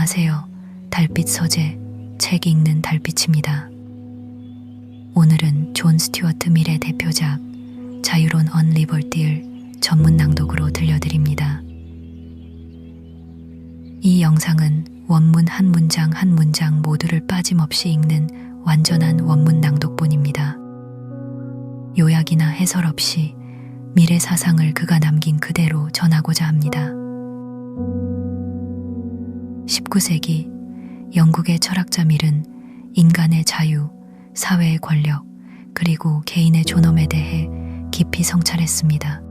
안녕하세요. 달빛 서재, 책 읽는 달빛입니다. 오늘은 존 스튜어트 밀의 대표작 자유론 언리버티를 전문 낭독으로 들려드립니다. 이 영상은 원문 한 문장 한 문장 모두를 빠짐없이 읽는 완전한 원문 낭독본입니다. 요약이나 해설 없이 밀의 사상을 그가 남긴 그대로 전하고자 합니다. 19세기 영국의 철학자 밀은 인간의 자유, 사회의 권력, 그리고 개인의 존엄에 대해 깊이 성찰했습니다.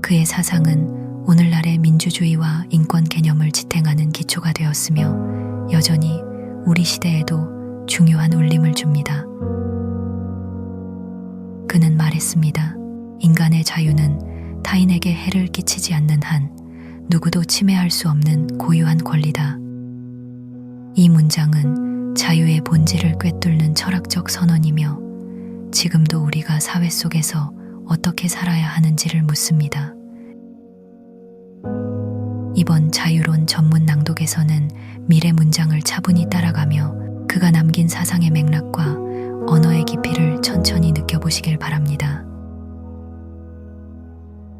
그의 사상은 오늘날의 민주주의와 인권 개념을 지탱하는 기초가 되었으며 여전히 우리 시대에도 중요한 울림을 줍니다. 그는 말했습니다. 인간의 자유는 타인에게 해를 끼치지 않는 한 누구도 침해할 수 없는 고유한 권리다. 이 문장은 자유의 본질을 꿰뚫는 철학적 선언이며 지금도 우리가 사회 속에서 어떻게 살아야 하는지를 묻습니다. 이번 자유론 전문 낭독에서는 밀의 문장을 차분히 따라가며 그가 남긴 사상의 맥락과 언어의 깊이를 천천히 느껴보시길 바랍니다.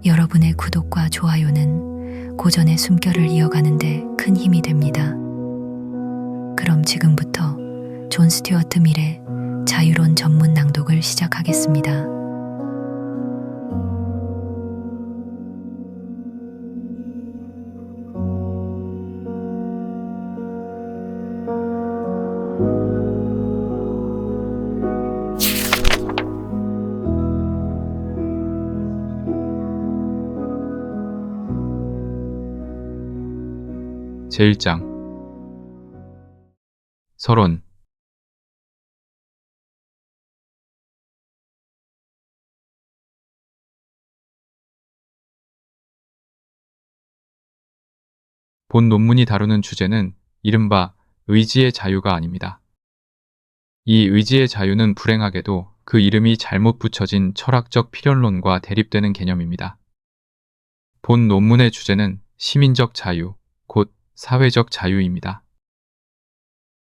여러분의 구독과 좋아요는 고전의 숨결을 이어가는 데 큰 힘이 됩니다. 그럼 지금부터 존 스튜어트 밀의 자유론 전문 낭독을 시작하겠습니다. 제1장 서론 본 논문이 다루는 주제는 이른바 의지의 자유가 아닙니다. 이 의지의 자유는 불행하게도 그 이름이 잘못 붙여진 철학적 필연론과 대립되는 개념입니다. 본 논문의 주제는 시민적 자유, 곧 사회적 자유입니다.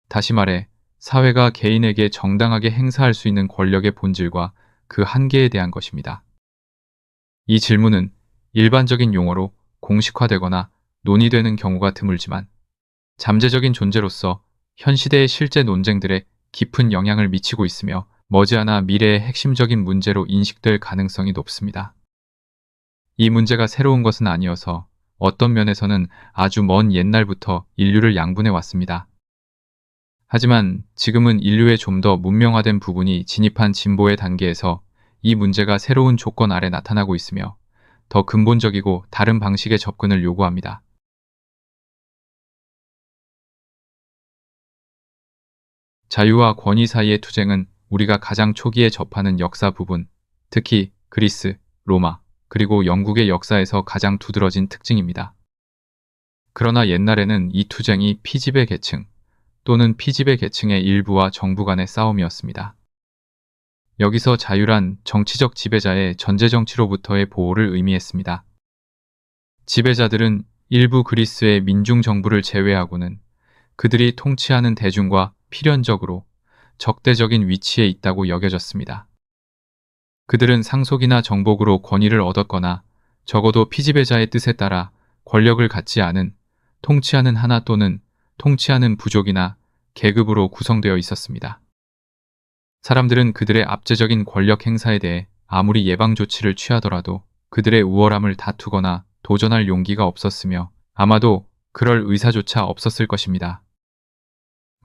다시 말해 사회가 개인에게 정당하게 행사할 수 있는 권력의 본질과 그 한계에 대한 것입니다. 이 질문은 일반적인 용어로 공식화되거나 논의되는 경우가 드물지만 잠재적인 존재로서 현 시대의 실제 논쟁들에 깊은 영향을 미치고 있으며 머지않아 미래의 핵심적인 문제로 인식될 가능성이 높습니다. 이 문제가 새로운 것은 아니어서 어떤 면에서는 아주 먼 옛날부터 인류를 양분해 왔습니다. 하지만 지금은 인류의 좀 더 문명화된 부분이 진입한 진보의 단계에서 이 문제가 새로운 조건 아래 나타나고 있으며 더 근본적이고 다른 방식의 접근을 요구합니다. 자유와 권위 사이의 투쟁은 우리가 가장 초기에 접하는 역사 부분, 특히 그리스, 로마, 그리고 영국의 역사에서 가장 두드러진 특징입니다. 그러나 옛날에는 이 투쟁이 피지배 계층 또는 피지배 계층의 일부와 정부 간의 싸움이었습니다. 여기서 자유란 정치적 지배자의 전제정치로부터의 보호를 의미했습니다. 지배자들은 일부 그리스의 민중정부를 제외하고는 그들이 통치하는 대중과 필연적으로 적대적인 위치에 있다고 여겨졌습니다. 그들은 상속이나 정복으로 권위를 얻었거나 적어도 피지배자의 뜻에 따라 권력을 갖지 않은 통치하는 하나 또는 통치하는 부족이나 계급으로 구성되어 있었습니다. 사람들은 그들의 압제적인 권력 행사에 대해 아무리 예방 조치를 취하더라도 그들의 우월함을 다투거나 도전할 용기가 없었으며 아마도 그럴 의사조차 없었을 것입니다.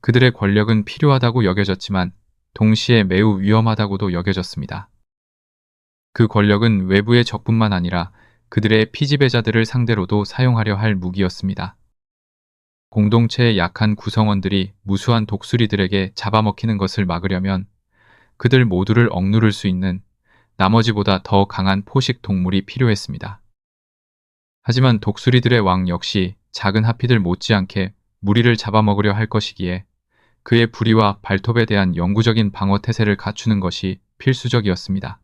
그들의 권력은 필요하다고 여겨졌지만 동시에 매우 위험하다고도 여겨졌습니다. 그 권력은 외부의 적뿐만 아니라 그들의 피지배자들을 상대로도 사용하려 할 무기였습니다. 공동체의 약한 구성원들이 무수한 독수리들에게 잡아먹히는 것을 막으려면 그들 모두를 억누를 수 있는 나머지보다 더 강한 포식 동물이 필요했습니다. 하지만 독수리들의 왕 역시 작은 하피들 못지않게 무리를 잡아먹으려 할 것이기에 그의 부리와 발톱에 대한 영구적인 방어 태세를 갖추는 것이 필수적이었습니다.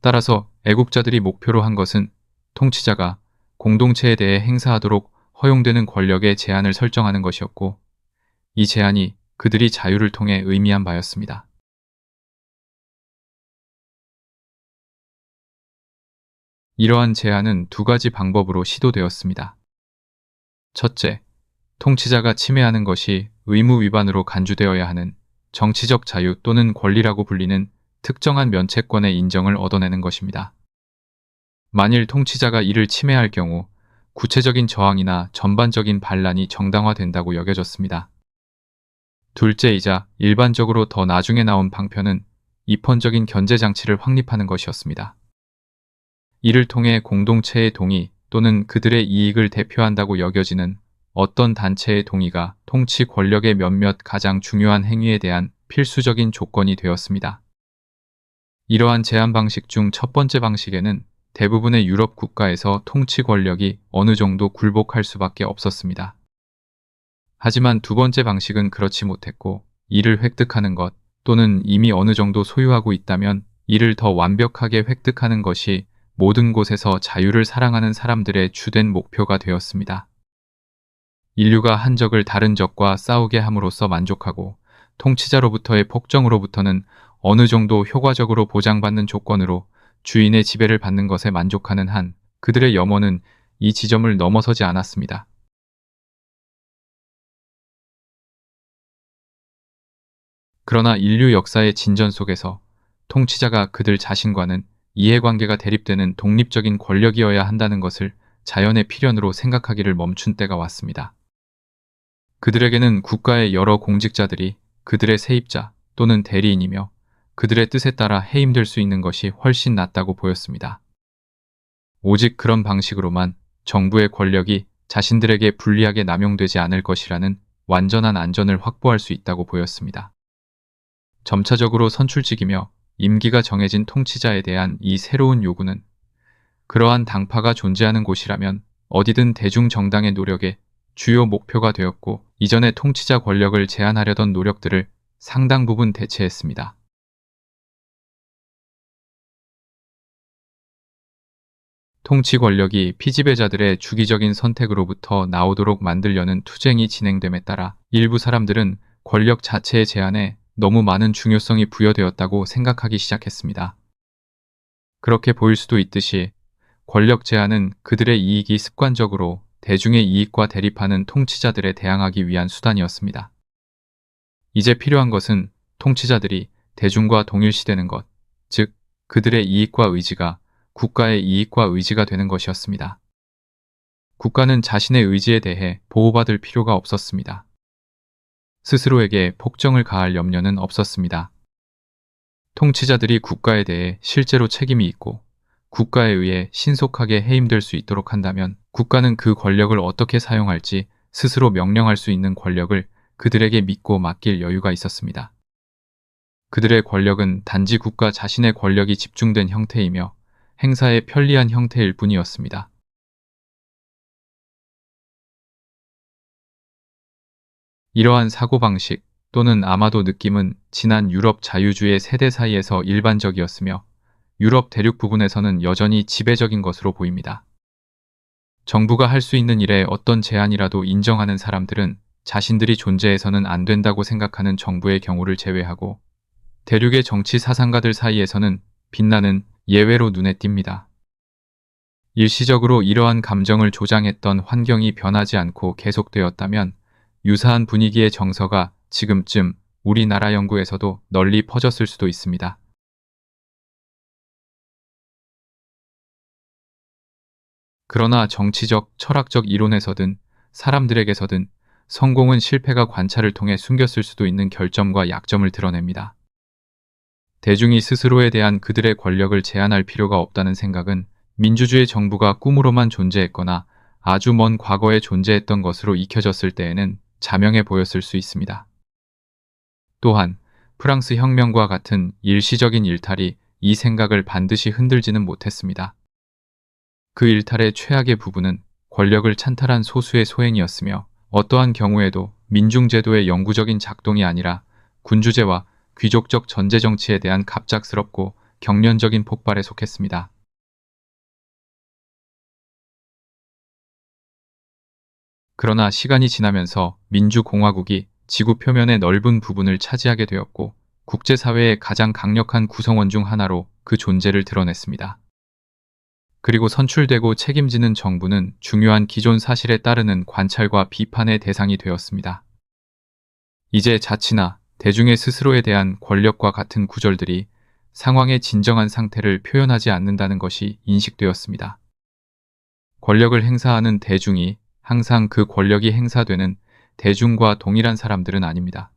따라서 애국자들이 목표로 한 것은 통치자가 공동체에 대해 행사하도록 허용되는 권력의 제한을 설정하는 것이었고, 이 제한이 그들이 자유를 통해 의미한 바였습니다. 이러한 제한은 두 가지 방법으로 시도되었습니다. 첫째, 통치자가 침해하는 것이 의무 위반으로 간주되어야 하는 정치적 자유 또는 권리라고 불리는 특정한 면책권의 인정을 얻어내는 것입니다. 만일 통치자가 이를 침해할 경우 구체적인 저항이나 전반적인 반란이 정당화된다고 여겨졌습니다. 둘째이자 일반적으로 더 나중에 나온 방편은 입헌적인 견제 장치를 확립하는 것이었습니다. 이를 통해 공동체의 동의 또는 그들의 이익을 대표한다고 여겨지는 어떤 단체의 동의가 통치 권력의 몇몇 가장 중요한 행위에 대한 필수적인 조건이 되었습니다. 이러한 제한 방식 중 첫 번째 방식에는 대부분의 유럽 국가에서 통치 권력이 어느 정도 굴복할 수밖에 없었습니다. 하지만 두 번째 방식은 그렇지 못했고, 이를 획득하는 것 또는 이미 어느 정도 소유하고 있다면 이를 더 완벽하게 획득하는 것이 모든 곳에서 자유를 사랑하는 사람들의 주된 목표가 되었습니다. 인류가 한 적을 다른 적과 싸우게 함으로써 만족하고, 통치자로부터의 폭정으로부터는 어느 정도 효과적으로 보장받는 조건으로 주인의 지배를 받는 것에 만족하는 한 그들의 염원은 이 지점을 넘어서지 않았습니다. 그러나 인류 역사의 진전 속에서 통치자가 그들 자신과는 이해관계가 대립되는 독립적인 권력이어야 한다는 것을 자연의 필연으로 생각하기를 멈춘 때가 왔습니다. 그들에게는 국가의 여러 공직자들이 그들의 세입자 또는 대리인이며 그들의 뜻에 따라 해임될 수 있는 것이 훨씬 낫다고 보였습니다. 오직 그런 방식으로만 정부의 권력이 자신들에게 불리하게 남용되지 않을 것이라는 완전한 안전을 확보할 수 있다고 보였습니다. 점차적으로 선출직이며 임기가 정해진 통치자에 대한 이 새로운 요구는 그러한 당파가 존재하는 곳이라면 어디든 대중정당의 노력의 주요 목표가 되었고, 이전의 통치자 권력을 제한하려던 노력들을 상당 부분 대체했습니다. 통치 권력이 피지배자들의 주기적인 선택으로부터 나오도록 만들려는 투쟁이 진행됨에 따라 일부 사람들은 권력 자체의 제한에 너무 많은 중요성이 부여되었다고 생각하기 시작했습니다. 그렇게 보일 수도 있듯이 권력 제한은 그들의 이익이 습관적으로 대중의 이익과 대립하는 통치자들에 대항하기 위한 수단이었습니다. 이제 필요한 것은 통치자들이 대중과 동일시되는 것, 즉 그들의 이익과 의지가 국가의 이익과 의지가 되는 것이었습니다. 국가는 자신의 의지에 대해 보호받을 필요가 없었습니다. 스스로에게 폭정을 가할 염려는 없었습니다. 통치자들이 국가에 대해 실제로 책임이 있고 국가에 의해 신속하게 해임될 수 있도록 한다면 국가는 그 권력을 어떻게 사용할지 스스로 명령할 수 있는 권력을 그들에게 믿고 맡길 여유가 있었습니다. 그들의 권력은 단지 국가 자신의 권력이 집중된 형태이며 행사에 편리한 형태일 뿐이었습니다. 이러한 사고방식 또는 아마도 느낌은 지난 유럽 자유주의 세대 사이에서 일반적이었으며 유럽 대륙 부분에서는 여전히 지배적인 것으로 보입니다. 정부가 할 수 있는 일에 어떤 제한이라도 인정하는 사람들은 자신들이 존재해서는 안 된다고 생각하는 정부의 경우를 제외하고 대륙의 정치 사상가들 사이에서는 빛나는 예외로 눈에 띕니다. 일시적으로 이러한 감정을 조장했던 환경이 변하지 않고 계속되었다면 유사한 분위기의 정서가 지금쯤 우리나라 영구에서도 널리 퍼졌을 수도 있습니다. 그러나 정치적, 철학적 이론에서든 사람들에게서든 성공은 실패가 관찰을 통해 숨겼을 수도 있는 결점과 약점을 드러냅니다. 대중이 스스로에 대한 그들의 권력을 제한할 필요가 없다는 생각은 민주주의 정부가 꿈으로만 존재했거나 아주 먼 과거에 존재했던 것으로 익혀졌을 때에는 자명해 보였을 수 있습니다. 또한 프랑스 혁명과 같은 일시적인 일탈이 이 생각을 반드시 흔들지는 못했습니다. 그 일탈의 최악의 부분은 권력을 찬탈한 소수의 소행이었으며 어떠한 경우에도 민중제도의 영구적인 작동이 아니라 군주제와 귀족적 전제 정치에 대한 갑작스럽고 경련적인 폭발에 속했습니다. 그러나 시간이 지나면서 민주공화국이 지구 표면의 넓은 부분을 차지하게 되었고 국제사회의 가장 강력한 구성원 중 하나로 그 존재를 드러냈습니다. 그리고 선출되고 책임지는 정부는 중요한 기존 사실에 따르는 관찰과 비판의 대상이 되었습니다. 이제 자치나 대중의 스스로에 대한 권력과 같은 구절들이 상황의 진정한 상태를 표현하지 않는다는 것이 인식되었습니다. 권력을 행사하는 대중이 항상 그 권력이 행사되는 대중과 동일한 사람들은 아닙니다.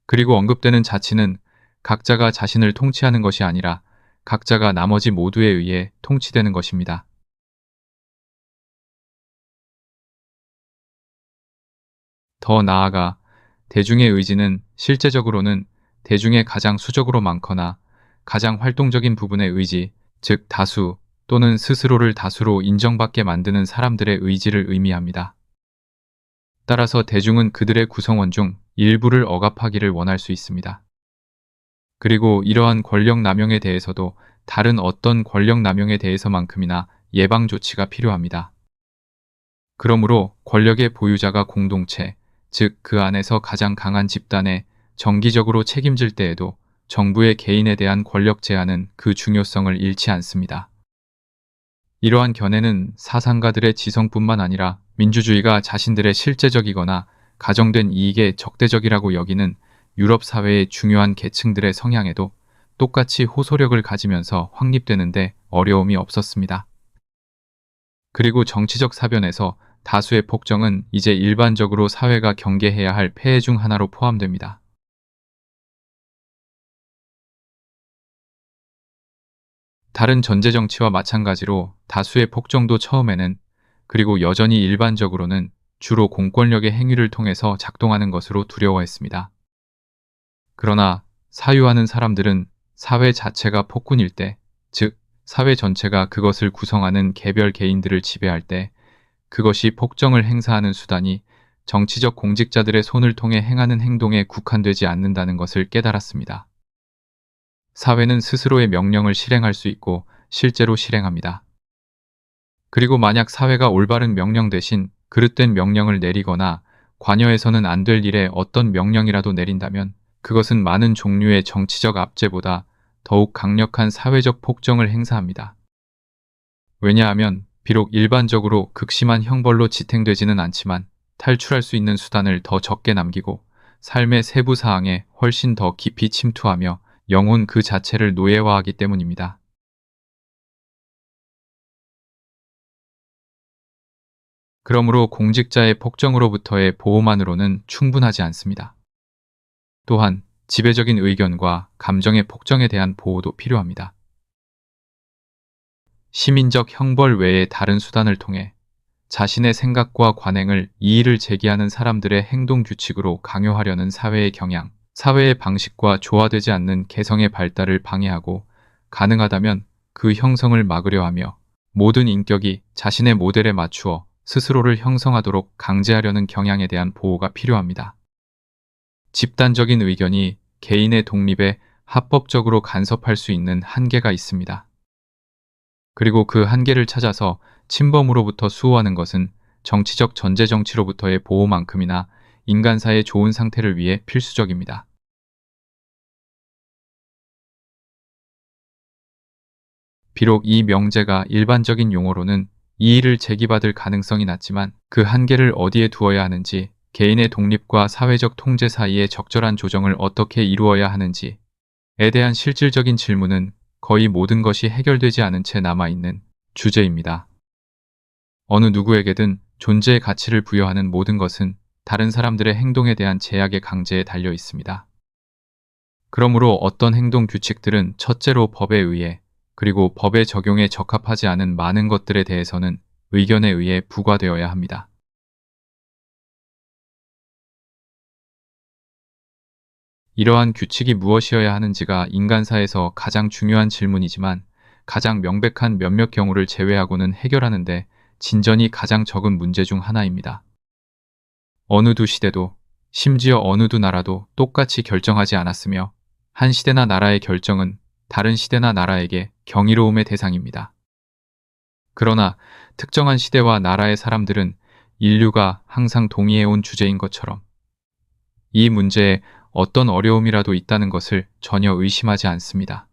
그리고 언급되는 자치는 각자가 자신을 통치하는 것이 아니라 각자가 나머지 모두에 의해 통치되는 것입니다. 더 나아가 대중의 의지는 실제적으로는 대중의 가장 수적으로 많거나 가장 활동적인 부분의 의지, 즉 다수 또는 스스로를 다수로 인정받게 만드는 사람들의 의지를 의미합니다. 따라서 대중은 그들의 구성원 중 일부를 억압하기를 원할 수 있습니다. 그리고 이러한 권력 남용에 대해서도 다른 어떤 권력 남용에 대해서만큼이나 예방 조치가 필요합니다. 그러므로 권력의 보유자가 공동체, 즉 그 안에서 가장 강한 집단에 정기적으로 책임질 때에도 정부의 개인에 대한 권력 제한은 그 중요성을 잃지 않습니다. 이러한 견해는 사상가들의 지성뿐만 아니라 민주주의가 자신들의 실제적이거나 가정된 이익에 적대적이라고 여기는 유럽 사회의 중요한 계층들의 성향에도 똑같이 호소력을 가지면서 확립되는데 어려움이 없었습니다. 그리고 정치적 사변에서 다수의 폭정은 이제 일반적으로 사회가 경계해야 할 폐해 중 하나로 포함됩니다. 다른 전제 정치와 마찬가지로 다수의 폭정도 처음에는 그리고 여전히 일반적으로는 주로 공권력의 행위를 통해서 작동하는 것으로 두려워했습니다. 그러나 사유하는 사람들은 사회 자체가 폭군일 때, 즉 사회 전체가 그것을 구성하는 개별 개인들을 지배할 때 그것이 폭정을 행사하는 수단이 정치적 공직자들의 손을 통해 행하는 행동에 국한되지 않는다는 것을 깨달았습니다. 사회는 스스로의 명령을 실행할 수 있고 실제로 실행합니다. 그리고 만약 사회가 올바른 명령 대신 그릇된 명령을 내리거나 관여해서는 안 될 일에 어떤 명령이라도 내린다면 그것은 많은 종류의 정치적 압제보다 더욱 강력한 사회적 폭정을 행사합니다. 왜냐하면 비록 일반적으로 극심한 형벌로 지탱되지는 않지만 탈출할 수 있는 수단을 더 적게 남기고 삶의 세부 사항에 훨씬 더 깊이 침투하며 영혼 그 자체를 노예화하기 때문입니다. 그러므로 공직자의 폭정으로부터의 보호만으로는 충분하지 않습니다. 또한 지배적인 의견과 감정의 폭정에 대한 보호도 필요합니다. 시민적 형벌 외의 다른 수단을 통해 자신의 생각과 관행을 이의를 제기하는 사람들의 행동 규칙으로 강요하려는 사회의 경향, 사회의 방식과 조화되지 않는 개성의 발달을 방해하고 가능하다면 그 형성을 막으려 하며 모든 인격이 자신의 모델에 맞추어 스스로를 형성하도록 강제하려는 경향에 대한 보호가 필요합니다. 집단적인 의견이 개인의 독립에 합법적으로 간섭할 수 있는 한계가 있습니다. 그리고 그 한계를 찾아서 침범으로부터 수호하는 것은 정치적 전제 정치로부터의 보호만큼이나 인간사의 좋은 상태를 위해 필수적입니다. 비록 이 명제가 일반적인 용어로는 이의를 제기받을 가능성이 낮지만 그 한계를 어디에 두어야 하는지, 개인의 독립과 사회적 통제 사이의 적절한 조정을 어떻게 이루어야 하는지에 대한 실질적인 질문은 거의 모든 것이 해결되지 않은 채 남아있는 주제입니다. 어느 누구에게든 존재의 가치를 부여하는 모든 것은 다른 사람들의 행동에 대한 제약의 강제에 달려 있습니다. 그러므로 어떤 행동 규칙들은 첫째로 법에 의해, 그리고 법의 적용에 적합하지 않은 많은 것들에 대해서는 의견에 의해 부과되어야 합니다. 이러한 규칙이 무엇이어야 하는지가 인간사에서 가장 중요한 질문이지만 가장 명백한 몇몇 경우를 제외하고는 해결하는데 진전이 가장 적은 문제 중 하나입니다. 어느 두 시대도, 심지어 어느 두 나라도 똑같이 결정하지 않았으며 한 시대나 나라의 결정은 다른 시대나 나라에게 경이로움의 대상입니다. 그러나 특정한 시대와 나라의 사람들은 인류가 항상 동의해온 주제인 것처럼 이 문제에 어떤 어려움이라도 있다는 것을 전혀 의심하지 않습니다.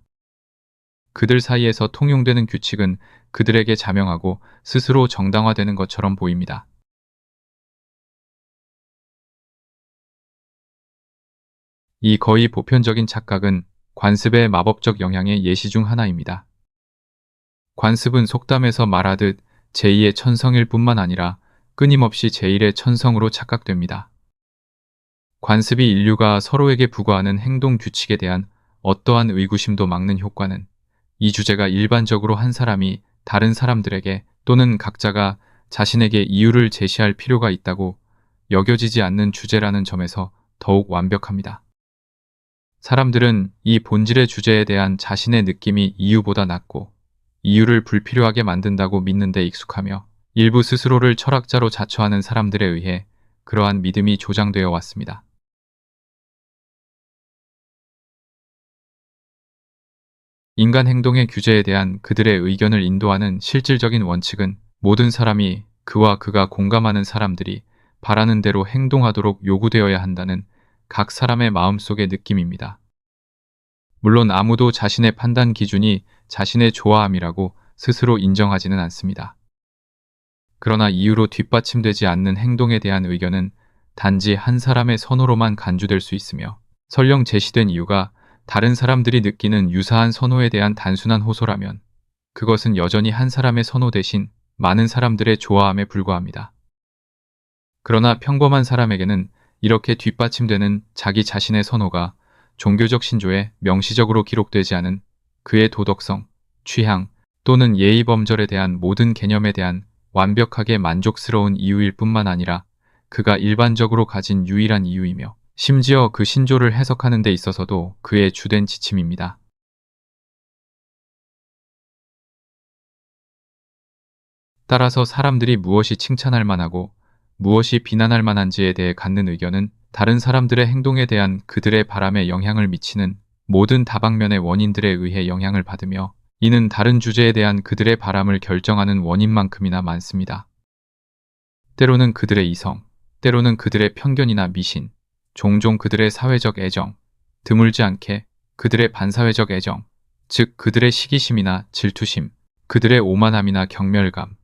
그들 사이에서 통용되는 규칙은 그들에게 자명하고 스스로 정당화되는 것처럼 보입니다. 이 거의 보편적인 착각은 관습의 마법적 영향의 예시 중 하나입니다. 관습은 속담에서 말하듯 제2의 천성일 뿐만 아니라 끊임없이 제1의 천성으로 착각됩니다. 관습이 인류가 서로에게 부과하는 행동 규칙에 대한 어떠한 의구심도 막는 효과는 이 주제가 일반적으로 한 사람이 다른 사람들에게 또는 각자가 자신에게 이유를 제시할 필요가 있다고 여겨지지 않는 주제라는 점에서 더욱 완벽합니다. 사람들은 이 본질의 주제에 대한 자신의 느낌이 이유보다 낫고 이유를 불필요하게 만든다고 믿는 데 익숙하며 일부 스스로를 철학자로 자처하는 사람들에 의해 그러한 믿음이 조장되어 왔습니다. 인간 행동의 규제에 대한 그들의 의견을 인도하는 실질적인 원칙은 모든 사람이 그와 그가 공감하는 사람들이 바라는 대로 행동하도록 요구되어야 한다는 각 사람의 마음속의 느낌입니다. 물론 아무도 자신의 판단 기준이 자신의 좋아함이라고 스스로 인정하지는 않습니다. 그러나 이유로 뒷받침되지 않는 행동에 대한 의견은 단지 한 사람의 선호로만 간주될 수 있으며 설령 제시된 이유가 다른 사람들이 느끼는 유사한 선호에 대한 단순한 호소라면 그것은 여전히 한 사람의 선호 대신 많은 사람들의 좋아함에 불과합니다. 그러나 평범한 사람에게는 이렇게 뒷받침되는 자기 자신의 선호가 종교적 신조에 명시적으로 기록되지 않은 그의 도덕성, 취향 또는 예의범절에 대한 모든 개념에 대한 완벽하게 만족스러운 이유일 뿐만 아니라 그가 일반적으로 가진 유일한 이유이며 심지어 그 신조를 해석하는 데 있어서도 그의 주된 지침입니다. 따라서 사람들이 무엇이 칭찬할 만하고 무엇이 비난할 만한지에 대해 갖는 의견은 다른 사람들의 행동에 대한 그들의 바람에 영향을 미치는 모든 다방면의 원인들에 의해 영향을 받으며 이는 다른 주제에 대한 그들의 바람을 결정하는 원인만큼이나 많습니다. 때로는 그들의 이성, 때로는 그들의 편견이나 미신, 종종 그들의 사회적 애정, 드물지 않게 그들의 반사회적 애정, 즉 그들의 시기심이나 질투심, 그들의 오만함이나 경멸감.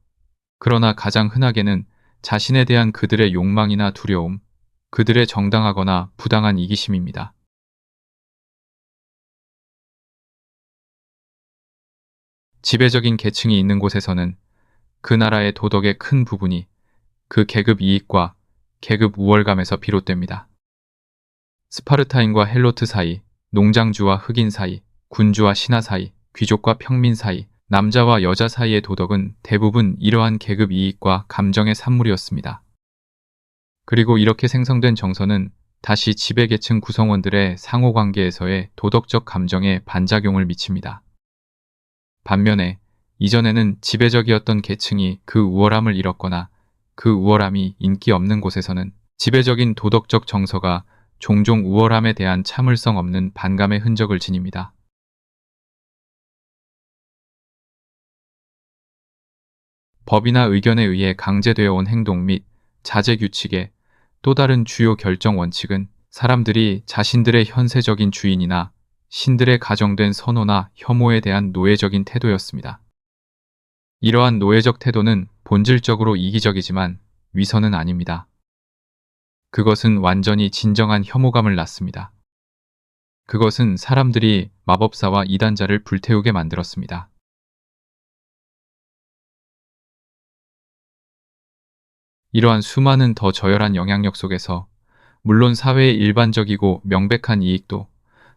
그러나 가장 흔하게는 자신에 대한 그들의 욕망이나 두려움, 그들의 정당하거나 부당한 이기심입니다. 지배적인 계층이 있는 곳에서는 그 나라의 도덕의 큰 부분이 그 계급 이익과 계급 우월감에서 비롯됩니다. 스파르타인과 헬로트 사이, 농장주와 흑인 사이, 군주와 신하 사이, 귀족과 평민 사이, 남자와 여자 사이의 도덕은 대부분 이러한 계급 이익과 감정의 산물이었습니다. 그리고 이렇게 생성된 정서는 다시 지배계층 구성원들의 상호관계에서의 도덕적 감정에 반작용을 미칩니다. 반면에 이전에는 지배적이었던 계층이 그 우월함을 잃었거나 그 우월함이 인기 없는 곳에서는 지배적인 도덕적 정서가 종종 우월함에 대한 참을성 없는 반감의 흔적을 지닙니다. 법이나 의견에 의해 강제되어 온 행동 및 자제 규칙의 또 다른 주요 결정 원칙은 사람들이 자신들의 현세적인 주인이나 신들의 가정된 선호나 혐오에 대한 노예적인 태도였습니다. 이러한 노예적 태도는 본질적으로 이기적이지만 위선은 아닙니다. 그것은 완전히 진정한 혐오감을 낳습니다. 그것은 사람들이 마법사와 이단자를 불태우게 만들었습니다. 이러한 수많은 더 저열한 영향력 속에서 물론 사회의 일반적이고 명백한 이익도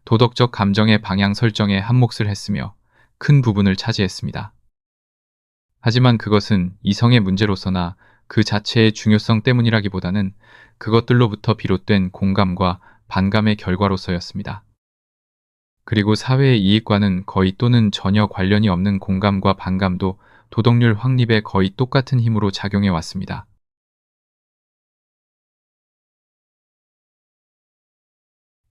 도덕적 감정의 방향 설정에 한몫을 했으며 큰 부분을 차지했습니다. 하지만 그것은 이성의 문제로서나 그 자체의 중요성 때문이라기보다는 그것들로부터 비롯된 공감과 반감의 결과로서였습니다. 그리고 사회의 이익과는 거의 또는 전혀 관련이 없는 공감과 반감도 도덕률 확립에 거의 똑같은 힘으로 작용해 왔습니다.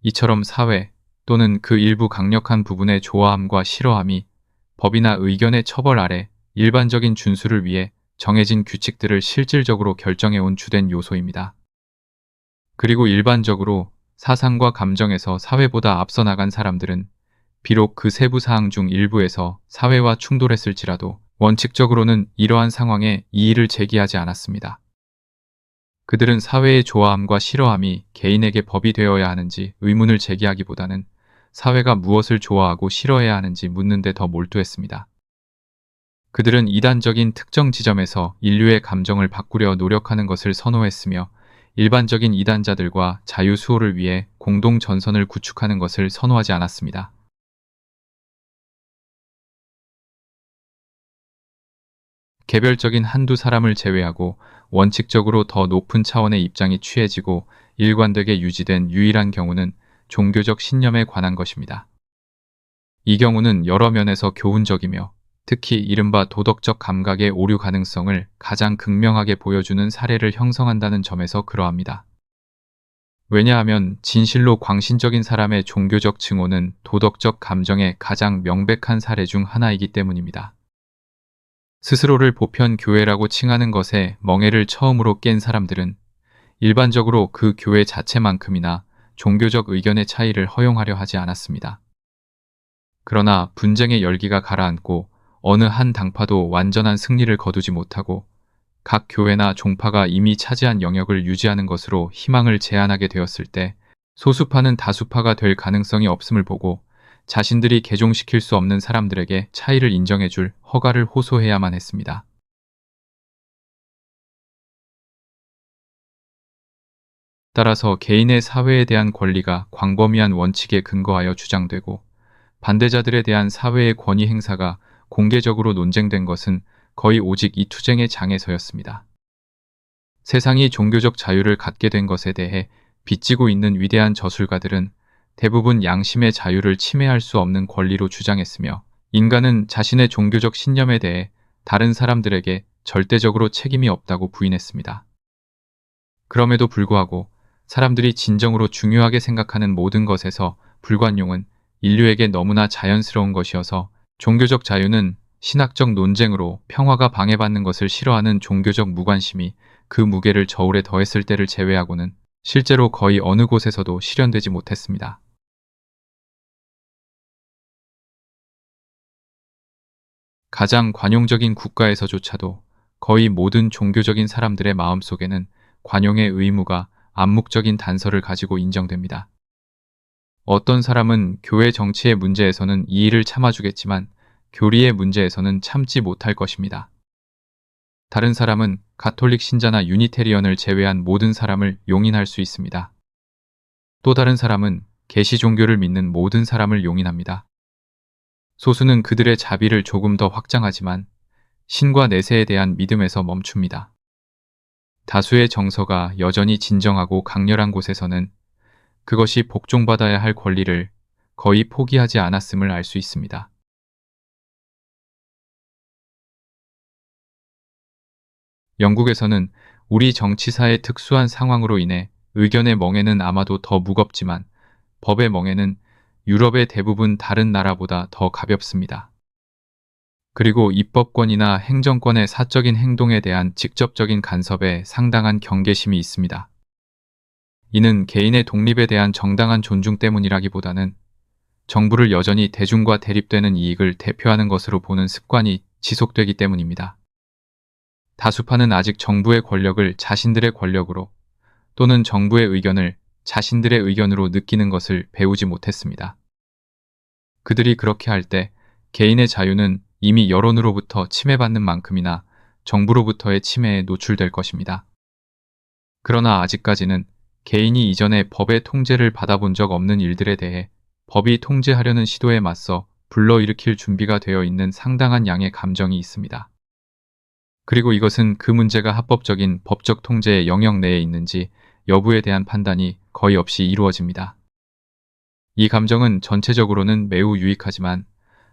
이처럼 사회 또는 그 일부 강력한 부분의 좋아함과 싫어함이 법이나 의견의 처벌 아래 일반적인 준수를 위해 정해진 규칙들을 실질적으로 결정해온 주된 요소입니다. 그리고 일반적으로 사상과 감정에서 사회보다 앞서 나간 사람들은 비록 그 세부 사항 중 일부에서 사회와 충돌했을지라도 원칙적으로는 이러한 상황에 이의를 제기하지 않았습니다. 그들은 사회의 좋아함과 싫어함이 개인에게 법이 되어야 하는지 의문을 제기하기보다는 사회가 무엇을 좋아하고 싫어해야 하는지 묻는 데 더 몰두했습니다. 그들은 이단적인 특정 지점에서 인류의 감정을 바꾸려 노력하는 것을 선호했으며 일반적인 이단자들과 자유 수호를 위해 공동 전선을 구축하는 것을 선호하지 않았습니다. 개별적인 한두 사람을 제외하고 원칙적으로 더 높은 차원의 입장이 취해지고 일관되게 유지된 유일한 경우는 종교적 신념에 관한 것입니다. 이 경우는 여러 면에서 교훈적이며 특히 이른바 도덕적 감각의 오류 가능성을 가장 극명하게 보여주는 사례를 형성한다는 점에서 그러합니다. 왜냐하면 진실로 광신적인 사람의 종교적 증오는 도덕적 감정의 가장 명백한 사례 중 하나이기 때문입니다. 스스로를 보편 교회라고 칭하는 것에 멍에를 처음으로 깬 사람들은 일반적으로 그 교회 자체만큼이나 종교적 의견의 차이를 허용하려 하지 않았습니다. 그러나 분쟁의 열기가 가라앉고 어느 한 당파도 완전한 승리를 거두지 못하고 각 교회나 종파가 이미 차지한 영역을 유지하는 것으로 희망을 제한하게 되었을 때 소수파는 다수파가 될 가능성이 없음을 보고 자신들이 개종시킬 수 없는 사람들에게 차이를 인정해줄 허가를 호소해야만 했습니다. 따라서 개인의 사회에 대한 권리가 광범위한 원칙에 근거하여 주장되고 반대자들에 대한 사회의 권위 행사가 공개적으로 논쟁된 것은 거의 오직 이 투쟁의 장에서였습니다. 세상이 종교적 자유를 갖게 된 것에 대해 빚지고 있는 위대한 저술가들은 대부분 양심의 자유를 침해할 수 없는 권리로 주장했으며 인간은 자신의 종교적 신념에 대해 다른 사람들에게 절대적으로 책임이 없다고 부인했습니다. 그럼에도 불구하고 사람들이 진정으로 중요하게 생각하는 모든 것에서 불관용은 인류에게 너무나 자연스러운 것이어서 종교적 자유는 신학적 논쟁으로 평화가 방해받는 것을 싫어하는 종교적 무관심이 그 무게를 저울에 더했을 때를 제외하고는 실제로 거의 어느 곳에서도 실현되지 못했습니다. 가장 관용적인 국가에서조차도 거의 모든 종교적인 사람들의 마음속에는 관용의 의무가 암묵적인 단서를 가지고 인정됩니다. 어떤 사람은 교회 정치의 문제에서는 이의를 참아주겠지만 교리의 문제에서는 참지 못할 것입니다. 다른 사람은 가톨릭 신자나 유니테리언을 제외한 모든 사람을 용인할 수 있습니다. 또 다른 사람은 계시 종교를 믿는 모든 사람을 용인합니다. 소수는 그들의 자비를 조금 더 확장하지만 신과 내세에 대한 믿음에서 멈춥니다. 다수의 정서가 여전히 진정하고 강렬한 곳에서는 그것이 복종받아야 할 권리를 거의 포기하지 않았음을 알 수 있습니다. 영국에서는 우리 정치사의 특수한 상황으로 인해 의견의 멍에는 아마도 더 무겁지만 법의 멍에는 유럽의 대부분 다른 나라보다 더 가볍습니다. 그리고 입법권이나 행정권의 사적인 행동에 대한 직접적인 간섭에 상당한 경계심이 있습니다. 이는 개인의 독립에 대한 정당한 존중 때문이라기보다는 정부를 여전히 대중과 대립되는 이익을 대표하는 것으로 보는 습관이 지속되기 때문입니다. 다수파는 아직 정부의 권력을 자신들의 권력으로 또는 정부의 의견을 자신들의 의견으로 느끼는 것을 배우지 못했습니다. 그들이 그렇게 할 때 개인의 자유는 이미 여론으로부터 침해받는 만큼이나 정부로부터의 침해에 노출될 것입니다. 그러나 아직까지는 개인이 이전에 법의 통제를 받아본 적 없는 일들에 대해 법이 통제하려는 시도에 맞서 불러일으킬 준비가 되어 있는 상당한 양의 감정이 있습니다. 그리고 이것은 그 문제가 합법적인 법적 통제의 영역 내에 있는지 여부에 대한 판단이 거의 없이 이루어집니다. 이 감정은 전체적으로는 매우 유익하지만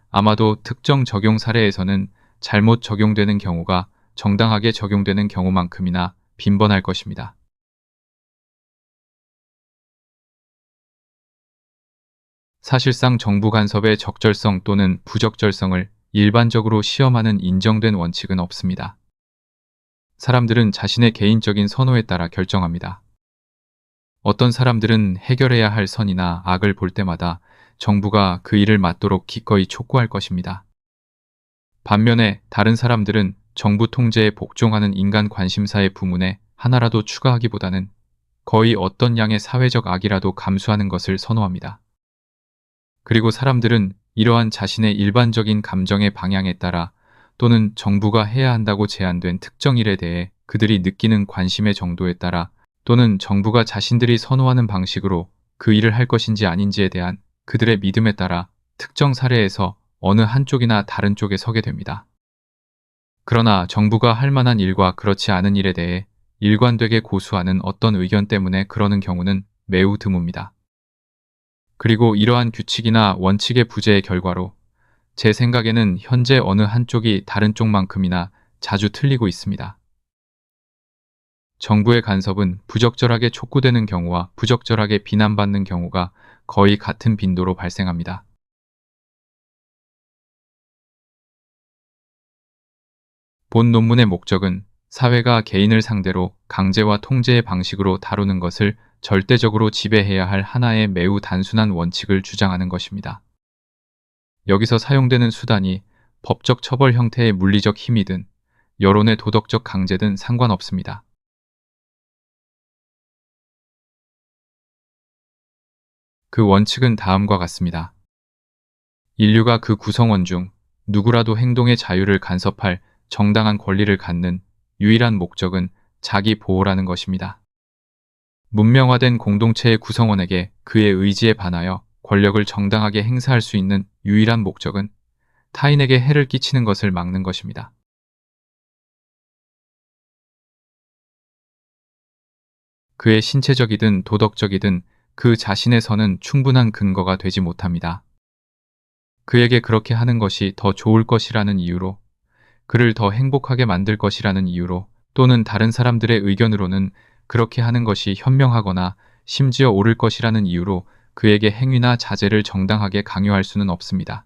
아마도 특정 적용 사례에서는 잘못 적용되는 경우가 정당하게 적용되는 경우만큼이나 빈번할 것입니다. 사실상 정부 간섭의 적절성 또는 부적절성을 일반적으로 시험하는 인정된 원칙은 없습니다. 사람들은 자신의 개인적인 선호에 따라 결정합니다. 어떤 사람들은 해결해야 할 선이나 악을 볼 때마다 정부가 그 일을 맡도록 기꺼이 촉구할 것입니다. 반면에 다른 사람들은 정부 통제에 복종하는 인간 관심사의 부문에 하나라도 추가하기보다는 거의 어떤 양의 사회적 악이라도 감수하는 것을 선호합니다. 그리고 사람들은 이러한 자신의 일반적인 감정의 방향에 따라 또는 정부가 해야 한다고 제안된 특정 일에 대해 그들이 느끼는 관심의 정도에 따라 또는 정부가 자신들이 선호하는 방식으로 그 일을 할 것인지 아닌지에 대한 그들의 믿음에 따라 특정 사례에서 어느 한쪽이나 다른 쪽에 서게 됩니다. 그러나 정부가 할 만한 일과 그렇지 않은 일에 대해 일관되게 고수하는 어떤 의견 때문에 그러는 경우는 매우 드뭅니다. 그리고 이러한 규칙이나 원칙의 부재의 결과로 제 생각에는 현재 어느 한쪽이 다른 쪽만큼이나 자주 틀리고 있습니다. 정부의 간섭은 부적절하게 촉구되는 경우와 부적절하게 비난받는 경우가 거의 같은 빈도로 발생합니다. 본 논문의 목적은 사회가 개인을 상대로 강제와 통제의 방식으로 다루는 것을 절대적으로 지배해야 할 하나의 매우 단순한 원칙을 주장하는 것입니다. 여기서 사용되는 수단이 법적 처벌 형태의 물리적 힘이든 여론의 도덕적 강제든 상관없습니다. 그 원칙은 다음과 같습니다. 인류가 그 구성원 중 누구라도 행동의 자유를 간섭할 정당한 권리를 갖는 유일한 목적은 자기 보호라는 것입니다. 문명화된 공동체의 구성원에게 그의 의지에 반하여 권력을 정당하게 행사할 수 있는 유일한 목적은 타인에게 해를 끼치는 것을 막는 것입니다. 그의 신체적이든 도덕적이든 그 자신의 선은 충분한 근거가 되지 못합니다. 그에게 그렇게 하는 것이 더 좋을 것이라는 이유로, 그를 더 행복하게 만들 것이라는 이유로, 또는 다른 사람들의 의견으로는 그렇게 하는 것이 현명하거나 심지어 옳을 것이라는 이유로 그에게 행위나 자제를 정당하게 강요할 수는 없습니다.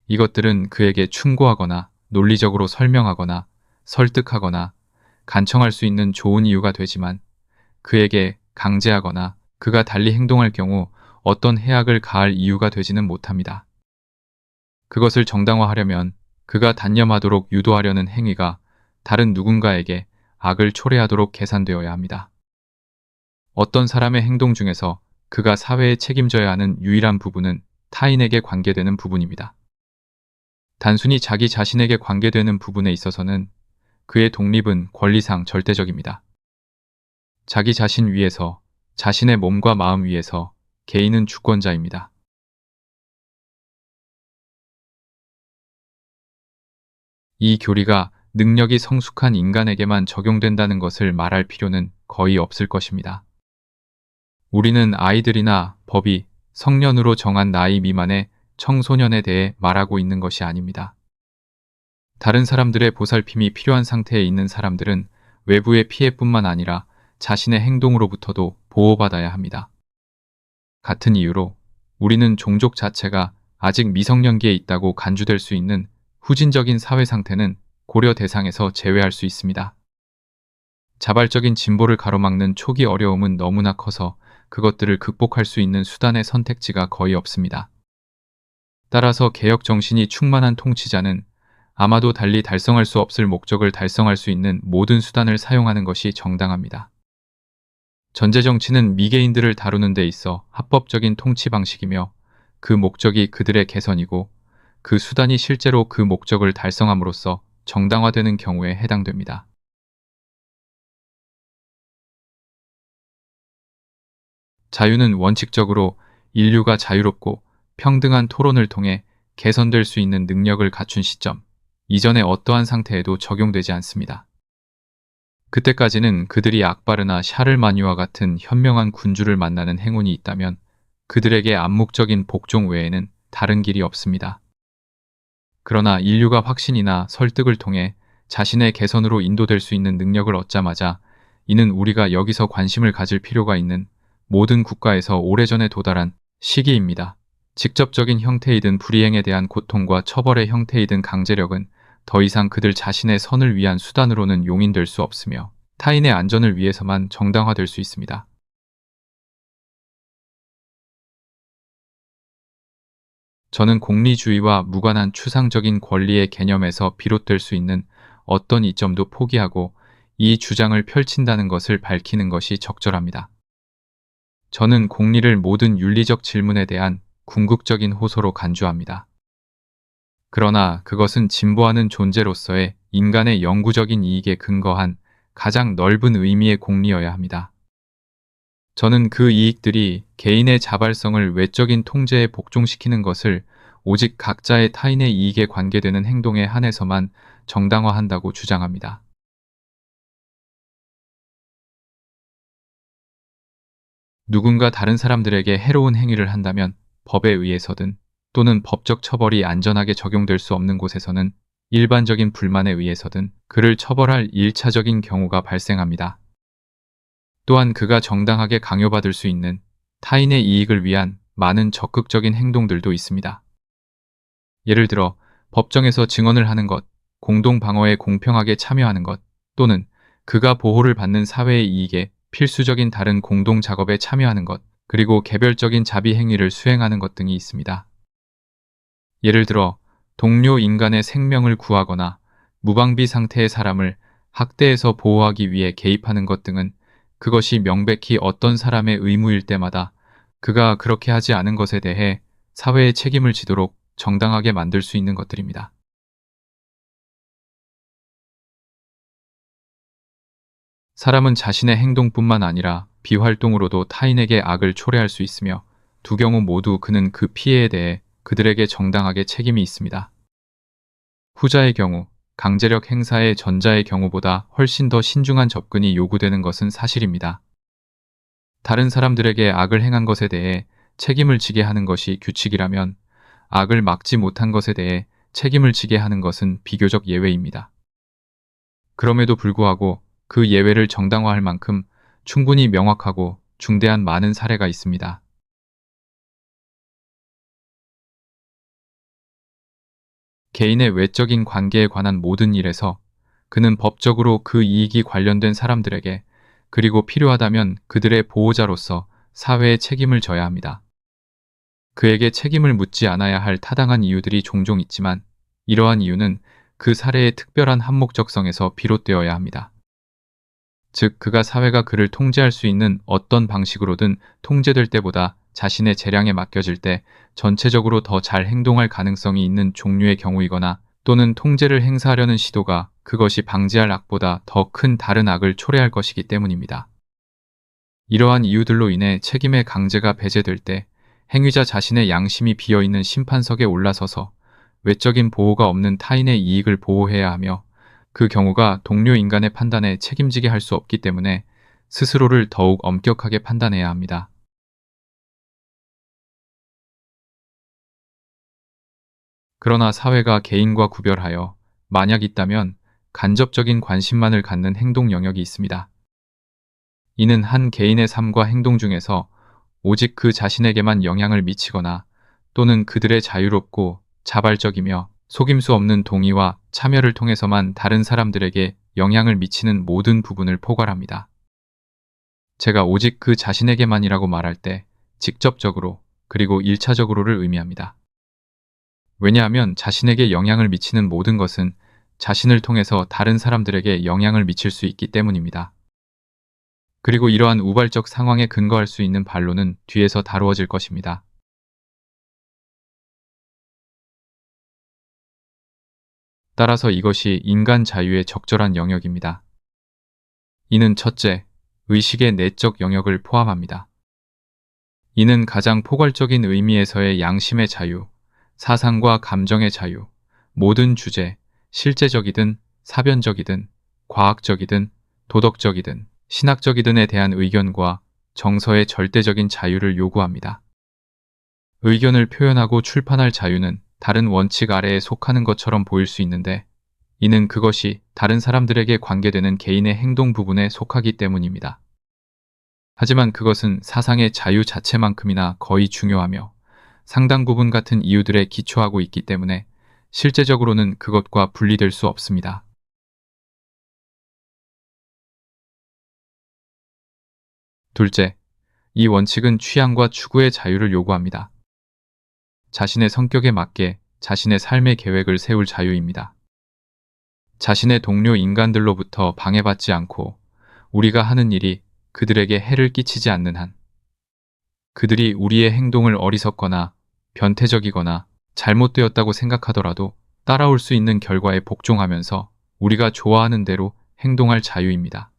이것들은 그에게 충고하거나 논리적으로 설명하거나 설득하거나 간청할 수 있는 좋은 이유가 되지만 그에게 강제하거나 그가 달리 행동할 경우 어떤 해악을 가할 이유가 되지는 못합니다. 그것을 정당화하려면 그가 단념하도록 유도하려는 행위가 다른 누군가에게 악을 초래하도록 계산되어야 합니다. 어떤 사람의 행동 중에서 그가 사회에 책임져야 하는 유일한 부분은 타인에게 관계되는 부분입니다. 단순히 자기 자신에게 관계되는 부분에 있어서는 그의 독립은 권리상 절대적입니다. 자기 자신 위에서, 자신의 몸과 마음 위에서 개인은 주권자입니다. 이 교리가 능력이 성숙한 인간에게만 적용된다는 것을 말할 필요는 거의 없을 것입니다. 우리는 아이들이나 법이 성년으로 정한 나이 미만의 청소년에 대해 말하고 있는 것이 아닙니다. 다른 사람들의 보살핌이 필요한 상태에 있는 사람들은 외부의 피해뿐만 아니라 자신의 행동으로부터도 보호받아야 합니다. 같은 이유로 우리는 종족 자체가 아직 미성년기에 있다고 간주될 수 있는 후진적인 사회 상태는 고려 대상에서 제외할 수 있습니다. 자발적인 진보를 가로막는 초기 어려움은 너무나 커서 그것들을 극복할 수 있는 수단의 선택지가 거의 없습니다. 따라서 개혁 정신이 충만한 통치자는 아마도 달리 달성할 수 없을 목적을 달성할 수 있는 모든 수단을 사용하는 것이 정당합니다. 전제정치는 미개인들을 다루는 데 있어 합법적인 통치 방식이며 그 목적이 그들의 개선이고 그 수단이 실제로 그 목적을 달성함으로써 정당화되는 경우에 해당됩니다. 자유는 원칙적으로 인류가 자유롭고 평등한 토론을 통해 개선될 수 있는 능력을 갖춘 시점, 이전의 어떠한 상태에도 적용되지 않습니다. 그때까지는 그들이 악바르나 샤를마니와 같은 현명한 군주를 만나는 행운이 있다면 그들에게 암묵적인 복종 외에는 다른 길이 없습니다. 그러나 인류가 확신이나 설득을 통해 자신의 개선으로 인도될 수 있는 능력을 얻자마자 이는 우리가 여기서 관심을 가질 필요가 있는 모든 국가에서 오래전에 도달한 시기입니다. 직접적인 형태이든 불이행에 대한 고통과 처벌의 형태이든 강제력은 더 이상 그들 자신의 선을 위한 수단으로는 용인될 수 없으며 타인의 안전을 위해서만 정당화될 수 있습니다. 저는 공리주의와 무관한 추상적인 권리의 개념에서 비롯될 수 있는 어떤 이점도 포기하고 이 주장을 펼친다는 것을 밝히는 것이 적절합니다. 저는 공리를 모든 윤리적 질문에 대한 궁극적인 호소로 간주합니다. 그러나 그것은 진보하는 존재로서의 인간의 영구적인 이익에 근거한 가장 넓은 의미의 공리여야 합니다. 저는 그 이익들이 개인의 자발성을 외적인 통제에 복종시키는 것을 오직 각자의 타인의 이익에 관계되는 행동에 한해서만 정당화한다고 주장합니다. 누군가 다른 사람들에게 해로운 행위를 한다면 법에 의해서든 또는 법적 처벌이 안전하게 적용될 수 없는 곳에서는 일반적인 불만에 의해서든 그를 처벌할 1차적인 경우가 발생합니다. 또한 그가 정당하게 강요받을 수 있는 타인의 이익을 위한 많은 적극적인 행동들도 있습니다. 예를 들어 법정에서 증언을 하는 것, 공동방어에 공평하게 참여하는 것, 또는 그가 보호를 받는 사회의 이익에 필수적인 다른 공동작업에 참여하는 것, 그리고 개별적인 자비 행위를 수행하는 것 등이 있습니다. 예를 들어 동료 인간의 생명을 구하거나 무방비 상태의 사람을 학대에서 보호하기 위해 개입하는 것 등은 그것이 명백히 어떤 사람의 의무일 때마다 그가 그렇게 하지 않은 것에 대해 사회의 책임을 지도록 정당하게 만들 수 있는 것들입니다. 사람은 자신의 행동뿐만 아니라 비활동으로도 타인에게 악을 초래할 수 있으며 두 경우 모두 그는 그 피해에 대해 그들에게 정당하게 책임이 있습니다. 후자의 경우, 강제력 행사의 전자의 경우보다 훨씬 더 신중한 접근이 요구되는 것은 사실입니다. 다른 사람들에게 악을 행한 것에 대해 책임을 지게 하는 것이 규칙이라면 악을 막지 못한 것에 대해 책임을 지게 하는 것은 비교적 예외입니다. 그럼에도 불구하고 그 예외를 정당화할 만큼 충분히 명확하고 중대한 많은 사례가 있습니다. 개인의 외적인 관계에 관한 모든 일에서 그는 법적으로 그 이익이 관련된 사람들에게 그리고 필요하다면 그들의 보호자로서 사회에 책임을 져야 합니다. 그에게 책임을 묻지 않아야 할 타당한 이유들이 종종 있지만 이러한 이유는 그 사례의 특별한 한목적성에서 비롯되어야 합니다. 즉, 그가 사회가 그를 통제할 수 있는 어떤 방식으로든 통제될 때보다 자신의 재량에 맡겨질 때 전체적으로 더 잘 행동할 가능성이 있는 종류의 경우이거나 또는 통제를 행사하려는 시도가 그것이 방지할 악보다 더 큰 다른 악을 초래할 것이기 때문입니다. 이러한 이유들로 인해 책임의 강제가 배제될 때 행위자 자신의 양심이 비어있는 심판석에 올라서서 외적인 보호가 없는 타인의 이익을 보호해야 하며 그 경우가 동료 인간의 판단에 책임지게 할 수 없기 때문에 스스로를 더욱 엄격하게 판단해야 합니다. 그러나 사회가 개인과 구별하여 만약 있다면 간접적인 관심만을 갖는 행동 영역이 있습니다. 이는 한 개인의 삶과 행동 중에서 오직 그 자신에게만 영향을 미치거나 또는 그들의 자유롭고 자발적이며 속임수 없는 동의와 참여를 통해서만 다른 사람들에게 영향을 미치는 모든 부분을 포괄합니다. 제가 오직 그 자신에게만이라고 말할 때 직접적으로 그리고 1차적으로를 의미합니다. 왜냐하면 자신에게 영향을 미치는 모든 것은 자신을 통해서 다른 사람들에게 영향을 미칠 수 있기 때문입니다. 그리고 이러한 우발적 상황에 근거할 수 있는 반론은 뒤에서 다루어질 것입니다. 따라서 이것이 인간 자유의 적절한 영역입니다. 이는 첫째, 의식의 내적 영역을 포함합니다. 이는 가장 포괄적인 의미에서의 양심의 자유, 사상과 감정의 자유, 모든 주제, 실제적이든 사변적이든 과학적이든 도덕적이든 신학적이든에 대한 의견과 정서의 절대적인 자유를 요구합니다. 의견을 표현하고 출판할 자유는 다른 원칙 아래에 속하는 것처럼 보일 수 있는데 이는 그것이 다른 사람들에게 관계되는 개인의 행동 부분에 속하기 때문입니다. 하지만 그것은 사상의 자유 자체만큼이나 거의 중요하며 상당 부분 같은 이유들에 기초하고 있기 때문에 실제적으로는 그것과 분리될 수 없습니다. 둘째, 이 원칙은 취향과 추구의 자유를 요구합니다. 자신의 성격에 맞게 자신의 삶의 계획을 세울 자유입니다. 자신의 동료 인간들로부터 방해받지 않고 우리가 하는 일이 그들에게 해를 끼치지 않는 한, 그들이 우리의 행동을 어리석거나 변태적이거나 잘못되었다고 생각하더라도 따라올 수 있는 결과에 복종하면서 우리가 좋아하는 대로 행동할 자유입니다.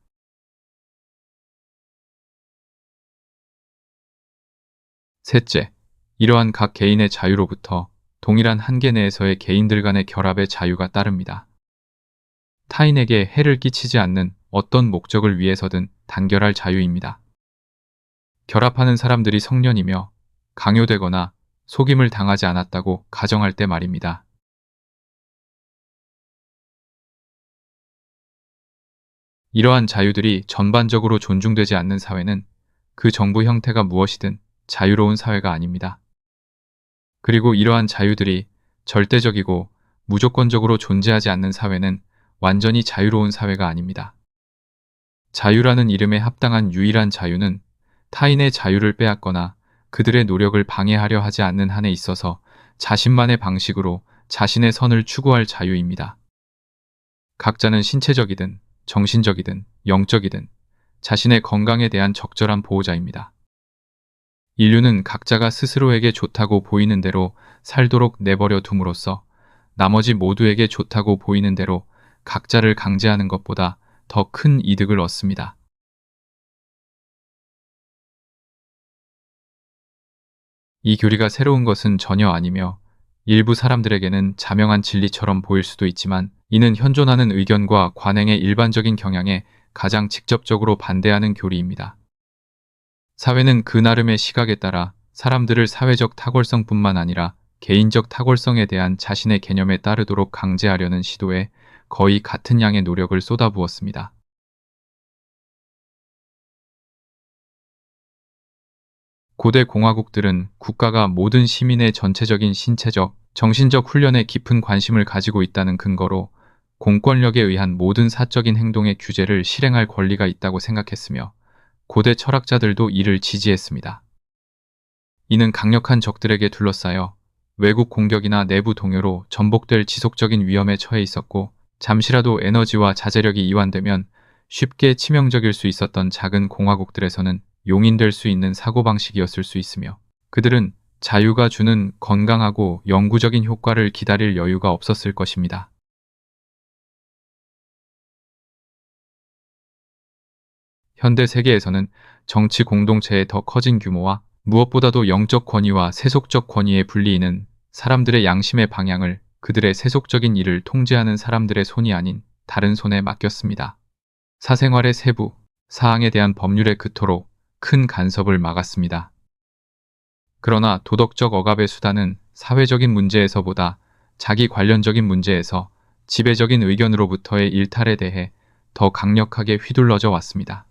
셋째, 이러한 각 개인의 자유로부터 동일한 한계 내에서의 개인들 간의 결합의 자유가 따릅니다. 타인에게 해를 끼치지 않는 어떤 목적을 위해서든 단결할 자유입니다. 결합하는 사람들이 성년이며 강요되거나 속임을 당하지 않았다고 가정할 때 말입니다. 이러한 자유들이 전반적으로 존중되지 않는 사회는 그 정부 형태가 무엇이든 자유로운 사회가 아닙니다. 그리고 이러한 자유들이 절대적이고 무조건적으로 존재하지 않는 사회는 완전히 자유로운 사회가 아닙니다. 자유라는 이름에 합당한 유일한 자유는 타인의 자유를 빼앗거나 그들의 노력을 방해하려 하지 않는 한에 있어서 자신만의 방식으로 자신의 선을 추구할 자유입니다. 각자는 신체적이든 정신적이든 영적이든 자신의 건강에 대한 적절한 보호자입니다. 인류는 각자가 스스로에게 좋다고 보이는 대로 살도록 내버려 둠으로써 나머지 모두에게 좋다고 보이는 대로 각자를 강제하는 것보다 더 큰 이득을 얻습니다. 이 교리가 새로운 것은 전혀 아니며 일부 사람들에게는 자명한 진리처럼 보일 수도 있지만 이는 현존하는 의견과 관행의 일반적인 경향에 가장 직접적으로 반대하는 교리입니다. 사회는 그 나름의 시각에 따라 사람들을 사회적 탁월성뿐만 아니라 개인적 탁월성에 대한 자신의 개념에 따르도록 강제하려는 시도에 거의 같은 양의 노력을 쏟아부었습니다. 고대 공화국들은 국가가 모든 시민의 전체적인 신체적, 정신적 훈련에 깊은 관심을 가지고 있다는 근거로 공권력에 의한 모든 사적인 행동의 규제를 실행할 권리가 있다고 생각했으며 고대 철학자들도 이를 지지했습니다. 이는 강력한 적들에게 둘러싸여 외국 공격이나 내부 동요로 전복될 지속적인 위험에 처해 있었고 잠시라도 에너지와 자제력이 이완되면 쉽게 치명적일 수 있었던 작은 공화국들에서는 용인될 수 있는 사고방식이었을 수 있으며 그들은 자유가 주는 건강하고 영구적인 효과를 기다릴 여유가 없었을 것입니다. 현대 세계에서는 정치 공동체의 더 커진 규모와 무엇보다도 영적 권위와 세속적 권위의 분리는 사람들의 양심의 방향을 그들의 세속적인 일을 통제하는 사람들의 손이 아닌 다른 손에 맡겼습니다. 사생활의 세부, 사항에 대한 법률의 그토록 큰 간섭을 막았습니다. 그러나 도덕적 억압의 수단은 사회적인 문제에서보다 자기 관련적인 문제에서 지배적인 의견으로부터의 일탈에 대해 더 강력하게 휘둘러져 왔습니다.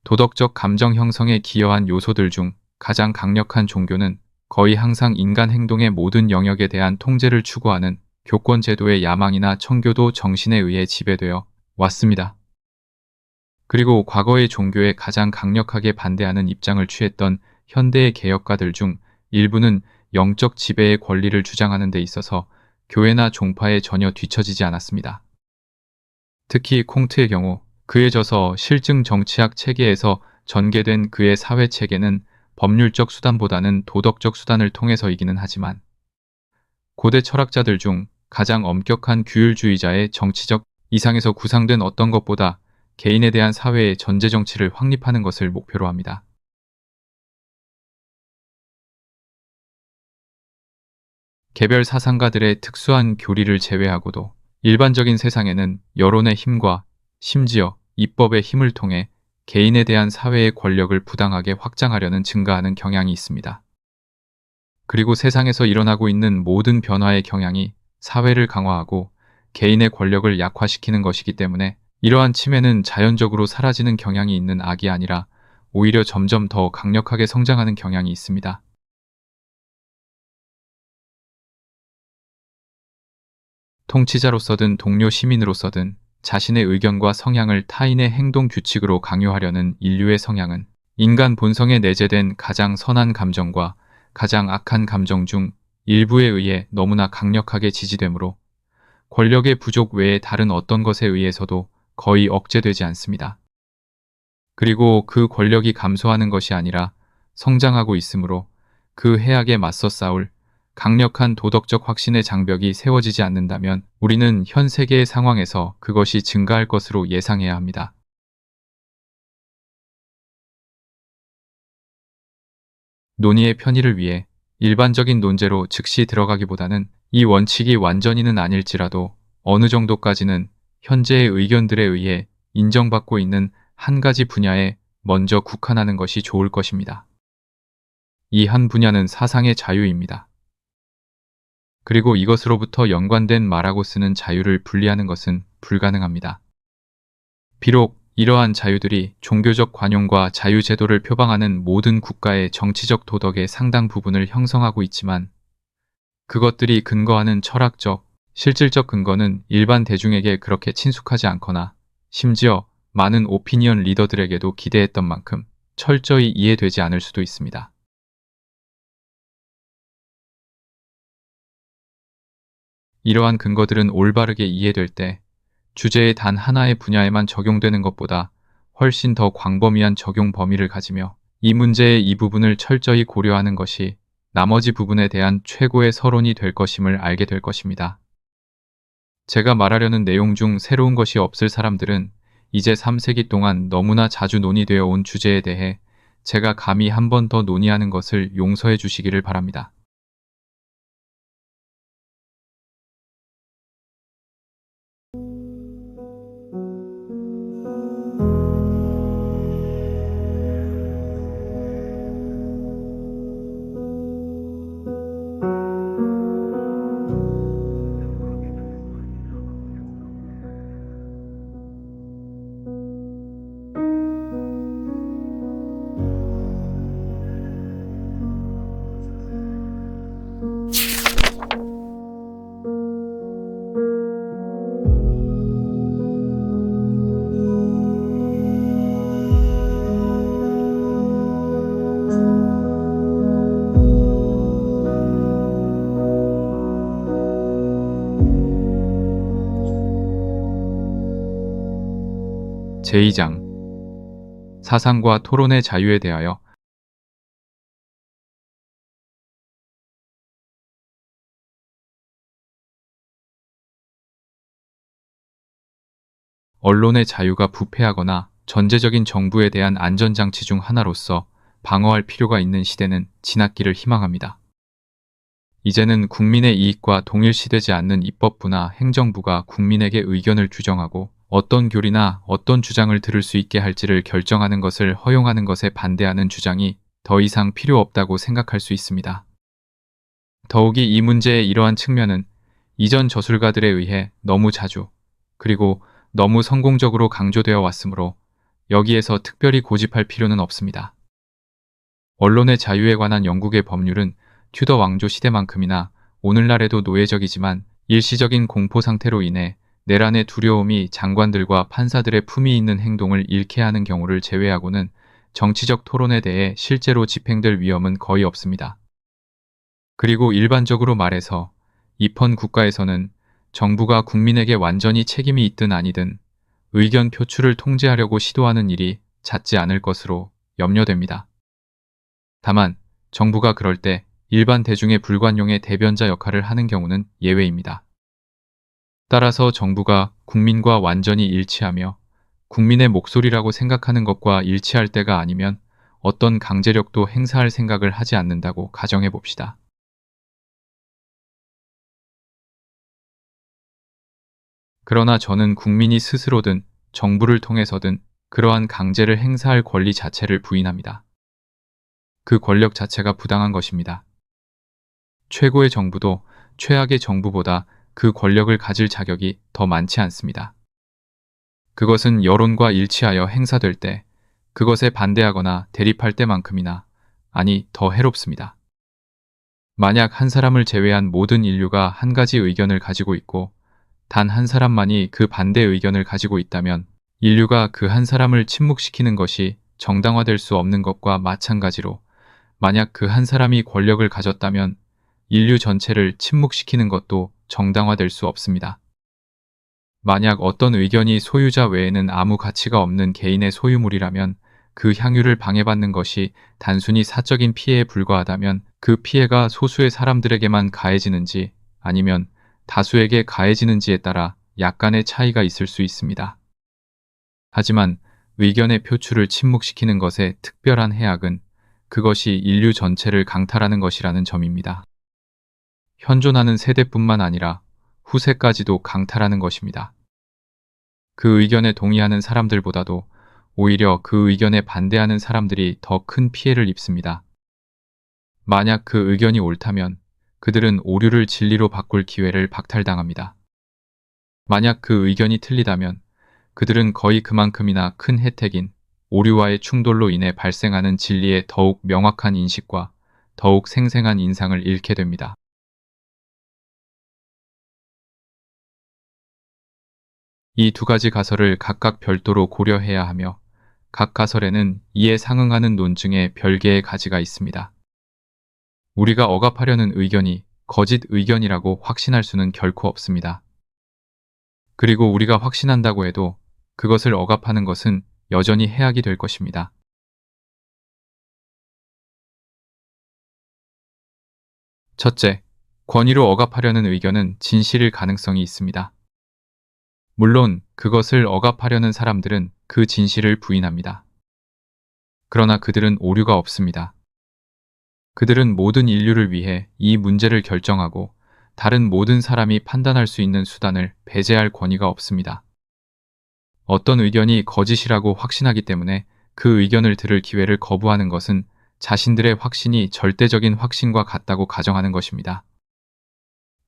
도덕적 감정 형성에 기여한 요소들 중 가장 강력한 종교는 거의 항상 인간 행동의 모든 영역에 대한 통제를 추구하는 교권 제도의 야망이나 청교도 정신에 의해 지배되어 왔습니다. 그리고 과거의 종교에 가장 강력하게 반대하는 입장을 취했던 현대의 개혁가들 중 일부는 영적 지배의 권리를 주장하는 데 있어서 교회나 종파에 전혀 뒤처지지 않았습니다. 특히 콩트의 경우 그에 져서 실증 정치학 체계에서 전개된 그의 사회 체계는 법률적 수단보다는 도덕적 수단을 통해서이기는 하지만 고대 철학자들 중 가장 엄격한 규율주의자의 정치적 이상에서 구상된 어떤 것보다 개인에 대한 사회의 전제 정치를 확립하는 것을 목표로 합니다. 개별 사상가들의 특수한 교리를 제외하고도 일반적인 세상에는 여론의 힘과 심지어 입법의 힘을 통해 개인에 대한 사회의 권력을 부당하게 확장하려는 증가하는 경향이 있습니다. 그리고 세상에서 일어나고 있는 모든 변화의 경향이 사회를 강화하고 개인의 권력을 약화시키는 것이기 때문에 이러한 침해는 자연적으로 사라지는 경향이 있는 악이 아니라 오히려 점점 더 강력하게 성장하는 경향이 있습니다. 통치자로서든 동료 시민으로서든 자신의 의견과 성향을 타인의 행동 규칙으로 강요하려는 인류의 성향은 인간 본성에 내재된 가장 선한 감정과 가장 악한 감정 중 일부에 의해 너무나 강력하게 지지되므로 권력의 부족 외에 다른 어떤 것에 의해서도 거의 억제되지 않습니다. 그리고 그 권력이 감소하는 것이 아니라 성장하고 있으므로 그 해악에 맞서 싸울 강력한 도덕적 확신의 장벽이 세워지지 않는다면 우리는 현 세계의 상황에서 그것이 증가할 것으로 예상해야 합니다. 논의의 편의를 위해 일반적인 논제로 즉시 들어가기보다는 이 원칙이 완전히는 아닐지라도 어느 정도까지는 현재의 의견들에 의해 인정받고 있는 한 가지 분야에 먼저 국한하는 것이 좋을 것입니다. 이 한 분야는 사상의 자유입니다. 그리고 이것으로부터 연관된 말하고 쓰는 자유를 분리하는 것은 불가능합니다. 비록 이러한 자유들이 종교적 관용과 자유제도를 표방하는 모든 국가의 정치적 도덕의 상당 부분을 형성하고 있지만 그것들이 근거하는 철학적, 실질적 근거는 일반 대중에게 그렇게 친숙하지 않거나 심지어 많은 오피니언 리더들에게도 기대했던 만큼 철저히 이해되지 않을 수도 있습니다. 이러한 근거들은 올바르게 이해될 때 주제의 단 하나의 분야에만 적용되는 것보다 훨씬 더 광범위한 적용 범위를 가지며 이 문제의 이 부분을 철저히 고려하는 것이 나머지 부분에 대한 최고의 서론이 될 것임을 알게 될 것입니다. 제가 말하려는 내용 중 새로운 것이 없을 사람들은 이제 3세기 동안 너무나 자주 논의되어 온 주제에 대해 제가 감히 한 번 더 논의하는 것을 용서해 주시기를 바랍니다. 제2장 사상과 토론의 자유에 대하여 언론의 자유가 부패하거나 전제적인 정부에 대한 안전장치 중 하나로서 방어할 필요가 있는 시대는 지났기를 희망합니다. 이제는 국민의 이익과 동일시되지 않는 입법부나 행정부가 국민에게 의견을 규정하고 어떤 교리나 어떤 주장을 들을 수 있게 할지를 결정하는 것을 허용하는 것에 반대하는 주장이 더 이상 필요 없다고 생각할 수 있습니다. 더욱이 이 문제의 이러한 측면은 이전 저술가들에 의해 너무 자주 그리고 너무 성공적으로 강조되어 왔으므로 여기에서 특별히 고집할 필요는 없습니다. 언론의 자유에 관한 영국의 법률은 튜더 왕조 시대만큼이나 오늘날에도 노예적이지만 일시적인 공포 상태로 인해 내란의 두려움이 장관들과 판사들의 품위 있는 행동을 잃게 하는 경우를 제외하고는 정치적 토론에 대해 실제로 집행될 위험은 거의 없습니다. 그리고 일반적으로 말해서 입헌 국가에서는 정부가 국민에게 완전히 책임이 있든 아니든 의견 표출을 통제하려고 시도하는 일이 잦지 않을 것으로 염려됩니다. 다만 정부가 그럴 때 일반 대중의 불관용의 대변자 역할을 하는 경우는 예외입니다. 따라서 정부가 국민과 완전히 일치하며 국민의 목소리라고 생각하는 것과 일치할 때가 아니면 어떤 강제력도 행사할 생각을 하지 않는다고 가정해 봅시다. 그러나 저는 국민이 스스로든 정부를 통해서든 그러한 강제를 행사할 권리 자체를 부인합니다. 그 권력 자체가 부당한 것입니다. 최고의 정부도 최악의 정부보다 그 권력을 가질 자격이 더 많지 않습니다. 그것은 여론과 일치하여 행사될 때, 그것에 반대하거나 대립할 때만큼이나, 아니 더 해롭습니다. 만약 한 사람을 제외한 모든 인류가 한 가지 의견을 가지고 있고 단 한 사람만이 그 반대 의견을 가지고 있다면 인류가 그 한 사람을 침묵시키는 것이 정당화될 수 없는 것과 마찬가지로 만약 그 한 사람이 권력을 가졌다면 인류 전체를 침묵시키는 것도 정당화될 수 없습니다. 만약 어떤 의견이 소유자 외에는 아무 가치가 없는 개인의 소유물이라면 그 향유를 방해받는 것이 단순히 사적인 피해에 불과하다면 그 피해가 소수의 사람들에게만 가해지는지 아니면 다수에게 가해지는지에 따라 약간의 차이가 있을 수 있습니다. 하지만 의견의 표출을 침묵시키는 것의 특별한 해악은 그것이 인류 전체를 강탈하는 것이라는 점입니다. 현존하는 세대뿐만 아니라 후세까지도 강탈하는 것입니다. 그 의견에 동의하는 사람들보다도 오히려 그 의견에 반대하는 사람들이 더 큰 피해를 입습니다. 만약 그 의견이 옳다면 그들은 오류를 진리로 바꿀 기회를 박탈당합니다. 만약 그 의견이 틀리다면 그들은 거의 그만큼이나 큰 혜택인 오류와의 충돌로 인해 발생하는 진리의 더욱 명확한 인식과 더욱 생생한 인상을 잃게 됩니다. 이 두 가지 가설을 각각 별도로 고려해야 하며 각 가설에는 이에 상응하는 논증의 별개의 가지가 있습니다. 우리가 억압하려는 의견이 거짓 의견이라고 확신할 수는 결코 없습니다. 그리고 우리가 확신한다고 해도 그것을 억압하는 것은 여전히 해악이 될 것입니다. 첫째, 권위로 억압하려는 의견은 진실일 가능성이 있습니다. 물론 그것을 억압하려는 사람들은 그 진실을 부인합니다. 그러나 그들은 오류가 없습니다. 그들은 모든 인류를 위해 이 문제를 결정하고 다른 모든 사람이 판단할 수 있는 수단을 배제할 권위가 없습니다. 어떤 의견이 거짓이라고 확신하기 때문에 그 의견을 들을 기회를 거부하는 것은 자신들의 확신이 절대적인 확신과 같다고 가정하는 것입니다.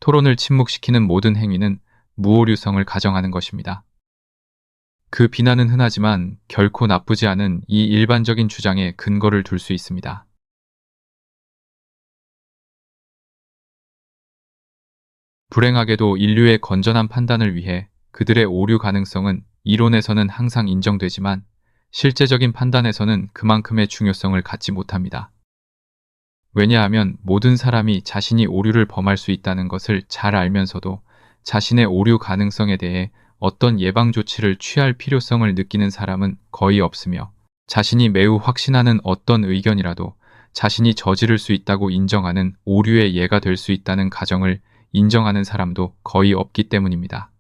토론을 침묵시키는 모든 행위는 무오류성을 가정하는 것입니다. 그 비난은 흔하지만 결코 나쁘지 않은 이 일반적인 주장에 근거를 둘 수 있습니다. 불행하게도 인류의 건전한 판단을 위해 그들의 오류 가능성은 이론에서는 항상 인정되지만 실제적인 판단에서는 그만큼의 중요성을 갖지 못합니다. 왜냐하면 모든 사람이 자신이 오류를 범할 수 있다는 것을 잘 알면서도 자신의 오류 가능성에 대해 어떤 예방 조치를 취할 필요성을 느끼는 사람은 거의 없으며 자신이 매우 확신하는 어떤 의견이라도 자신이 저지를 수 있다고 인정하는 오류의 예가 될 수 있다는 가정을 인정하는 사람도 거의 없기 때문입니다.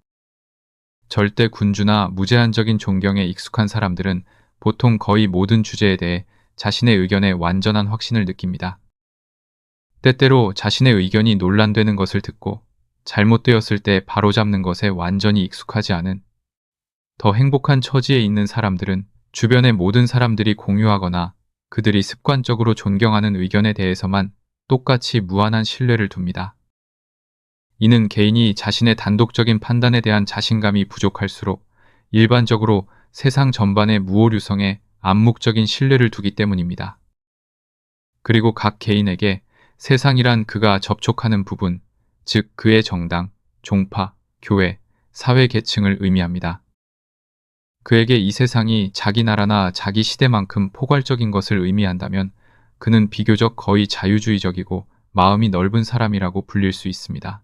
절대 군주나 무제한적인 존경에 익숙한 사람들은 보통 거의 모든 주제에 대해 자신의 의견에 완전한 확신을 느낍니다. 때때로 자신의 의견이 논란되는 것을 듣고 잘못되었을 때 바로잡는 것에 완전히 익숙하지 않은 더 행복한 처지에 있는 사람들은 주변의 모든 사람들이 공유하거나 그들이 습관적으로 존경하는 의견에 대해서만 똑같이 무한한 신뢰를 둡니다. 이는 개인이 자신의 단독적인 판단에 대한 자신감이 부족할수록 일반적으로 세상 전반의 무오류성에 암묵적인 신뢰를 두기 때문입니다. 그리고 각 개인에게 세상이란 그가 접촉하는 부분, 즉 그의 정당, 종파, 교회, 사회 계층을 의미합니다. 그에게 이 세상이 자기 나라나 자기 시대만큼 포괄적인 것을 의미한다면 그는 비교적 거의 자유주의적이고 마음이 넓은 사람이라고 불릴 수 있습니다.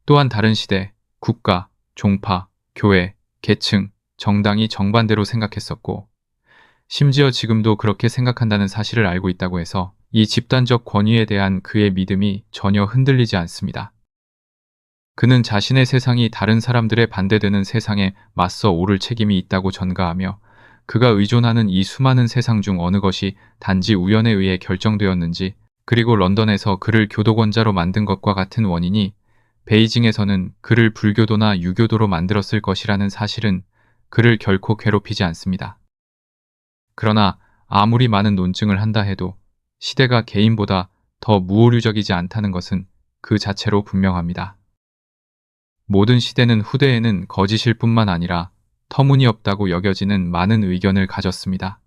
또한 다른 시대, 국가, 종파, 교회, 계층, 정당이 정반대로 생각했었고 심지어 지금도 그렇게 생각한다는 사실을 알고 있다고 해서 이 집단적 권위에 대한 그의 믿음이 전혀 흔들리지 않습니다. 그는 자신의 세상이 다른 사람들의 반대되는 세상에 맞서 오를 책임이 있다고 전가하며 그가 의존하는 이 수많은 세상 중 어느 것이 단지 우연에 의해 결정되었는지 그리고 런던에서 그를 교도권자로 만든 것과 같은 원인이 베이징에서는 그를 불교도나 유교도로 만들었을 것이라는 사실은 그를 결코 괴롭히지 않습니다. 그러나 아무리 많은 논증을 한다 해도 시대가 개인보다 더 무오류적이지 않다는 것은 그 자체로 분명합니다. 모든 시대는 후대에는 거짓일 뿐만 아니라 터무니없다고 여겨지는 많은 의견을 가졌습니다.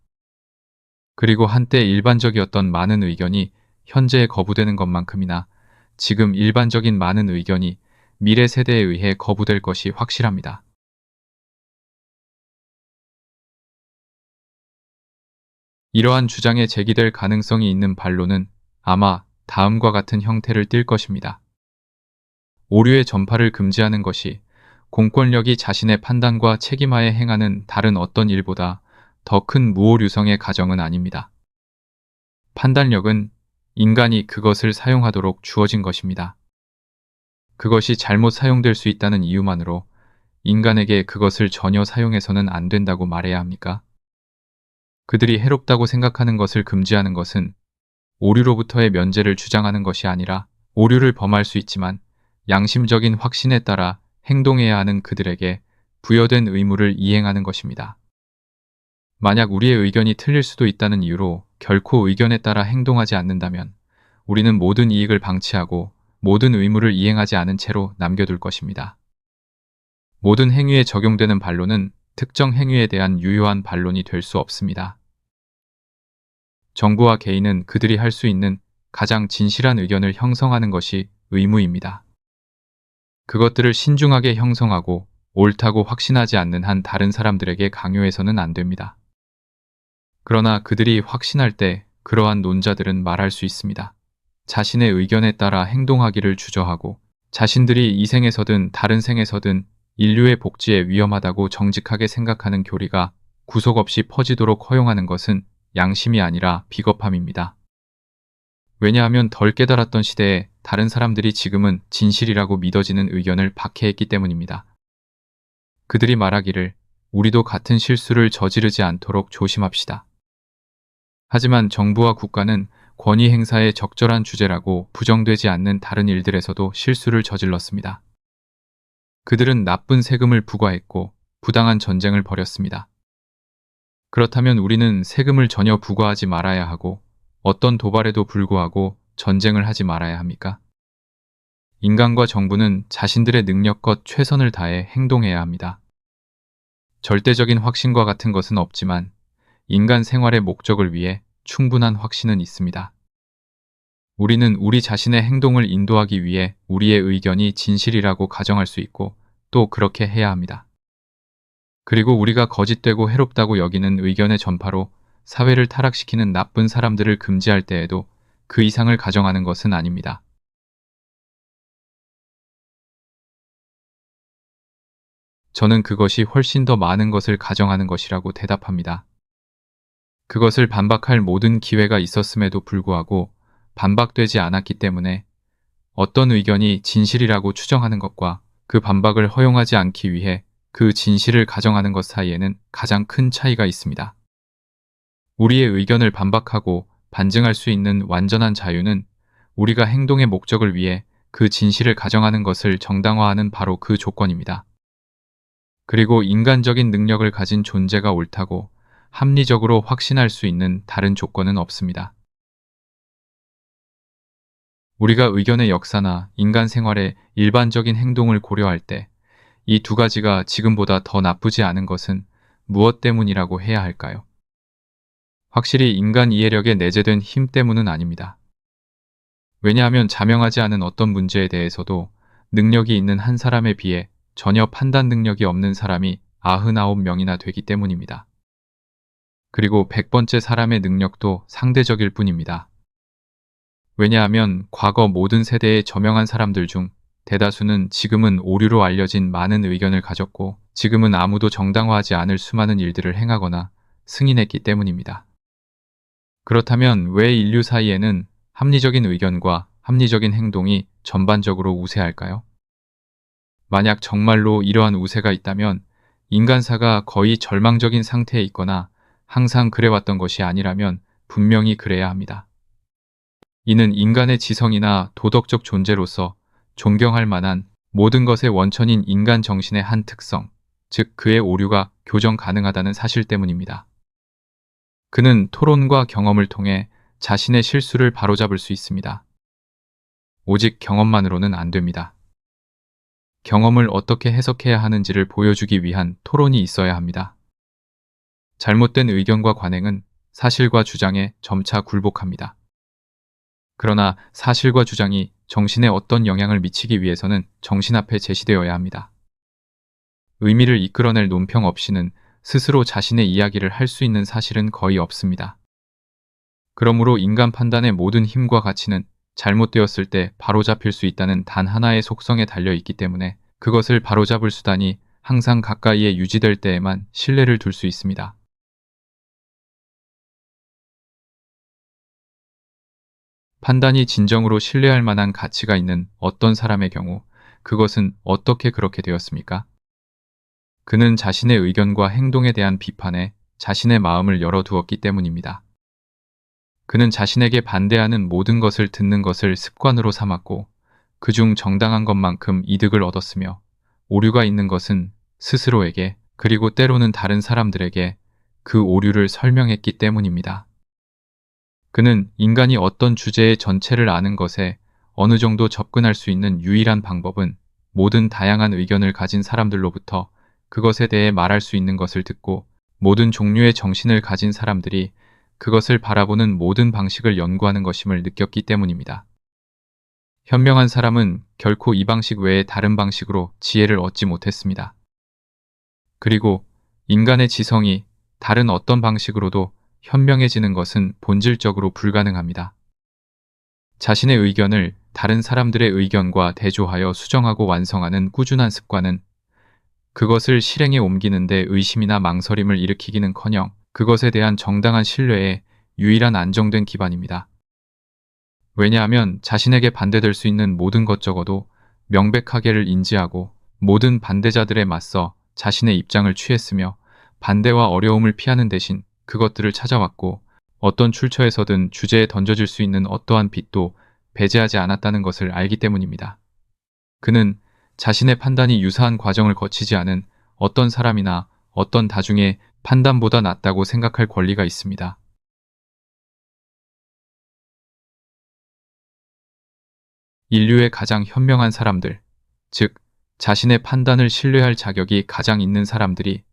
그리고 한때 일반적이었던 많은 의견이 현재에 거부되는 것만큼이나 지금 일반적인 많은 의견이 미래 세대에 의해 거부될 것이 확실합니다. 이러한 주장에 제기될 가능성이 있는 반론은 아마 다음과 같은 형태를 띨 것입니다. 오류의 전파를 금지하는 것이 공권력이 자신의 판단과 책임하에 행하는 다른 어떤 일보다 더 큰 무오류성의 가정은 아닙니다. 판단력은 인간이 그것을 사용하도록 주어진 것입니다. 그것이 잘못 사용될 수 있다는 이유만으로 인간에게 그것을 전혀 사용해서는 안 된다고 말해야 합니까? 그들이 해롭다고 생각하는 것을 금지하는 것은 오류로부터의 면제를 주장하는 것이 아니라 오류를 범할 수 있지만 양심적인 확신에 따라 행동해야 하는 그들에게 부여된 의무를 이행하는 것입니다. 만약 우리의 의견이 틀릴 수도 있다는 이유로 결코 의견에 따라 행동하지 않는다면 우리는 모든 이익을 방치하고 모든 의무를 이행하지 않은 채로 남겨둘 것입니다. 모든 행위에 적용되는 반론은 특정 행위에 대한 유효한 반론이 될 수 없습니다. 정부와 개인은 그들이 할 수 있는 가장 진실한 의견을 형성하는 것이 의무입니다. 그것들을 신중하게 형성하고 옳다고 확신하지 않는 한 다른 사람들에게 강요해서는 안 됩니다. 그러나 그들이 확신할 때 그러한 논자들은 말할 수 있습니다. 자신의 의견에 따라 행동하기를 주저하고 자신들이 이 생에서든 다른 생에서든 인류의 복지에 위험하다고 정직하게 생각하는 교리가 구속 없이 퍼지도록 허용하는 것은 양심이 아니라 비겁함입니다. 왜냐하면 덜 깨달았던 시대에 다른 사람들이 지금은 진실이라고 믿어지는 의견을 박해했기 때문입니다. 그들이 말하기를 우리도 같은 실수를 저지르지 않도록 조심합시다. 하지만 정부와 국가는 권위 행사의 적절한 주제라고 부정되지 않는 다른 일들에서도 실수를 저질렀습니다. 그들은 나쁜 세금을 부과했고 부당한 전쟁을 벌였습니다. 그렇다면 우리는 세금을 전혀 부과하지 말아야 하고 어떤 도발에도 불구하고 전쟁을 하지 말아야 합니까? 인간과 정부는 자신들의 능력껏 최선을 다해 행동해야 합니다. 절대적인 확신과 같은 것은 없지만 인간 생활의 목적을 위해 충분한 확신은 있습니다. 우리는 우리 자신의 행동을 인도하기 위해 우리의 의견이 진실이라고 가정할 수 있고 또 그렇게 해야 합니다. 그리고 우리가 거짓되고 해롭다고 여기는 의견의 전파로 사회를 타락시키는 나쁜 사람들을 금지할 때에도 그 이상을 가정하는 것은 아닙니다. 저는 그것이 훨씬 더 많은 것을 가정하는 것이라고 대답합니다. 그것을 반박할 모든 기회가 있었음에도 불구하고 반박되지 않았기 때문에 어떤 의견이 진실이라고 추정하는 것과 그 반박을 허용하지 않기 위해 그 진실을 가정하는 것 사이에는 가장 큰 차이가 있습니다. 우리의 의견을 반박하고 반증할 수 있는 완전한 자유는 우리가 행동의 목적을 위해 그 진실을 가정하는 것을 정당화하는 바로 그 조건입니다. 그리고 인간적인 능력을 가진 존재가 옳다고 합리적으로 확신할 수 있는 다른 조건은 없습니다. 우리가 의견의 역사나 인간 생활의 일반적인 행동을 고려할 때 이 두 가지가 지금보다 더 나쁘지 않은 것은 무엇 때문이라고 해야 할까요? 확실히 인간 이해력에 내재된 힘 때문은 아닙니다. 왜냐하면 자명하지 않은 어떤 문제에 대해서도 능력이 있는 한 사람에 비해 전혀 판단 능력이 없는 사람이 99명이나 되기 때문입니다. 그리고 100번째 사람의 능력도 상대적일 뿐입니다. 왜냐하면 과거 모든 세대의 저명한 사람들 중 대다수는 지금은 오류로 알려진 많은 의견을 가졌고 지금은 아무도 정당화하지 않을 수많은 일들을 행하거나 승인했기 때문입니다. 그렇다면 왜 인류 사이에는 합리적인 의견과 합리적인 행동이 전반적으로 우세할까요? 만약 정말로 이러한 우세가 있다면 인간사가 거의 절망적인 상태에 있거나 항상 그래왔던 것이 아니라면 분명히 그래야 합니다. 이는 인간의 지성이나 도덕적 존재로서 존경할 만한 모든 것의 원천인 인간 정신의 한 특성, 즉 그의 오류가 교정 가능하다는 사실 때문입니다. 그는 토론과 경험을 통해 자신의 실수를 바로잡을 수 있습니다. 오직 경험만으로는 안 됩니다. 경험을 어떻게 해석해야 하는지를 보여주기 위한 토론이 있어야 합니다. 잘못된 의견과 관행은 사실과 주장에 점차 굴복합니다. 그러나 사실과 주장이 정신에 어떤 영향을 미치기 위해서는 정신 앞에 제시되어야 합니다. 의미를 이끌어낼 논평 없이는 스스로 자신의 이야기를 할 수 있는 사실은 거의 없습니다. 그러므로 인간 판단의 모든 힘과 가치는 잘못되었을 때 바로잡힐 수 있다는 단 하나의 속성에 달려 있기 때문에 그것을 바로잡을 수단이 항상 가까이에 유지될 때에만 신뢰를 둘 수 있습니다. 판단이 진정으로 신뢰할 만한 가치가 있는 어떤 사람의 경우 그것은 어떻게 그렇게 되었습니까? 그는 자신의 의견과 행동에 대한 비판에 자신의 마음을 열어두었기 때문입니다. 그는 자신에게 반대하는 모든 것을 듣는 것을 습관으로 삼았고 그중 정당한 것만큼 이득을 얻었으며 오류가 있는 것은 스스로에게 그리고 때로는 다른 사람들에게 그 오류를 설명했기 때문입니다. 그는 인간이 어떤 주제의 전체를 아는 것에 어느 정도 접근할 수 있는 유일한 방법은 모든 다양한 의견을 가진 사람들로부터 그것에 대해 말할 수 있는 것을 듣고 모든 종류의 정신을 가진 사람들이 그것을 바라보는 모든 방식을 연구하는 것임을 느꼈기 때문입니다. 현명한 사람은 결코 이 방식 외에 다른 방식으로 지혜를 얻지 못했습니다. 그리고 인간의 지성이 다른 어떤 방식으로도 현명해지는 것은 본질적으로 불가능합니다. 자신의 의견을 다른 사람들의 의견과 대조하여 수정하고 완성하는 꾸준한 습관은 그것을 실행에 옮기는데 의심이나 망설임을 일으키기는커녕 그것에 대한 정당한 신뢰의 유일한 안정된 기반입니다. 왜냐하면 자신에게 반대될 수 있는 모든 것 적어도 명백하게를 인지하고 모든 반대자들에 맞서 자신의 입장을 취했으며 반대와 어려움을 피하는 대신 그것들을 찾아왔고 어떤 출처에서든 주제에 던져질 수 있는 어떠한 빛도 배제하지 않았다는 것을 알기 때문입니다. 그는 자신의 판단이 유사한 과정을 거치지 않은 어떤 사람이나 어떤 다중의 판단보다 낫다고 생각할 권리가 있습니다. 인류의 가장 현명한 사람들, 즉 자신의 판단을 신뢰할 자격이 가장 있는 사람들이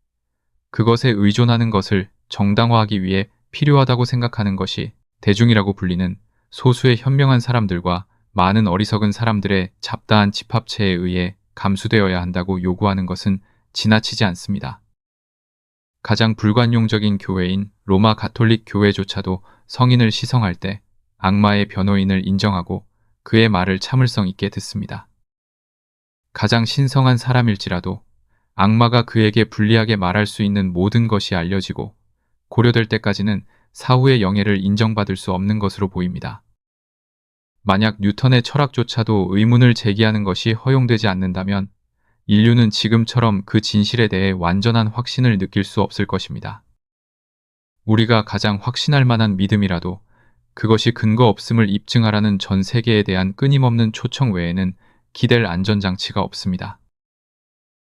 그것에 의존하는 것을 정당화하기 위해 필요하다고 생각하는 것이 대중이라고 불리는 소수의 현명한 사람들과 많은 어리석은 사람들의 잡다한 집합체에 의해 감수되어야 한다고 요구하는 것은 지나치지 않습니다. 가장 불관용적인 교회인 로마 가톨릭 교회조차도 성인을 시성할 때 악마의 변호인을 인정하고 그의 말을 참을성 있게 듣습니다. 가장 신성한 사람일지라도 악마가 그에게 불리하게 말할 수 있는 모든 것이 알려지고 고려될 때까지는 사후의 영예를 인정받을 수 없는 것으로 보입니다. 만약 뉴턴의 철학조차도 의문을 제기하는 것이 허용되지 않는다면 인류는 지금처럼 그 진실에 대해 완전한 확신을 느낄 수 없을 것입니다. 우리가 가장 확신할 만한 믿음이라도 그것이 근거 없음을 입증하라는 전 세계에 대한 끊임없는 초청 외에는 기댈 안전장치가 없습니다.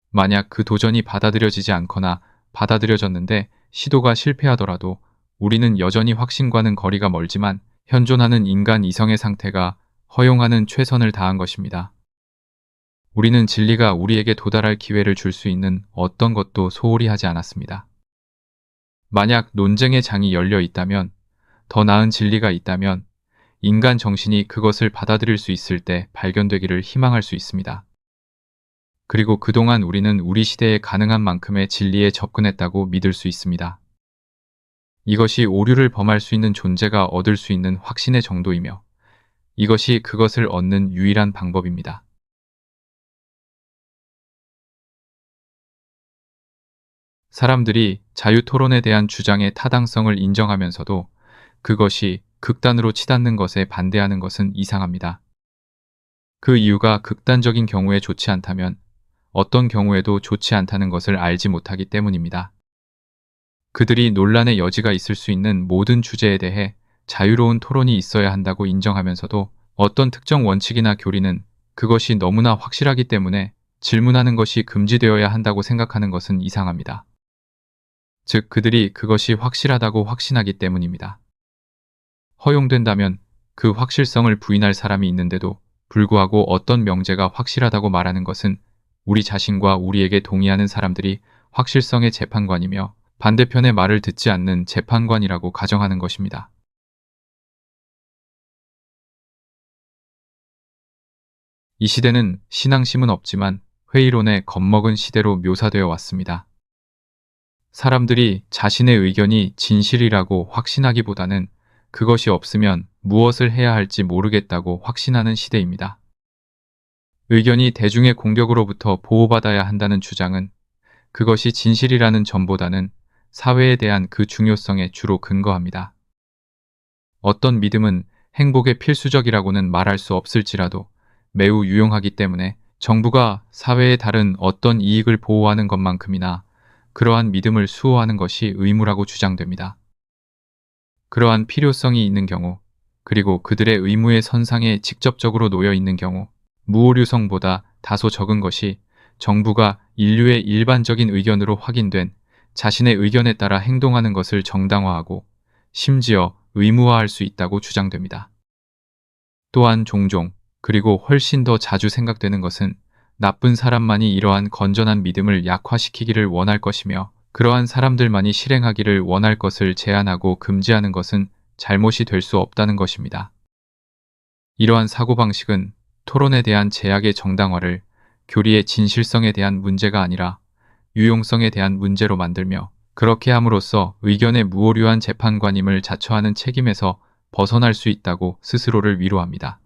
만약 그 도전이 받아들여지지 않거나 받아들여졌는데 시도가 실패하더라도 우리는 여전히 확신과는 거리가 멀지만 현존하는 인간 이성의 상태가 허용하는 최선을 다한 것입니다. 우리는 진리가 우리에게 도달할 기회를 줄 수 있는 어떤 것도 소홀히 하지 않았습니다. 만약 논쟁의 장이 열려 있다면, 더 나은 진리가 있다면 인간 정신이 그것을 받아들일 수 있을 때 발견되기를 희망할 수 있습니다. 그리고 그동안 우리는 우리 시대에 가능한 만큼의 진리에 접근했다고 믿을 수 있습니다. 이것이 오류를 범할 수 있는 존재가 얻을 수 있는 확신의 정도이며 이것이 그것을 얻는 유일한 방법입니다. 사람들이 자유토론에 대한 주장의 타당성을 인정하면서도 그것이 극단으로 치닫는 것에 반대하는 것은 이상합니다. 그 이유가 극단적인 경우에 좋지 않다면 어떤 경우에도 좋지 않다는 것을 알지 못하기 때문입니다. 그들이 논란의 여지가 있을 수 있는 모든 주제에 대해 자유로운 토론이 있어야 한다고 인정하면서도 어떤 특정 원칙이나 교리는 그것이 너무나 확실하기 때문에 질문하는 것이 금지되어야 한다고 생각하는 것은 이상합니다. 즉, 그들이 그것이 확실하다고 확신하기 때문입니다. 허용된다면 그 확실성을 부인할 사람이 있는데도 불구하고 어떤 명제가 확실하다고 말하는 것은 우리 자신과 우리에게 동의하는 사람들이 확실성의 재판관이며 반대편의 말을 듣지 않는 재판관이라고 가정하는 것입니다. 이 시대는 신앙심은 없지만 회의론에 겁먹은 시대로 묘사되어 왔습니다. 사람들이 자신의 의견이 진실이라고 확신하기보다는 그것이 없으면 무엇을 해야 할지 모르겠다고 확신하는 시대입니다. 의견이 대중의 공격으로부터 보호받아야 한다는 주장은 그것이 진실이라는 점보다는 사회에 대한 그 중요성에 주로 근거합니다. 어떤 믿음은 행복의 필수적이라고는 말할 수 없을지라도 매우 유용하기 때문에 정부가 사회의 다른 어떤 이익을 보호하는 것만큼이나 그러한 믿음을 수호하는 것이 의무라고 주장됩니다. 그러한 필요성이 있는 경우, 그리고 그들의 의무의 선상에 직접적으로 놓여 있는 경우, 무오류성보다 다소 적은 것이 정부가 인류의 일반적인 의견으로 확인된 자신의 의견에 따라 행동하는 것을 정당화하고 심지어 의무화할 수 있다고 주장됩니다. 또한 종종, 그리고 훨씬 더 자주 생각되는 것은 나쁜 사람만이 이러한 건전한 믿음을 약화시키기를 원할 것이며 그러한 사람들만이 실행하기를 원할 것을 제한하고 금지하는 것은 잘못이 될 수 없다는 것입니다. 이러한 사고방식은 토론에 대한 제약의 정당화를 교리의 진실성에 대한 문제가 아니라 유용성에 대한 문제로 만들며 그렇게 함으로써 의견의 무오류한 재판관임을 자처하는 책임에서 벗어날 수 있다고 스스로를 위로합니다.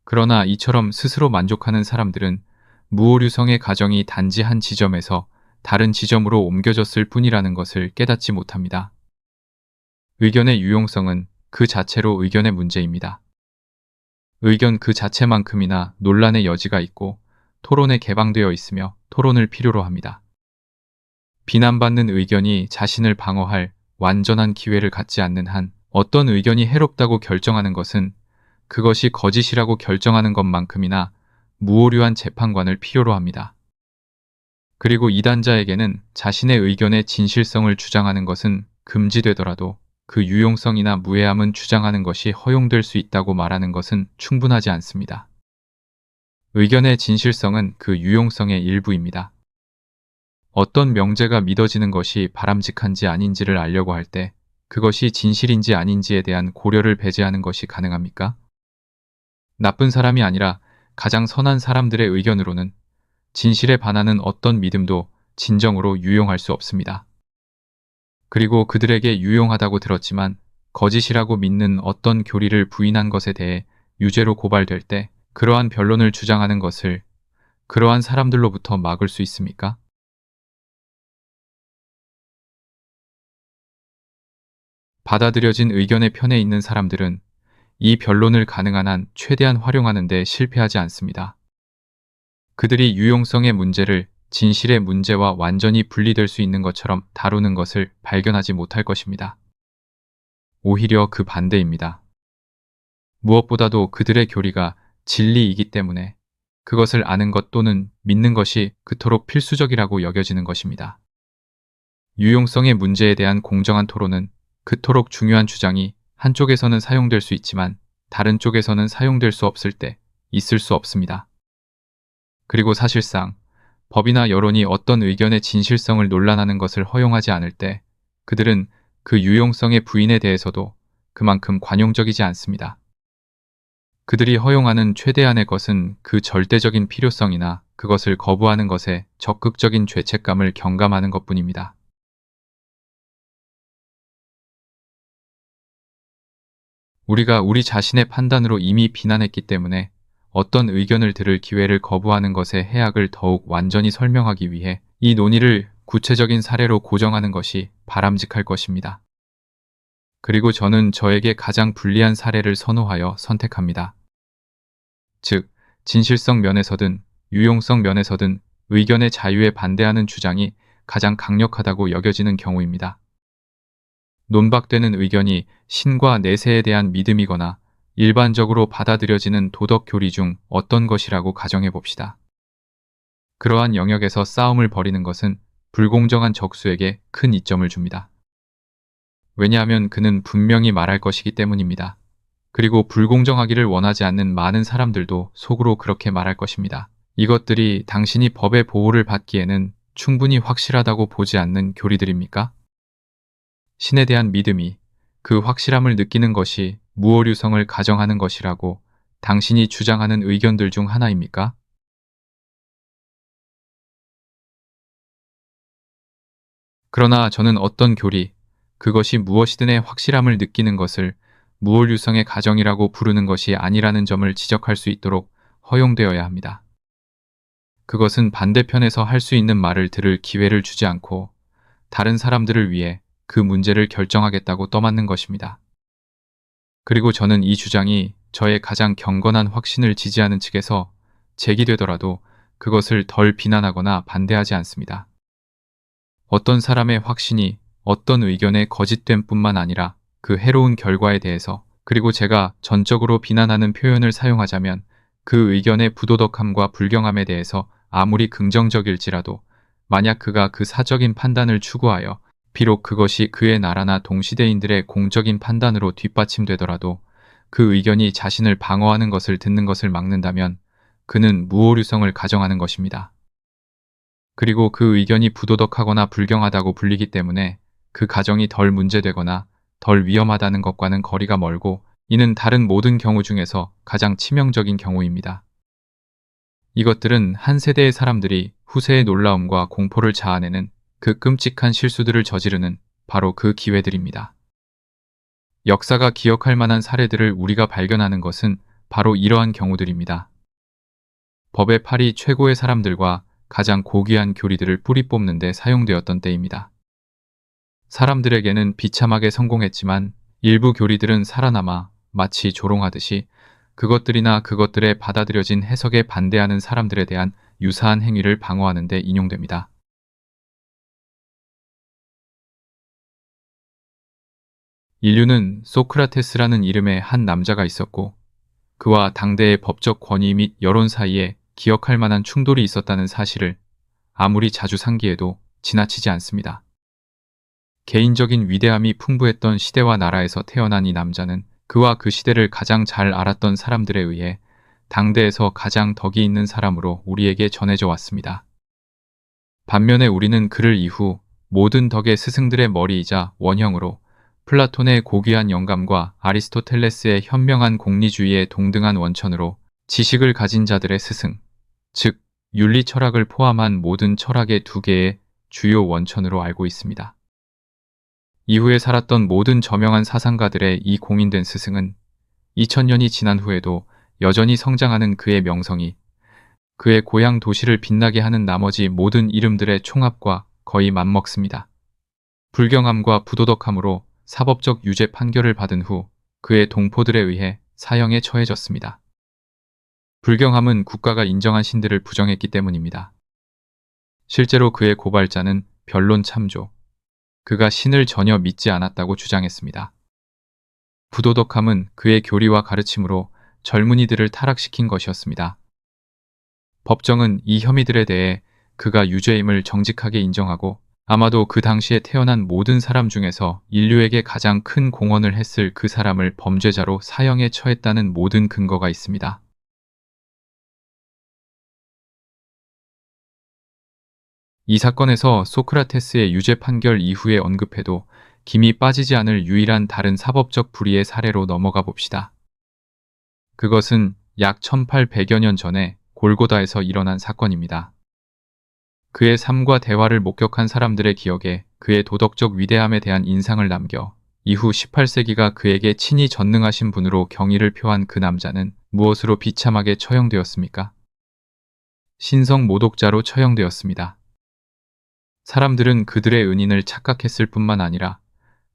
그러나 이처럼 스스로 만족하는 사람들은 무오류성의 가정이 단지 한 지점에서 다른 지점으로 옮겨졌을 뿐이라는 것을 깨닫지 못합니다. 의견의 유용성은 그 자체로 의견의 문제입니다. 의견 그 자체만큼이나 논란의 여지가 있고 토론에 개방되어 있으며 토론을 필요로 합니다. 비난받는 의견이 자신을 방어할 완전한 기회를 갖지 않는 한 어떤 의견이 해롭다고 결정하는 것은 그것이 거짓이라고 결정하는 것만큼이나 무오류한 재판관을 필요로 합니다. 그리고 이단자에게는 자신의 의견의 진실성을 주장하는 것은 금지되더라도 그 유용성이나 무해함은 주장하는 것이 허용될 수 있다고 말하는 것은 충분하지 않습니다. 의견의 진실성은 그 유용성의 일부입니다. 어떤 명제가 믿어지는 것이 바람직한지 아닌지를 알려고 할 때 그것이 진실인지 아닌지에 대한 고려를 배제하는 것이 가능합니까? 나쁜 사람이 아니라 가장 선한 사람들의 의견으로는 진실에 반하는 어떤 믿음도 진정으로 유용할 수 없습니다. 그리고 그들에게 유용하다고 들었지만 거짓이라고 믿는 어떤 교리를 부인한 것에 대해 유죄로 고발될 때 그러한 변론을 주장하는 것을 그러한 사람들로부터 막을 수 있습니까? 받아들여진 의견의 편에 있는 사람들은 이 변론을 가능한 한 최대한 활용하는 데 실패하지 않습니다. 그들이 유용성의 문제를 진실의 문제와 완전히 분리될 수 있는 것처럼 다루는 것을 발견하지 못할 것입니다. 오히려 그 반대입니다. 무엇보다도 그들의 교리가 진리이기 때문에 그것을 아는 것 또는 믿는 것이 그토록 필수적이라고 여겨지는 것입니다. 유용성의 문제에 대한 공정한 토론은 그토록 중요한 주장이 한쪽에서는 사용될 수 있지만 다른 쪽에서는 사용될 수 없을 때 있을 수 없습니다. 그리고 사실상 법이나 여론이 어떤 의견의 진실성을 논란하는 것을 허용하지 않을 때 그들은 그 유용성의 부인에 대해서도 그만큼 관용적이지 않습니다. 그들이 허용하는 최대한의 것은 그 절대적인 필요성이나 그것을 거부하는 것에 적극적인 죄책감을 경감하는 것뿐입니다. 우리가 우리 자신의 판단으로 이미 비난했기 때문에 어떤 의견을 들을 기회를 거부하는 것의 해악을 더욱 완전히 설명하기 위해 이 논의를 구체적인 사례로 고정하는 것이 바람직할 것입니다. 그리고 저는 저에게 가장 불리한 사례를 선호하여 선택합니다. 즉, 진실성 면에서든 유용성 면에서든 의견의 자유에 반대하는 주장이 가장 강력하다고 여겨지는 경우입니다. 논박되는 의견이 신과 내세에 대한 믿음이거나 일반적으로 받아들여지는 도덕 교리 중 어떤 것이라고 가정해 봅시다. 그러한 영역에서 싸움을 벌이는 것은 불공정한 적수에게 큰 이점을 줍니다. 왜냐하면 그는 분명히 말할 것이기 때문입니다. 그리고 불공정하기를 원하지 않는 많은 사람들도 속으로 그렇게 말할 것입니다. 이것들이 당신이 법의 보호를 받기에는 충분히 확실하다고 보지 않는 교리들입니까? 신에 대한 믿음이 그 확실함을 느끼는 것이 무오류성을 가정하는 것이라고 당신이 주장하는 의견들 중 하나입니까? 그러나 저는 어떤 교리, 그것이 무엇이든의 확실함을 느끼는 것을 무오류성의 가정이라고 부르는 것이 아니라는 점을 지적할 수 있도록 허용되어야 합니다. 그것은 반대편에서 할 수 있는 말을 들을 기회를 주지 않고 다른 사람들을 위해 그 문제를 결정하겠다고 떠맡는 것입니다. 그리고 저는 이 주장이 저의 가장 경건한 확신을 지지하는 측에서 제기되더라도 그것을 덜 비난하거나 반대하지 않습니다. 어떤 사람의 확신이 어떤 의견에 거짓됨 뿐만 아니라 그 해로운 결과에 대해서, 그리고 제가 전적으로 비난하는 표현을 사용하자면 그 의견의 부도덕함과 불경함에 대해서 아무리 긍정적일지라도 만약 그가 그 사적인 판단을 추구하여 비록 그것이 그의 나라나 동시대인들의 공적인 판단으로 뒷받침되더라도 그 의견이 자신을 방어하는 것을 듣는 것을 막는다면 그는 무오류성을 가정하는 것입니다. 그리고 그 의견이 부도덕하거나 불경하다고 불리기 때문에 그 가정이 덜 문제되거나 덜 위험하다는 것과는 거리가 멀고 이는 다른 모든 경우 중에서 가장 치명적인 경우입니다. 이것들은 한 세대의 사람들이 후세의 놀라움과 공포를 자아내는 그 끔찍한 실수들을 저지르는 바로 그 기회들입니다. 역사가 기억할 만한 사례들을 우리가 발견하는 것은 바로 이러한 경우들입니다. 법의 팔이 최고의 사람들과 가장 고귀한 교리들을 뿌리 뽑는 데 사용되었던 때입니다. 사람들에게는 비참하게 성공했지만 일부 교리들은 살아남아 마치 조롱하듯이 그것들이나 그것들의 받아들여진 해석에 반대하는 사람들에 대한 유사한 행위를 방어하는 데 인용됩니다. 인류는 소크라테스라는 이름의 한 남자가 있었고 그와 당대의 법적 권위 및 여론 사이에 기억할 만한 충돌이 있었다는 사실을 아무리 자주 상기해도 지나치지 않습니다. 개인적인 위대함이 풍부했던 시대와 나라에서 태어난 이 남자는 그와 그 시대를 가장 잘 알았던 사람들에 의해 당대에서 가장 덕이 있는 사람으로 우리에게 전해져 왔습니다. 반면에 우리는 그를 이후 모든 덕의 스승들의 머리이자 원형으로 플라톤의 고귀한 영감과 아리스토텔레스의 현명한 공리주의의 동등한 원천으로 지식을 가진 자들의 스승, 즉 윤리 철학을 포함한 모든 철학의 두 개의 주요 원천으로 알고 있습니다. 이후에 살았던 모든 저명한 사상가들의 이 공인된 스승은 2000년이 지난 후에도 여전히 성장하는 그의 명성이 그의 고향 도시를 빛나게 하는 나머지 모든 이름들의 총합과 거의 맞먹습니다. 불경함과 부도덕함으로 사법적 유죄 판결을 받은 후 그의 동포들에 의해 사형에 처해졌습니다. 불경함은 국가가 인정한 신들을 부정했기 때문입니다. 실제로 그의 고발자는 변론 참조, 그가 신을 전혀 믿지 않았다고 주장했습니다. 부도덕함은 그의 교리와 가르침으로 젊은이들을 타락시킨 것이었습니다. 법정은 이 혐의들에 대해 그가 유죄임을 정직하게 인정하고 아마도 그 당시에 태어난 모든 사람 중에서 인류에게 가장 큰 공헌을 했을 그 사람을 범죄자로 사형에 처했다는 모든 근거가 있습니다. 이 사건에서 소크라테스의 유죄 판결 이후에 언급해도 김이 빠지지 않을 유일한 다른 사법적 불의의 사례로 넘어가 봅시다. 그것은 약 1800여 년 전에 골고다에서 일어난 사건입니다. 그의 삶과 대화를 목격한 사람들의 기억에 그의 도덕적 위대함에 대한 인상을 남겨 이후 18세기가 그에게 친히 전능하신 분으로 경의를 표한 그 남자는 무엇으로 비참하게 처형되었습니까? 신성 모독자로 처형되었습니다. 사람들은 그들의 은인을 착각했을 뿐만 아니라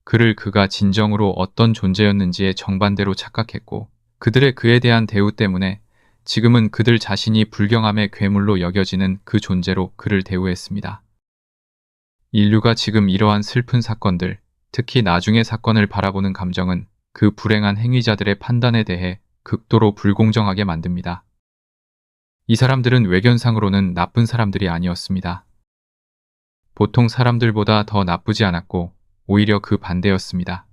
그가 진정으로 어떤 존재였는지에 정반대로 착각했고 그들의 그에 대한 대우 때문에 지금은 그들 자신이 불경함의 괴물로 여겨지는 그 존재로 그를 대우했습니다. 인류가 지금 이러한 슬픈 사건들, 특히 나중의 사건을 바라보는 감정은 그 불행한 행위자들의 판단에 대해 극도로 불공정하게 만듭니다. 이 사람들은 외견상으로는 나쁜 사람들이 아니었습니다. 보통 사람들보다 더 나쁘지 않았고 오히려 그 반대였습니다.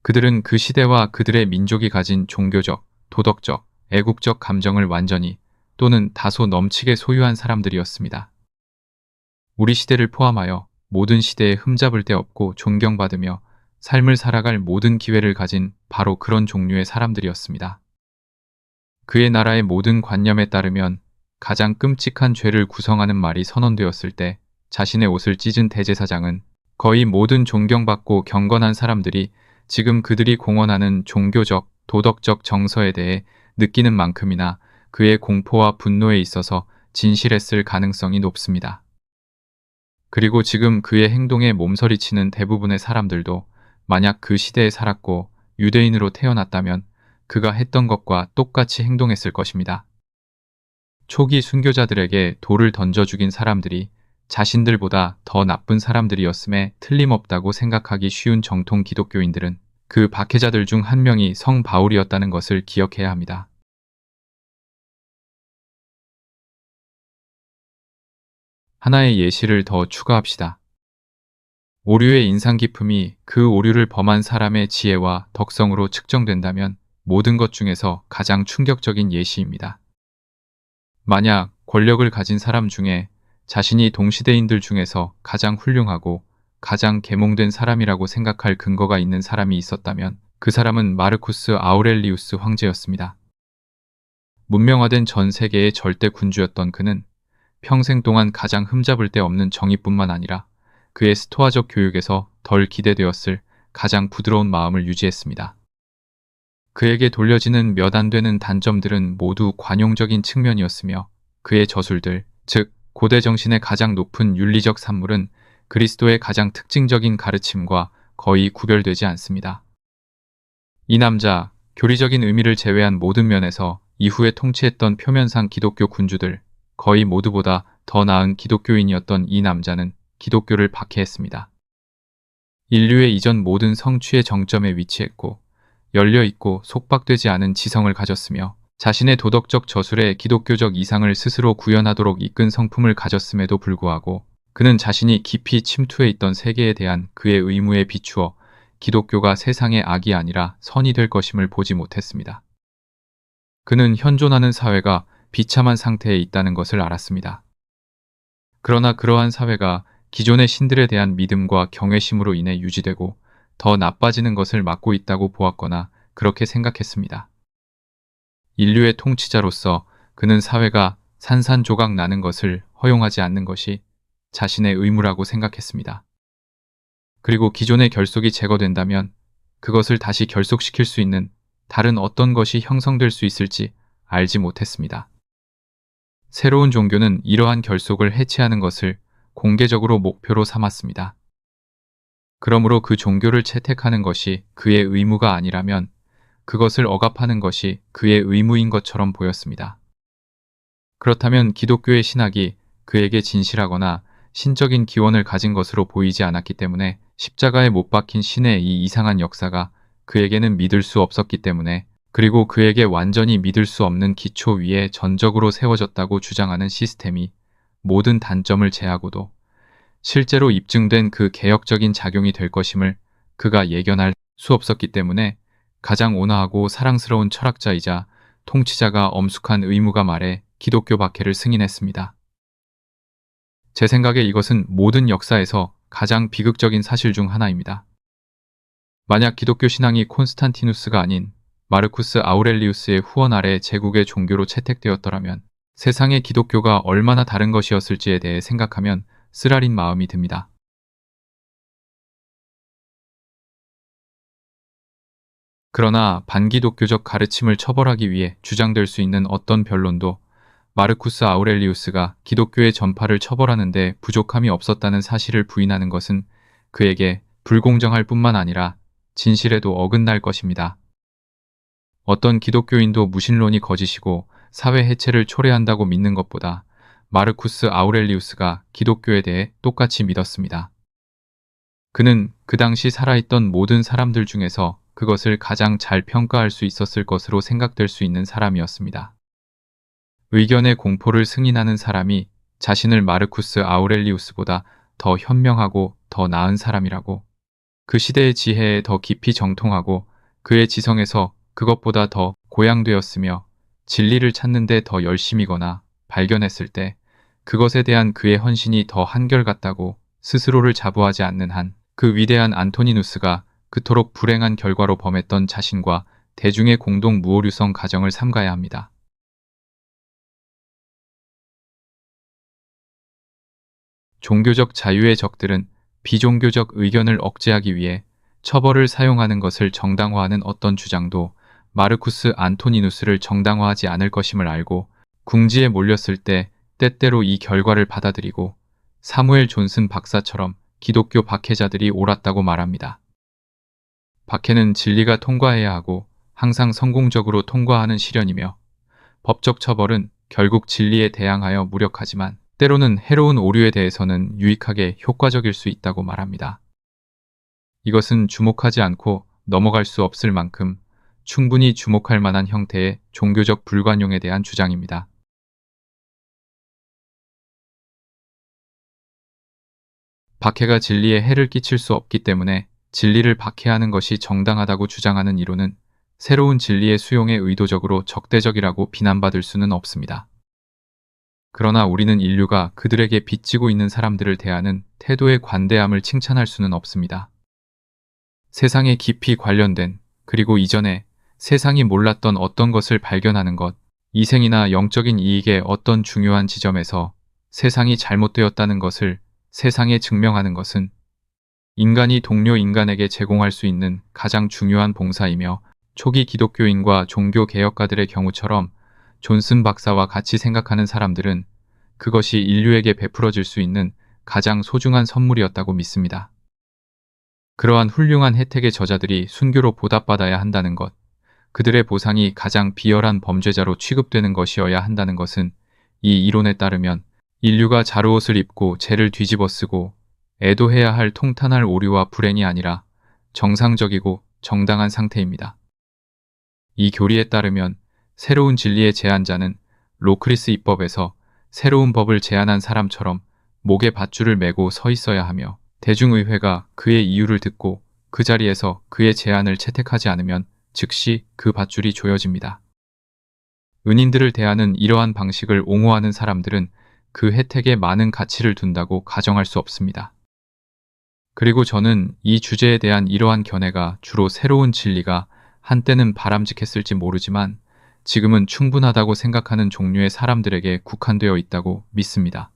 그들은 그 시대와 그들의 민족이 가진 종교적, 도덕적, 애국적 감정을 완전히 또는 다소 넘치게 소유한 사람들이었습니다. 우리 시대를 포함하여 모든 시대에 흠잡을 데 없고 존경받으며 삶을 살아갈 모든 기회를 가진 바로 그런 종류의 사람들이었습니다. 그의 나라의 모든 관념에 따르면 가장 끔찍한 죄를 구성하는 말이 선언되었을 때 자신의 옷을 찢은 대제사장은 거의 모든 존경받고 경건한 사람들이 지금 그들이 공언하는 종교적, 도덕적 정서에 대해 느끼는 만큼이나 그의 공포와 분노에 있어서 진실했을 가능성이 높습니다. 그리고 지금 그의 행동에 몸서리치는 대부분의 사람들도 만약 그 시대에 살았고 유대인으로 태어났다면 그가 했던 것과 똑같이 행동했을 것입니다. 초기 순교자들에게 돌을 던져 죽인 사람들이 자신들보다 더 나쁜 사람들이었음에 틀림없다고 생각하기 쉬운 정통 기독교인들은 그 박해자들 중 한 명이 성 바울이었다는 것을 기억해야 합니다. 하나의 예시를 더 추가합시다. 오류의 인상 깊음이 그 오류를 범한 사람의 지혜와 덕성으로 측정된다면 모든 것 중에서 가장 충격적인 예시입니다. 만약 권력을 가진 사람 중에 자신이 동시대인들 중에서 가장 훌륭하고 가장 계몽된 사람이라고 생각할 근거가 있는 사람이 있었다면 그 사람은 마르쿠스 아우렐리우스 황제였습니다. 문명화된 전 세계의 절대 군주였던 그는 평생 동안 가장 흠잡을 데 없는 정의뿐만 아니라 그의 스토아적 교육에서 덜 기대되었을 가장 부드러운 마음을 유지했습니다. 그에게 돌려지는 몇 안 되는 단점들은 모두 관용적인 측면이었으며 그의 저술들, 즉 고대 정신의 가장 높은 윤리적 산물은 그리스도의 가장 특징적인 가르침과 거의 구별되지 않습니다. 이 남자, 교리적인 의미를 제외한 모든 면에서 이후에 통치했던 표면상 기독교 군주들, 거의 모두보다 더 나은 기독교인이었던 이 남자는 기독교를 박해했습니다. 인류의 이전 모든 성취의 정점에 위치했고 열려있고 속박되지 않은 지성을 가졌으며 자신의 도덕적 저술에 기독교적 이상을 스스로 구현하도록 이끈 성품을 가졌음에도 불구하고 그는 자신이 깊이 침투해 있던 세계에 대한 그의 의무에 비추어 기독교가 세상의 악이 아니라 선이 될 것임을 보지 못했습니다. 그는 현존하는 사회가 비참한 상태에 있다는 것을 알았습니다. 그러나 그러한 사회가 기존의 신들에 대한 믿음과 경외심으로 인해 유지되고 더 나빠지는 것을 막고 있다고 보았거나 그렇게 생각했습니다. 인류의 통치자로서 그는 사회가 산산조각 나는 것을 허용하지 않는 것이 자신의 의무라고 생각했습니다. 그리고 기존의 결속이 제거된다면 그것을 다시 결속시킬 수 있는 다른 어떤 것이 형성될 수 있을지 알지 못했습니다. 새로운 종교는 이러한 결속을 해체하는 것을 공개적으로 목표로 삼았습니다. 그러므로 그 종교를 채택하는 것이 그의 의무가 아니라면 그것을 억압하는 것이 그의 의무인 것처럼 보였습니다. 그렇다면 기독교의 신학이 그에게 진실하거나 신적인 기원을 가진 것으로 보이지 않았기 때문에 십자가에 못 박힌 신의 이 이상한 역사가 그에게는 믿을 수 없었기 때문에 그리고 그에게 완전히 믿을 수 없는 기초 위에 전적으로 세워졌다고 주장하는 시스템이 모든 단점을 제하고도 실제로 입증된 그 개혁적인 작용이 될 것임을 그가 예견할 수 없었기 때문에 가장 온화하고 사랑스러운 철학자이자 통치자가 엄숙한 의무가 말해 기독교 박해를 승인했습니다. 제 생각에 이것은 모든 역사에서 가장 비극적인 사실 중 하나입니다. 만약 기독교 신앙이 콘스탄티누스가 아닌 마르쿠스 아우렐리우스의 후원 아래 제국의 종교로 채택되었더라면 세상의 기독교가 얼마나 다른 것이었을지에 대해 생각하면 쓰라린 마음이 듭니다. 그러나 반기독교적 가르침을 처벌하기 위해 주장될 수 있는 어떤 변론도 마르쿠스 아우렐리우스가 기독교의 전파를 처벌하는 데 부족함이 없었다는 사실을 부인하는 것은 그에게 불공정할 뿐만 아니라 진실에도 어긋날 것입니다. 어떤 기독교인도 무신론이 거짓이고 사회 해체를 초래한다고 믿는 것보다 마르쿠스 아우렐리우스가 기독교에 대해 똑같이 믿었습니다. 그는 그 당시 살아있던 모든 사람들 중에서 그것을 가장 잘 평가할 수 있었을 것으로 생각될 수 있는 사람이었습니다. 의견의 공포를 승인하는 사람이 자신을 마르쿠스 아우렐리우스보다 더 현명하고 더 나은 사람이라고, 그 시대의 지혜에 더 깊이 정통하고 그의 지성에서 그것보다 더 고양되었으며 진리를 찾는 데 더 열심이거나 발견했을 때 그것에 대한 그의 헌신이 더 한결같다고 스스로를 자부하지 않는 한 그 위대한 안토니누스가 그토록 불행한 결과로 범했던 자신과 대중의 공동 무오류성 가정을 삼가야 합니다. 종교적 자유의 적들은 비종교적 의견을 억제하기 위해 처벌을 사용하는 것을 정당화하는 어떤 주장도 마르쿠스 안토니누스를 정당화하지 않을 것임을 알고 궁지에 몰렸을 때 때때로 이 결과를 받아들이고 사무엘 존슨 박사처럼 기독교 박해자들이 옳았다고 말합니다. 박해는 진리가 통과해야 하고 항상 성공적으로 통과하는 시련이며 법적 처벌은 결국 진리에 대항하여 무력하지만 때로는 해로운 오류에 대해서는 유익하게 효과적일 수 있다고 말합니다. 이것은 주목하지 않고 넘어갈 수 없을 만큼 충분히 주목할 만한 형태의 종교적 불관용에 대한 주장입니다. 박해가 진리에 해를 끼칠 수 없기 때문에 진리를 박해하는 것이 정당하다고 주장하는 이론은 새로운 진리의 수용에 의도적으로 적대적이라고 비난받을 수는 없습니다. 그러나 우리는 인류가 그들에게 빚지고 있는 사람들을 대하는 태도의 관대함을 칭찬할 수는 없습니다. 세상에 깊이 관련된 그리고 이전에 세상이 몰랐던 어떤 것을 발견하는 것, 이생이나 영적인 이익의 어떤 중요한 지점에서 세상이 잘못되었다는 것을 세상에 증명하는 것은 인간이 동료 인간에게 제공할 수 있는 가장 중요한 봉사이며 초기 기독교인과 종교개혁가들의 경우처럼 존슨 박사와 같이 생각하는 사람들은 그것이 인류에게 베풀어질 수 있는 가장 소중한 선물이었다고 믿습니다. 그러한 훌륭한 혜택의 저자들이 순교로 보답받아야 한다는 것, 그들의 보상이 가장 비열한 범죄자로 취급되는 것이어야 한다는 것은 이 이론에 따르면 인류가 자루옷을 입고 죄를 뒤집어 쓰고 애도해야 할 통탄할 오류와 불행이 아니라 정상적이고 정당한 상태입니다. 이 교리에 따르면 새로운 진리의 제안자는 로크리스 입법에서 새로운 법을 제안한 사람처럼 목에 밧줄을 메고 서 있어야 하며 대중의회가 그의 이유를 듣고 그 자리에서 그의 제안을 채택하지 않으면 즉시 그 밧줄이 조여집니다. 은인들을 대하는 이러한 방식을 옹호하는 사람들은 그 혜택에 많은 가치를 둔다고 가정할 수 없습니다. 그리고 저는 이 주제에 대한 이러한 견해가 주로 새로운 진리가 한때는 바람직했을지 모르지만 지금은 충분하다고 생각하는 종류의 사람들에게 국한되어 있다고 믿습니다.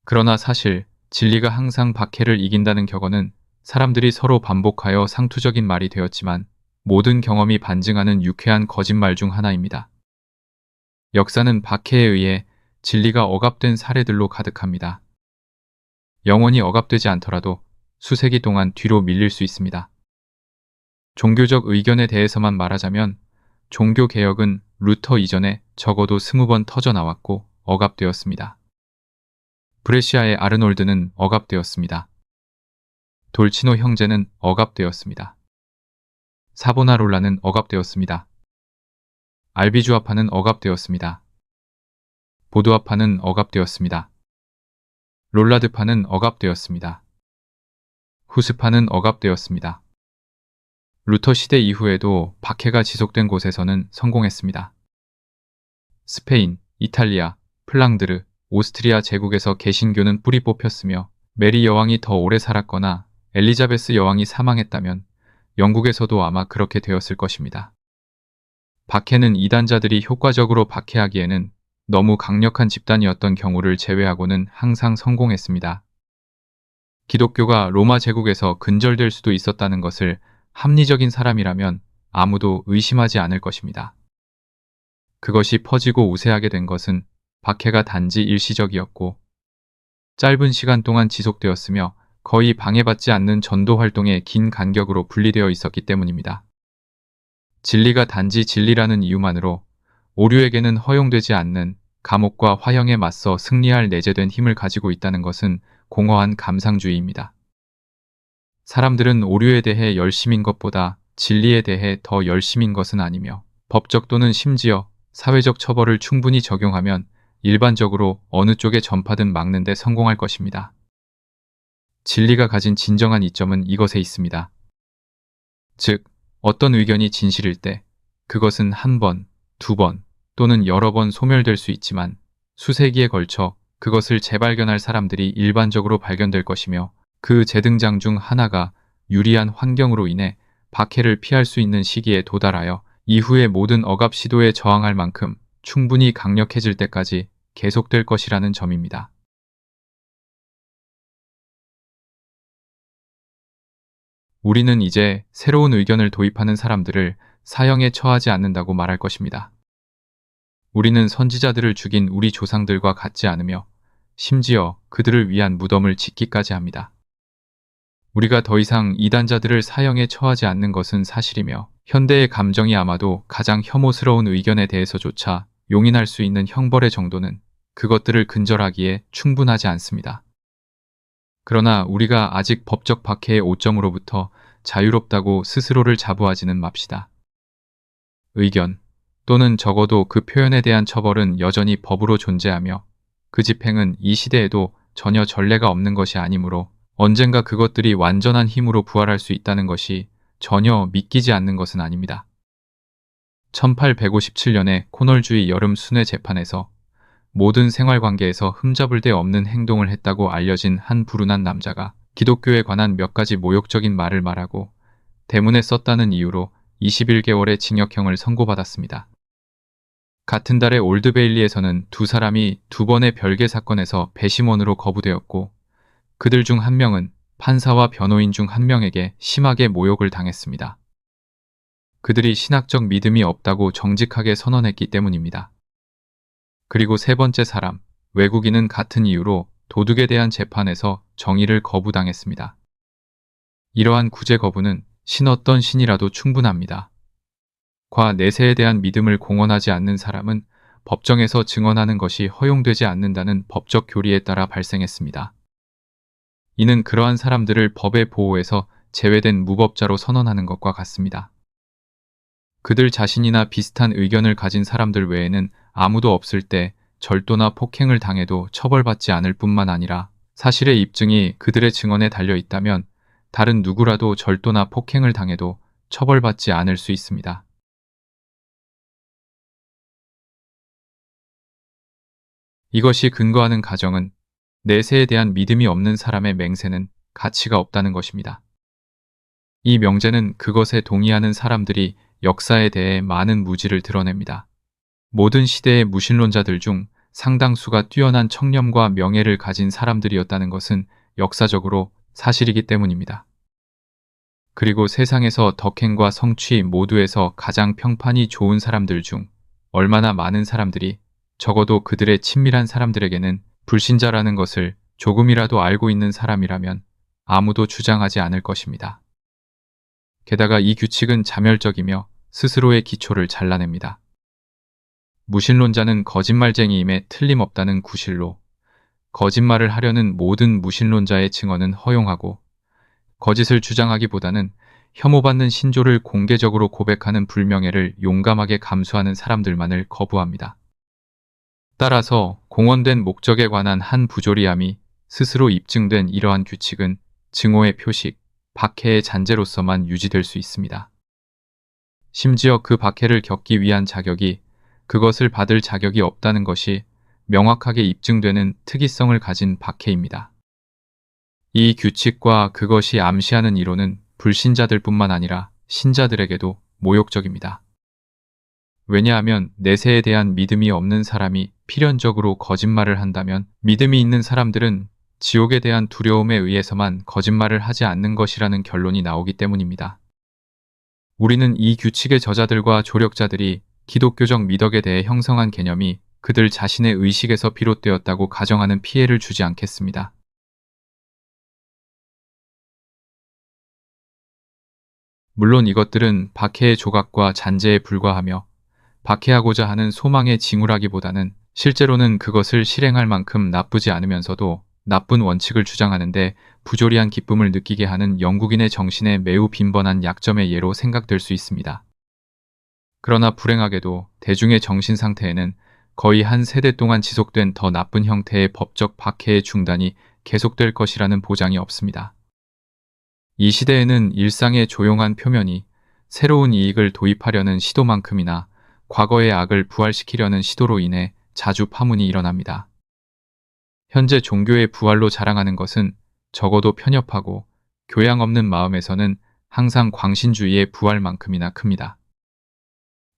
그러나 사실 진리가 항상 박해를 이긴다는 격언은 사람들이 서로 반복하여 상투적인 말이 되었지만 모든 경험이 반증하는 유쾌한 거짓말 중 하나입니다. 역사는 박해에 의해 진리가 억압된 사례들로 가득합니다. 영원히 억압되지 않더라도 수세기 동안 뒤로 밀릴 수 있습니다. 종교적 의견에 대해서만 말하자면 종교개혁은 루터 이전에 적어도 20번 터져나왔고 억압되었습니다. 브레시아의 아르놀드는 억압되었습니다. 돌치노 형제는 억압되었습니다. 사보나롤라는 억압되었습니다. 알비주아파는 억압되었습니다. 보드아파는 억압되었습니다. 롤라드파는 억압되었습니다. 후스파는 억압되었습니다. 루터 시대 이후에도 박해가 지속된 곳에서는 성공했습니다. 스페인, 이탈리아, 플랑드르, 오스트리아 제국에서 개신교는 뿌리 뽑혔으며 메리 여왕이 더 오래 살았거나 엘리자베스 여왕이 사망했다면 영국에서도 아마 그렇게 되었을 것입니다. 박해는 이단자들이 효과적으로 박해하기에는 너무 강력한 집단이었던 경우를 제외하고는 항상 성공했습니다. 기독교가 로마 제국에서 근절될 수도 있었다는 것을 합리적인 사람이라면 아무도 의심하지 않을 것입니다. 그것이 퍼지고 우세하게 된 것은 박해가 단지 일시적이었고 짧은 시간 동안 지속되었으며 거의 방해받지 않는 전도 활동의 긴 간격으로 분리되어 있었기 때문입니다. 진리가 단지 진리라는 이유만으로 오류에게는 허용되지 않는 감옥과 화형에 맞서 승리할 내재된 힘을 가지고 있다는 것은 공허한 감상주의입니다. 사람들은 오류에 대해 열심인 것보다 진리에 대해 더 열심인 것은 아니며 법적 또는 심지어 사회적 처벌을 충분히 적용하면 일반적으로 어느 쪽에 전파든 막는 데 성공할 것입니다. 진리가 가진 진정한 이점은 이것에 있습니다. 즉, 어떤 의견이 진실일 때 그것은 한 번, 두 번 또는 여러 번 소멸될 수 있지만 수세기에 걸쳐 그것을 재발견할 사람들이 일반적으로 발견될 것이며 그 재등장 중 하나가 유리한 환경으로 인해 박해를 피할 수 있는 시기에 도달하여 이후의 모든 억압 시도에 저항할 만큼 충분히 강력해질 때까지 계속될 것이라는 점입니다. 우리는 이제 새로운 의견을 도입하는 사람들을 사형에 처하지 않는다고 말할 것입니다. 우리는 선지자들을 죽인 우리 조상들과 같지 않으며 심지어 그들을 위한 무덤을 짓기까지 합니다. 우리가 더 이상 이단자들을 사형에 처하지 않는 것은 사실이며 현대의 감정이 아마도 가장 혐오스러운 의견에 대해서조차 용인할 수 있는 형벌의 정도는 그것들을 근절하기에 충분하지 않습니다. 그러나 우리가 아직 법적 박해의 오점으로부터 자유롭다고 스스로를 자부하지는 맙시다. 의견 또는 적어도 그 표현에 대한 처벌은 여전히 법으로 존재하며 그 집행은 이 시대에도 전혀 전례가 없는 것이 아니므로 언젠가 그것들이 완전한 힘으로 부활할 수 있다는 것이 전혀 믿기지 않는 것은 아닙니다. 1857년에 코널주의 여름 순회 재판에서 모든 생활관계에서 흠잡을 데 없는 행동을 했다고 알려진 한 불운한 남자가 기독교에 관한 몇 가지 모욕적인 말을 말하고 대문에 썼다는 이유로 21개월의 징역형을 선고받았습니다. 같은 달에 올드베일리에서는 두 사람이 두 번의 별개 사건에서 배심원으로 거부되었고 그들 중 한 명은 판사와 변호인 중 한 명에게 심하게 모욕을 당했습니다. 그들이 신학적 믿음이 없다고 정직하게 선언했기 때문입니다. 그리고 세 번째 사람, 외국인은 같은 이유로 도둑에 대한 재판에서 정의를 거부당했습니다. 이러한 구제 거부는 신 어떤 신이라도 충분합니다. 과 내세에 대한 믿음을 공언하지 않는 사람은 법정에서 증언하는 것이 허용되지 않는다는 법적 교리에 따라 발생했습니다. 이는 그러한 사람들을 법의 보호에서 제외된 무법자로 선언하는 것과 같습니다. 그들 자신이나 비슷한 의견을 가진 사람들 외에는 아무도 없을 때 절도나 폭행을 당해도 처벌받지 않을 뿐만 아니라 사실의 입증이 그들의 증언에 달려 있다면 다른 누구라도 절도나 폭행을 당해도 처벌받지 않을 수 있습니다. 이것이 근거하는 가정은 내세에 대한 믿음이 없는 사람의 맹세는 가치가 없다는 것입니다. 이 명제는 그것에 동의하는 사람들이 역사에 대해 많은 무지를 드러냅니다. 모든 시대의 무신론자들 중 상당수가 뛰어난 청렴과 명예를 가진 사람들이었다는 것은 역사적으로 사실이기 때문입니다. 그리고 세상에서 덕행과 성취 모두에서 가장 평판이 좋은 사람들 중 얼마나 많은 사람들이 적어도 그들의 친밀한 사람들에게는 불신자라는 것을 조금이라도 알고 있는 사람이라면 아무도 주장하지 않을 것입니다. 게다가 이 규칙은 자멸적이며 스스로의 기초를 잘라냅니다. 무신론자는 거짓말쟁이임에 틀림없다는 구실로 거짓말을 하려는 모든 무신론자의 증언은 허용하고 거짓을 주장하기보다는 혐오받는 신조를 공개적으로 고백하는 불명예를 용감하게 감수하는 사람들만을 거부합니다. 따라서 공언된 목적에 관한 한 부조리함이 스스로 입증된 이러한 규칙은 증오의 표식, 박해의 잔재로서만 유지될 수 있습니다. 심지어 그 박해를 겪기 위한 자격이 그것을 받을 자격이 없다는 것이 명확하게 입증되는 특이성을 가진 박해입니다. 이 규칙과 그것이 암시하는 이론은 불신자들뿐만 아니라 신자들에게도 모욕적입니다. 왜냐하면 내세에 대한 믿음이 없는 사람이 필연적으로 거짓말을 한다면 믿음이 있는 사람들은 지옥에 대한 두려움에 의해서만 거짓말을 하지 않는 것이라는 결론이 나오기 때문입니다. 우리는 이 규칙의 저자들과 조력자들이 기독교적 미덕에 대해 형성한 개념이 그들 자신의 의식에서 비롯되었다고 가정하는 피해를 주지 않겠습니다. 물론 이것들은 박해의 조각과 잔재에 불과하며 박해하고자 하는 소망의 징후라기보다는 실제로는 그것을 실행할 만큼 나쁘지 않으면서도 나쁜 원칙을 주장하는데 부조리한 기쁨을 느끼게 하는 영국인의 정신에 매우 빈번한 약점의 예로 생각될 수 있습니다. 그러나 불행하게도 대중의 정신 상태에는 거의 한 세대 동안 지속된 더 나쁜 형태의 법적 박해의 중단이 계속될 것이라는 보장이 없습니다. 이 시대에는 일상의 조용한 표면이 새로운 이익을 도입하려는 시도만큼이나 과거의 악을 부활시키려는 시도로 인해 자주 파문이 일어납니다. 현재 종교의 부활로 자랑하는 것은 적어도 편협하고 교양 없는 마음에서는 항상 광신주의의 부활만큼이나 큽니다.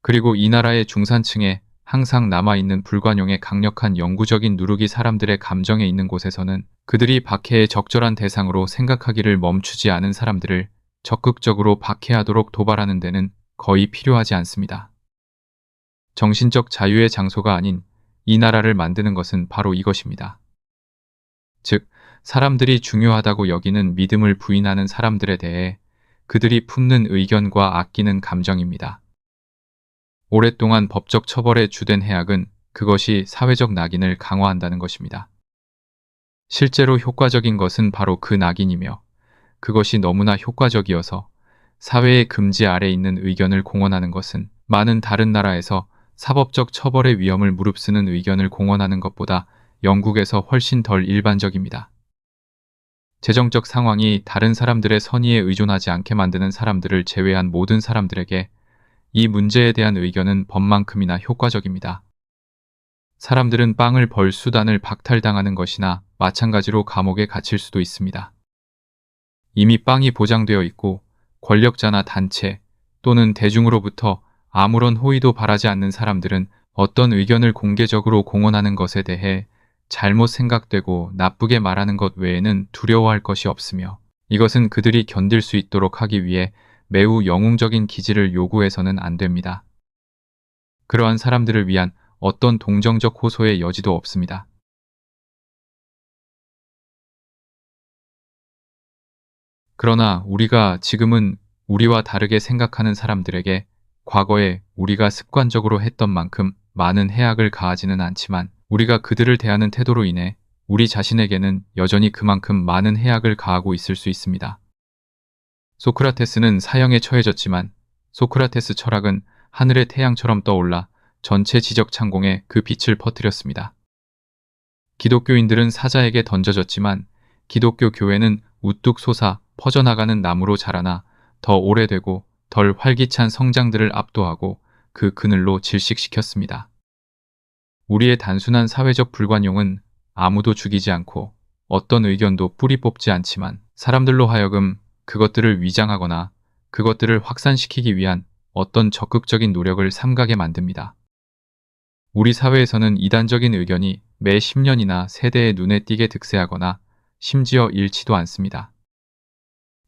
그리고 이 나라의 중산층에 항상 남아있는 불관용의 강력한 영구적인 누룩이 사람들의 감정에 있는 곳에서는 그들이 박해의 적절한 대상으로 생각하기를 멈추지 않은 사람들을 적극적으로 박해하도록 도발하는 데는 거의 필요하지 않습니다. 정신적 자유의 장소가 아닌 이 나라를 만드는 것은 바로 이것입니다. 즉, 사람들이 중요하다고 여기는 믿음을 부인하는 사람들에 대해 그들이 품는 의견과 아끼는 감정입니다. 오랫동안 법적 처벌의 주된 해악은 그것이 사회적 낙인을 강화한다는 것입니다. 실제로 효과적인 것은 바로 그 낙인이며 그것이 너무나 효과적이어서 사회의 금지 아래 있는 의견을 공언하는 것은 많은 다른 나라에서 사법적 처벌의 위험을 무릅쓰는 의견을 공언하는 것보다 영국에서 훨씬 덜 일반적입니다. 재정적 상황이 다른 사람들의 선의에 의존하지 않게 만드는 사람들을 제외한 모든 사람들에게 이 문제에 대한 의견은 법만큼이나 효과적입니다. 사람들은 빵을 벌 수단을 박탈당하는 것이나 마찬가지로 감옥에 갇힐 수도 있습니다. 이미 빵이 보장되어 있고 권력자나 단체 또는 대중으로부터 아무런 호의도 바라지 않는 사람들은 어떤 의견을 공개적으로 공언하는 것에 대해 잘못 생각되고 나쁘게 말하는 것 외에는 두려워할 것이 없으며 이것은 그들이 견딜 수 있도록 하기 위해 매우 영웅적인 기질을 요구해서는 안 됩니다. 그러한 사람들을 위한 어떤 동정적 호소의 여지도 없습니다. 그러나 우리가 지금은 우리와 다르게 생각하는 사람들에게 과거에 우리가 습관적으로 했던 만큼 많은 해악을 가하지는 않지만 우리가 그들을 대하는 태도로 인해 우리 자신에게는 여전히 그만큼 많은 해악을 가하고 있을 수 있습니다. 소크라테스는 사형에 처해졌지만 소크라테스 철학은 하늘의 태양처럼 떠올라 전체 지적 창공에 그 빛을 퍼뜨렸습니다. 기독교인들은 사자에게 던져졌지만 기독교 교회는 우뚝 솟아 퍼져나가는 나무로 자라나 더 오래되고 덜 활기찬 성장들을 압도하고 그 그늘로 질식시켰습니다. 우리의 단순한 사회적 불관용은 아무도 죽이지 않고 어떤 의견도 뿌리 뽑지 않지만 사람들로 하여금 그것들을 위장하거나 그것들을 확산시키기 위한 어떤 적극적인 노력을 삼가게 만듭니다. 우리 사회에서는 이단적인 의견이 매 10년이나 세대의 눈에 띄게 득세하거나 심지어 잃지도 않습니다.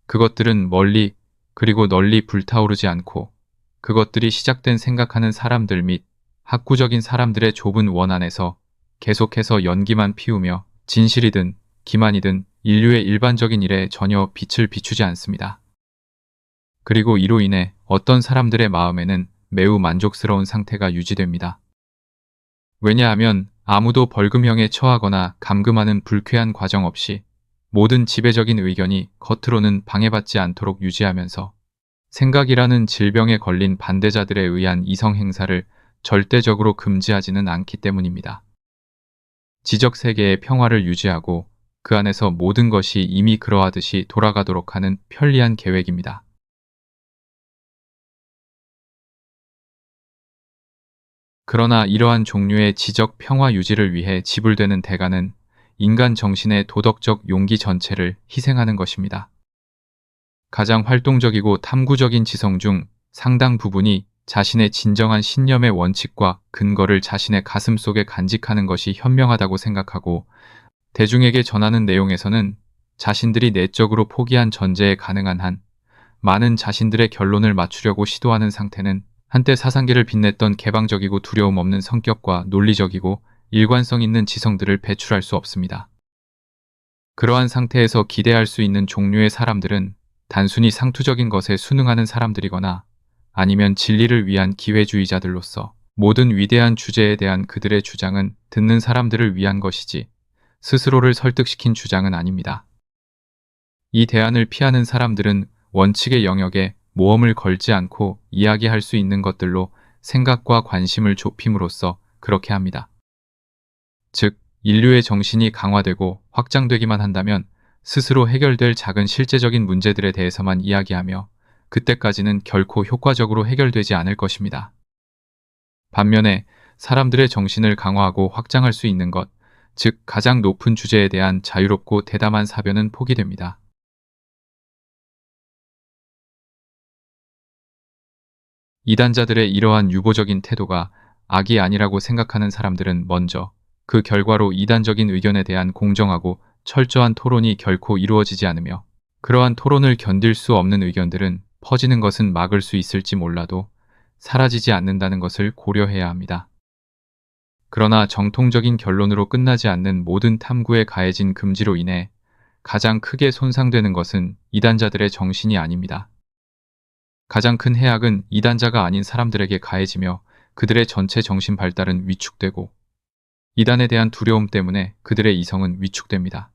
그것들은 멀리 그리고 널리 불타오르지 않고 그것들이 시작된 생각하는 사람들 및 학구적인 사람들의 좁은 원 안에서 계속해서 연기만 피우며 진실이든 기만이든 인류의 일반적인 일에 전혀 빛을 비추지 않습니다. 그리고 이로 인해 어떤 사람들의 마음에는 매우 만족스러운 상태가 유지됩니다. 왜냐하면 아무도 벌금형에 처하거나 감금하는 불쾌한 과정 없이 모든 지배적인 의견이 겉으로는 방해받지 않도록 유지하면서 생각이라는 질병에 걸린 반대자들에 의한 이성 행사를 절대적으로 금지하지는 않기 때문입니다. 지적 세계의 평화를 유지하고 그 안에서 모든 것이 이미 그러하듯이 돌아가도록 하는 편리한 계획입니다. 그러나 이러한 종류의 지적 평화 유지를 위해 지불되는 대가는 인간 정신의 도덕적 용기 전체를 희생하는 것입니다. 가장 활동적이고 탐구적인 지성 중 상당 부분이 자신의 진정한 신념의 원칙과 근거를 자신의 가슴 속에 간직하는 것이 현명하다고 생각하고 대중에게 전하는 내용에서는 자신들이 내적으로 포기한 전제에 가능한 한 많은 자신들의 결론을 맞추려고 시도하는 상태는 한때 사상계를 빛냈던 개방적이고 두려움 없는 성격과 논리적이고 일관성 있는 지성들을 배출할 수 없습니다. 그러한 상태에서 기대할 수 있는 종류의 사람들은 단순히 상투적인 것에 순응하는 사람들이거나 아니면 진리를 위한 기회주의자들로서 모든 위대한 주제에 대한 그들의 주장은 듣는 사람들을 위한 것이지 스스로를 설득시킨 주장은 아닙니다. 이 대안을 피하는 사람들은 원칙의 영역에 모험을 걸지 않고 이야기할 수 있는 것들로 생각과 관심을 좁힘으로써 그렇게 합니다. 즉, 인류의 정신이 강화되고 확장되기만 한다면 스스로 해결될 작은 실제적인 문제들에 대해서만 이야기하며 그때까지는 결코 효과적으로 해결되지 않을 것입니다. 반면에 사람들의 정신을 강화하고 확장할 수 있는 것, 즉 가장 높은 주제에 대한 자유롭고 대담한 사변은 포기됩니다. 이단자들의 이러한 유보적인 태도가 악이 아니라고 생각하는 사람들은 먼저 그 결과로 이단적인 의견에 대한 공정하고 철저한 토론이 결코 이루어지지 않으며 그러한 토론을 견딜 수 없는 의견들은 퍼지는 것은 막을 수 있을지 몰라도 사라지지 않는다는 것을 고려해야 합니다. 그러나 정통적인 결론으로 끝나지 않는 모든 탐구에 가해진 금지로 인해 가장 크게 손상되는 것은 이단자들의 정신이 아닙니다. 가장 큰 해악은 이단자가 아닌 사람들에게 가해지며 그들의 전체 정신 발달은 위축되고 이단에 대한 두려움 때문에 그들의 이성은 위축됩니다.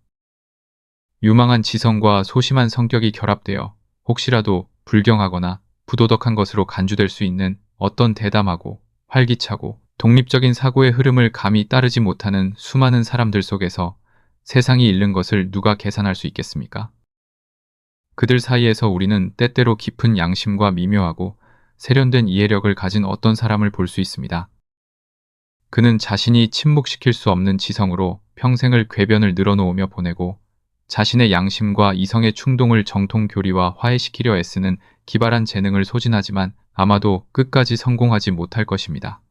유망한 지성과 소심한 성격이 결합되어 혹시라도 불경하거나 부도덕한 것으로 간주될 수 있는 어떤 대담하고 활기차고 독립적인 사고의 흐름을 감히 따르지 못하는 수많은 사람들 속에서 세상이 잃는 것을 누가 계산할 수 있겠습니까? 그들 사이에서 우리는 때때로 깊은 양심과 미묘하고 세련된 이해력을 가진 어떤 사람을 볼 수 있습니다. 그는 자신이 침묵시킬 수 없는 지성으로 평생을 궤변을 늘어놓으며 보내고 자신의 양심과 이성의 충동을 정통교리와 화해시키려 애쓰는 기발한 재능을 소진하지만 아마도 끝까지 성공하지 못할 것입니다.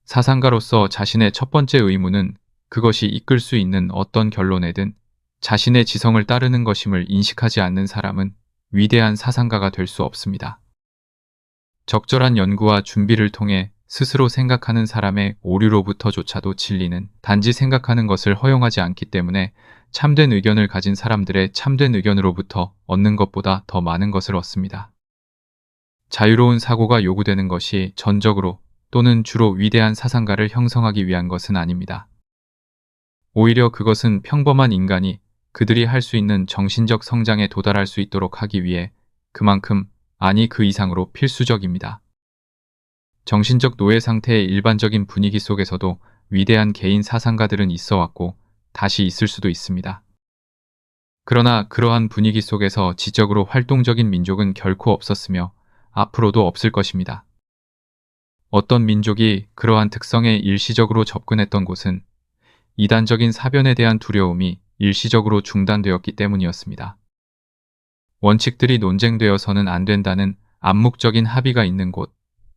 사상가로서 자신의 첫 번째 의무는 그것이 이끌 수 있는 어떤 결론에든 자신의 지성을 따르는 것임을 인식하지 않는 사람은 위대한 사상가가 될 수 없습니다. 적절한 연구와 준비를 통해 스스로 생각하는 사람의 오류로부터조차도 진리는 단지 생각하는 것을 허용하지 않기 때문에 참된 의견을 가진 사람들의 참된 의견으로부터 얻는 것보다 더 많은 것을 얻습니다. 자유로운 사고가 요구되는 것이 전적으로 또는 주로 위대한 사상가를 형성하기 위한 것은 아닙니다. 오히려 그것은 평범한 인간이 그들이 할 수 있는 정신적 성장에 도달할 수 있도록 하기 위해 그만큼 아니 그 이상으로 필수적입니다. 정신적 노예 상태의 일반적인 분위기 속에서도 위대한 개인 사상가들은 있어 왔고 다시 있을 수도 있습니다. 그러나 그러한 분위기 속에서 지적으로 활동적인 민족은 결코 없었으며 앞으로도 없을 것입니다. 어떤 민족이 그러한 특성에 일시적으로 접근했던 곳은 이단적인 사변에 대한 두려움이 일시적으로 중단되었기 때문이었습니다. 원칙들이 논쟁되어서는 안 된다는 암묵적인 합의가 있는 곳,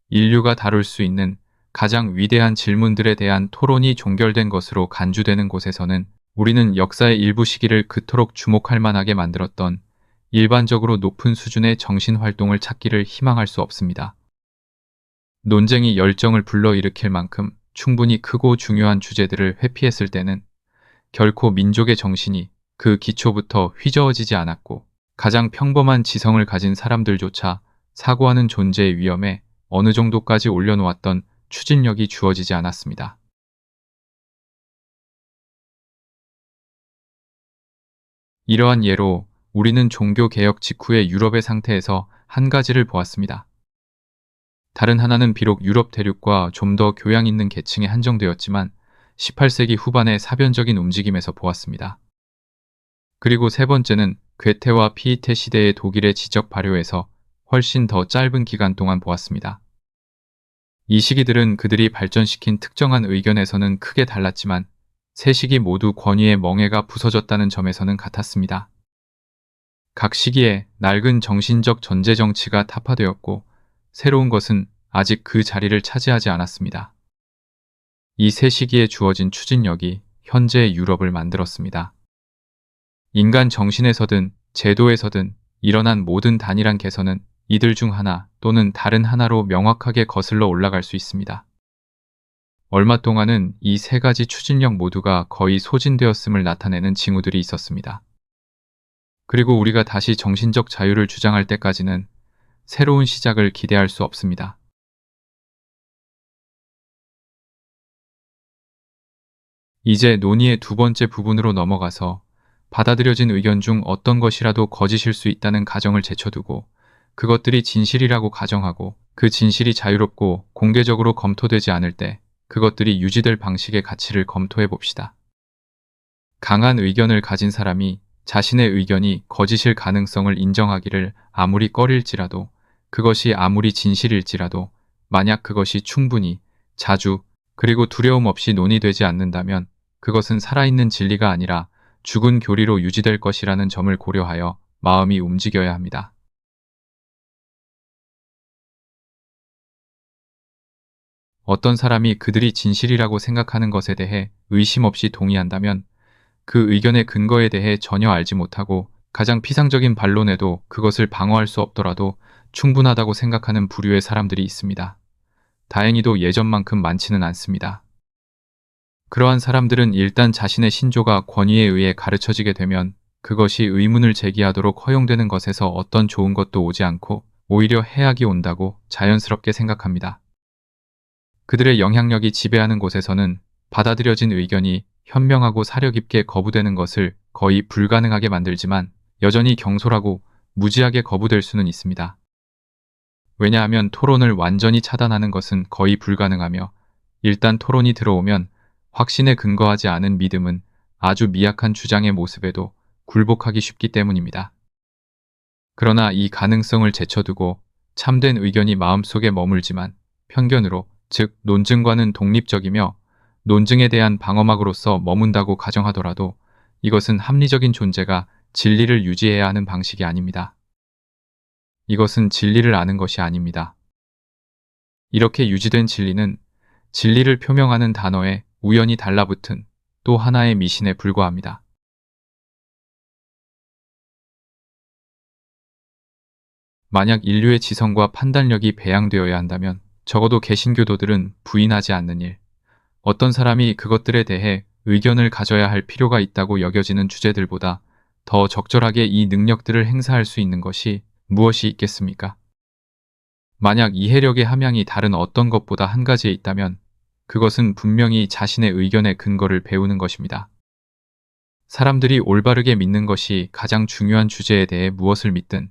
인류가 다룰 수 있는 가장 위대한 질문들에 대한 토론이 종결된 것으로 간주되는 곳에서는 우리는 역사의 일부 시기를 그토록 주목할 만하게 만들었던 일반적으로 높은 수준의 정신활동을 찾기를 희망할 수 없습니다. 논쟁이 열정을 불러일으킬 만큼 충분히 크고 중요한 주제들을 회피했을 때는 결코 민족의 정신이 그 기초부터 휘저어지지 않았고 가장 평범한 지성을 가진 사람들조차 사고하는 존재의 위험에 어느 정도까지 올려놓았던 추진력이 주어지지 않았습니다. 이러한 예로 우리는 종교개혁 직후의 유럽의 상태에서 한 가지를 보았습니다. 다른 하나는 비록 유럽 대륙과 좀 더 교양 있는 계층에 한정되었지만 18세기 후반의 사변적인 움직임에서 보았습니다. 그리고 세 번째는 괴테와 피이테 시대의 독일의 지적 발효에서 훨씬 더 짧은 기간 동안 보았습니다. 이 시기들은 그들이 발전시킨 특정한 의견에서는 크게 달랐지만 세 시기 모두 권위의 멍에가 부서졌다는 점에서는 같았습니다. 각 시기에 낡은 정신적 전제 정치가 타파되었고 새로운 것은 아직 그 자리를 차지하지 않았습니다. 이 세 시기에 주어진 추진력이 현재의 유럽을 만들었습니다. 인간 정신에서든 제도에서든 일어난 모든 단일한 개선은 이들 중 하나 또는 다른 하나로 명확하게 거슬러 올라갈 수 있습니다. 얼마 동안은 이 세 가지 추진력 모두가 거의 소진되었음을 나타내는 징후들이 있었습니다. 그리고 우리가 다시 정신적 자유를 주장할 때까지는 새로운 시작을 기대할 수 없습니다. 이제 논의의 두 번째 부분으로 넘어가서 받아들여진 의견 중 어떤 것이라도 거짓일 수 있다는 가정을 제쳐두고 그것들이 진실이라고 가정하고 그 진실이 자유롭고 공개적으로 검토되지 않을 때 그것들이 유지될 방식의 가치를 검토해 봅시다. 강한 의견을 가진 사람이 자신의 의견이 거짓일 가능성을 인정하기를 아무리 꺼릴지라도 그것이 아무리 진실일지라도 만약 그것이 충분히 자주 그리고 두려움 없이 논의되지 않는다면 그것은 살아있는 진리가 아니라 죽은 교리로 유지될 것이라는 점을 고려하여 마음이 움직여야 합니다. 어떤 사람이 그들이 진실이라고 생각하는 것에 대해 의심 없이 동의한다면 그 의견의 근거에 대해 전혀 알지 못하고 가장 피상적인 반론에도 그것을 방어할 수 없더라도 충분하다고 생각하는 부류의 사람들이 있습니다. 다행히도 예전만큼 많지는 않습니다. 그러한 사람들은 일단 자신의 신조가 권위에 의해 가르쳐지게 되면 그것이 의문을 제기하도록 허용되는 것에서 어떤 좋은 것도 오지 않고 오히려 해악이 온다고 자연스럽게 생각합니다. 그들의 영향력이 지배하는 곳에서는 받아들여진 의견이 현명하고 사려 깊게 거부되는 것을 거의 불가능하게 만들지만 여전히 경솔하고 무지하게 거부될 수는 있습니다. 왜냐하면 토론을 완전히 차단하는 것은 거의 불가능하며 일단 토론이 들어오면 확신에 근거하지 않은 믿음은 아주 미약한 주장의 모습에도 굴복하기 쉽기 때문입니다. 그러나 이 가능성을 제쳐두고 참된 의견이 마음속에 머물지만 편견으로, 즉 논증과는 독립적이며 논증에 대한 방어막으로서 머문다고 가정하더라도 이것은 합리적인 존재가 진리를 유지해야 하는 방식이 아닙니다. 이것은 진리를 아는 것이 아닙니다. 이렇게 유지된 진리는 진리를 표명하는 단어에 우연히 달라붙은 또 하나의 미신에 불과합니다. 만약 인류의 지성과 판단력이 배양되어야 한다면 적어도 개신교도들은 부인하지 않는 일, 어떤 사람이 그것들에 대해 의견을 가져야 할 필요가 있다고 여겨지는 주제들보다 더 적절하게 이 능력들을 행사할 수 있는 것이 무엇이 있겠습니까? 만약 이해력의 함량이 다른 어떤 것보다 한 가지에 있다면 그것은 분명히 자신의 의견의 근거를 배우는 것입니다. 사람들이 올바르게 믿는 것이 가장 중요한 주제에 대해 무엇을 믿든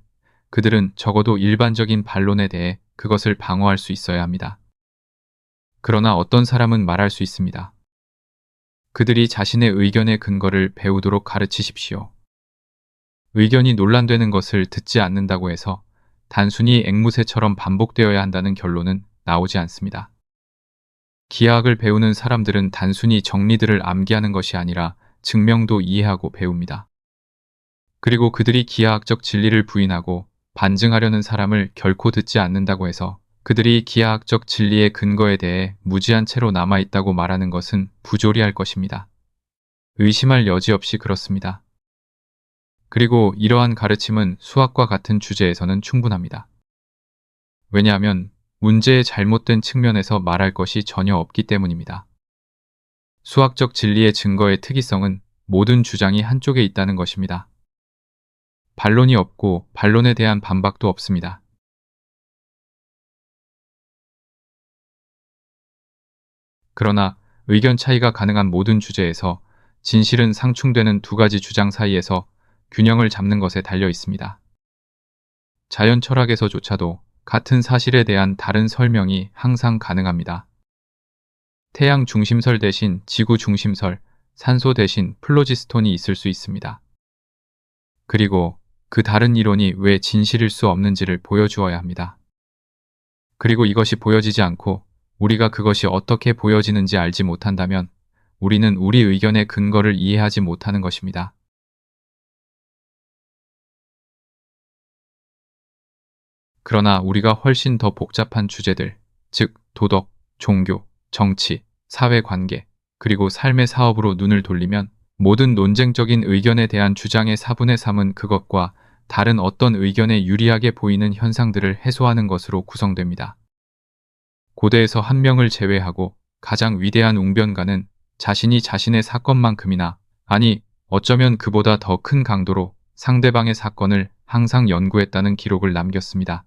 그들은 적어도 일반적인 반론에 대해 그것을 방어할 수 있어야 합니다. 그러나 어떤 사람은 말할 수 있습니다. 그들이 자신의 의견의 근거를 배우도록 가르치십시오. 의견이 논란되는 것을 듣지 않는다고 해서 단순히 앵무새처럼 반복되어야 한다는 결론은 나오지 않습니다. 기하학을 배우는 사람들은 단순히 정리들을 암기하는 것이 아니라 증명도 이해하고 배웁니다. 그리고 그들이 기하학적 진리를 부인하고 반증하려는 사람을 결코 듣지 않는다고 해서 그들이 기하학적 진리의 근거에 대해 무지한 채로 남아있다고 말하는 것은 부조리할 것입니다. 의심할 여지 없이 그렇습니다. 그리고 이러한 가르침은 수학과 같은 주제에서는 충분합니다. 왜냐하면 문제의 잘못된 측면에서 말할 것이 전혀 없기 때문입니다. 수학적 진리의 증거의 특이성은 모든 주장이 한쪽에 있다는 것입니다. 반론이 없고 반론에 대한 반박도 없습니다. 그러나 의견 차이가 가능한 모든 주제에서 진실은 상충되는 두 가지 주장 사이에서 균형을 잡는 것에 달려 있습니다. 자연 철학에서조차도 같은 사실에 대한 다른 설명이 항상 가능합니다. 태양 중심설 대신 지구 중심설, 산소 대신 플로지스톤이 있을 수 있습니다. 그리고 그 다른 이론이 왜 진실일 수 없는지를 보여주어야 합니다. 그리고 이것이 보여지지 않고 우리가 그것이 어떻게 보여지는지 알지 못한다면 우리는 우리 의견의 근거를 이해하지 못하는 것입니다. 그러나 우리가 훨씬 더 복잡한 주제들, 즉 도덕, 종교, 정치, 사회관계, 그리고 삶의 사업으로 눈을 돌리면 모든 논쟁적인 의견에 대한 주장의 4분의 3은 그것과 다른 어떤 의견에 유리하게 보이는 현상들을 해소하는 것으로 구성됩니다. 고대에서 한 명을 제외하고 가장 위대한 웅변가는 자신이 자신의 사건만큼이나, 아니 어쩌면 그보다 더 큰 강도로 상대방의 사건을 항상 연구했다는 기록을 남겼습니다.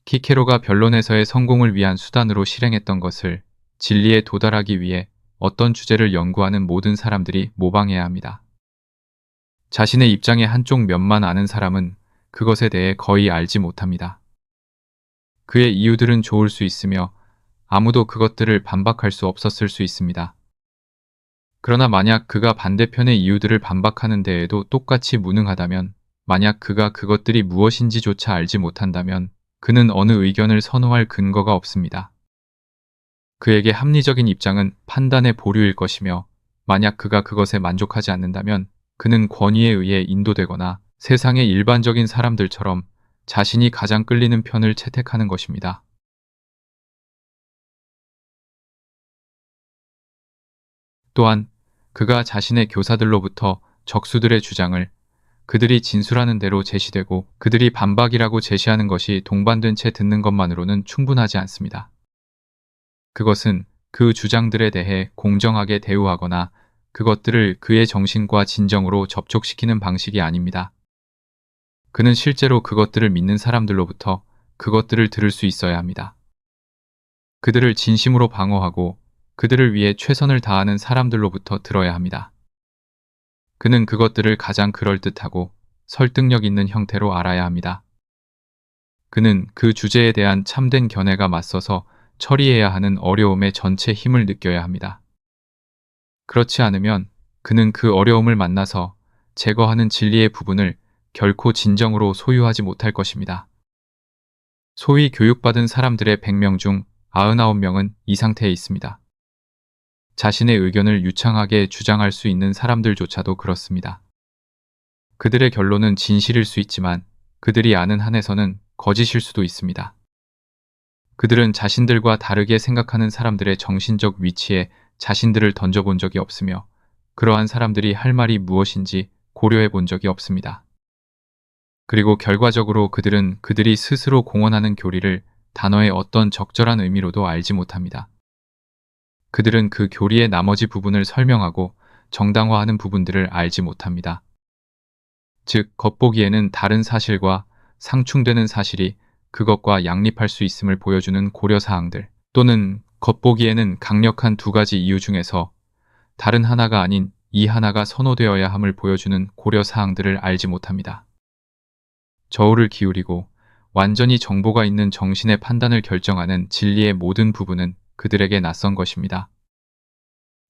키케로가 변론에서의 성공을 위한 수단으로 실행했던 것을 진리에 도달하기 위해 어떤 주제를 연구하는 모든 사람들이 모방해야 합니다. 자신의 입장의 한쪽 면만 아는 사람은 그것에 대해 거의 알지 못합니다. 그의 이유들은 좋을 수 있으며 아무도 그것들을 반박할 수 없었을 수 있습니다. 그러나 만약 그가 반대편의 이유들을 반박하는 데에도 똑같이 무능하다면, 만약 그가 그것들이 무엇인지조차 알지 못한다면 그는 어느 의견을 선호할 근거가 없습니다. 그에게 합리적인 입장은 판단의 보류일 것이며 만약 그가 그것에 만족하지 않는다면 그는 권위에 의해 인도되거나 세상의 일반적인 사람들처럼 자신이 가장 끌리는 편을 채택하는 것입니다. 또한 그가 자신의 교사들로부터 적수들의 주장을 그들이 진술하는 대로 제시되고 그들이 반박이라고 제시하는 것이 동반된 채 듣는 것만으로는 충분하지 않습니다. 그것은 그 주장들에 대해 공정하게 대우하거나 그것들을 그의 정신과 진정으로 접촉시키는 방식이 아닙니다. 그는 실제로 그것들을 믿는 사람들로부터 그것들을 들을 수 있어야 합니다. 그들을 진심으로 방어하고 그들을 위해 최선을 다하는 사람들로부터 들어야 합니다. 그는 그것들을 가장 그럴듯하고 설득력 있는 형태로 알아야 합니다. 그는 그 주제에 대한 참된 견해가 맞서서 처리해야 하는 어려움의 전체 힘을 느껴야 합니다. 그렇지 않으면 그는 그 어려움을 만나서 제거하는 진리의 부분을 결코 진정으로 소유하지 못할 것입니다. 소위 교육받은 사람들의 100명 중 99명은 이 상태에 있습니다. 자신의 의견을 유창하게 주장할 수 있는 사람들조차도 그렇습니다. 그들의 결론은 진실일 수 있지만 그들이 아는 한에서는 거짓일 수도 있습니다. 그들은 자신들과 다르게 생각하는 사람들의 정신적 위치에 자신들을 던져본 적이 없으며 그러한 사람들이 할 말이 무엇인지 고려해 본 적이 없습니다. 그리고 결과적으로 그들은 그들이 스스로 공언하는 교리를 단어의 어떤 적절한 의미로도 알지 못합니다. 그들은 그 교리의 나머지 부분을 설명하고 정당화하는 부분들을 알지 못합니다. 즉, 겉보기에는 다른 사실과 상충되는 사실이 그것과 양립할 수 있음을 보여주는 고려사항들, 또는 겉보기에는 강력한 두 가지 이유 중에서 다른 하나가 아닌 이 하나가 선호되어야 함을 보여주는 고려사항들을 알지 못합니다. 저울을 기울이고 완전히 정보가 있는 정신의 판단을 결정하는 진리의 모든 부분은 그들에게 낯선 것입니다.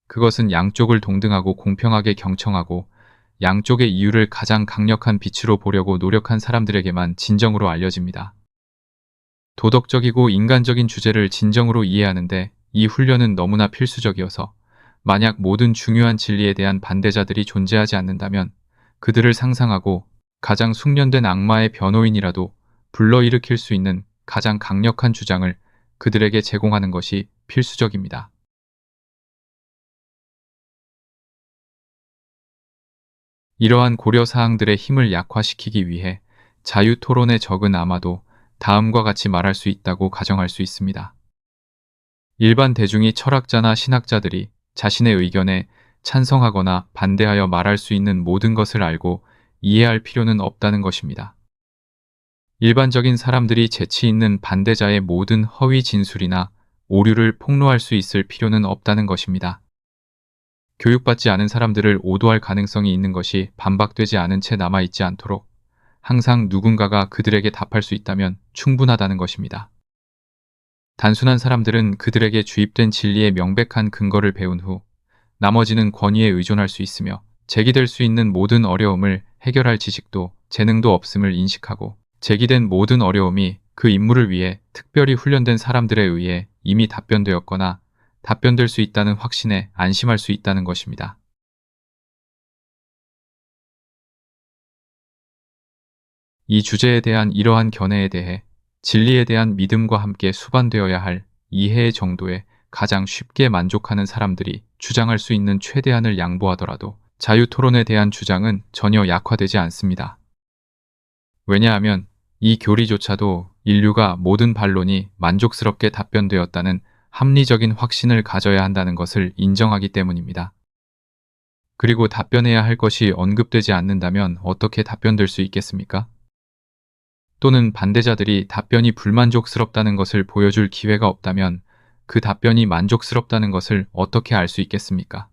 그것은 양쪽을 동등하고 공평하게 경청하고 양쪽의 이유를 가장 강력한 빛으로 보려고 노력한 사람들에게만 진정으로 알려집니다. 도덕적이고 인간적인 주제를 진정으로 이해하는데 이 훈련은 너무나 필수적이어서 만약 모든 중요한 진리에 대한 반대자들이 존재하지 않는다면 그들을 상상하고 가장 숙련된 악마의 변호인이라도 불러일으킬 수 있는 가장 강력한 주장을 그들에게 제공하는 것이 필수적입니다. 이러한 고려사항들의 힘을 약화시키기 위해 자유토론의 적은 아마도 다음과 같이 말할 수 있다고 가정할 수 있습니다. 일반 대중이 철학자나 신학자들이 자신의 의견에 찬성하거나 반대하여 말할 수 있는 모든 것을 알고 이해할 필요는 없다는 것입니다. 일반적인 사람들이 재치 있는 반대자의 모든 허위 진술이나 오류를 폭로할 수 있을 필요는 없다는 것입니다. 교육받지 않은 사람들을 오도할 가능성이 있는 것이 반박되지 않은 채 남아있지 않도록 항상 누군가가 그들에게 답할 수 있다면 충분하다는 것입니다. 단순한 사람들은 그들에게 주입된 진리의 명백한 근거를 배운 후 나머지는 권위에 의존할 수 있으며 제기될 수 있는 모든 어려움을 해결할 지식도 재능도 없음을 인식하고 제기된 모든 어려움이 그 임무를 위해 특별히 훈련된 사람들에 의해 이미 답변되었거나 답변될 수 있다는 확신에 안심할 수 있다는 것입니다. 이 주제에 대한 이러한 견해에 대해 진리에 대한 믿음과 함께 수반되어야 할 이해의 정도에 가장 쉽게 만족하는 사람들이 주장할 수 있는 최대한을 양보하더라도 자유토론에 대한 주장은 전혀 약화되지 않습니다. 왜냐하면 이 교리조차도 인류가 모든 반론이 만족스럽게 답변되었다는 합리적인 확신을 가져야 한다는 것을 인정하기 때문입니다. 그리고 답변해야 할 것이 언급되지 않는다면 어떻게 답변될 수 있겠습니까? 또는 반대자들이 답변이 불만족스럽다는 것을 보여줄 기회가 없다면 그 답변이 만족스럽다는 것을 어떻게 알 수 있겠습니까?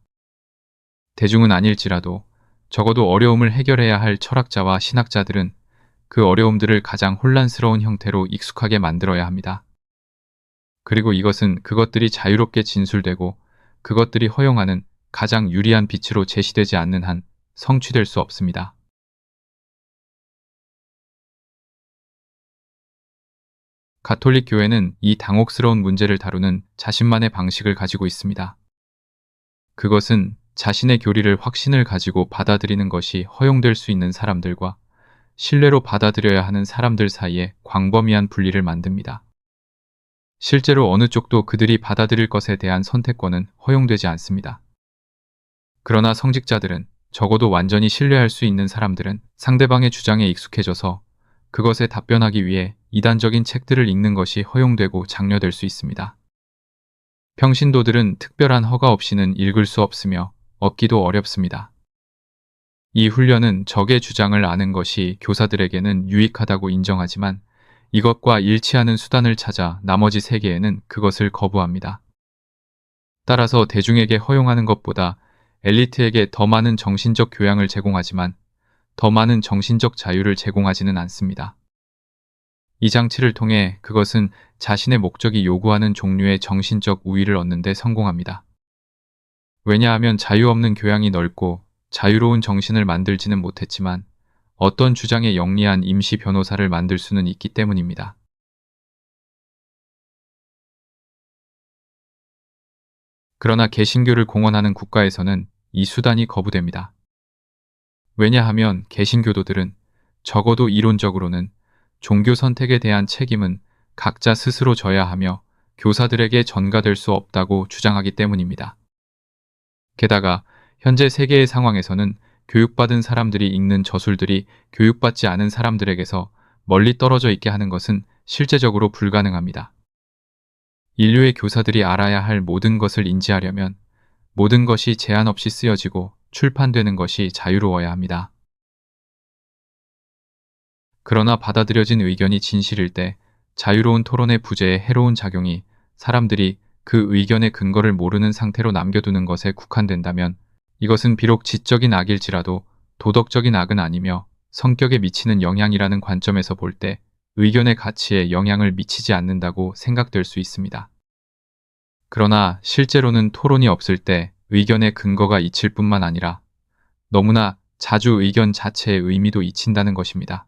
대중은 아닐지라도 적어도 어려움을 해결해야 할 철학자와 신학자들은 그 어려움들을 가장 혼란스러운 형태로 익숙하게 만들어야 합니다. 그리고 이것은 그것들이 자유롭게 진술되고 그것들이 허용하는 가장 유리한 빛으로 제시되지 않는 한 성취될 수 없습니다. 가톨릭 교회는 이 당혹스러운 문제를 다루는 자신만의 방식을 가지고 있습니다. 그것은 자신의 교리를 확신을 가지고 받아들이는 것이 허용될 수 있는 사람들과 신뢰로 받아들여야 하는 사람들 사이에 광범위한 분리를 만듭니다. 실제로 어느 쪽도 그들이 받아들일 것에 대한 선택권은 허용되지 않습니다. 그러나 성직자들은, 적어도 완전히 신뢰할 수 있는 사람들은 상대방의 주장에 익숙해져서 그것에 답변하기 위해 이단적인 책들을 읽는 것이 허용되고 장려될 수 있습니다. 평신도들은 특별한 허가 없이는 읽을 수 없으며 얻기도 어렵습니다. 이 훈련은 적의 주장을 아는 것이 교사들에게는 유익하다고 인정하지만 이것과 일치하는 수단을 찾아 나머지 세계에는 그것을 거부합니다. 따라서 대중에게 허용하는 것보다 엘리트에게 더 많은 정신적 교양을 제공하지만 더 많은 정신적 자유를 제공하지는 않습니다. 이 장치를 통해 그것은 자신의 목적이 요구하는 종류의 정신적 우위를 얻는 데 성공합니다. 왜냐하면 자유 없는 교양이 넓고 자유로운 정신을 만들지는 못했지만 어떤 주장에 영리한 임시 변호사를 만들 수는 있기 때문입니다. 그러나 개신교를 공언하는 국가에서는 이 수단이 거부됩니다. 왜냐하면 개신교도들은 적어도 이론적으로는 종교 선택에 대한 책임은 각자 스스로 져야 하며 교사들에게 전가될 수 없다고 주장하기 때문입니다. 게다가 현재 세계의 상황에서는 교육받은 사람들이 읽는 저술들이 교육받지 않은 사람들에게서 멀리 떨어져 있게 하는 것은 실제적으로 불가능합니다. 인류의 교사들이 알아야 할 모든 것을 인지하려면 모든 것이 제한 없이 쓰여지고 출판되는 것이 자유로워야 합니다. 그러나 받아들여진 의견이 진실일 때 자유로운 토론의 부재의 해로운 작용이 사람들이 그 의견의 근거를 모르는 상태로 남겨두는 것에 국한된다면 이것은 비록 지적인 악일지라도 도덕적인 악은 아니며 성격에 미치는 영향이라는 관점에서 볼 때 의견의 가치에 영향을 미치지 않는다고 생각될 수 있습니다. 그러나 실제로는 토론이 없을 때 의견의 근거가 잊힐 뿐만 아니라 너무나 자주 의견 자체의 의미도 잊힌다는 것입니다.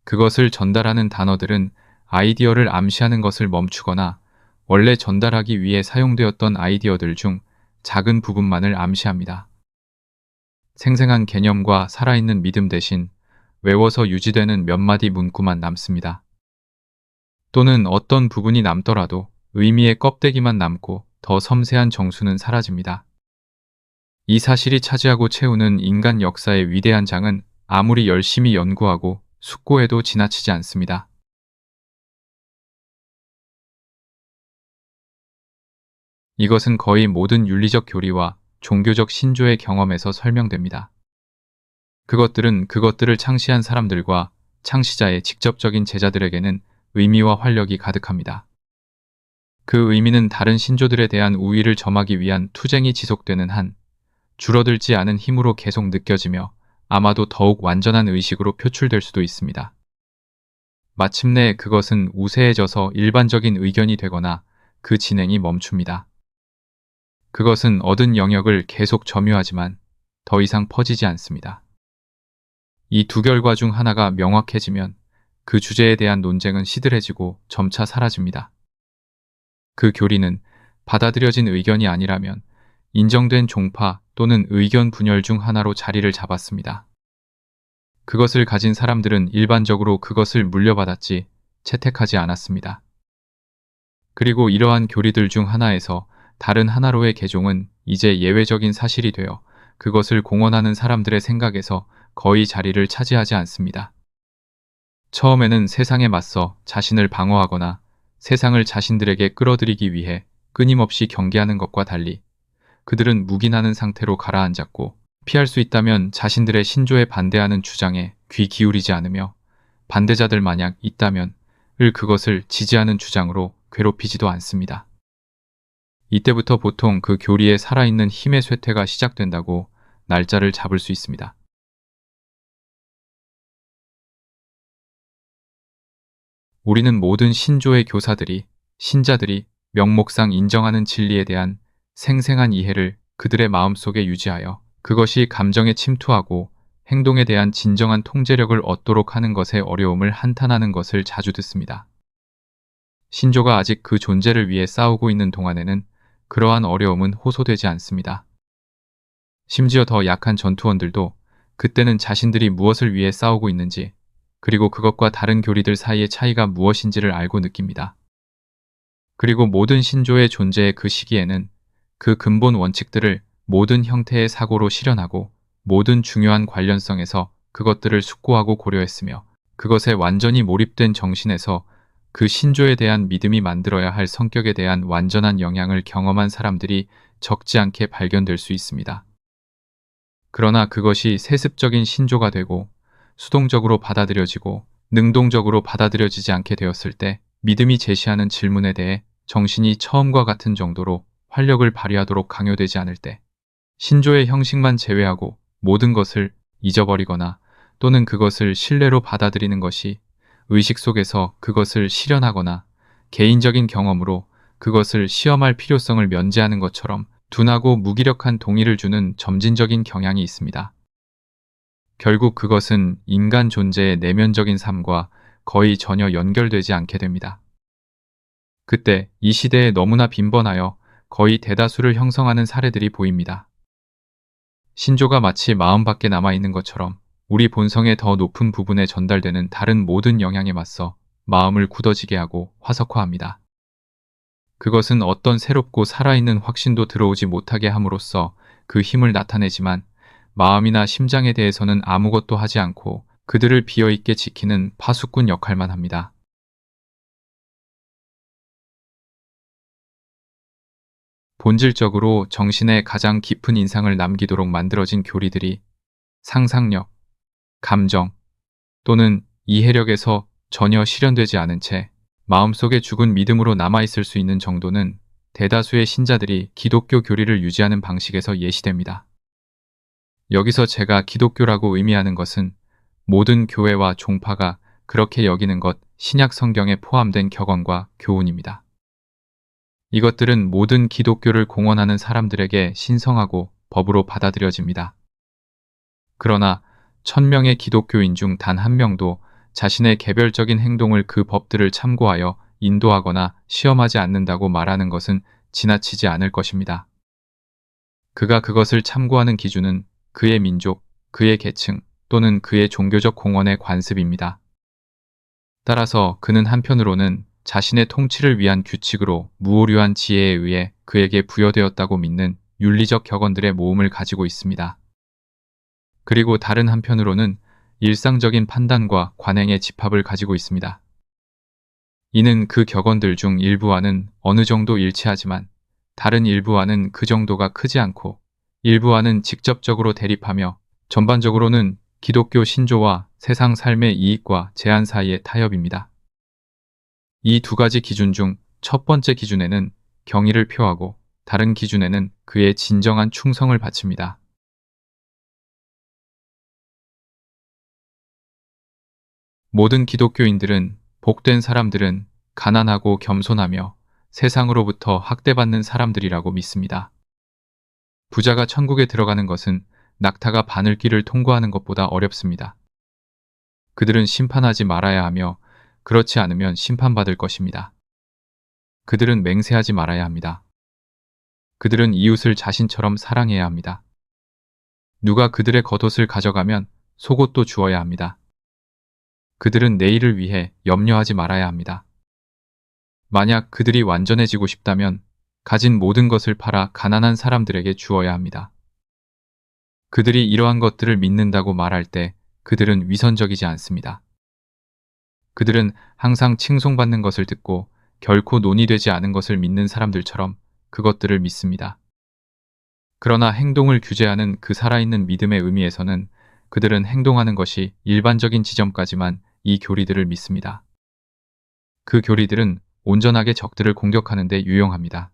그것을 전달하는 단어들은 아이디어를 암시하는 것을 멈추거나 원래 전달하기 위해 사용되었던 아이디어들 중 작은 부분만을 암시합니다. 생생한 개념과 살아있는 믿음 대신 외워서 유지되는 몇 마디 문구만 남습니다. 또는 어떤 부분이 남더라도 의미의 껍데기만 남고 더 섬세한 정수는 사라집니다. 이 사실이 차지하고 채우는 인간 역사의 위대한 장은 아무리 열심히 연구하고 숙고해도 지나치지 않습니다. 이것은 거의 모든 윤리적 교리와 종교적 신조의 경험에서 설명됩니다. 그것들은 그것들을 창시한 사람들과 창시자의 직접적인 제자들에게는 의미와 활력이 가득합니다. 그 의미는 다른 신조들에 대한 우위를 점하기 위한 투쟁이 지속되는 한 줄어들지 않은 힘으로 계속 느껴지며 아마도 더욱 완전한 의식으로 표출될 수도 있습니다. 마침내 그것은 우세해져서 일반적인 의견이 되거나 그 진행이 멈춥니다. 그것은 얻은 영역을 계속 점유하지만 더 이상 퍼지지 않습니다. 이 두 결과 중 하나가 명확해지면 그 주제에 대한 논쟁은 시들해지고 점차 사라집니다. 그 교리는 받아들여진 의견이 아니라면 인정된 종파 또는 의견 분열 중 하나로 자리를 잡았습니다. 그것을 가진 사람들은 일반적으로 그것을 물려받았지 채택하지 않았습니다. 그리고 이러한 교리들 중 하나에서 다른 하나로의 개종은 이제 예외적인 사실이 되어 그것을 공언하는 사람들의 생각에서 거의 자리를 차지하지 않습니다. 처음에는 세상에 맞서 자신을 방어하거나 세상을 자신들에게 끌어들이기 위해 끊임없이 경계하는 것과 달리 그들은 묵인하는 상태로 가라앉았고 피할 수 있다면 자신들의 신조에 반대하는 주장에 귀 기울이지 않으며 반대자들 만약 있다면 그것을 지지하는 주장으로 괴롭히지도 않습니다. 이때부터 보통 그 교리에 살아있는 힘의 쇠퇴가 시작된다고 날짜를 잡을 수 있습니다. 우리는 모든 신조의 교사들이, 신자들이 명목상 인정하는 진리에 대한 생생한 이해를 그들의 마음속에 유지하여 그것이 감정에 침투하고 행동에 대한 진정한 통제력을 얻도록 하는 것의 어려움을 한탄하는 것을 자주 듣습니다. 신조가 아직 그 존재를 위해 싸우고 있는 동안에는 그러한 어려움은 호소되지 않습니다. 심지어 더 약한 전투원들도 그때는 자신들이 무엇을 위해 싸우고 있는지, 그리고 그것과 다른 교리들 사이의 차이가 무엇인지를 알고 느낍니다. 그리고 모든 신조의 존재의 그 시기에는 그 근본 원칙들을 모든 형태의 사고로 실현하고 모든 중요한 관련성에서 그것들을 숙고하고 고려했으며 그것에 완전히 몰입된 정신에서 그 신조에 대한 믿음이 만들어야 할 성격에 대한 완전한 영향을 경험한 사람들이 적지 않게 발견될 수 있습니다. 그러나 그것이 세습적인 신조가 되고 수동적으로 받아들여지고 능동적으로 받아들여지지 않게 되었을 때 믿음이 제시하는 질문에 대해 정신이 처음과 같은 정도로 활력을 발휘하도록 강요되지 않을 때 신조의 형식만 제외하고 모든 것을 잊어버리거나 또는 그것을 신뢰로 받아들이는 것이 의식 속에서 그것을 실현하거나 개인적인 경험으로 그것을 시험할 필요성을 면제하는 것처럼 둔하고 무기력한 동의를 주는 점진적인 경향이 있습니다. 결국 그것은 인간 존재의 내면적인 삶과 거의 전혀 연결되지 않게 됩니다. 그때 이 시대에 너무나 빈번하여 거의 대다수를 형성하는 사례들이 보입니다. 신조가 마치 마음 밖에 남아있는 것처럼 우리 본성의 더 높은 부분에 전달되는 다른 모든 영향에 맞서 마음을 굳어지게 하고 화석화합니다. 그것은 어떤 새롭고 살아있는 확신도 들어오지 못하게 함으로써 그 힘을 나타내지만 마음이나 심장에 대해서는 아무것도 하지 않고 그들을 비어있게 지키는 파수꾼 역할만 합니다. 본질적으로 정신에 가장 깊은 인상을 남기도록 만들어진 교리들이 상상력, 감정 또는 이해력에서 전혀 실현되지 않은 채 마음속에 죽은 믿음으로 남아있을 수 있는 정도는 대다수의 신자들이 기독교 교리를 유지하는 방식에서 예시됩니다. 여기서 제가 기독교라고 의미하는 것은 모든 교회와 종파가 그렇게 여기는 것 신약 성경에 포함된 격언과 교훈입니다. 이것들은 모든 기독교를 공언하는 사람들에게 신성하고 법으로 받아들여집니다. 그러나 1000명의 기독교인 중 단 한 명도 자신의 개별적인 행동을 그 법들을 참고하여 인도하거나 시험하지 않는다고 말하는 것은 지나치지 않을 것입니다. 그가 그것을 참고하는 기준은 그의 민족, 그의 계층 또는 그의 종교적 공헌의 관습입니다. 따라서 그는 한편으로는 자신의 통치를 위한 규칙으로 무오류한 지혜에 의해 그에게 부여되었다고 믿는 윤리적 격언들의 모음을 가지고 있습니다. 그리고 다른 한편으로는 일상적인 판단과 관행의 집합을 가지고 있습니다. 이는 그 격언들 중 일부와는 어느 정도 일치하지만 다른 일부와는 그 정도가 크지 않고 일부와는 직접적으로 대립하며 전반적으로는 기독교 신조와 세상 삶의 이익과 제한 사이의 타협입니다. 이 두 가지 기준 중 첫 번째 기준에는 경의를 표하고 다른 기준에는 그의 진정한 충성을 바칩니다. 모든 기독교인들은 복된 사람들은 가난하고 겸손하며 세상으로부터 학대받는 사람들이라고 믿습니다. 부자가 천국에 들어가는 것은 낙타가 바늘길을 통과하는 것보다 어렵습니다. 그들은 심판하지 말아야 하며 그렇지 않으면 심판받을 것입니다. 그들은 맹세하지 말아야 합니다. 그들은 이웃을 자신처럼 사랑해야 합니다. 누가 그들의 겉옷을 가져가면 속옷도 주어야 합니다. 그들은 내일을 위해 염려하지 말아야 합니다. 만약 그들이 완전해지고 싶다면 가진 모든 것을 팔아 가난한 사람들에게 주어야 합니다. 그들이 이러한 것들을 믿는다고 말할 때 그들은 위선적이지 않습니다. 그들은 항상 칭송받는 것을 듣고 결코 논의되지 않은 것을 믿는 사람들처럼 그것들을 믿습니다. 그러나 행동을 규제하는 그 살아있는 믿음의 의미에서는 그들은 행동하는 것이 일반적인 지점까지만 이 교리들을 믿습니다. 그 교리들은 온전하게 적들을 공격하는 데 유용합니다.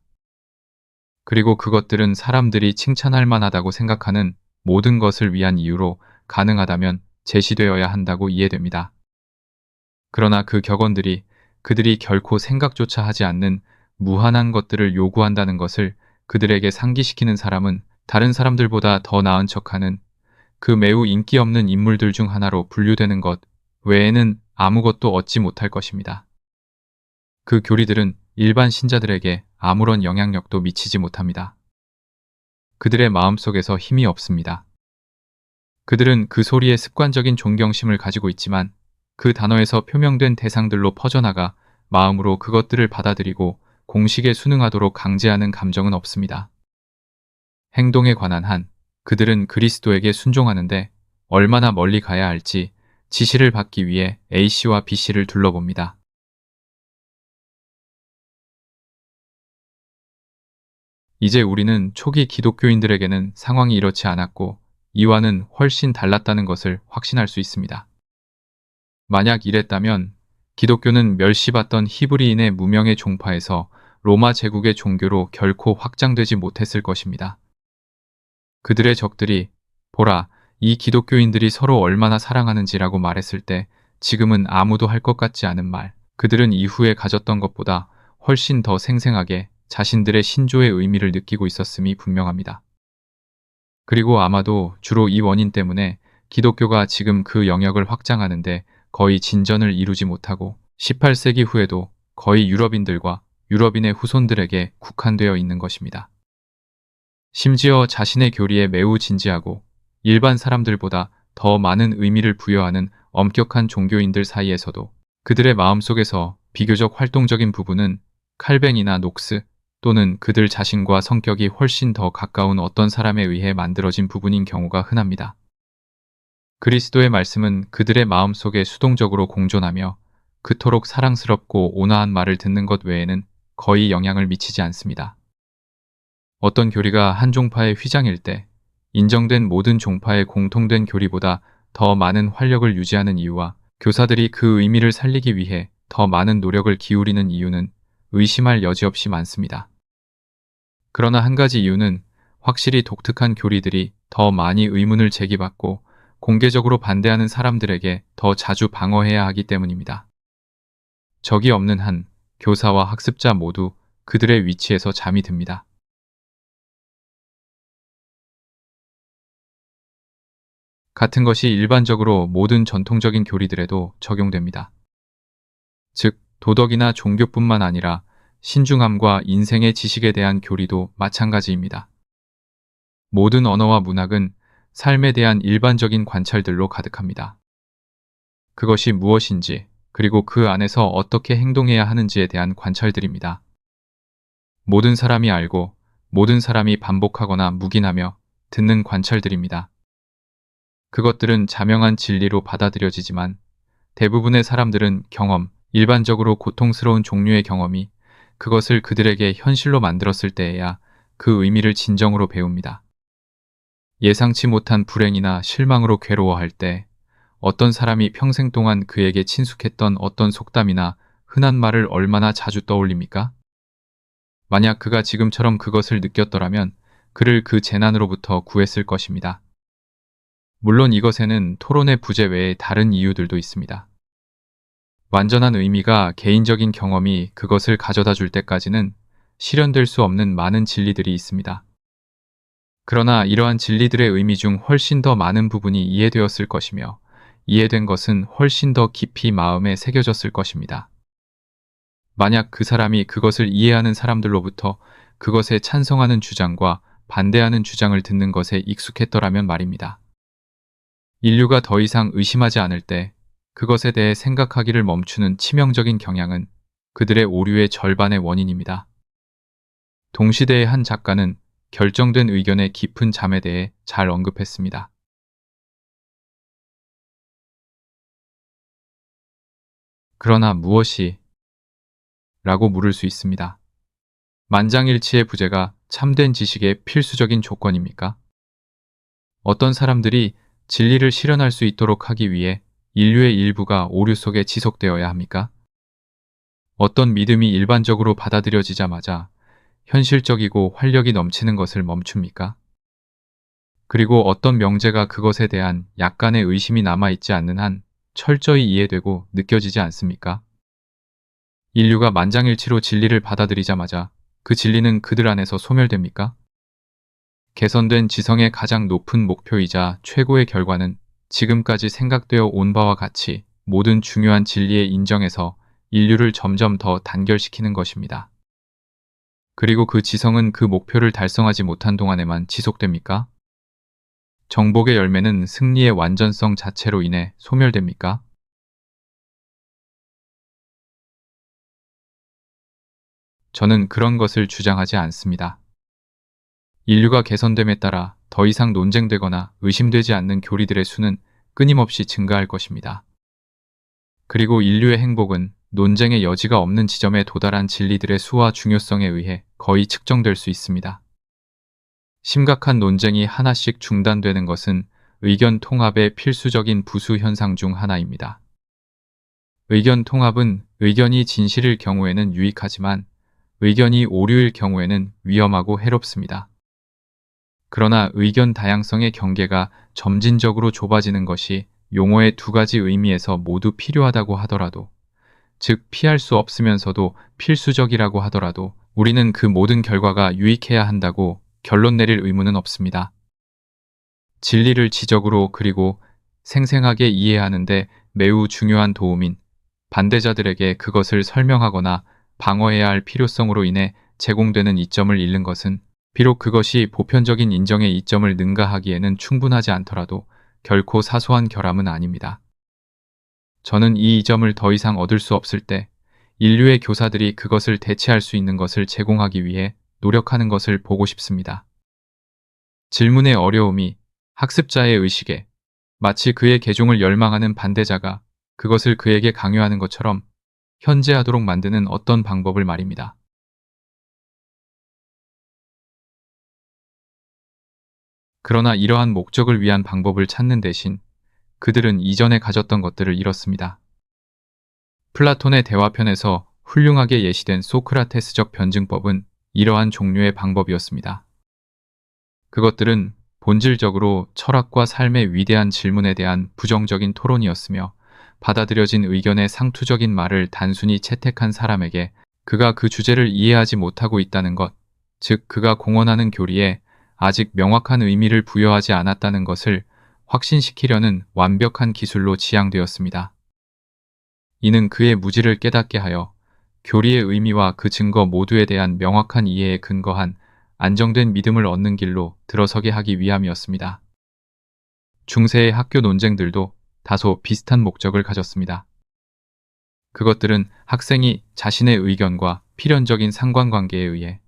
그리고 그것들은 사람들이 칭찬할 만하다고 생각하는 모든 것을 위한 이유로 가능하다면 제시되어야 한다고 이해됩니다. 그러나 그 격언들이 그들이 결코 생각조차 하지 않는 무한한 것들을 요구한다는 것을 그들에게 상기시키는 사람은 다른 사람들보다 더 나은 척하는 그 매우 인기 없는 인물들 중 하나로 분류되는 것 외에는 아무것도 얻지 못할 것입니다. 그 교리들은 일반 신자들에게 아무런 영향력도 미치지 못합니다. 그들의 마음속에서 힘이 없습니다. 그들은 그 소리에 습관적인 존경심을 가지고 있지만 그 단어에서 표명된 대상들로 퍼져나가 마음으로 그것들을 받아들이고 공식에 순응하도록 강제하는 감정은 없습니다. 행동에 관한 한, 그들은 그리스도에게 순종하는데 얼마나 멀리 가야 할지 지시를 받기 위해 A씨와 B씨를 둘러봅니다. 이제 우리는 초기 기독교인들에게는 상황이 이렇지 않았고 이와는 훨씬 달랐다는 것을 확신할 수 있습니다. 만약 이랬다면 기독교는 멸시받던 히브리인의 무명의 종파에서 로마 제국의 종교로 결코 확장되지 못했을 것입니다. 그들의 적들이 보라, 이 기독교인들이 서로 얼마나 사랑하는지라고 말했을 때 지금은 아무도 할 것 같지 않은 말, 그들은 이후에 가졌던 것보다 훨씬 더 생생하게 자신들의 신조의 의미를 느끼고 있었음이 분명합니다. 그리고 아마도 주로 이 원인 때문에 기독교가 지금 그 영역을 확장하는데 거의 진전을 이루지 못하고 18세기 후에도 거의 유럽인들과 유럽인의 후손들에게 국한되어 있는 것입니다. 심지어 자신의 교리에 매우 진지하고 일반 사람들보다 더 많은 의미를 부여하는 엄격한 종교인들 사이에서도 그들의 마음속에서 비교적 활동적인 부분은 칼뱅이나 녹스 또는 그들 자신과 성격이 훨씬 더 가까운 어떤 사람에 의해 만들어진 부분인 경우가 흔합니다. 그리스도의 말씀은 그들의 마음속에 수동적으로 공존하며 그토록 사랑스럽고 온화한 말을 듣는 것 외에는 거의 영향을 미치지 않습니다. 어떤 교리가 한 종파의 휘장일 때 인정된 모든 종파의 공통된 교리보다 더 많은 활력을 유지하는 이유와 교사들이 그 의미를 살리기 위해 더 많은 노력을 기울이는 이유는 의심할 여지 없이 많습니다. 그러나 한 가지 이유는 확실히 독특한 교리들이 더 많이 의문을 제기받고 공개적으로 반대하는 사람들에게 더 자주 방어해야 하기 때문입니다. 적이 없는 한 교사와 학습자 모두 그들의 위치에서 잠이 듭니다. 같은 것이 일반적으로 모든 전통적인 교리들에도 적용됩니다. 즉, 도덕이나 종교뿐만 아니라 신중함과 인생의 지식에 대한 교리도 마찬가지입니다. 모든 언어와 문학은 삶에 대한 일반적인 관찰들로 가득합니다. 그것이 무엇인지, 그리고 그 안에서 어떻게 행동해야 하는지에 대한 관찰들입니다. 모든 사람이 알고 모든 사람이 반복하거나 묵인하며 듣는 관찰들입니다. 그것들은 자명한 진리로 받아들여지지만 대부분의 사람들은 경험, 일반적으로 고통스러운 종류의 경험이 그것을 그들에게 현실로 만들었을 때에야 그 의미를 진정으로 배웁니다. 예상치 못한 불행이나 실망으로 괴로워할 때 어떤 사람이 평생 동안 그에게 친숙했던 어떤 속담이나 흔한 말을 얼마나 자주 떠올립니까? 만약 그가 지금처럼 그것을 느꼈더라면 그를 그 재난으로부터 구했을 것입니다. 물론 이것에는 토론의 부재 외에 다른 이유들도 있습니다. 완전한 의미가 개인적인 경험이 그것을 가져다 줄 때까지는 실현될 수 없는 많은 진리들이 있습니다. 그러나 이러한 진리들의 의미 중 훨씬 더 많은 부분이 이해되었을 것이며 이해된 것은 훨씬 더 깊이 마음에 새겨졌을 것입니다. 만약 그 사람이 그것을 이해하는 사람들로부터 그것에 찬성하는 주장과 반대하는 주장을 듣는 것에 익숙했더라면 말입니다. 인류가 더 이상 의심하지 않을 때 그것에 대해 생각하기를 멈추는 치명적인 경향은 그들의 오류의 절반의 원인입니다. 동시대의 한 작가는 결정된 의견의 깊은 잠에 대해 잘 언급했습니다. 그러나 무엇이? 라고 물을 수 있습니다. 만장일치의 부재가 참된 지식의 필수적인 조건입니까? 어떤 사람들이 진리를 실현할 수 있도록 하기 위해 인류의 일부가 오류 속에 지속되어야 합니까? 어떤 믿음이 일반적으로 받아들여지자마자 현실적이고 활력이 넘치는 것을 멈춥니까? 그리고 어떤 명제가 그것에 대한 약간의 의심이 남아있지 않는 한 철저히 이해되고 느껴지지 않습니까? 인류가 만장일치로 진리를 받아들이자마자 그 진리는 그들 안에서 소멸됩니까? 개선된 지성의 가장 높은 목표이자 최고의 결과는 지금까지 생각되어 온 바와 같이 모든 중요한 진리의 인정에서 인류를 점점 더 단결시키는 것입니다. 그리고 그 지성은 그 목표를 달성하지 못한 동안에만 지속됩니까? 정복의 열매는 승리의 완전성 자체로 인해 소멸됩니까? 저는 그런 것을 주장하지 않습니다. 인류가 개선됨에 따라 더 이상 논쟁되거나 의심되지 않는 교리들의 수는 끊임없이 증가할 것입니다. 그리고 인류의 행복은 논쟁의 여지가 없는 지점에 도달한 진리들의 수와 중요성에 의해 거의 측정될 수 있습니다. 심각한 논쟁이 하나씩 중단되는 것은 의견 통합의 필수적인 부수 현상 중 하나입니다. 의견 통합은 의견이 진실일 경우에는 유익하지만 의견이 오류일 경우에는 위험하고 해롭습니다. 그러나 의견 다양성의 경계가 점진적으로 좁아지는 것이 용어의 두 가지 의미에서 모두 필요하다고 하더라도, 즉 피할 수 없으면서도 필수적이라고 하더라도 우리는 그 모든 결과가 유익해야 한다고 결론 내릴 의무는 없습니다. 진리를 지적으로 그리고 생생하게 이해하는데 매우 중요한 도움인 반대자들에게 그것을 설명하거나 방어해야 할 필요성으로 인해 제공되는 이점을 잃는 것은 비록 그것이 보편적인 인정의 이점을 능가하기에는 충분하지 않더라도 결코 사소한 결함은 아닙니다. 저는 이 이점을 더 이상 얻을 수 없을 때 인류의 교사들이 그것을 대체할 수 있는 것을 제공하기 위해 노력하는 것을 보고 싶습니다. 질문의 어려움이 학습자의 의식에 마치 그의 개종을 열망하는 반대자가 그것을 그에게 강요하는 것처럼 현재하도록 만드는 어떤 방법을 말입니다. 그러나 이러한 목적을 위한 방법을 찾는 대신 그들은 이전에 가졌던 것들을 잃었습니다. 플라톤의 대화편에서 훌륭하게 예시된 소크라테스적 변증법은 이러한 종류의 방법이었습니다. 그것들은 본질적으로 철학과 삶의 위대한 질문에 대한 부정적인 토론이었으며 받아들여진 의견의 상투적인 말을 단순히 채택한 사람에게 그가 그 주제를 이해하지 못하고 있다는 것, 즉 그가 공언하는 교리에 아직 명확한 의미를 부여하지 않았다는 것을 확신시키려는 완벽한 기술로 지향되었습니다. 이는 그의 무지를 깨닫게 하여 교리의 의미와 그 증거 모두에 대한 명확한 이해에 근거한 안정된 믿음을 얻는 길로 들어서게 하기 위함이었습니다. 중세의 학교 논쟁들도 다소 비슷한 목적을 가졌습니다. 그것들은 학생이 자신의 의견과 필연적인 상관관계에 의해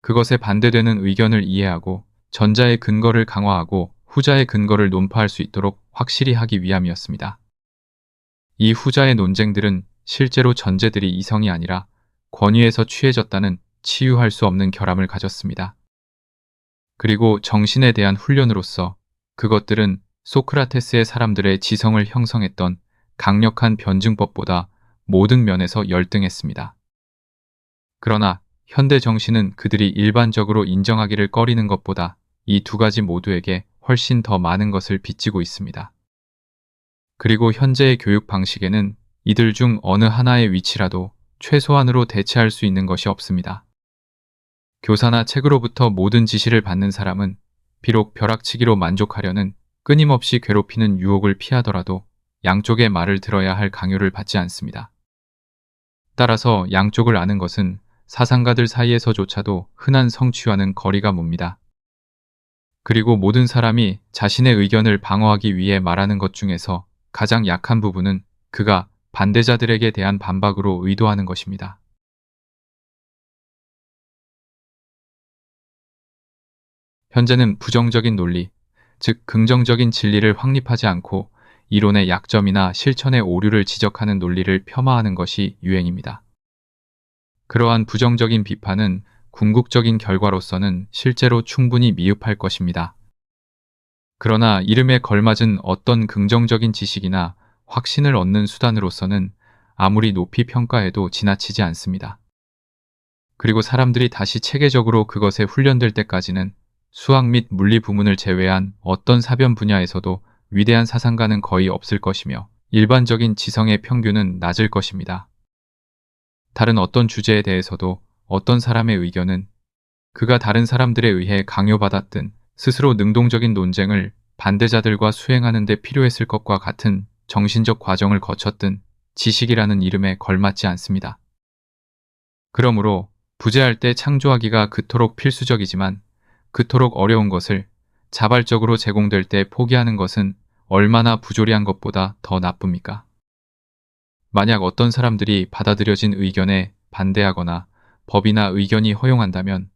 그것에 반대되는 의견을 이해하고 전자의 근거를 강화하고 후자의 근거를 논파할 수 있도록 확실히 하기 위함이었습니다. 이 후자의 논쟁들은 실제로 전제들이 이성이 아니라 권위에서 취해졌다는 치유할 수 없는 결함을 가졌습니다. 그리고 정신에 대한 훈련으로서 그것들은 소크라테스의 사람들의 지성을 형성했던 강력한 변증법보다 모든 면에서 열등했습니다. 그러나 현대 정신은 그들이 일반적으로 인정하기를 꺼리는 것보다 이 두 가지 모두에게 훨씬 더 많은 것을 빚지고 있습니다. 그리고 현재의 교육 방식에는 이들 중 어느 하나의 위치라도 최소한으로 대체할 수 있는 것이 없습니다. 교사나 책으로부터 모든 지시를 받는 사람은 비록 벼락치기로 만족하려는 끊임없이 괴롭히는 유혹을 피하더라도 양쪽의 말을 들어야 할 강요를 받지 않습니다. 따라서 양쪽을 아는 것은 사상가들 사이에서조차도 흔한 성취와는 거리가 멉니다. 그리고 모든 사람이 자신의 의견을 방어하기 위해 말하는 것 중에서 가장 약한 부분은 그가 반대자들에게 대한 반박으로 의도하는 것입니다. 현재는 부정적인 논리, 즉 긍정적인 진리를 확립하지 않고 이론의 약점이나 실천의 오류를 지적하는 논리를 폄하하는 것이 유행입니다. 그러한 부정적인 비판은 궁극적인 결과로서는 실제로 충분히 미흡할 것입니다. 그러나 이름에 걸맞은 어떤 긍정적인 지식이나 확신을 얻는 수단으로서는 아무리 높이 평가해도 지나치지 않습니다. 그리고 사람들이 다시 체계적으로 그것에 훈련될 때까지는 수학 및 물리 부문을 제외한 어떤 사변 분야에서도 위대한 사상가는 거의 없을 것이며 일반적인 지성의 평균은 낮을 것입니다. 다른 어떤 주제에 대해서도 어떤 사람의 의견은 그가 다른 사람들에 의해 강요받았든 스스로 능동적인 논쟁을 반대자들과 수행하는 데 필요했을 것과 같은 정신적 과정을 거쳤든 지식이라는 이름에 걸맞지 않습니다. 그러므로 부재할 때 창조하기가 그토록 필수적이지만 그토록 어려운 것을 자발적으로 제공될 때 포기하는 것은 얼마나 부조리한 것보다 더 나쁩니까? 만약 어떤 사람들이 받아들여진 의견에 반대하거나 법이나 의견이 허용한다면,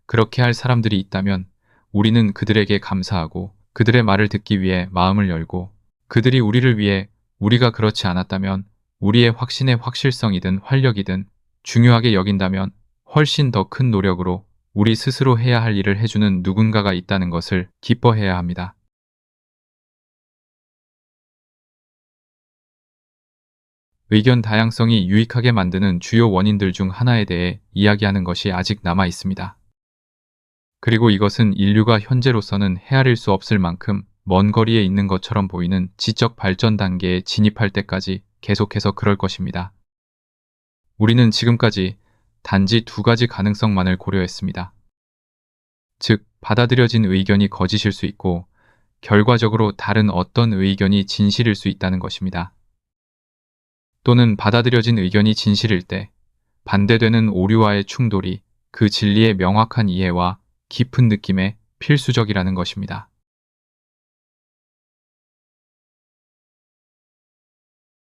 그렇게 할 사람들이 있다면 우리는 그들에게 감사하고 그들의 말을 듣기 위해 마음을 열고, 그들이 우리를 위해 우리가 그렇지 않았다면 우리의 확신의 확실성이든 활력이든 중요하게 여긴다면 훨씬 더 큰 노력으로 우리 스스로 해야 할 일을 해주는 누군가가 있다는 것을 기뻐해야 합니다. 의견 다양성이 유익하게 만드는 주요 원인들 중 하나에 대해 이야기하는 것이 아직 남아 있습니다. 그리고 이것은 인류가 현재로서는 헤아릴 수 없을 만큼 먼 거리에 있는 것처럼 보이는 지적 발전 단계에 진입할 때까지 계속해서 그럴 것입니다. 우리는 지금까지 단지 두 가지 가능성만을 고려했습니다. 즉, 받아들여진 의견이 거짓일 수 있고 결과적으로 다른 어떤 의견이 진실일 수 있다는 것입니다. 또는 받아들여진 의견이 진실일 때 반대되는 오류와의 충돌이 그 진리의 명확한 이해와 깊은 느낌에 필수적이라는 것입니다.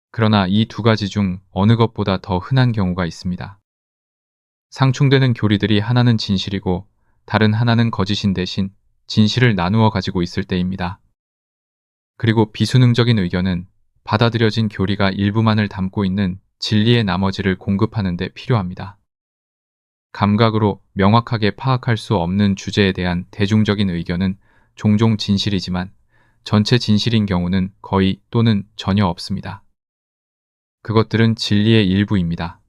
그러나 이 두 가지 중 어느 것보다 더 흔한 경우가 있습니다. 상충되는 교리들이 하나는 진실이고 다른 하나는 거짓인 대신 진실을 나누어 가지고 있을 때입니다. 그리고 비수능적인 의견은 받아들여진 교리가 일부만을 담고 있는 진리의 나머지를 공급하는 데 필요합니다. 감각으로 명확하게 파악할 수 없는 주제에 대한 대중적인 의견은 종종 진실이지만 전체 진실인 경우는 거의 또는 전혀 없습니다. 그것들은 진리의 일부입니다.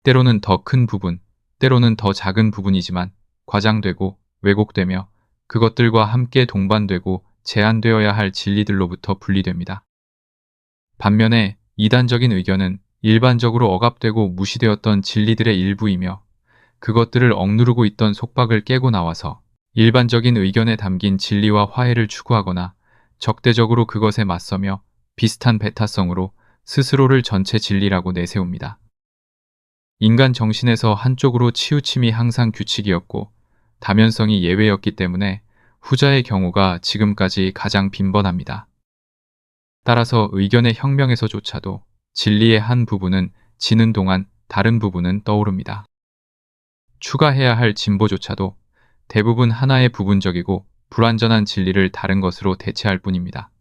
때로는 더 큰 부분, 때로는 더 작은 부분이지만 과장되고 왜곡되며 그것들과 함께 동반되고 제한되어야 할 진리들로부터 분리됩니다. 반면에 이단적인 의견은 일반적으로 억압되고 무시되었던 진리들의 일부이며 그것들을 억누르고 있던 속박을 깨고 나와서 일반적인 의견에 담긴 진리와 화해를 추구하거나 적대적으로 그것에 맞서며 비슷한 배타성으로 스스로를 전체 진리라고 내세웁니다. 인간 정신에서 한쪽으로 치우침이 항상 규칙이었고 다면성이 예외였기 때문에 후자의 경우가 지금까지 가장 빈번합니다. 따라서 의견의 혁명에서조차도 진리의 한 부분은 지는 동안 다른 부분은 떠오릅니다. 추가해야 할 진보조차도 대부분 하나의 부분적이고 불완전한 진리를 다른 것으로 대체할 뿐입니다.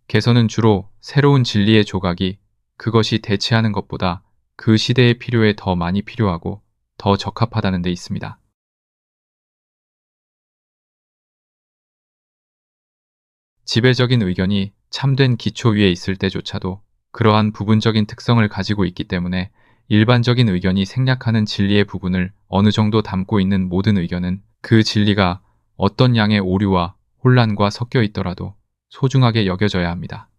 개선은 주로 새로운 진리의 조각이 그것이 대체하는 것보다 그 시대의 필요에 더 많이 필요하고 더 적합하다는 데 있습니다. 지배적인 의견이 참된 기초 위에 있을 때조차도 그러한 부분적인 특성을 가지고 있기 때문에 일반적인 의견이 생략하는 진리의 부분을 어느 정도 담고 있는 모든 의견은 그 진리가 어떤 양의 오류와 혼란과 섞여 있더라도 소중하게 여겨져야 합니다.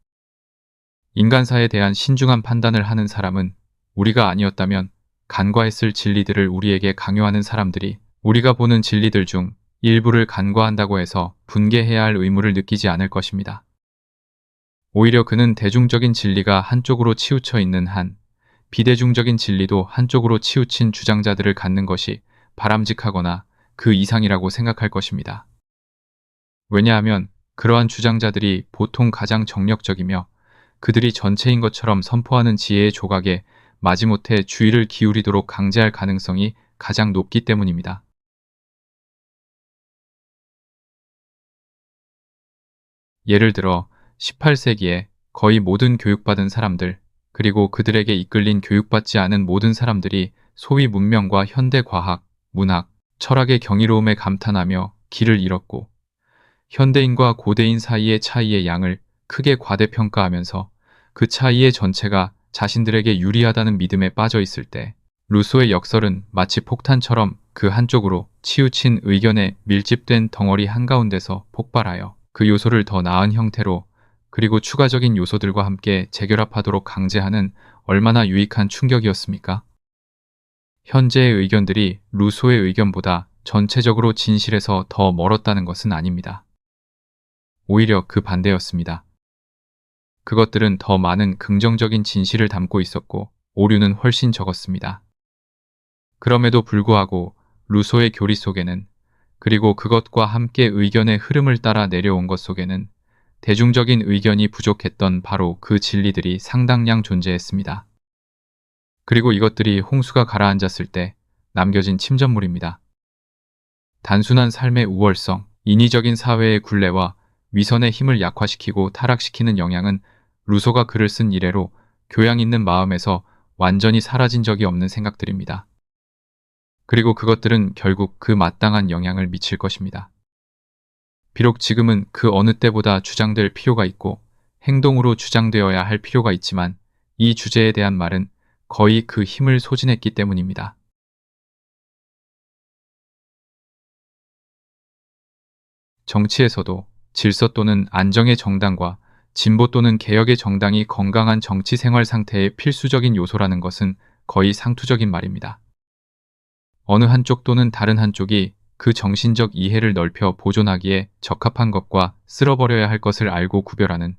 인간사에 대한 신중한 판단을 하는 사람은 우리가 아니었다면 간과했을 진리들을 우리에게 강요하는 사람들이 우리가 보는 진리들 중 일부를 간과한다고 해서 분개해야 할 의무를 느끼지 않을 것입니다. 오히려 그는 대중적인 진리가 한쪽으로 치우쳐 있는 한 비대중적인 진리도 한쪽으로 치우친 주장자들을 갖는 것이 바람직하거나 그 이상이라고 생각할 것입니다. 왜냐하면 그러한 주장자들이 보통 가장 정력적이며 그들이 전체인 것처럼 선포하는 지혜의 조각에 마지못해 주의를 기울이도록 강제할 가능성이 가장 높기 때문입니다. 예를 들어 18세기에 거의 모든 교육받은 사람들, 그리고 그들에게 이끌린 교육받지 않은 모든 사람들이 소위 문명과 현대 과학, 문학, 철학의 경이로움에 감탄하며 길을 잃었고 현대인과 고대인 사이의 차이의 양을 크게 과대평가하면서 그 차이의 전체가 자신들에게 유리하다는 믿음에 빠져 있을 때 루소의 역설은 마치 폭탄처럼 그 한쪽으로 치우친 의견에 밀집된 덩어리 한가운데서 폭발하여 그 요소를 더 나은 형태로 그리고 추가적인 요소들과 함께 재결합하도록 강제하는 얼마나 유익한 충격이었습니까? 현재의 의견들이 루소의 의견보다 전체적으로 진실에서 더 멀었다는 것은 아닙니다. 오히려 그 반대였습니다. 그것들은 더 많은 긍정적인 진실을 담고 있었고 오류는 훨씬 적었습니다. 그럼에도 불구하고 루소의 교리 속에는, 그리고 그것과 함께 의견의 흐름을 따라 내려온 것 속에는 대중적인 의견이 부족했던 바로 그 진리들이 상당량 존재했습니다. 그리고 이것들이 홍수가 가라앉았을 때 남겨진 침전물입니다. 단순한 삶의 우월성, 인위적인 사회의 굴레와 위선의 힘을 약화시키고 타락시키는 영향은 루소가 글을 쓴 이래로 교양 있는 마음에서 완전히 사라진 적이 없는 생각들입니다. 그리고 그것들은 결국 그 마땅한 영향을 미칠 것입니다. 비록 지금은 그 어느 때보다 주장될 필요가 있고 행동으로 주장되어야 할 필요가 있지만 이 주제에 대한 말은 거의 그 힘을 소진했기 때문입니다. 정치에서도 질서 또는 안정의 정당과 진보 또는 개혁의 정당이 건강한 정치 생활 상태의 필수적인 요소라는 것은 거의 상투적인 말입니다. 어느 한쪽 또는 다른 한쪽이 그 정신적 이해를 넓혀 보존하기에 적합한 것과 쓸어버려야 할 것을 알고 구별하는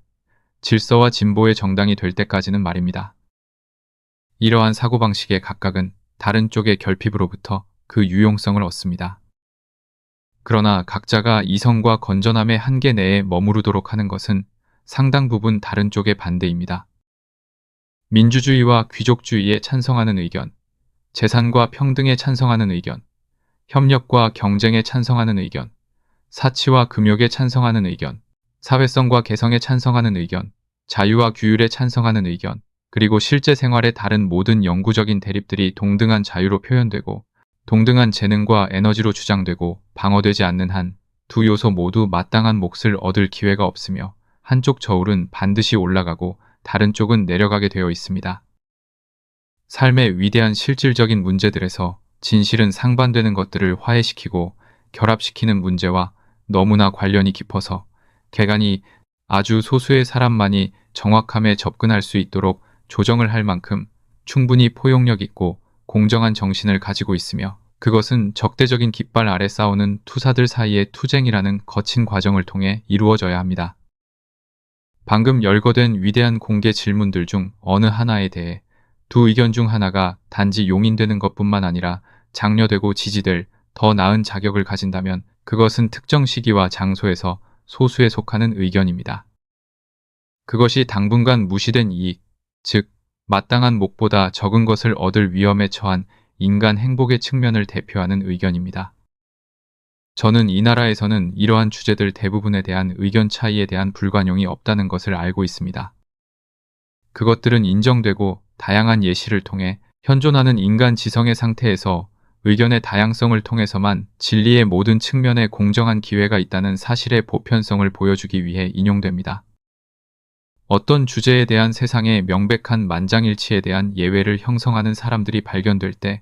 질서와 진보의 정당이 될 때까지는 말입니다. 이러한 사고방식의 각각은 다른 쪽의 결핍으로부터 그 유용성을 얻습니다. 그러나 각자가 이성과 건전함의 한계 내에 머무르도록 하는 것은 상당 부분 다른 쪽의 반대입니다. 민주주의와 귀족주의에 찬성하는 의견, 재산과 평등에 찬성하는 의견, 협력과 경쟁에 찬성하는 의견, 사치와 금욕에 찬성하는 의견, 사회성과 개성에 찬성하는 의견, 자유와 규율에 찬성하는 의견, 그리고 실제 생활의 다른 모든 영구적인 대립들이 동등한 자유로 표현되고 동등한 재능과 에너지로 주장되고 방어되지 않는 한 두 요소 모두 마땅한 몫을 얻을 기회가 없으며 한쪽 저울은 반드시 올라가고 다른 쪽은 내려가게 되어 있습니다. 삶의 위대한 실질적인 문제들에서 진실은 상반되는 것들을 화해시키고 결합시키는 문제와 너무나 관련이 깊어서 개간이 아주 소수의 사람만이 정확함에 접근할 수 있도록 조정을 할 만큼 충분히 포용력 있고 공정한 정신을 가지고 있으며 그것은 적대적인 깃발 아래 싸우는 투사들 사이의 투쟁이라는 거친 과정을 통해 이루어져야 합니다. 방금 열거된 위대한 공개 질문들 중 어느 하나에 대해 두 의견 중 하나가 단지 용인되는 것뿐만 아니라 장려되고 지지될 더 나은 자격을 가진다면 그것은 특정 시기와 장소에서 소수에 속하는 의견입니다. 그것이 당분간 무시된 이익, 즉 마땅한 목보다 적은 것을 얻을 위험에 처한 인간 행복의 측면을 대표하는 의견입니다. 저는 이 나라에서는 이러한 주제들 대부분에 대한 의견 차이에 대한 불관용이 없다는 것을 알고 있습니다. 그것들은 인정되고 다양한 예시를 통해 현존하는 인간 지성의 상태에서 의견의 다양성을 통해서만 진리의 모든 측면에 공정한 기회가 있다는 사실의 보편성을 보여주기 위해 인용됩니다. 어떤 주제에 대한 세상의 명백한 만장일치에 대한 예외를 형성하는 사람들이 발견될 때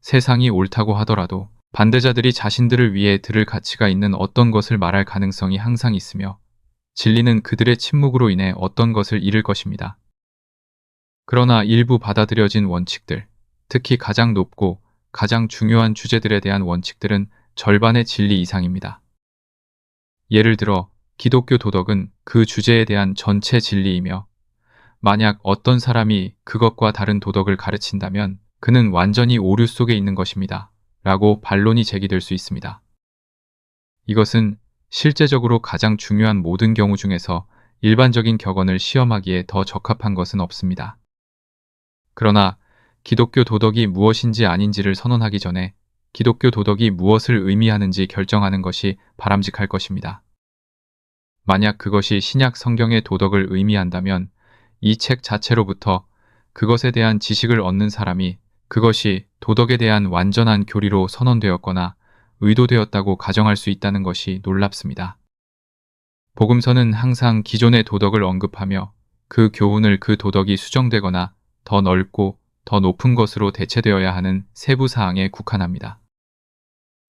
세상이 옳다고 하더라도 반대자들이 자신들을 위해 들을 가치가 있는 어떤 것을 말할 가능성이 항상 있으며 진리는 그들의 침묵으로 인해 어떤 것을 잃을 것입니다. 그러나 일부 받아들여진 원칙들, 특히 가장 높고 가장 중요한 주제들에 대한 원칙들은 절반의 진리 이상입니다. 예를 들어 기독교 도덕은 그 주제에 대한 전체 진리이며 만약 어떤 사람이 그것과 다른 도덕을 가르친다면 그는 완전히 오류 속에 있는 것입니다. 라고 반론이 제기될 수 있습니다. 이것은 실제적으로 가장 중요한 모든 경우 중에서 일반적인 격언을 시험하기에 더 적합한 것은 없습니다. 그러나 기독교 도덕이 무엇인지 아닌지를 선언하기 전에 기독교 도덕이 무엇을 의미하는지 결정하는 것이 바람직할 것입니다. 만약 그것이 신약 성경의 도덕을 의미한다면 이 책 자체로부터 그것에 대한 지식을 얻는 사람이 그것이 도덕에 대한 완전한 교리로 선언되었거나 의도되었다고 가정할 수 있다는 것이 놀랍습니다. 복음서는 항상 기존의 도덕을 언급하며 그 교훈을 그 도덕이 수정되거나 더 넓고 더 높은 것으로 대체되어야 하는 세부 사항에 국한합니다.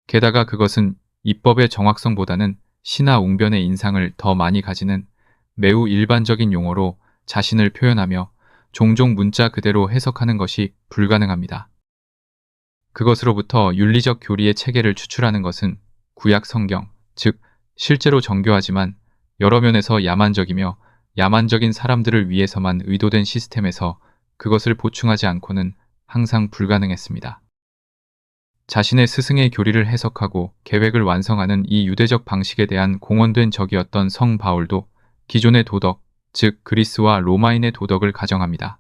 게다가 그것은 입법의 정확성보다는 시나 웅변의 인상을 더 많이 가지는 매우 일반적인 용어로 자신을 표현하며 종종 문자 그대로 해석하는 것이 불가능합니다. 그것으로부터 윤리적 교리의 체계를 추출하는 것은 구약 성경, 즉 실제로 정교하지만 여러 면에서 야만적이며 야만적인 사람들을 위해서만 의도된 시스템에서 그것을 보충하지 않고는 항상 불가능했습니다. 자신의 스승의 교리를 해석하고 계획을 완성하는 이 유대적 방식에 대한 공언된 적이었던 성 바울도 기존의 도덕, 즉 그리스와 로마인의 도덕을 가정합니다.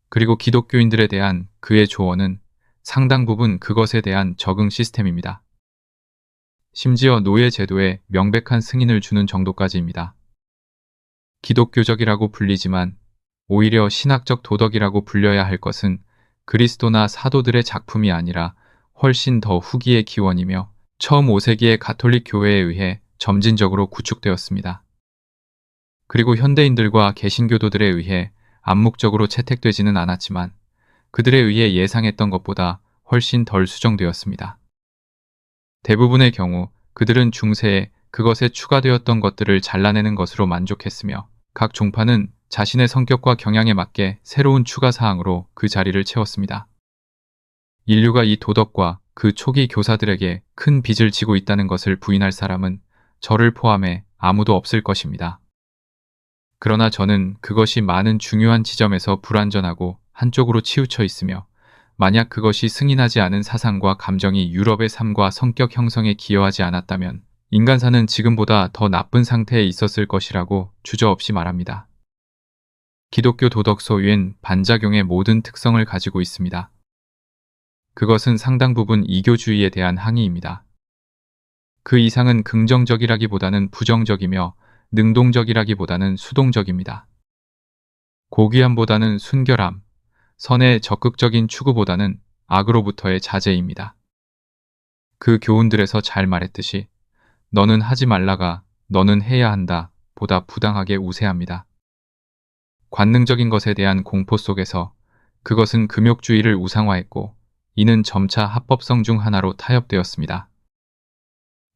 그리고 기독교인들에 대한 그의 조언은 상당 부분 그것에 대한 적응 시스템입니다. 심지어 노예 제도에 명백한 승인을 주는 정도까지입니다. 기독교적이라고 불리지만 오히려 신학적 도덕이라고 불려야 할 것은 그리스도나 사도들의 작품이 아니라 훨씬 더 후기의 기원이며 처음 5세기의 가톨릭 교회에 의해 점진적으로 구축되었습니다. 그리고 현대인들과 개신교도들에 의해 암묵적으로 채택되지는 않았지만 그들에 의해 예상했던 것보다 훨씬 덜 수정되었습니다. 대부분의 경우 그들은 중세에 그것에 추가되었던 것들을 잘라내는 것으로 만족했으며 각 종파는 자신의 성격과 경향에 맞게 새로운 추가 사항으로 그 자리를 채웠습니다. 인류가 이 도덕과 그 초기 교사들에게 큰 빚을 지고 있다는 것을 부인할 사람은 저를 포함해 아무도 없을 것입니다. 그러나 저는 그것이 많은 중요한 지점에서 불완전하고 한쪽으로 치우쳐 있으며 만약 그것이 승인하지 않은 사상과 감정이 유럽의 삶과 성격 형성에 기여하지 않았다면 인간사는 지금보다 더 나쁜 상태에 있었을 것이라고 주저없이 말합니다. 기독교 도덕 소유엔 반작용의 모든 특성을 가지고 있습니다. 그것은 상당 부분 이교주의에 대한 항의입니다. 그 이상은 긍정적이라기보다는 부정적이며 능동적이라기보다는 수동적입니다. 고귀함보다는 순결함, 선의 적극적인 추구보다는 악으로부터의 자제입니다. 그 교훈들에서 잘 말했듯이 너는 하지 말라가 너는 해야 한다 보다 부당하게 우세합니다. 관능적인 것에 대한 공포 속에서 그것은 금욕주의를 우상화했고 이는 점차 합법성 중 하나로 타협되었습니다.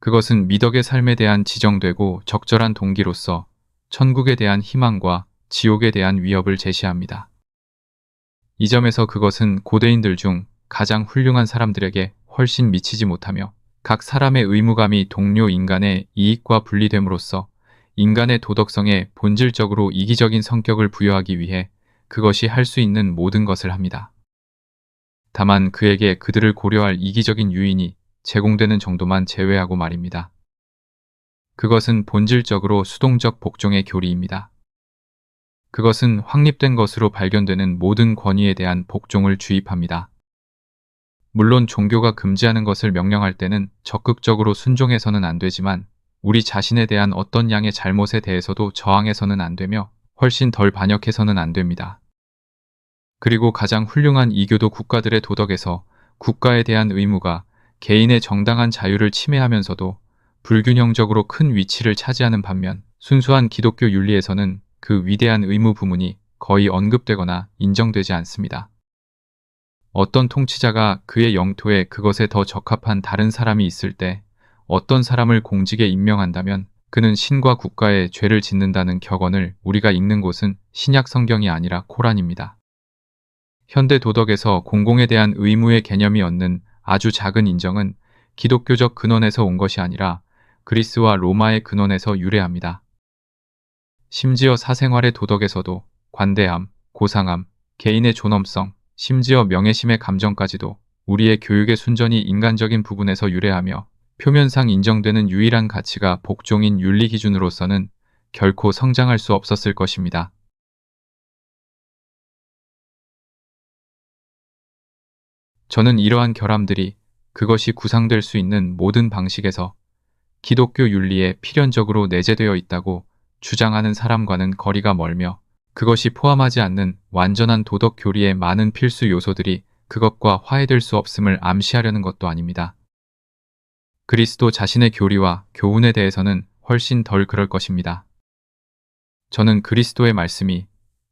그것은 미덕의 삶에 대한 지정되고 적절한 동기로서 천국에 대한 희망과 지옥에 대한 위협을 제시합니다. 이 점에서 그것은 고대인들 중 가장 훌륭한 사람들에게 훨씬 미치지 못하며 각 사람의 의무감이 동료 인간의 이익과 분리됨으로써 인간의 도덕성에 본질적으로 이기적인 성격을 부여하기 위해 그것이 할 수 있는 모든 것을 합니다. 다만 그에게 그들을 고려할 이기적인 유인이 제공되는 정도만 제외하고 말입니다. 그것은 본질적으로 수동적 복종의 교리입니다. 그것은 확립된 것으로 발견되는 모든 권위에 대한 복종을 주입합니다. 물론 종교가 금지하는 것을 명령할 때는 적극적으로 순종해서는 안 되지만 우리 자신에 대한 어떤 양의 잘못에 대해서도 저항해서는 안 되며 훨씬 덜 반역해서는 안 됩니다. 그리고 가장 훌륭한 이교도 국가들의 도덕에서 국가에 대한 의무가 개인의 정당한 자유를 침해하면서도 불균형적으로 큰 위치를 차지하는 반면 순수한 기독교 윤리에서는 그 위대한 의무 부문이 거의 언급되거나 인정되지 않습니다. 어떤 통치자가 그의 영토에 그것에 더 적합한 다른 사람이 있을 때 어떤 사람을 공직에 임명한다면 그는 신과 국가에 죄를 짓는다는 격언을 우리가 읽는 곳은 신약 성경이 아니라 코란입니다. 현대 도덕에서 공공에 대한 의무의 개념이 얻는 아주 작은 인정은 기독교적 근원에서 온 것이 아니라 그리스와 로마의 근원에서 유래합니다. 심지어 사생활의 도덕에서도 관대함, 고상함, 개인의 존엄성, 심지어 명예심의 감정까지도 우리의 교육의 순전히 인간적인 부분에서 유래하며 표면상 인정되는 유일한 가치가 복종인 윤리 기준으로서는 결코 성장할 수 없었을 것입니다. 저는 이러한 결함들이 그것이 구상될 수 있는 모든 방식에서 기독교 윤리에 필연적으로 내재되어 있다고 주장하는 사람과는 거리가 멀며 그것이 포함하지 않는 완전한 도덕 교리의 많은 필수 요소들이 그것과 화해될 수 없음을 암시하려는 것도 아닙니다. 그리스도 자신의 교리와 교훈에 대해서는 훨씬 덜 그럴 것입니다. 저는 그리스도의 말씀이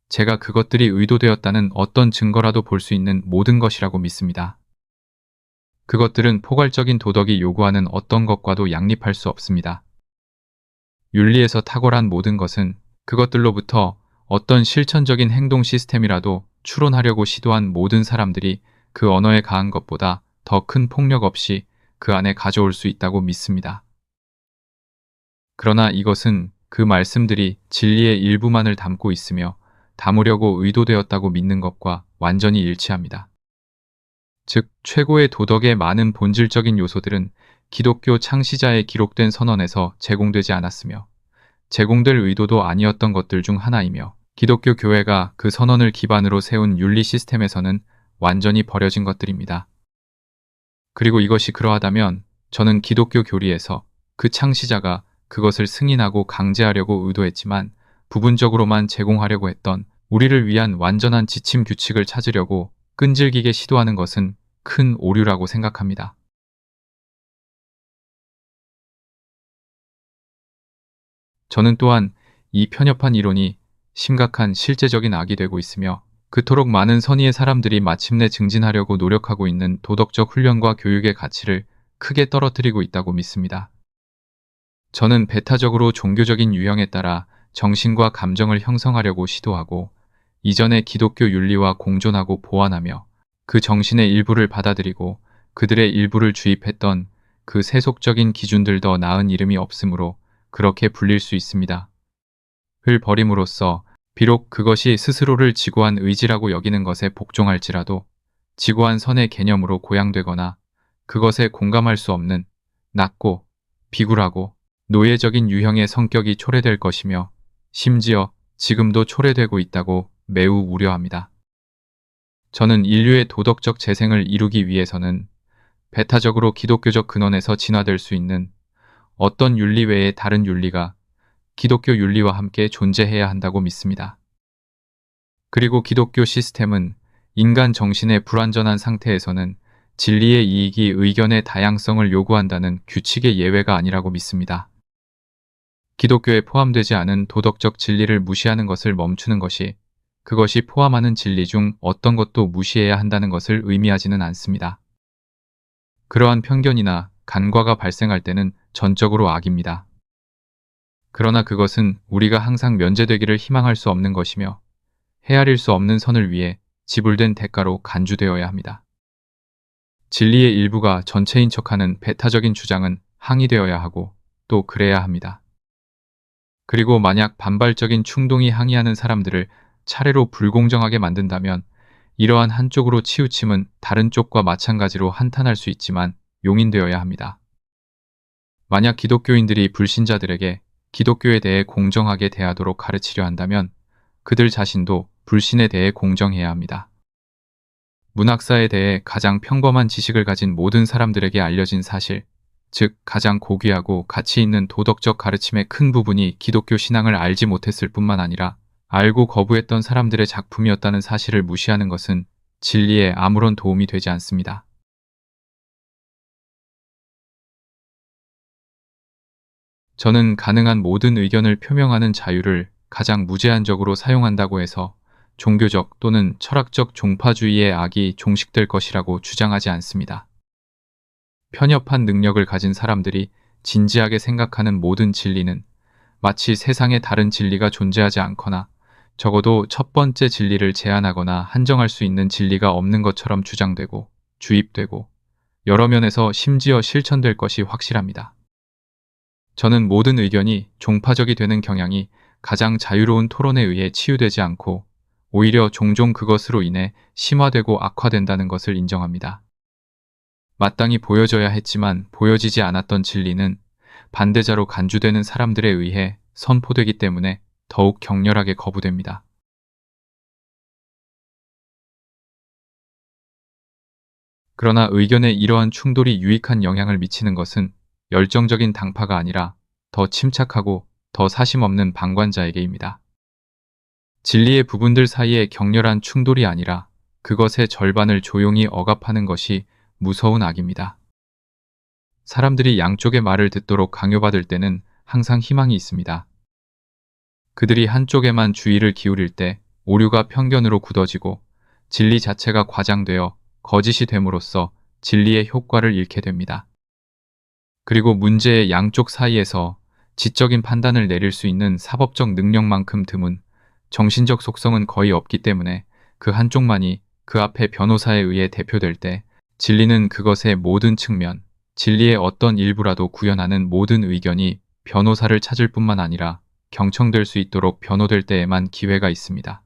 제가 그것들이 의도되었다는 어떤 증거라도 볼 수 있는 모든 것이라고 믿습니다. 그것들은 포괄적인 도덕이 요구하는 어떤 것과도 양립할 수 없습니다. 윤리에서 탁월한 모든 것은 그것들로부터 어떤 실천적인 행동 시스템이라도 추론하려고 시도한 모든 사람들이 그 언어에 가한 것보다 더 큰 폭력 없이 그 안에 가져올 수 있다고 믿습니다. 그러나 이것은 그 말씀들이 진리의 일부만을 담고 있으며 담으려고 의도되었다고 믿는 것과 완전히 일치합니다. 즉, 최고의 도덕의 많은 본질적인 요소들은 기독교 창시자의 기록된 선언에서 제공되지 않았으며 제공될 의도도 아니었던 것들 중 하나이며 기독교 교회가 그 선언을 기반으로 세운 윤리 시스템에서는 완전히 버려진 것들입니다. 그리고 이것이 그러하다면 저는 기독교 교리에서 그 창시자가 그것을 승인하고 강제하려고 의도했지만 부분적으로만 제공하려고 했던 우리를 위한 완전한 지침 규칙을 찾으려고 끈질기게 시도하는 것은 큰 오류라고 생각합니다. 저는 또한 이 편협한 이론이 심각한 실제적인 악이 되고 있으며 그토록 많은 선의의 사람들이 마침내 증진하려고 노력하고 있는 도덕적 훈련과 교육의 가치를 크게 떨어뜨리고 있다고 믿습니다. 저는 배타적으로 종교적인 유형에 따라 정신과 감정을 형성하려고 시도하고 이전의 기독교 윤리와 공존하고 보완하며 그 정신의 일부를 받아들이고 그들의 일부를 주입했던 그 세속적인 기준들 더 나은 이름이 없으므로 그렇게 불릴 수 있습니다. 을 버림으로써 비록 그것이 스스로를 지고한 의지라고 여기는 것에 복종할지라도 지고한 선의 개념으로 고양되거나 그것에 공감할 수 없는 낮고 비굴하고 노예적인 유형의 성격이 초래될 것이며 심지어 지금도 초래되고 있다고 매우 우려합니다. 저는 인류의 도덕적 재생을 이루기 위해서는 배타적으로 기독교적 근원에서 진화될 수 있는 어떤 윤리 외의 다른 윤리가 기독교 윤리와 함께 존재해야 한다고 믿습니다. 그리고 기독교 시스템은 인간 정신의 불완전한 상태에서는 진리의 이익이 의견의 다양성을 요구한다는 규칙의 예외가 아니라고 믿습니다. 기독교에 포함되지 않은 도덕적 진리를 무시하는 것을 멈추는 것이 그것이 포함하는 진리 중 어떤 것도 무시해야 한다는 것을 의미하지는 않습니다. 그러한 편견이나 간과가 발생할 때는 전적으로 악입니다. 그러나 그것은 우리가 항상 면제되기를 희망할 수 없는 것이며 헤아릴 수 없는 선을 위해 지불된 대가로 간주되어야 합니다. 진리의 일부가 전체인 척하는 배타적인 주장은 항의되어야 하고 또 그래야 합니다. 그리고 만약 반발적인 충동이 항의하는 사람들을 차례로 불공정하게 만든다면 이러한 한쪽으로 치우침은 다른 쪽과 마찬가지로 한탄할 수 있지만 용인되어야 합니다. 만약 기독교인들이 불신자들에게 기독교에 대해 공정하게 대하도록 가르치려 한다면 그들 자신도 불신에 대해 공정해야 합니다. 문학사에 대해 가장 평범한 지식을 가진 모든 사람들에게 알려진 사실, 즉 가장 고귀하고 가치 있는 도덕적 가르침의 큰 부분이 기독교 신앙을 알지 못했을 뿐만 아니라 알고 거부했던 사람들의 작품이었다는 사실을 무시하는 것은 진리에 아무런 도움이 되지 않습니다. 저는 가능한 모든 의견을 표명하는 자유를 가장 무제한적으로 사용한다고 해서 종교적 또는 철학적 종파주의의 악이 종식될 것이라고 주장하지 않습니다. 편협한 능력을 가진 사람들이 진지하게 생각하는 모든 진리는 마치 세상에 다른 진리가 존재하지 않거나 적어도 첫 번째 진리를 제한하거나 한정할 수 있는 진리가 없는 것처럼 주장되고 주입되고 여러 면에서 심지어 실천될 것이 확실합니다. 저는 모든 의견이 종파적이 되는 경향이 가장 자유로운 토론에 의해 치유되지 않고 오히려 종종 그것으로 인해 심화되고 악화된다는 것을 인정합니다. 마땅히 보여져야 했지만 보여지지 않았던 진리는 반대자로 간주되는 사람들에 의해 선포되기 때문에 더욱 격렬하게 거부됩니다. 그러나 의견에 이러한 충돌이 유익한 영향을 미치는 것은 열정적인 당파가 아니라 더 침착하고 더 사심 없는 방관자에게입니다. 진리의 부분들 사이에 격렬한 충돌이 아니라 그것의 절반을 조용히 억압하는 것이 무서운 악입니다. 사람들이 양쪽의 말을 듣도록 강요받을 때는 항상 희망이 있습니다. 그들이 한쪽에만 주의를 기울일 때 오류가 편견으로 굳어지고 진리 자체가 과장되어 거짓이 됨으로써 진리의 효과를 잃게 됩니다. 그리고 문제의 양쪽 사이에서 지적인 판단을 내릴 수 있는 사법적 능력만큼 드문 정신적 속성은 거의 없기 때문에 그 한쪽만이 그 앞에 변호사에 의해 대표될 때 진리는 그것의 모든 측면, 진리의 어떤 일부라도 구현하는 모든 의견이 변호사를 찾을 뿐만 아니라 경청될 수 있도록 변호될 때에만 기회가 있습니다.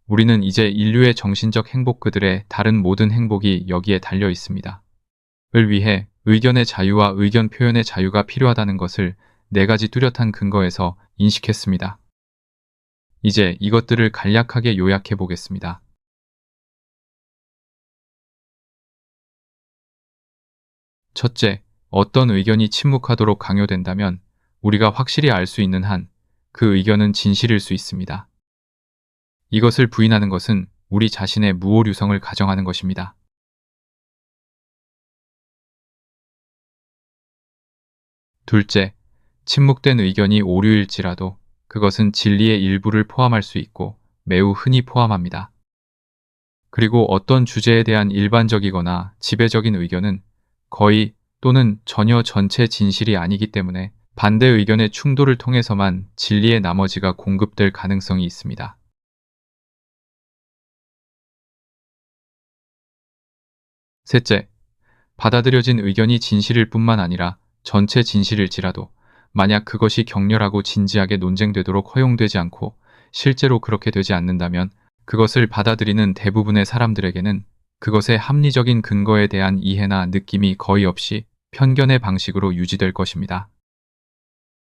우리는 이제 인류의 정신적 행복, 그들의 다른 모든 행복이 여기에 달려 있습니다. 을 위해 의견의 자유와 의견 표현의 자유가 필요하다는 것을 4가지 뚜렷한 근거에서 인식했습니다. 이제 이것들을 간략하게 요약해 보겠습니다. 첫째, 어떤 의견이 침묵하도록 강요된다면 우리가 확실히 알 수 있는 한 그 의견은 진실일 수 있습니다. 이것을 부인하는 것은 우리 자신의 무오류성을 가정하는 것입니다. 둘째, 침묵된 의견이 오류일지라도 그것은 진리의 일부를 포함할 수 있고 매우 흔히 포함합니다. 그리고 어떤 주제에 대한 일반적이거나 지배적인 의견은 거의 또는 전혀 전체 진실이 아니기 때문에 반대 의견의 충돌을 통해서만 진리의 나머지가 공급될 가능성이 있습니다. 셋째, 받아들여진 의견이 진실일 뿐만 아니라 전체 진실일지라도 만약 그것이 격렬하고 진지하게 논쟁되도록 허용되지 않고 실제로 그렇게 되지 않는다면 그것을 받아들이는 대부분의 사람들에게는 그것의 합리적인 근거에 대한 이해나 느낌이 거의 없이 편견의 방식으로 유지될 것입니다.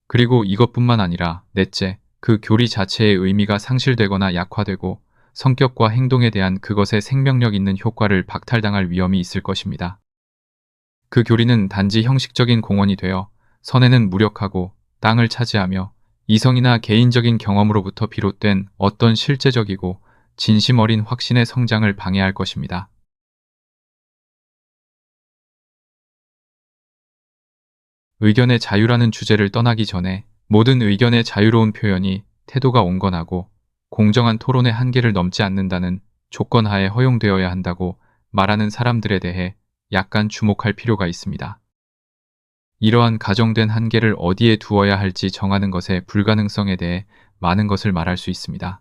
그리고 이것뿐만 아니라 넷째, 그 교리 자체의 의미가 상실되거나 약화되고 성격과 행동에 대한 그것의 생명력 있는 효과를 박탈당할 위험이 있을 것입니다. 그 교리는 단지 형식적인 공언이 되어 선에는 무력하고 땅을 차지하며 이성이나 개인적인 경험으로부터 비롯된 어떤 실제적이고 진심 어린 확신의 성장을 방해할 것입니다. 의견의 자유라는 주제를 떠나기 전에 모든 의견의 자유로운 표현이 태도가 온건하고 공정한 토론의 한계를 넘지 않는다는 조건하에 허용되어야 한다고 말하는 사람들에 대해 약간 주목할 필요가 있습니다. 이러한 가정된 한계를 어디에 두어야 할지 정하는 것의 불가능성에 대해 많은 것을 말할 수 있습니다.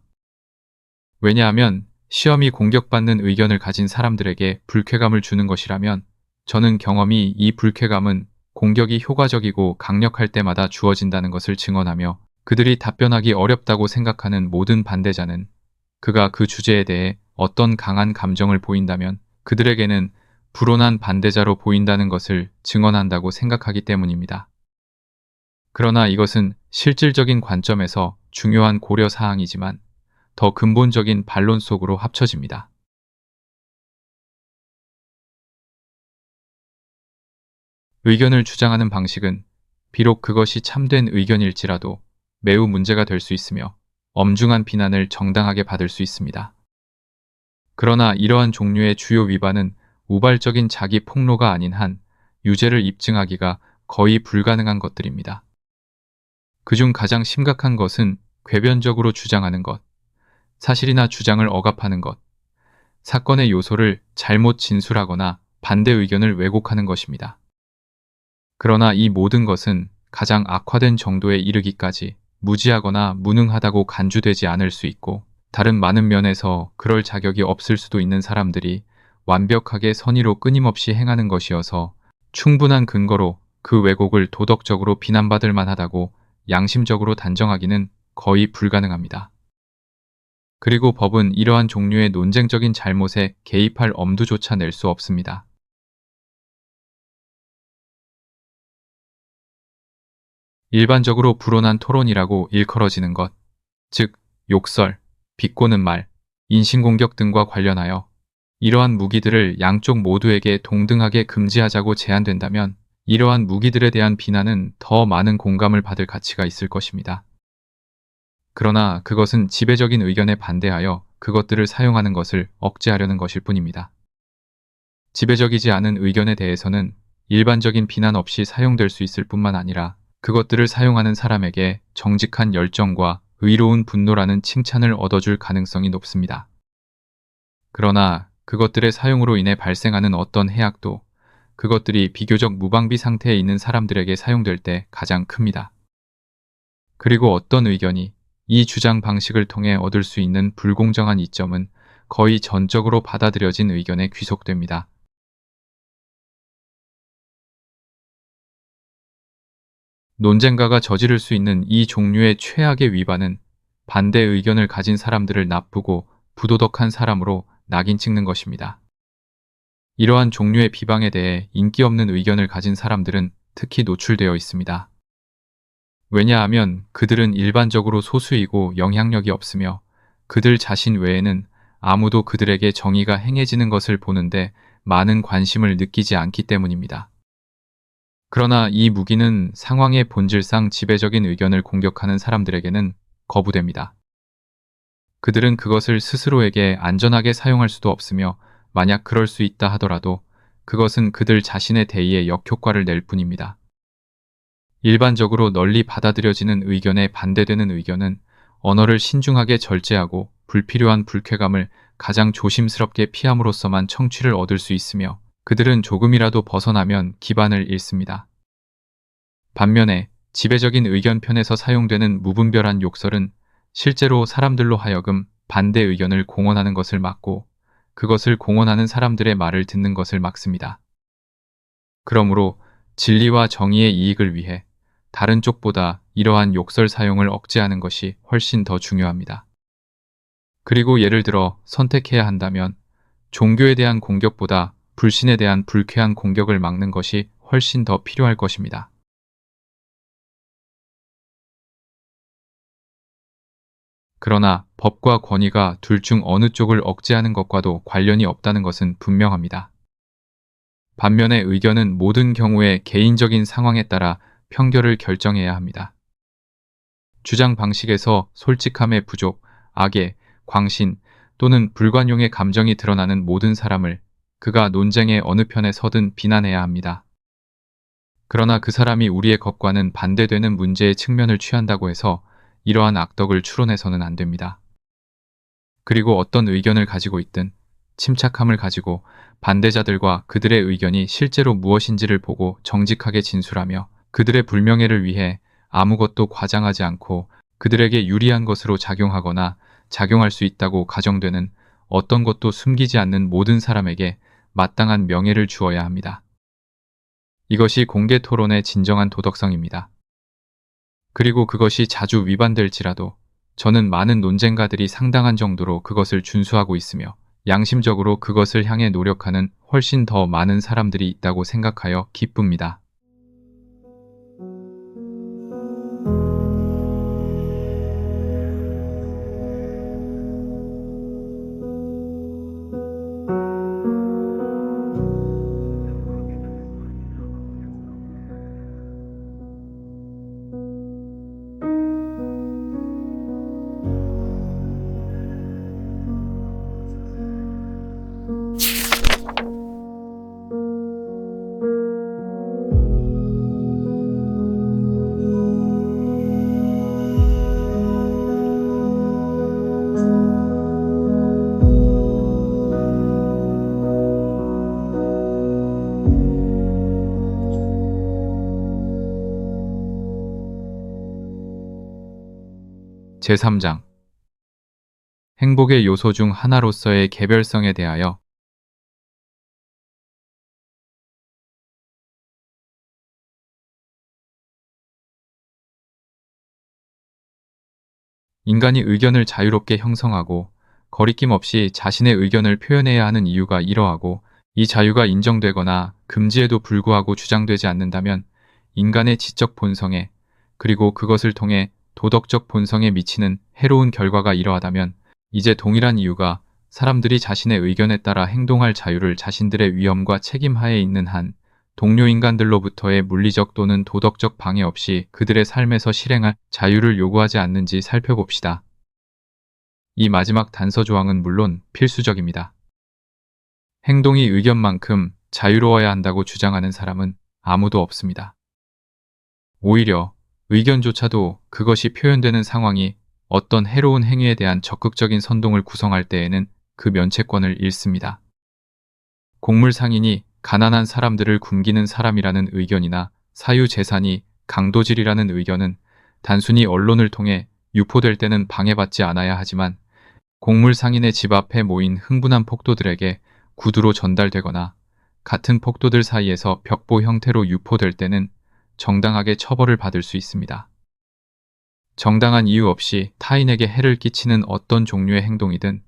왜냐하면 시험이 공격받는 의견을 가진 사람들에게 불쾌감을 주는 것이라면 저는 경험이 이 불쾌감은 공격이 효과적이고 강력할 때마다 주어진다는 것을 증언하며 그들이 답변하기 어렵다고 생각하는 모든 반대자는 그가 그 주제에 대해 어떤 강한 감정을 보인다면 그들에게는 불온한 반대자로 보인다는 것을 증언한다고 생각하기 때문입니다. 그러나 이것은 실질적인 관점에서 중요한 고려 사항이지만 더 근본적인 반론 속으로 합쳐집니다. 의견을 주장하는 방식은 비록 그것이 참된 의견일지라도 매우 문제가 될 수 있으며 엄중한 비난을 정당하게 받을 수 있습니다. 그러나 이러한 종류의 주요 위반은 우발적인 자기 폭로가 아닌 한 유죄를 입증하기가 거의 불가능한 것들입니다. 그중 가장 심각한 것은 궤변적으로 주장하는 것, 사실이나 주장을 억압하는 것, 사건의 요소를 잘못 진술하거나 반대 의견을 왜곡하는 것입니다. 그러나 이 모든 것은 가장 악화된 정도에 이르기까지 무지하거나 무능하다고 간주되지 않을 수 있고 다른 많은 면에서 그럴 자격이 없을 수도 있는 사람들이 완벽하게 선의로 끊임없이 행하는 것이어서 충분한 근거로 그 왜곡을 도덕적으로 비난받을 만하다고 양심적으로 단정하기는 거의 불가능합니다. 그리고 법은 이러한 종류의 논쟁적인 잘못에 개입할 엄두조차 낼 수 없습니다. 일반적으로 불온한 토론이라고 일컬어지는 것, 즉 욕설, 비꼬는 말, 인신공격 등과 관련하여 이러한 무기들을 양쪽 모두에게 동등하게 금지하자고 제안된다면 이러한 무기들에 대한 비난은 더 많은 공감을 받을 가치가 있을 것입니다. 그러나 그것은 지배적인 의견에 반대하여 그것들을 사용하는 것을 억제하려는 것일 뿐입니다. 지배적이지 않은 의견에 대해서는 일반적인 비난 없이 사용될 수 있을 뿐만 아니라 그것들을 사용하는 사람에게 정직한 열정과 의로운 분노라는 칭찬을 얻어줄 가능성이 높습니다. 그러나 그것들의 사용으로 인해 발생하는 어떤 해악도 그것들이 비교적 무방비 상태에 있는 사람들에게 사용될 때 가장 큽니다. 그리고 어떤 의견이 이 주장 방식을 통해 얻을 수 있는 불공정한 이점은 거의 전적으로 받아들여진 의견에 귀속됩니다. 논쟁가가 저지를 수 있는 이 종류의 최악의 위반은 반대 의견을 가진 사람들을 나쁘고 부도덕한 사람으로 낙인 찍는 것입니다. 이러한 종류의 비방에 대해 인기 없는 의견을 가진 사람들은 특히 노출되어 있습니다. 왜냐하면 그들은 일반적으로 소수이고 영향력이 없으며 그들 자신 외에는 아무도 그들에게 정의가 행해지는 것을 보는데 많은 관심을 느끼지 않기 때문입니다. 그러나 이 무기는 상황의 본질상 지배적인 의견을 공격하는 사람들에게는 거부됩니다. 그들은 그것을 스스로에게 안전하게 사용할 수도 없으며 만약 그럴 수 있다 하더라도 그것은 그들 자신의 대의에 역효과를 낼 뿐입니다. 일반적으로 널리 받아들여지는 의견에 반대되는 의견은 언어를 신중하게 절제하고 불필요한 불쾌감을 가장 조심스럽게 피함으로써만 청취를 얻을 수 있으며 그들은 조금이라도 벗어나면 기반을 잃습니다. 반면에 지배적인 의견 편에서 사용되는 무분별한 욕설은 실제로 사람들로 하여금 반대 의견을 공언하는 것을 막고 그것을 공언하는 사람들의 말을 듣는 것을 막습니다. 그러므로 진리와 정의의 이익을 위해 다른 쪽보다 이러한 욕설 사용을 억제하는 것이 훨씬 더 중요합니다. 그리고 예를 들어 선택해야 한다면 종교에 대한 공격보다 불신에 대한 불쾌한 공격을 막는 것이 훨씬 더 필요할 것입니다. 그러나 법과 권위가 둘 중 어느 쪽을 억제하는 것과도 관련이 없다는 것은 분명합니다. 반면에 의견은 모든 경우에 개인적인 상황에 따라 평결을 결정해야 합니다. 주장 방식에서 솔직함의 부족, 악의, 광신 또는 불관용의 감정이 드러나는 모든 사람을 그가 논쟁의 어느 편에 서든 비난해야 합니다. 그러나 그 사람이 우리의 것과는 반대되는 문제의 측면을 취한다고 해서 이러한 악덕을 추론해서는 안 됩니다. 그리고 어떤 의견을 가지고 있든 침착함을 가지고 반대자들과 그들의 의견이 실제로 무엇인지를 보고 정직하게 진술하며 그들의 불명예를 위해 아무것도 과장하지 않고 그들에게 유리한 것으로 작용하거나 작용할 수 있다고 가정되는 어떤 것도 숨기지 않는 모든 사람에게 마땅한 명예를 주어야 합니다. 이것이 공개 토론의 진정한 도덕성입니다. 그리고 그것이 자주 위반될지라도 저는 많은 논쟁가들이 상당한 정도로 그것을 준수하고 있으며 양심적으로 그것을 향해 노력하는 훨씬 더 많은 사람들이 있다고 생각하여 기쁩니다. 제3장 행복의 요소 중 하나로서의 개별성에 대하여 인간이 의견을 자유롭게 형성하고 거리낌 없이 자신의 의견을 표현해야 하는 이유가 이러하고 이 자유가 인정되거나 금지에도 불구하고 주장되지 않는다면 인간의 지적 본성에 그리고 그것을 통해 도덕적 본성에 미치는 해로운 결과가 이러하다면 이제 동일한 이유가 사람들이 자신의 의견에 따라 행동할 자유를 자신들의 위험과 책임하에 있는 한 동료 인간들로부터의 물리적 또는 도덕적 방해 없이 그들의 삶에서 실행할 자유를 요구하지 않는지 살펴봅시다. 이 마지막 단서 조항은 물론 필수적입니다. 행동이 의견만큼 자유로워야 한다고 주장하는 사람은 아무도 없습니다. 오히려 의견조차도 그것이 표현되는 상황이 어떤 해로운 행위에 대한 적극적인 선동을 구성할 때에는 그 면책권을 잃습니다. 곡물 상인이 가난한 사람들을 굶기는 사람이라는 의견이나 사유재산이 강도질이라는 의견은 단순히 언론을 통해 유포될 때는 방해받지 않아야 하지만 곡물 상인의 집 앞에 모인 흥분한 폭도들에게 구두로 전달되거나 같은 폭도들 사이에서 벽보 형태로 유포될 때는 정당하게 처벌을 받을 수 있습니다. 정당한 이유 없이 타인에게 해를 끼치는 어떤 종류의 행동이든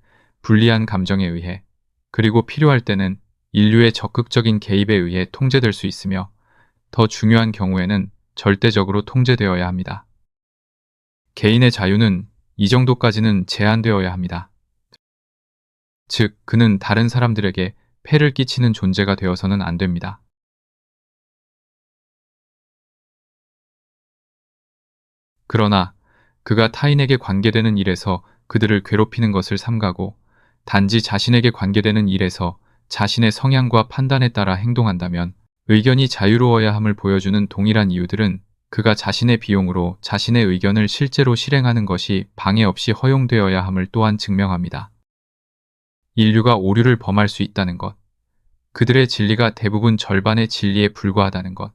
불리한 감정에 의해, 그리고 필요할 때는 인류의 적극적인 개입에 의해 통제될 수 있으며, 더 중요한 경우에는 절대적으로 통제되어야 합니다. 개인의 자유는 이 정도까지는 제한되어야 합니다. 즉, 그는 다른 사람들에게 폐를 끼치는 존재가 되어서는 안 됩니다. 그러나 그가 타인에게 관계되는 일에서 그들을 괴롭히는 것을 삼가고 단지 자신에게 관계되는 일에서 자신의 성향과 판단에 따라 행동한다면 의견이 자유로워야 함을 보여주는 동일한 이유들은 그가 자신의 비용으로 자신의 의견을 실제로 실행하는 것이 방해 없이 허용되어야 함을 또한 증명합니다. 인류가 오류를 범할 수 있다는 것, 그들의 진리가 대부분 절반의 진리에 불과하다는 것,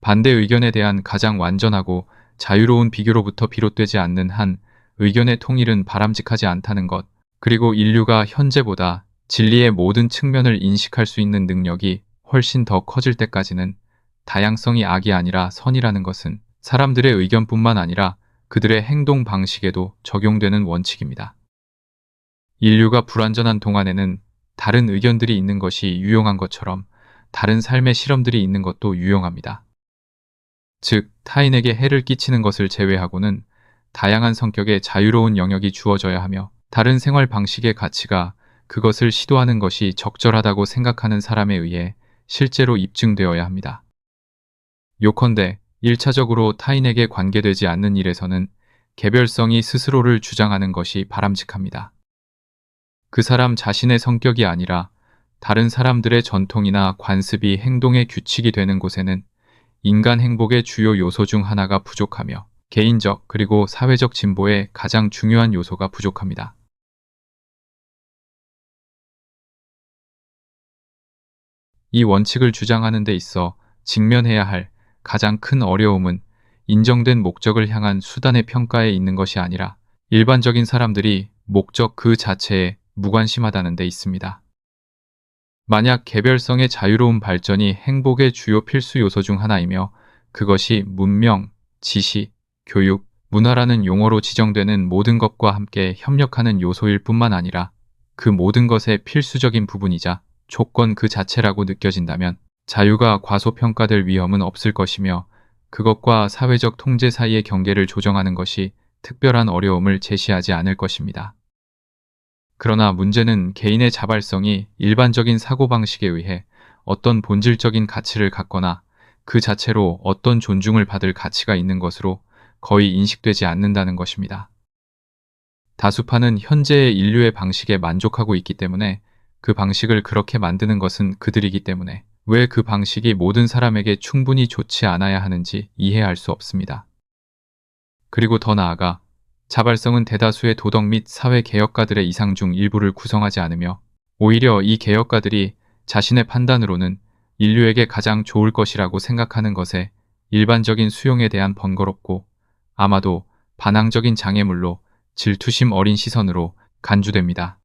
반대 의견에 대한 가장 완전하고 자유로운 비교로부터 비롯되지 않는 한 의견의 통일은 바람직하지 않다는 것, 그리고 인류가 현재보다 진리의 모든 측면을 인식할 수 있는 능력이 훨씬 더 커질 때까지는 다양성이 악이 아니라 선이라는 것은 사람들의 의견뿐만 아니라 그들의 행동 방식에도 적용되는 원칙입니다. 인류가 불완전한 동안에는 다른 의견들이 있는 것이 유용한 것처럼 다른 삶의 실험들이 있는 것도 유용합니다. 즉, 타인에게 해를 끼치는 것을 제외하고는 다양한 성격의 자유로운 영역이 주어져야 하며 다른 생활 방식의 가치가 그것을 시도하는 것이 적절하다고 생각하는 사람에 의해 실제로 입증되어야 합니다. 요컨대 1차적으로 타인에게 관계되지 않는 일에서는 개별성이 스스로를 주장하는 것이 바람직합니다. 그 사람 자신의 성격이 아니라 다른 사람들의 전통이나 관습이 행동의 규칙이 되는 곳에는 인간 행복의 주요 요소 중 하나가 부족하며 개인적 그리고 사회적 진보의 가장 중요한 요소가 부족합니다. 이 원칙을 주장하는 데 있어 직면해야 할 가장 큰 어려움은 인정된 목적을 향한 수단의 평가에 있는 것이 아니라 일반적인 사람들이 목적 그 자체에 무관심하다는 데 있습니다. 만약 개별성의 자유로운 발전이 행복의 주요 필수 요소 중 하나이며 그것이 문명, 지시, 교육, 문화라는 용어로 지정되는 모든 것과 함께 협력하는 요소일 뿐만 아니라 그 모든 것의 필수적인 부분이자 조건 그 자체라고 느껴진다면 자유가 과소평가될 위험은 없을 것이며 그것과 사회적 통제 사이의 경계를 조정하는 것이 특별한 어려움을 제시하지 않을 것입니다. 그러나 문제는 개인의 자발성이 일반적인 사고방식에 의해 어떤 본질적인 가치를 갖거나 그 자체로 어떤 존중을 받을 가치가 있는 것으로 거의 인식되지 않는다는 것입니다. 다수파는 현재의 인류의 방식에 만족하고 있기 때문에 그 방식을 그렇게 만드는 것은 그들이기 때문에 왜 그 방식이 모든 사람에게 충분히 좋지 않아야 하는지 이해할 수 없습니다. 그리고 더 나아가 자발성은 대다수의 도덕 및 사회 개혁가들의 이상 중 일부를 구성하지 않으며 오히려 이 개혁가들이 자신의 판단으로는 인류에게 가장 좋을 것이라고 생각하는 것에 일반적인 수용에 대한 번거롭고 아마도 반항적인 장애물로 질투심 어린 시선으로 간주됩니다.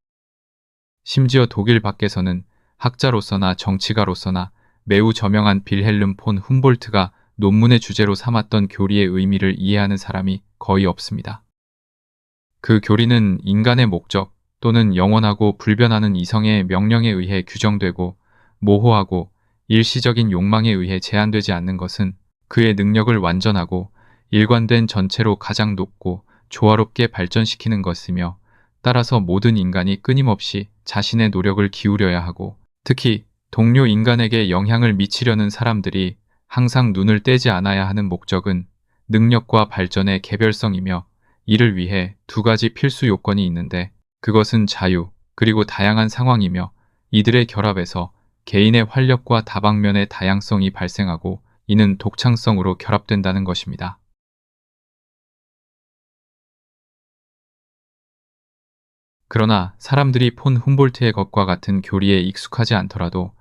심지어 독일 밖에서는 학자로서나 정치가로서나 매우 저명한 빌헬름 폰 훔볼트가 논문의 주제로 삼았던 교리의 의미를 이해하는 사람이 거의 없습니다. 그 교리는 인간의 목적 또는 영원하고 불변하는 이성의 명령에 의해 규정되고 모호하고 일시적인 욕망에 의해 제한되지 않는 것은 그의 능력을 완전하고 일관된 전체로 가장 높고 조화롭게 발전시키는 것이며 따라서 모든 인간이 끊임없이 자신의 노력을 기울여야 하고 특히 동료 인간에게 영향을 미치려는 사람들이 항상 눈을 떼지 않아야 하는 목적은 능력과 발전의 개별성이며 이를 위해 두 가지 필수 요건이 있는데 그것은 자유 그리고 다양한 상황이며 이들의 결합에서 개인의 활력과 다방면의 다양성이 발생하고 이는 독창성으로 결합된다는 것입니다. 그러나 사람들이 폰 훔볼트의 것과 같은 교리에 익숙하지 않더라도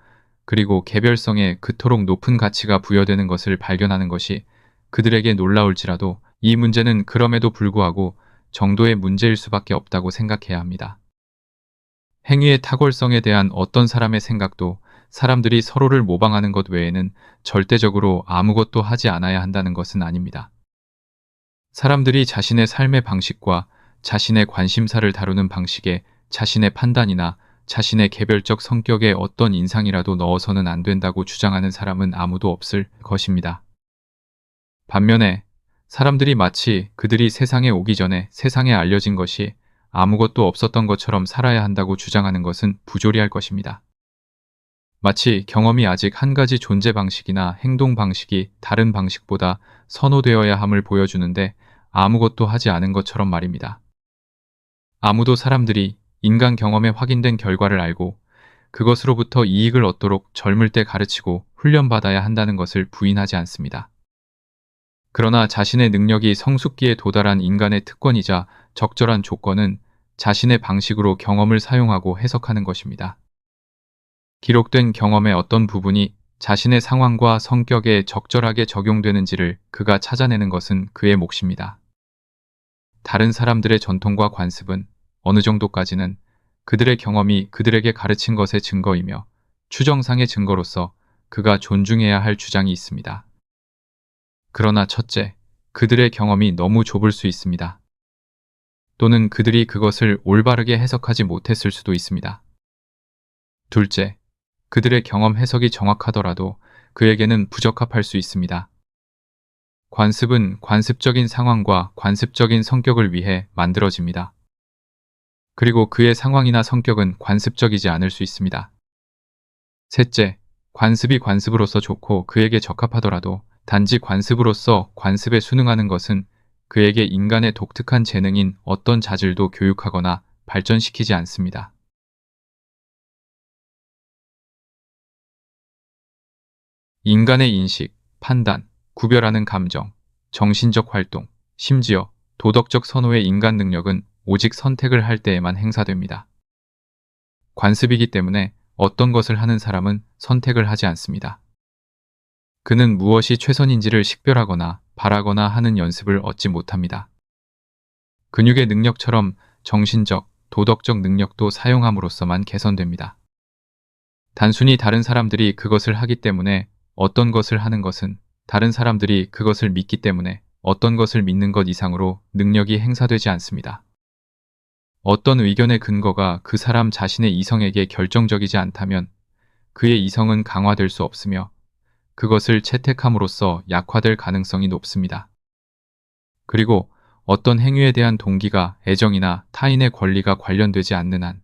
그리고 개별성에 그토록 높은 가치가 부여되는 것을 발견하는 것이 그들에게 놀라울지라도 이 문제는 그럼에도 불구하고 정도의 문제일 수밖에 없다고 생각해야 합니다. 행위의 탁월성에 대한 어떤 사람의 생각도 사람들이 서로를 모방하는 것 외에는 절대적으로 아무것도 하지 않아야 한다는 것은 아닙니다. 사람들이 자신의 삶의 방식과 자신의 관심사를 다루는 방식에 자신의 판단이나 자신의 개별적 성격에 어떤 인상이라도 넣어서는 안 된다고 주장하는 사람은 아무도 없을 것입니다. 반면에 사람들이 마치 그들이 세상에 오기 전에 세상에 알려진 것이 아무것도 없었던 것처럼 살아야 한다고 주장하는 것은 부조리할 것입니다. 마치 경험이 아직 한 가지 존재 방식이나 행동 방식이 다른 방식보다 선호되어야 함을 보여주는데 아무것도 하지 않은 것처럼 말입니다. 아무도 사람들이 인간 경험에 확인된 결과를 알고 그것으로부터 이익을 얻도록 젊을 때 가르치고 훈련받아야 한다는 것을 부인하지 않습니다. 그러나 자신의 능력이 성숙기에 도달한 인간의 특권이자 적절한 조건은 자신의 방식으로 경험을 사용하고 해석하는 것입니다. 기록된 경험의 어떤 부분이 자신의 상황과 성격에 적절하게 적용되는지를 그가 찾아내는 것은 그의 몫입니다. 다른 사람들의 전통과 관습은 어느 정도까지는 그들의 경험이 그들에게 가르친 것의 증거이며 추정상의 증거로서 그가 존중해야 할 주장이 있습니다. 그러나 첫째, 그들의 경험이 너무 좁을 수 있습니다. 또는 그들이 그것을 올바르게 해석하지 못했을 수도 있습니다. 둘째, 그들의 경험 해석이 정확하더라도 그에게는 부적합할 수 있습니다. 관습은 관습적인 상황과 관습적인 성격을 위해 만들어집니다. 그리고 그의 상황이나 성격은 관습적이지 않을 수 있습니다. 셋째, 관습이 관습으로서 좋고 그에게 적합하더라도 단지 관습으로서 관습에 순응하는 것은 그에게 인간의 독특한 재능인 어떤 자질도 교육하거나 발전시키지 않습니다. 인간의 인식, 판단, 구별하는 감정, 정신적 활동, 심지어 도덕적 선호의 인간 능력은 오직 선택을 할 때에만 행사됩니다. 관습이기 때문에 어떤 것을 하는 사람은 선택을 하지 않습니다. 그는 무엇이 최선인지를 식별하거나 바라거나 하는 연습을 얻지 못합니다. 근육의 능력처럼 정신적, 도덕적 능력도 사용함으로써만 개선됩니다. 단순히 다른 사람들이 그것을 하기 때문에 어떤 것을 하는 것은 다른 사람들이 그것을 믿기 때문에 어떤 것을 믿는 것 이상으로 능력이 행사되지 않습니다. 어떤 의견의 근거가 그 사람 자신의 이성에게 결정적이지 않다면 그의 이성은 강화될 수 없으며 그것을 채택함으로써 약화될 가능성이 높습니다. 그리고 어떤 행위에 대한 동기가 애정이나 타인의 권리가 관련되지 않는 한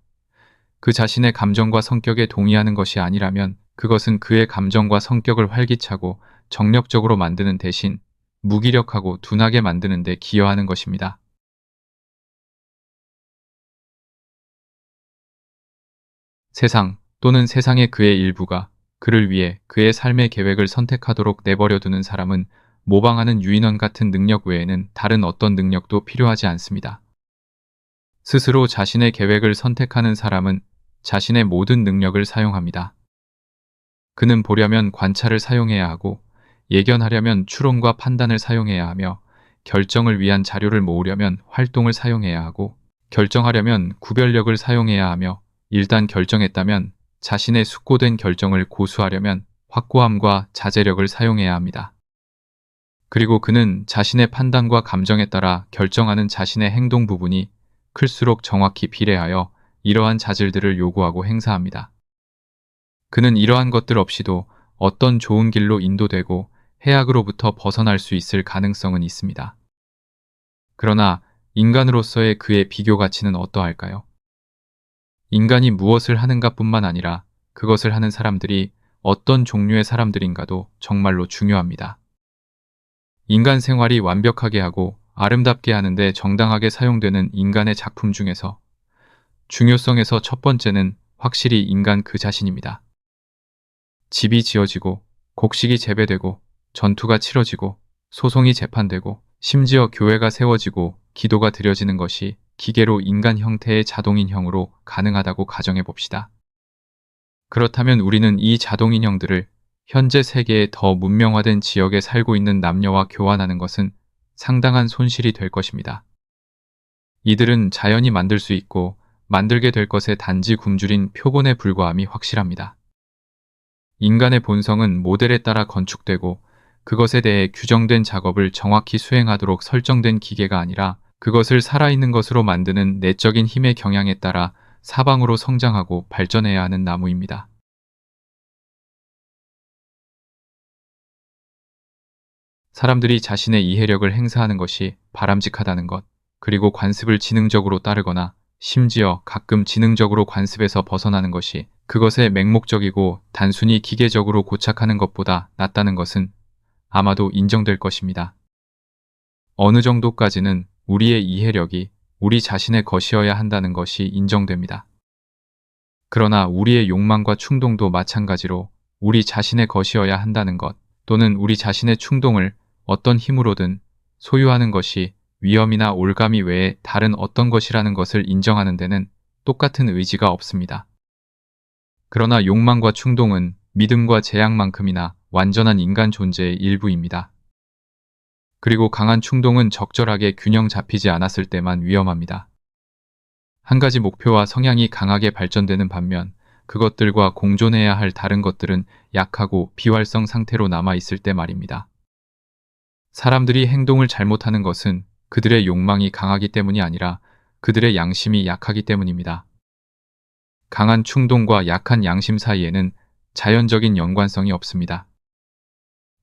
그 자신의 감정과 성격에 동의하는 것이 아니라면 그것은 그의 감정과 성격을 활기차고 정력적으로 만드는 대신 무기력하고 둔하게 만드는 데 기여하는 것입니다. 세상 또는 세상의 그의 일부가 그를 위해 그의 삶의 계획을 선택하도록 내버려두는 사람은 모방하는 유인원 같은 능력 외에는 다른 어떤 능력도 필요하지 않습니다. 스스로 자신의 계획을 선택하는 사람은 자신의 모든 능력을 사용합니다. 그는 보려면 관찰을 사용해야 하고 예견하려면 추론과 판단을 사용해야 하며 결정을 위한 자료를 모으려면 활동을 사용해야 하고 결정하려면 구별력을 사용해야 하며 일단 결정했다면 자신의 숙고된 결정을 고수하려면 확고함과 자제력을 사용해야 합니다. 그리고 그는 자신의 판단과 감정에 따라 결정하는 자신의 행동 부분이 클수록 정확히 비례하여 이러한 자질들을 요구하고 행사합니다. 그는 이러한 것들 없이도 어떤 좋은 길로 인도되고 해악으로부터 벗어날 수 있을 가능성은 있습니다. 그러나 인간으로서의 그의 비교 가치는 어떠할까요? 인간이 무엇을 하는가뿐만 아니라 그것을 하는 사람들이 어떤 종류의 사람들인가도 정말로 중요합니다. 인간 생활이 완벽하게 하고 아름답게 하는데 정당하게 사용되는 인간의 작품 중에서 중요성에서 첫 번째는 확실히 인간 그 자신입니다. 집이 지어지고 곡식이 재배되고 전투가 치러지고 소송이 재판되고 심지어 교회가 세워지고 기도가 드려지는 것이 기계로 인간 형태의 자동인형으로 가능하다고 가정해 봅시다. 그렇다면 우리는 이 자동인형들을 현재 세계의 더 문명화된 지역에 살고 있는 남녀와 교환하는 것은 상당한 손실이 될 것입니다. 이들은 자연이 만들 수 있고 만들게 될 것의 단지 굶주린 표본에 불과함이 확실합니다. 인간의 본성은 모델에 따라 건축되고 그것에 대해 규정된 작업을 정확히 수행하도록 설정된 기계가 아니라 그것을 살아있는 것으로 만드는 내적인 힘의 경향에 따라 사방으로 성장하고 발전해야 하는 나무입니다. 사람들이 자신의 이해력을 행사하는 것이 바람직하다는 것, 그리고 관습을 지능적으로 따르거나 심지어 가끔 지능적으로 관습에서 벗어나는 것이 그것에 맹목적이고 단순히 기계적으로 고착하는 것보다 낫다는 것은 아마도 인정될 것입니다. 어느 정도까지는 우리의 이해력이 우리 자신의 것이어야 한다는 것이 인정됩니다. 그러나 우리의 욕망과 충동도 마찬가지로 우리 자신의 것이어야 한다는 것, 또는 우리 자신의 충동을 어떤 힘으로든 소유하는 것이 위험이나 올가미 외에 다른 어떤 것이라는 것을 인정하는 데는 똑같은 의지가 없습니다. 그러나 욕망과 충동은 믿음과 재앙만큼이나 완전한 인간 존재의 일부입니다. 그리고 강한 충동은 적절하게 균형 잡히지 않았을 때만 위험합니다. 한 가지 목표와 성향이 강하게 발전되는 반면 그것들과 공존해야 할 다른 것들은 약하고 비활성 상태로 남아있을 때 말입니다. 사람들이 행동을 잘못하는 것은 그들의 욕망이 강하기 때문이 아니라 그들의 양심이 약하기 때문입니다. 강한 충동과 약한 양심 사이에는 자연적인 연관성이 없습니다.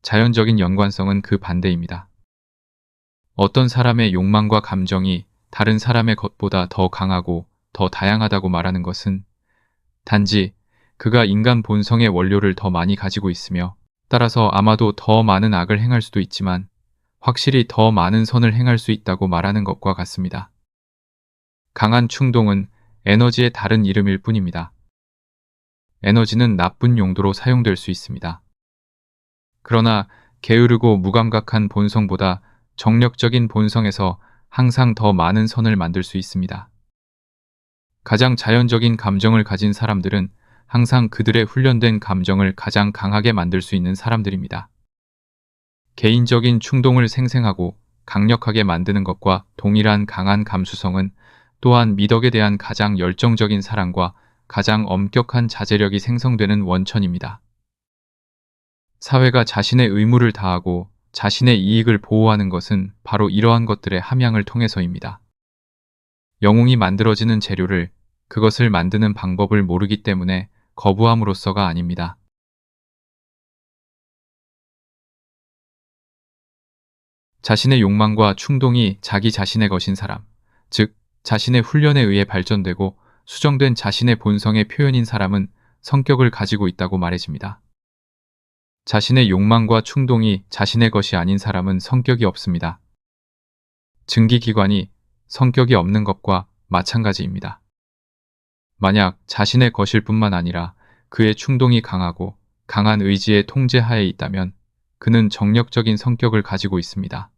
자연적인 연관성은 그 반대입니다. 어떤 사람의 욕망과 감정이 다른 사람의 것보다 더 강하고 더 다양하다고 말하는 것은 단지 그가 인간 본성의 원료를 더 많이 가지고 있으며 따라서 아마도 더 많은 악을 행할 수도 있지만 확실히 더 많은 선을 행할 수 있다고 말하는 것과 같습니다. 강한 충동은 에너지의 다른 이름일 뿐입니다. 에너지는 나쁜 용도로 사용될 수 있습니다. 그러나 게으르고 무감각한 본성보다 정력적인 본성에서 항상 더 많은 선을 만들 수 있습니다. 가장 자연적인 감정을 가진 사람들은 항상 그들의 훈련된 감정을 가장 강하게 만들 수 있는 사람들입니다. 개인적인 충동을 생생하고 강력하게 만드는 것과 동일한 강한 감수성은 또한 미덕에 대한 가장 열정적인 사랑과 가장 엄격한 자제력이 생성되는 원천입니다. 사회가 자신의 의무를 다하고 자신의 이익을 보호하는 것은 바로 이러한 것들의 함양을 통해서입니다. 영웅이 만들어지는 재료를, 그것을 만드는 방법을 모르기 때문에 거부함으로써가 아닙니다. 자신의 욕망과 충동이 자기 자신의 것인 사람, 즉 자신의 훈련에 의해 발전되고 수정된 자신의 본성의 표현인 사람은 성격을 가지고 있다고 말해집니다. 자신의 욕망과 충동이 자신의 것이 아닌 사람은 성격이 없습니다. 증기기관이 성격이 없는 것과 마찬가지입니다. 만약 자신의 것일 뿐만 아니라 그의 충동이 강하고 강한 의지의 통제하에 있다면 그는 정력적인 성격을 가지고 있습니다.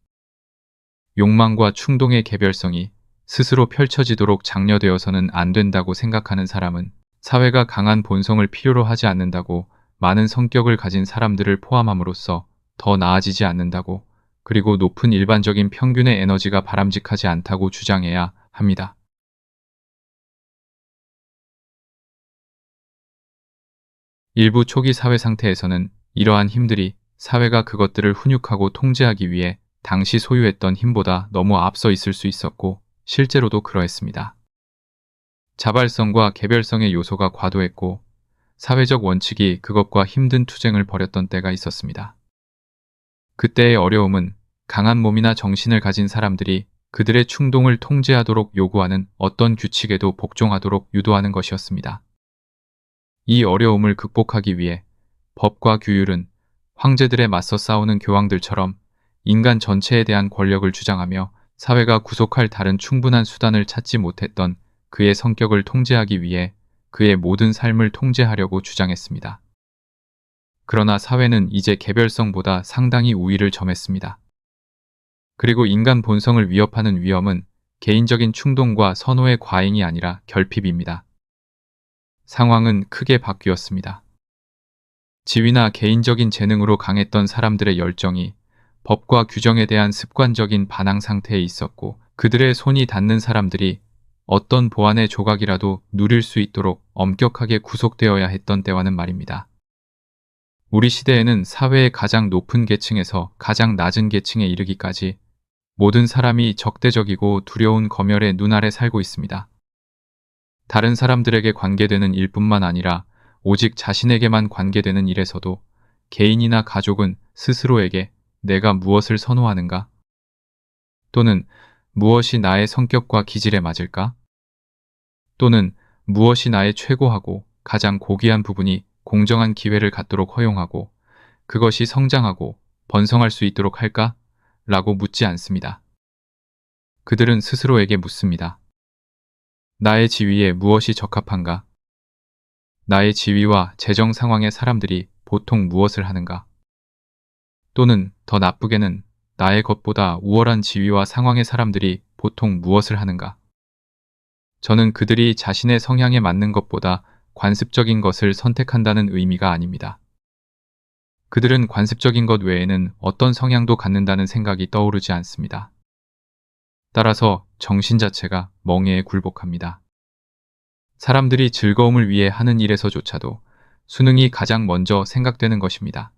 욕망과 충동의 개별성이 스스로 펼쳐지도록 장려되어서는 안 된다고 생각하는 사람은 사회가 강한 본성을 필요로 하지 않는다고 많은 성격을 가진 사람들을 포함함으로써 더 나아지지 않는다고, 그리고 높은 일반적인 평균의 에너지가 바람직하지 않다고 주장해야 합니다. 일부 초기 사회 상태에서는 이러한 힘들이 사회가 그것들을 훈육하고 통제하기 위해 당시 소유했던 힘보다 너무 앞서 있을 수 있었고 실제로도 그러했습니다. 자발성과 개별성의 요소가 과도했고 사회적 원칙이 그것과 힘든 투쟁을 벌였던 때가 있었습니다. 그때의 어려움은 강한 몸이나 정신을 가진 사람들이 그들의 충동을 통제하도록 요구하는 어떤 규칙에도 복종하도록 유도하는 것이었습니다. 이 어려움을 극복하기 위해 법과 규율은 황제들에 맞서 싸우는 교황들처럼 인간 전체에 대한 권력을 주장하며 사회가 구속할 다른 충분한 수단을 찾지 못했던 그의 성격을 통제하기 위해 그의 모든 삶을 통제하려고 주장했습니다. 그러나 사회는 이제 개별성보다 상당히 우위를 점했습니다. 그리고 인간 본성을 위협하는 위험은 개인적인 충동과 선호의 과잉이 아니라 결핍입니다. 상황은 크게 바뀌었습니다. 지위나 개인적인 재능으로 강했던 사람들의 열정이 법과 규정에 대한 습관적인 반항 상태에 있었고 그들의 손이 닿는 사람들이 어떤 보안의 조각이라도 누릴 수 있도록 엄격하게 구속되어야 했던 때와는 말입니다. 우리 시대에는 사회의 가장 높은 계층에서 가장 낮은 계층에 이르기까지 모든 사람이 적대적이고 두려운 검열의 눈 아래 살고 있습니다. 다른 사람들에게 관계되는 일뿐만 아니라 오직 자신에게만 관계되는 일에서도 개인이나 가족은 스스로에게 내가 무엇을 선호하는가? 또는 무엇이 나의 성격과 기질에 맞을까? 또는 무엇이 나의 최고하고 가장 고귀한 부분이 공정한 기회를 갖도록 허용하고 그것이 성장하고 번성할 수 있도록 할까? 라고 묻지 않습니다. 그들은 스스로에게 묻습니다. 나의 지위에 무엇이 적합한가? 나의 지위와 재정 상황의 사람들이 보통 무엇을 하는가? 또는 더 나쁘게는 나의 것보다 우월한 지위와 상황의 사람들이 보통 무엇을 하는가? 저는 그들이 자신의 성향에 맞는 것보다 관습적인 것을 선택한다는 의미가 아닙니다. 그들은 관습적인 것 외에는 어떤 성향도 갖는다는 생각이 떠오르지 않습니다. 따라서 정신 자체가 멍해에 굴복합니다. 사람들이 즐거움을 위해 하는 일에서조차도 수능이 가장 먼저 생각되는 것입니다.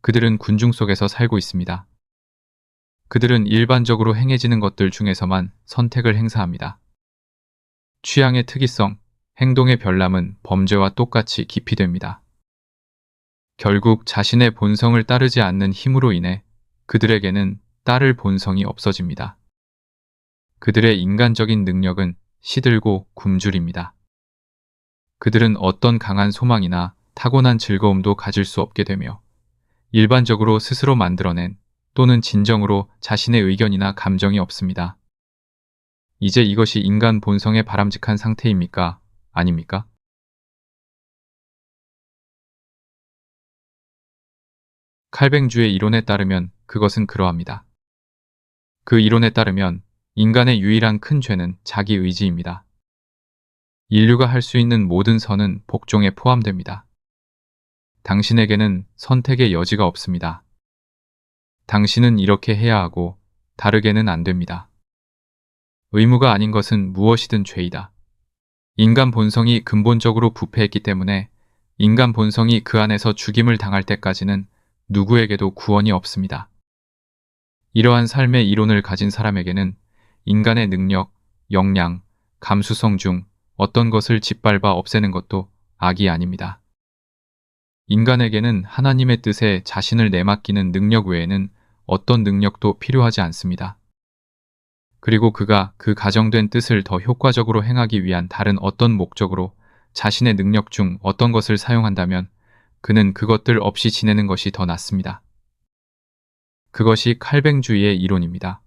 그들은 군중 속에서 살고 있습니다. 그들은 일반적으로 행해지는 것들 중에서만 선택을 행사합니다. 취향의 특이성, 행동의 별남은 범죄와 똑같이 기피됩니다. 결국 자신의 본성을 따르지 않는 힘으로 인해 그들에게는 따를 본성이 없어집니다. 그들의 인간적인 능력은 시들고 굶주립니다. 그들은 어떤 강한 소망이나 타고난 즐거움도 가질 수 없게 되며 일반적으로 스스로 만들어낸 또는 진정으로 자신의 의견이나 감정이 없습니다. 이제 이것이 인간 본성의 바람직한 상태입니까? 아닙니까? 칼뱅주의 이론에 따르면 그것은 그러합니다. 그 이론에 따르면 인간의 유일한 큰 죄는 자기 의지입니다. 인류가 할 수 있는 모든 선은 복종에 포함됩니다. 당신에게는 선택의 여지가 없습니다. 당신은 이렇게 해야 하고 다르게는 안 됩니다. 의무가 아닌 것은 무엇이든 죄이다. 인간 본성이 근본적으로 부패했기 때문에 인간 본성이 그 안에서 죽임을 당할 때까지는 누구에게도 구원이 없습니다. 이러한 삶의 이론을 가진 사람에게는 인간의 능력, 역량, 감수성 중 어떤 것을 짓밟아 없애는 것도 악이 아닙니다. 인간에게는 하나님의 뜻에 자신을 내맡기는 능력 외에는 어떤 능력도 필요하지 않습니다. 그리고 그가 그 가정된 뜻을 더 효과적으로 행하기 위한 다른 어떤 목적으로 자신의 능력 중 어떤 것을 사용한다면 그는 그것들 없이 지내는 것이 더 낫습니다. 그것이 칼뱅주의의 이론입니다.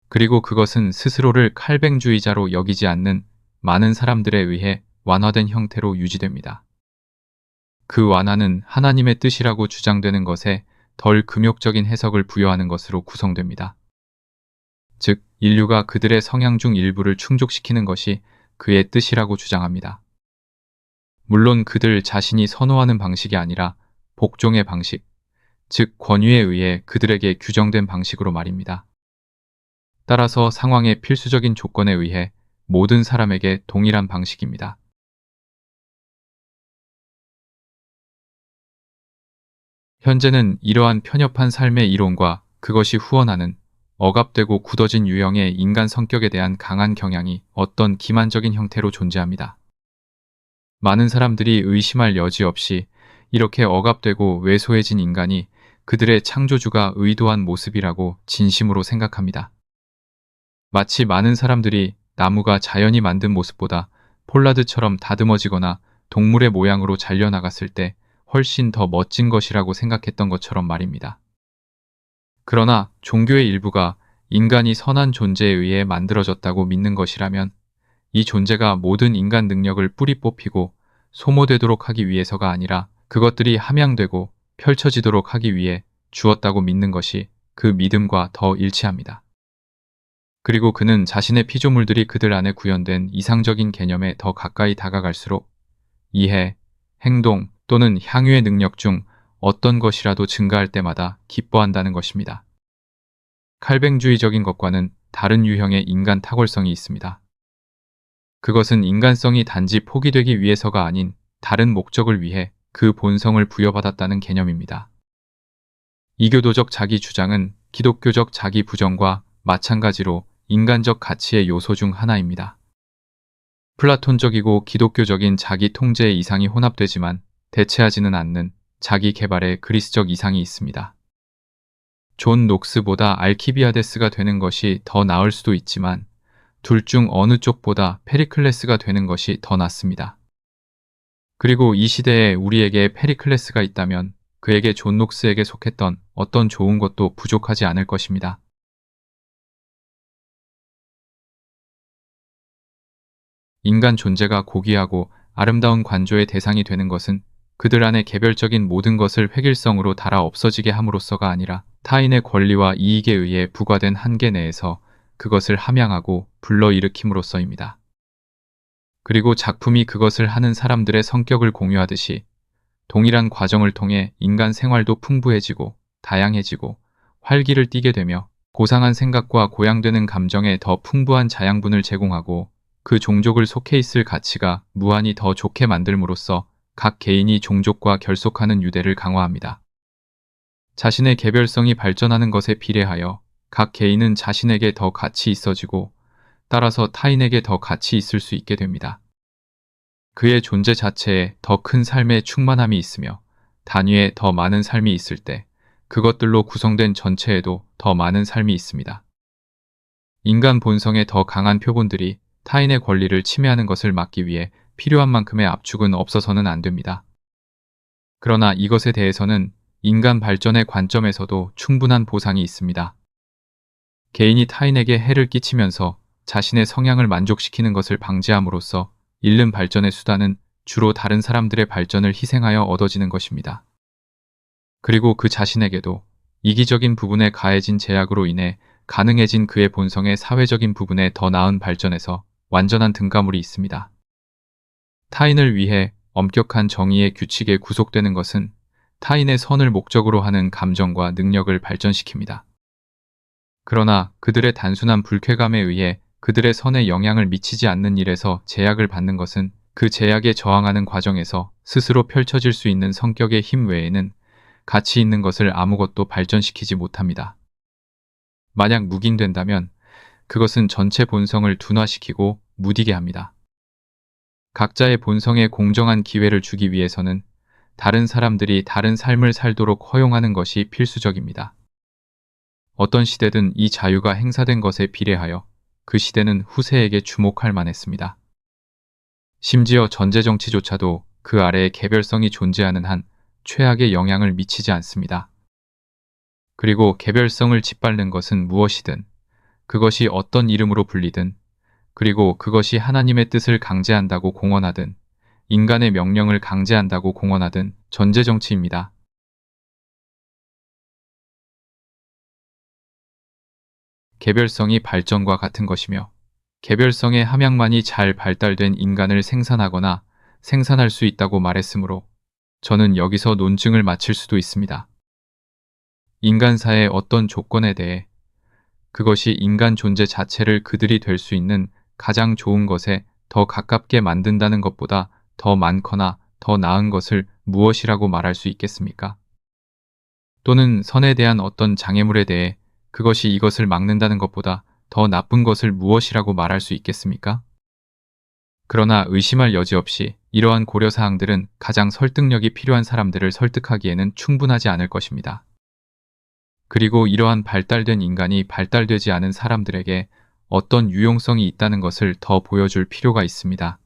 그리고 그것은 스스로를 칼뱅주의자로 여기지 않는 많은 사람들에 의해 완화된 형태로 유지됩니다. 그 완화는 하나님의 뜻이라고 주장되는 것에 덜 금욕적인 해석을 부여하는 것으로 구성됩니다. 즉, 인류가 그들의 성향 중 일부를 충족시키는 것이 그의 뜻이라고 주장합니다. 물론 그들 자신이 선호하는 방식이 아니라 복종의 방식, 즉 권위에 의해 그들에게 규정된 방식으로 말입니다. 따라서 상황의 필수적인 조건에 의해 모든 사람에게 동일한 방식입니다. 현재는 이러한 편협한 삶의 이론과 그것이 후원하는 억압되고 굳어진 유형의 인간 성격에 대한 강한 경향이 어떤 기만적인 형태로 존재합니다. 많은 사람들이 의심할 여지 없이 이렇게 억압되고 왜소해진 인간이 그들의 창조주가 의도한 모습이라고 진심으로 생각합니다. 마치 많은 사람들이 나무가 자연이 만든 모습보다 폴라드처럼 다듬어지거나 동물의 모양으로 잘려나갔을 때 훨씬 더 멋진 것이라고 생각했던 것처럼 말입니다. 그러나 종교의 일부가 인간이 선한 존재에 의해 만들어졌다고 믿는 것이라면 이 존재가 모든 인간 능력을 뿌리 뽑히고 소모되도록 하기 위해서가 아니라 그것들이 함양되고 펼쳐지도록 하기 위해 주었다고 믿는 것이 그 믿음과 더 일치합니다. 그리고 그는 자신의 피조물들이 그들 안에 구현된 이상적인 개념에 더 가까이 다가갈수록 이해, 행동 또는 향유의 능력 중 어떤 것이라도 증가할 때마다 기뻐한다는 것입니다. 칼뱅주의적인 것과는 다른 유형의 인간 탁월성이 있습니다. 그것은 인간성이 단지 포기되기 위해서가 아닌 다른 목적을 위해 그 본성을 부여받았다는 개념입니다. 이교도적 자기 주장은 기독교적 자기 부정과 마찬가지로 인간적 가치의 요소 중 하나입니다. 플라톤적이고 기독교적인 자기 통제의 이상이 혼합되지만 대체하지는 않는 자기 개발의 그리스적 이상이 있습니다. 존 녹스보다 알키비아데스가 되는 것이 더 나을 수도 있지만 둘 중 어느 쪽보다 페리클레스가 되는 것이 더 낫습니다. 그리고 이 시대에 우리에게 페리클레스가 있다면 그에게 존 녹스에게 속했던 어떤 좋은 것도 부족하지 않을 것입니다. 인간 존재가 고귀하고 아름다운 관조의 대상이 되는 것은 그들 안에 개별적인 모든 것을 획일성으로 달아 없어지게 함으로써가 아니라 타인의 권리와 이익에 의해 부과된 한계 내에서 그것을 함양하고 불러일으킴으로써입니다. 그리고 작품이 그것을 하는 사람들의 성격을 공유하듯이 동일한 과정을 통해 인간 생활도 풍부해지고 다양해지고 활기를 띠게 되며 고상한 생각과 고양되는 감정에 더 풍부한 자양분을 제공하고 그 종족을 속해 있을 가치가 무한히 더 좋게 만들므로써 각 개인이 종족과 결속하는 유대를 강화합니다. 자신의 개별성이 발전하는 것에 비례하여 각 개인은 자신에게 더 가치 있어지고 따라서 타인에게 더 가치 있을 수 있게 됩니다. 그의 존재 자체에 더 큰 삶의 충만함이 있으며 단위에 더 많은 삶이 있을 때 그것들로 구성된 전체에도 더 많은 삶이 있습니다. 인간 본성의 더 강한 표본들이 타인의 권리를 침해하는 것을 막기 위해 필요한 만큼의 압축은 없어서는 안 됩니다. 그러나 이것에 대해서는 인간 발전의 관점에서도 충분한 보상이 있습니다. 개인이 타인에게 해를 끼치면서 자신의 성향을 만족시키는 것을 방지함으로써 잃는 발전의 수단은 주로 다른 사람들의 발전을 희생하여 얻어지는 것입니다. 그리고 그 자신에게도 이기적인 부분에 가해진 제약으로 인해 가능해진 그의 본성의 사회적인 부분에 더 나은 발전에서 완전한 등가물이 있습니다. 타인을 위해 엄격한 정의의 규칙에 구속되는 것은 타인의 선을 목적으로 하는 감정과 능력을 발전시킵니다. 그러나 그들의 단순한 불쾌감에 의해 그들의 선에 영향을 미치지 않는 일에서 제약을 받는 것은 그 제약에 저항하는 과정에서 스스로 펼쳐질 수 있는 성격의 힘 외에는 가치 있는 것을 아무것도 발전시키지 못합니다. 만약 묵인된다면 그것은 전체 본성을 둔화시키고 무디게 합니다. 각자의 본성에 공정한 기회를 주기 위해서는 다른 사람들이 다른 삶을 살도록 허용하는 것이 필수적입니다. 어떤 시대든 이 자유가 행사된 것에 비례하여 그 시대는 후세에게 주목할 만했습니다. 심지어 전제정치조차도 그 아래에 개별성이 존재하는 한 최악의 영향을 미치지 않습니다. 그리고 개별성을 짓밟는 것은 무엇이든 그것이 어떤 이름으로 불리든 그리고 그것이 하나님의 뜻을 강제한다고 공언하든 인간의 명령을 강제한다고 공언하든 전제정치입니다. 개별성이 발전과 같은 것이며 개별성의 함양만이 잘 발달된 인간을 생산하거나 생산할 수 있다고 말했으므로 저는 여기서 논증을 마칠 수도 있습니다. 인간사의 어떤 조건에 대해 그것이 인간 존재 자체를 그들이 될 수 있는 가장 좋은 것에 더 가깝게 만든다는 것보다 더 많거나 더 나은 것을 무엇이라고 말할 수 있겠습니까? 또는 선에 대한 어떤 장애물에 대해 그것이 이것을 막는다는 것보다 더 나쁜 것을 무엇이라고 말할 수 있겠습니까? 그러나 의심할 여지 없이 이러한 고려사항들은 가장 설득력이 필요한 사람들을 설득하기에는 충분하지 않을 것입니다. 그리고 이러한 발달된 인간이 발달되지 않은 사람들에게 어떤 유용성이 있다는 것을 더 보여줄 필요가 있습니다.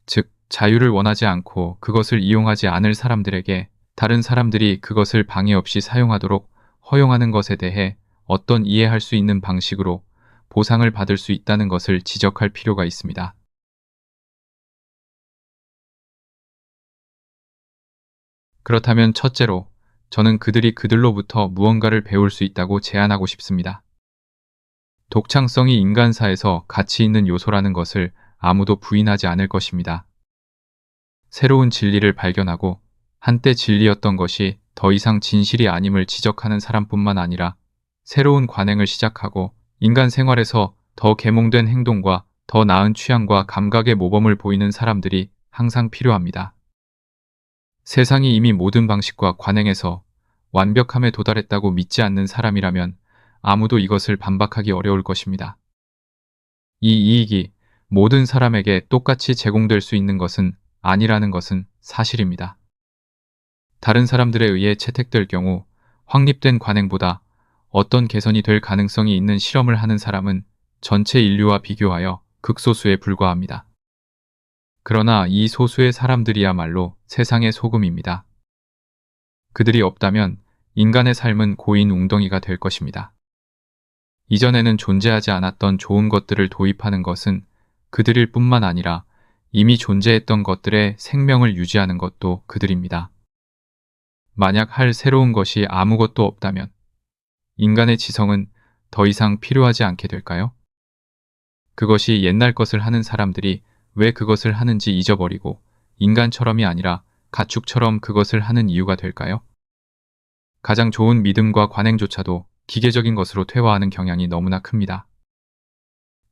즉, 자유를 원하지 않고 그것을 이용하지 않을 사람들에게 다른 사람들이 그것을 방해 없이 사용하도록 허용하는 것에 대해 어떤 이해할 수 있는 방식으로 보상을 받을 수 있다는 것을 지적할 필요가 있습니다. 그렇다면 첫째로, 저는 그들이 그들로부터 무언가를 배울 수 있다고 제안하고 싶습니다. 독창성이 인간사에서 가치 있는 요소라는 것을 아무도 부인하지 않을 것입니다. 새로운 진리를 발견하고 한때 진리였던 것이 더 이상 진실이 아님을 지적하는 사람뿐만 아니라 새로운 관행을 시작하고 인간 생활에서 더 계몽된 행동과 더 나은 취향과 감각의 모범을 보이는 사람들이 항상 필요합니다. 세상이 이미 모든 방식과 관행에서 완벽함에 도달했다고 믿지 않는 사람이라면 아무도 이것을 반박하기 어려울 것입니다. 이 이익이 모든 사람에게 똑같이 제공될 수 있는 것은 아니라는 것은 사실입니다. 다른 사람들에 의해 채택될 경우 확립된 관행보다 어떤 개선이 될 가능성이 있는 실험을 하는 사람은 전체 인류와 비교하여 극소수에 불과합니다. 그러나 이 소수의 사람들이야말로 세상의 소금입니다. 그들이 없다면 인간의 삶은 고인 웅덩이가 될 것입니다. 이전에는 존재하지 않았던 좋은 것들을 도입하는 것은 그들일 뿐만 아니라 이미 존재했던 것들의 생명을 유지하는 것도 그들입니다. 만약 할 새로운 것이 아무것도 없다면 인간의 지성은 더 이상 필요하지 않게 될까요? 그것이 옛날 것을 하는 사람들이 왜 그것을 하는지 잊어버리고 인간처럼이 아니라 가축처럼 그것을 하는 이유가 될까요? 가장 좋은 믿음과 관행조차도 기계적인 것으로 퇴화하는 경향이 너무나 큽니다.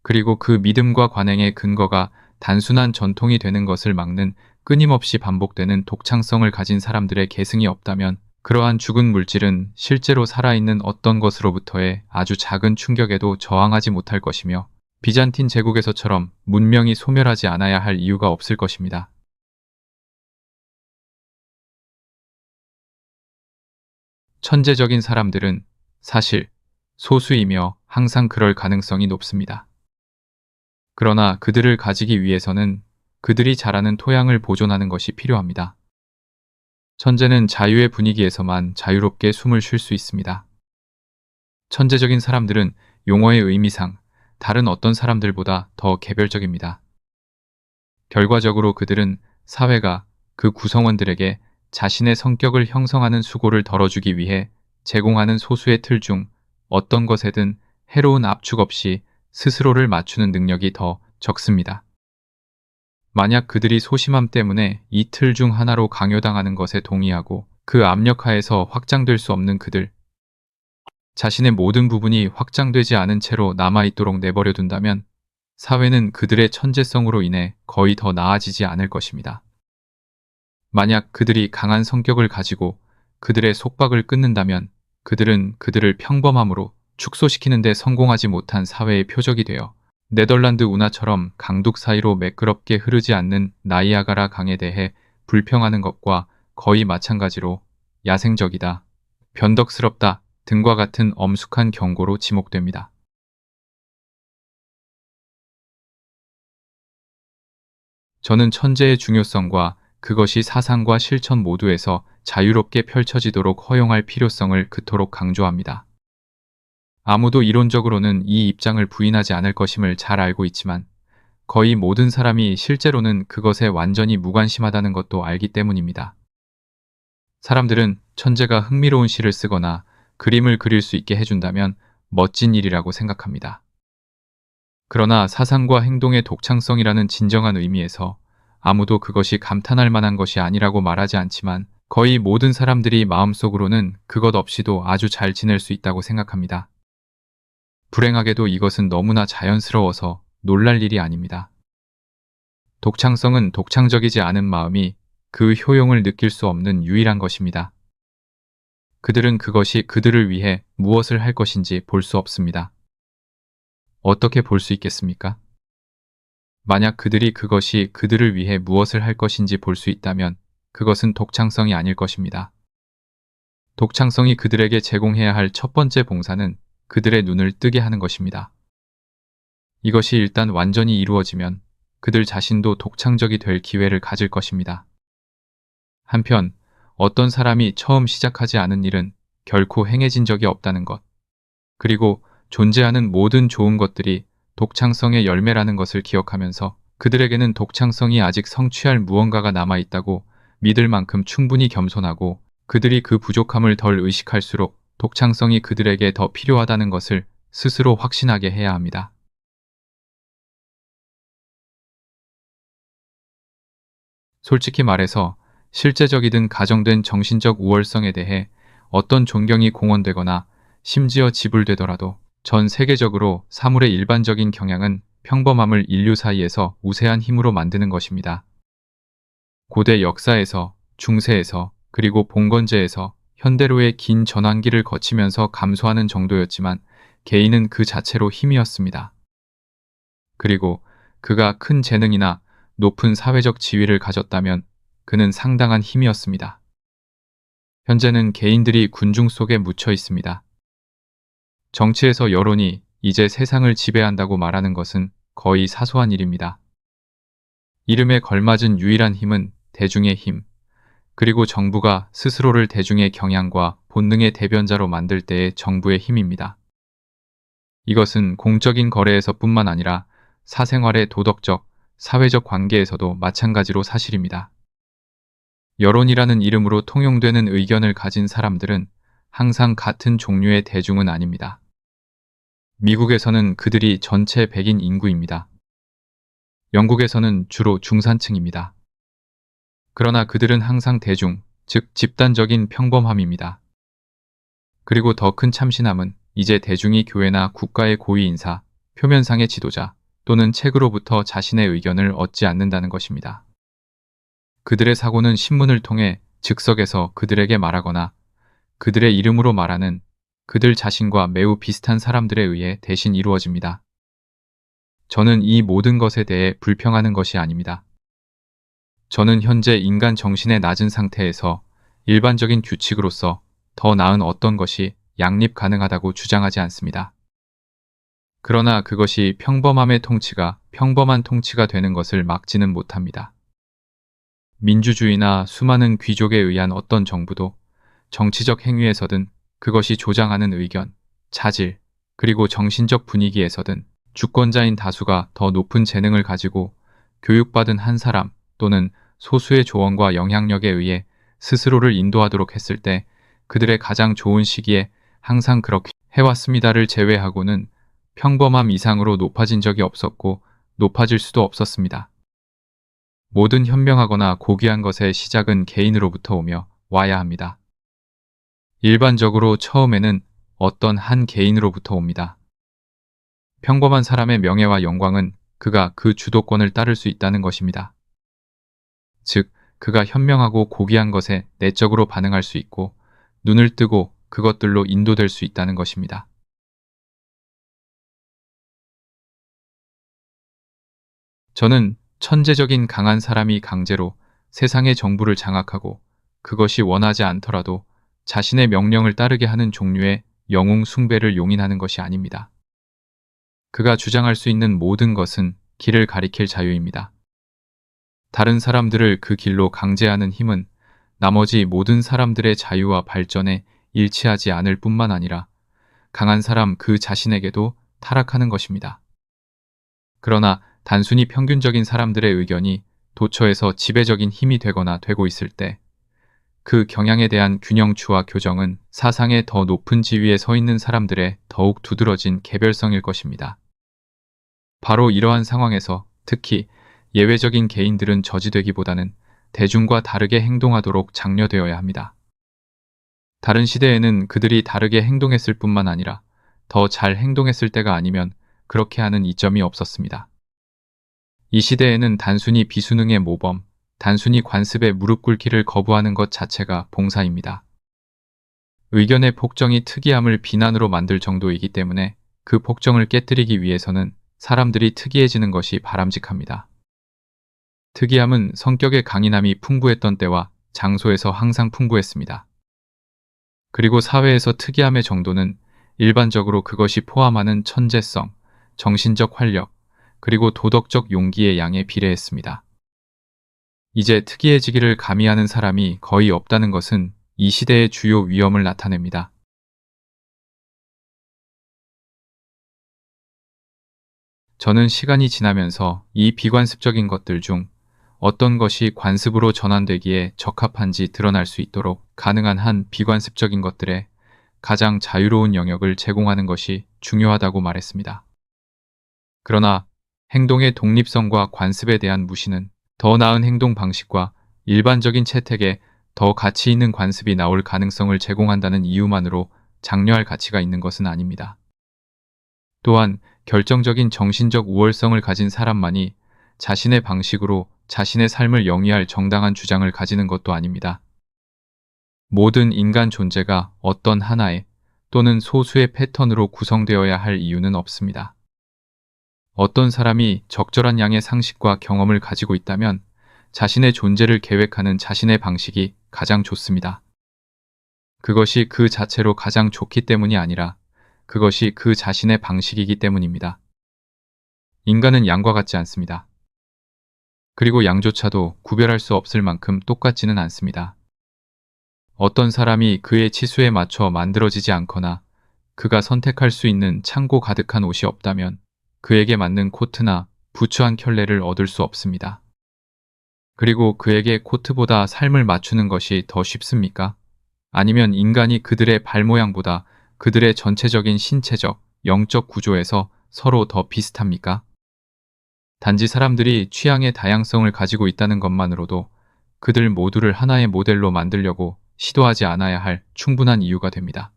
그리고 그 믿음과 관행의 근거가 단순한 전통이 되는 것을 막는 끊임없이 반복되는 독창성을 가진 사람들의 계승이 없다면 그러한 죽은 물질은 실제로 살아있는 어떤 것으로부터의 아주 작은 충격에도 저항하지 못할 것이며 비잔틴 제국에서처럼 문명이 소멸하지 않아야 할 이유가 없을 것입니다. 천재적인 사람들은 사실 소수이며 항상 그럴 가능성이 높습니다. 그러나 그들을 가지기 위해서는 그들이 자라는 토양을 보존하는 것이 필요합니다. 천재는 자유의 분위기에서만 자유롭게 숨을 쉴 수 있습니다. 천재적인 사람들은 용어의 의미상 다른 어떤 사람들보다 더 개별적입니다. 결과적으로 그들은 사회가 그 구성원들에게 자신의 성격을 형성하는 수고를 덜어주기 위해 제공하는 소수의 틀 중 어떤 것에든 해로운 압축 없이 스스로를 맞추는 능력이 더 적습니다. 만약 그들이 소심함 때문에 이 틀 중 하나로 강요당하는 것에 동의하고 그 압력하에서 확장될 수 없는 그들, 자신의 모든 부분이 확장되지 않은 채로 남아있도록 내버려 둔다면 사회는 그들의 천재성으로 인해 거의 더 나아지지 않을 것입니다. 만약 그들이 강한 성격을 가지고 그들의 속박을 끊는다면 그들은 그들을 평범함으로 축소시키는 데 성공하지 못한 사회의 표적이 되어 네덜란드 운하처럼 강둑 사이로 매끄럽게 흐르지 않는 나이아가라 강에 대해 불평하는 것과 거의 마찬가지로 야생적이다, 변덕스럽다 등과 같은 엄숙한 경고로 지목됩니다. 저는 천재의 중요성과 그것이 사상과 실천 모두에서 자유롭게 펼쳐지도록 허용할 필요성을 그토록 강조합니다. 아무도 이론적으로는 이 입장을 부인하지 않을 것임을 잘 알고 있지만 거의 모든 사람이 실제로는 그것에 완전히 무관심하다는 것도 알기 때문입니다. 사람들은 천재가 흥미로운 시를 쓰거나 그림을 그릴 수 있게 해준다면 멋진 일이라고 생각합니다. 그러나 사상과 행동의 독창성이라는 진정한 의미에서 아무도 그것이 감탄할 만한 것이 아니라고 말하지 않지만 거의 모든 사람들이 마음속으로는 그것 없이도 아주 잘 지낼 수 있다고 생각합니다. 불행하게도 이것은 너무나 자연스러워서 놀랄 일이 아닙니다. 독창성은 독창적이지 않은 마음이 그 효용을 느낄 수 없는 유일한 것입니다. 그들은 그것이 그들을 위해 무엇을 할 것인지 볼 수 없습니다. 어떻게 볼 수 있겠습니까? 만약 그들이 그것이 그들을 위해 무엇을 할 것인지 볼 수 있다면 그것은 독창성이 아닐 것입니다. 독창성이 그들에게 제공해야 할 첫 번째 봉사는 그들의 눈을 뜨게 하는 것입니다. 이것이 일단 완전히 이루어지면 그들 자신도 독창적이 될 기회를 가질 것입니다. 한편 어떤 사람이 처음 시작하지 않은 일은 결코 행해진 적이 없다는 것, 그리고 존재하는 모든 좋은 것들이 독창성의 열매라는 것을 기억하면서 그들에게는 독창성이 아직 성취할 무언가가 남아있다고 믿을 만큼 충분히 겸손하고 그들이 그 부족함을 덜 의식할수록 독창성이 그들에게 더 필요하다는 것을 스스로 확신하게 해야 합니다. 솔직히 말해서 실제적이든 가정된 정신적 우월성에 대해 어떤 존경이 공언되거나 심지어 지불되더라도 전 세계적으로 사물의 일반적인 경향은 평범함을 인류 사이에서 우세한 힘으로 만드는 것입니다. 고대 역사에서, 중세에서, 그리고 봉건제에서 현대로의 긴 전환기를 거치면서 감소하는 정도였지만 개인은 그 자체로 힘이었습니다. 그리고 그가 큰 재능이나 높은 사회적 지위를 가졌다면 그는 상당한 힘이었습니다. 현재는 개인들이 군중 속에 묻혀 있습니다. 정치에서 여론이 이제 세상을 지배한다고 말하는 것은 거의 사소한 일입니다. 이름에 걸맞은 유일한 힘은 대중의 힘, 그리고 정부가 스스로를 대중의 경향과 본능의 대변자로 만들 때의 정부의 힘입니다. 이것은 공적인 거래에서뿐만 아니라 사생활의 도덕적, 사회적 관계에서도 마찬가지로 사실입니다. 여론이라는 이름으로 통용되는 의견을 가진 사람들은 항상 같은 종류의 대중은 아닙니다. 미국에서는 그들이 전체 백인 인구입니다. 영국에서는 주로 중산층입니다. 그러나 그들은 항상 대중, 즉 집단적인 평범함입니다. 그리고 더 큰 참신함은 이제 대중이 교회나 국가의 고위 인사, 표면상의 지도자 또는 책으로부터 자신의 의견을 얻지 않는다는 것입니다. 그들의 사고는 신문을 통해 즉석에서 그들에게 말하거나 그들의 이름으로 말하는 그들 자신과 매우 비슷한 사람들에 의해 대신 이루어집니다. 저는 이 모든 것에 대해 불평하는 것이 아닙니다. 저는 현재 인간 정신의 낮은 상태에서 일반적인 규칙으로서 더 나은 어떤 것이 양립 가능하다고 주장하지 않습니다. 그러나 그것이 평범함의 통치가 평범한 통치가 되는 것을 막지는 못합니다. 민주주의나 수많은 귀족에 의한 어떤 정부도 정치적 행위에서든 그것이 조장하는 의견, 차질, 그리고 정신적 분위기에서든 주권자인 다수가 더 높은 재능을 가지고 교육받은 한 사람 또는 소수의 조언과 영향력에 의해 스스로를 인도하도록 했을 때 그들의 가장 좋은 시기에 항상 그렇게 해왔습니다를 제외하고는 평범함 이상으로 높아진 적이 없었고 높아질 수도 없었습니다. 모든 현명하거나 고귀한 것의 시작은 개인으로부터 오며 와야 합니다. 일반적으로 처음에는 어떤 한 개인으로부터 옵니다. 평범한 사람의 명예와 영광은 그가 그 주도권을 따를 수 있다는 것입니다. 즉, 그가 현명하고 고귀한 것에 내적으로 반응할 수 있고 눈을 뜨고 그것들로 인도될 수 있다는 것입니다. 저는 천재적인 강한 사람이 강제로 세상의 정부를 장악하고 그것이 원하지 않더라도 자신의 명령을 따르게 하는 종류의 영웅 숭배를 용인하는 것이 아닙니다. 그가 주장할 수 있는 모든 것은 길을 가리킬 자유입니다. 다른 사람들을 그 길로 강제하는 힘은 나머지 모든 사람들의 자유와 발전에 일치하지 않을 뿐만 아니라 강한 사람 그 자신에게도 타락하는 것입니다. 그러나 단순히 평균적인 사람들의 의견이 도처에서 지배적인 힘이 되거나 되고 있을 때 그 경향에 대한 균형추와 교정은 사상의 더 높은 지위에 서 있는 사람들의 더욱 두드러진 개별성일 것입니다. 바로 이러한 상황에서 특히 예외적인 개인들은 저지되기보다는 대중과 다르게 행동하도록 장려되어야 합니다. 다른 시대에는 그들이 다르게 행동했을 뿐만 아니라 더 잘 행동했을 때가 아니면 그렇게 하는 이점이 없었습니다. 이 시대에는 단순히 비수능의 모범, 단순히 관습에 무릎 꿇기를 거부하는 것 자체가 봉사입니다. 의견의 폭정이 특이함을 비난으로 만들 정도이기 때문에 그 폭정을 깨뜨리기 위해서는 사람들이 특이해지는 것이 바람직합니다. 특이함은 성격의 강인함이 풍부했던 때와 장소에서 항상 풍부했습니다. 그리고 사회에서 특이함의 정도는 일반적으로 그것이 포함하는 천재성, 정신적 활력, 그리고 도덕적 용기의 양에 비례했습니다. 이제 특이해지기를 가미하는 사람이 거의 없다는 것은 이 시대의 주요 위험을 나타냅니다. 저는 시간이 지나면서 이 비관습적인 것들 중 어떤 것이 관습으로 전환되기에 적합한지 드러날 수 있도록 가능한 한 비관습적인 것들에 가장 자유로운 영역을 제공하는 것이 중요하다고 말했습니다. 그러나 행동의 독립성과 관습에 대한 무시는 더 나은 행동 방식과 일반적인 채택에 더 가치 있는 관습이 나올 가능성을 제공한다는 이유만으로 장려할 가치가 있는 것은 아닙니다. 또한 결정적인 정신적 우월성을 가진 사람만이 자신의 방식으로 자신의 삶을 영위할 정당한 주장을 가지는 것도 아닙니다. 모든 인간 존재가 어떤 하나의 또는 소수의 패턴으로 구성되어야 할 이유는 없습니다. 어떤 사람이 적절한 양의 상식과 경험을 가지고 있다면 자신의 존재를 계획하는 자신의 방식이 가장 좋습니다. 그것이 그 자체로 가장 좋기 때문이 아니라 그것이 그 자신의 방식이기 때문입니다. 인간은 양과 같지 않습니다. 그리고 양조차도 구별할 수 없을 만큼 똑같지는 않습니다. 어떤 사람이 그의 치수에 맞춰 만들어지지 않거나 그가 선택할 수 있는 창고 가득한 옷이 없다면 그에게 맞는 코트나 부츠 한 켤레를 얻을 수 없습니다. 그리고 그에게 코트보다 삶을 맞추는 것이 더 쉽습니까? 아니면 인간이 그들의 발 모양보다 그들의 전체적인 신체적, 영적 구조에서 서로 더 비슷합니까? 단지 사람들이 취향의 다양성을 가지고 있다는 것만으로도 그들 모두를 하나의 모델로 만들려고 시도하지 않아야 할 충분한 이유가 됩니다.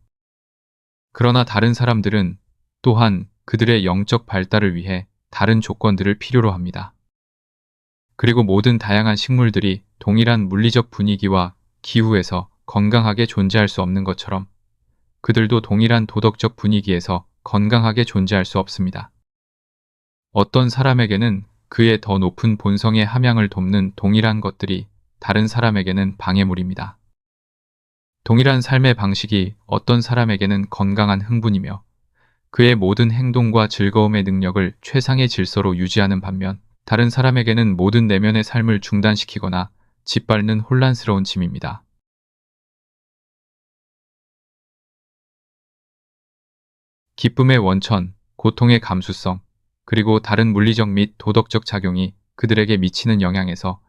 그러나 다른 사람들은 또한 그들의 영적 발달을 위해 다른 조건들을 필요로 합니다. 그리고 모든 다양한 식물들이 동일한 물리적 분위기와 기후에서 건강하게 존재할 수 없는 것처럼 그들도 동일한 도덕적 분위기에서 건강하게 존재할 수 없습니다. 어떤 사람에게는 그의 더 높은 본성의 함양을 돕는 동일한 것들이 다른 사람에게는 방해물입니다. 동일한 삶의 방식이 어떤 사람에게는 건강한 흥분이며 그의 모든 행동과 즐거움의 능력을 최상의 질서로 유지하는 반면 다른 사람에게는 모든 내면의 삶을 중단시키거나 짓밟는 혼란스러운 짐입니다. 기쁨의 원천, 고통의 감수성, 그리고 다른 물리적 및 도덕적 작용이 그들에게 미치는 영향에서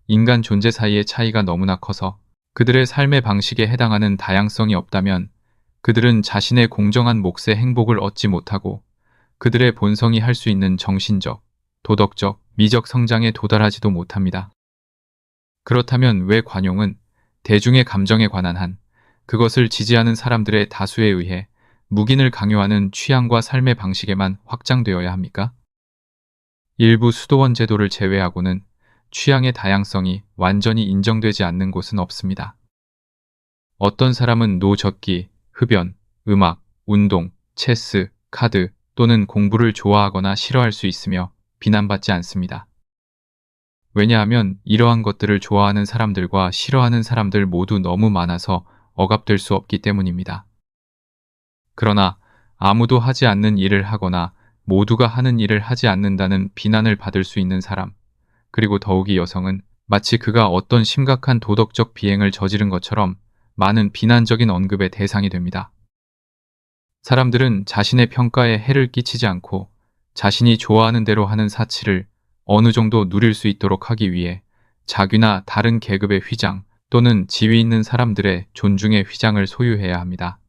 인간 존재 사이의 차이가 너무나 커서 그들의 삶의 방식에 해당하는 다양성이 없다면 그들은 자신의 공정한 몫의 행복을 얻지 못하고 그들의 본성이 할 수 있는 정신적, 도덕적, 미적 성장에 도달하지도 못합니다. 그렇다면 왜 관용은 대중의 감정에 관한 한, 그것을 지지하는 사람들의 다수에 의해 묵인을 강요하는 취향과 삶의 방식에만 확장되어야 합니까? 일부 수도원 제도를 제외하고는 취향의 다양성이 완전히 인정되지 않는 곳은 없습니다. 어떤 사람은 노젓기, 흡연, 음악, 운동, 체스, 카드 또는 공부를 좋아하거나 싫어할 수 있으며 비난받지 않습니다. 왜냐하면 이러한 것들을 좋아하는 사람들과 싫어하는 사람들 모두 너무 많아서 억압될 수 없기 때문입니다. 그러나 아무도 하지 않는 일을 하거나 모두가 하는 일을 하지 않는다는 비난을 받을 수 있는 사람, 그리고 더욱이 여성은 마치 그가 어떤 심각한 도덕적 비행을 저지른 것처럼 많은 비난적인 언급의 대상이 됩니다. 사람들은 자신의 평가에 해를 끼치지 않고 자신이 좋아하는 대로 하는 사치를 어느 정도 누릴 수 있도록 하기 위해 자귀나 다른 계급의 휘장 또는 지위 있는 사람들의 존중의 휘장을 소유해야 합니다.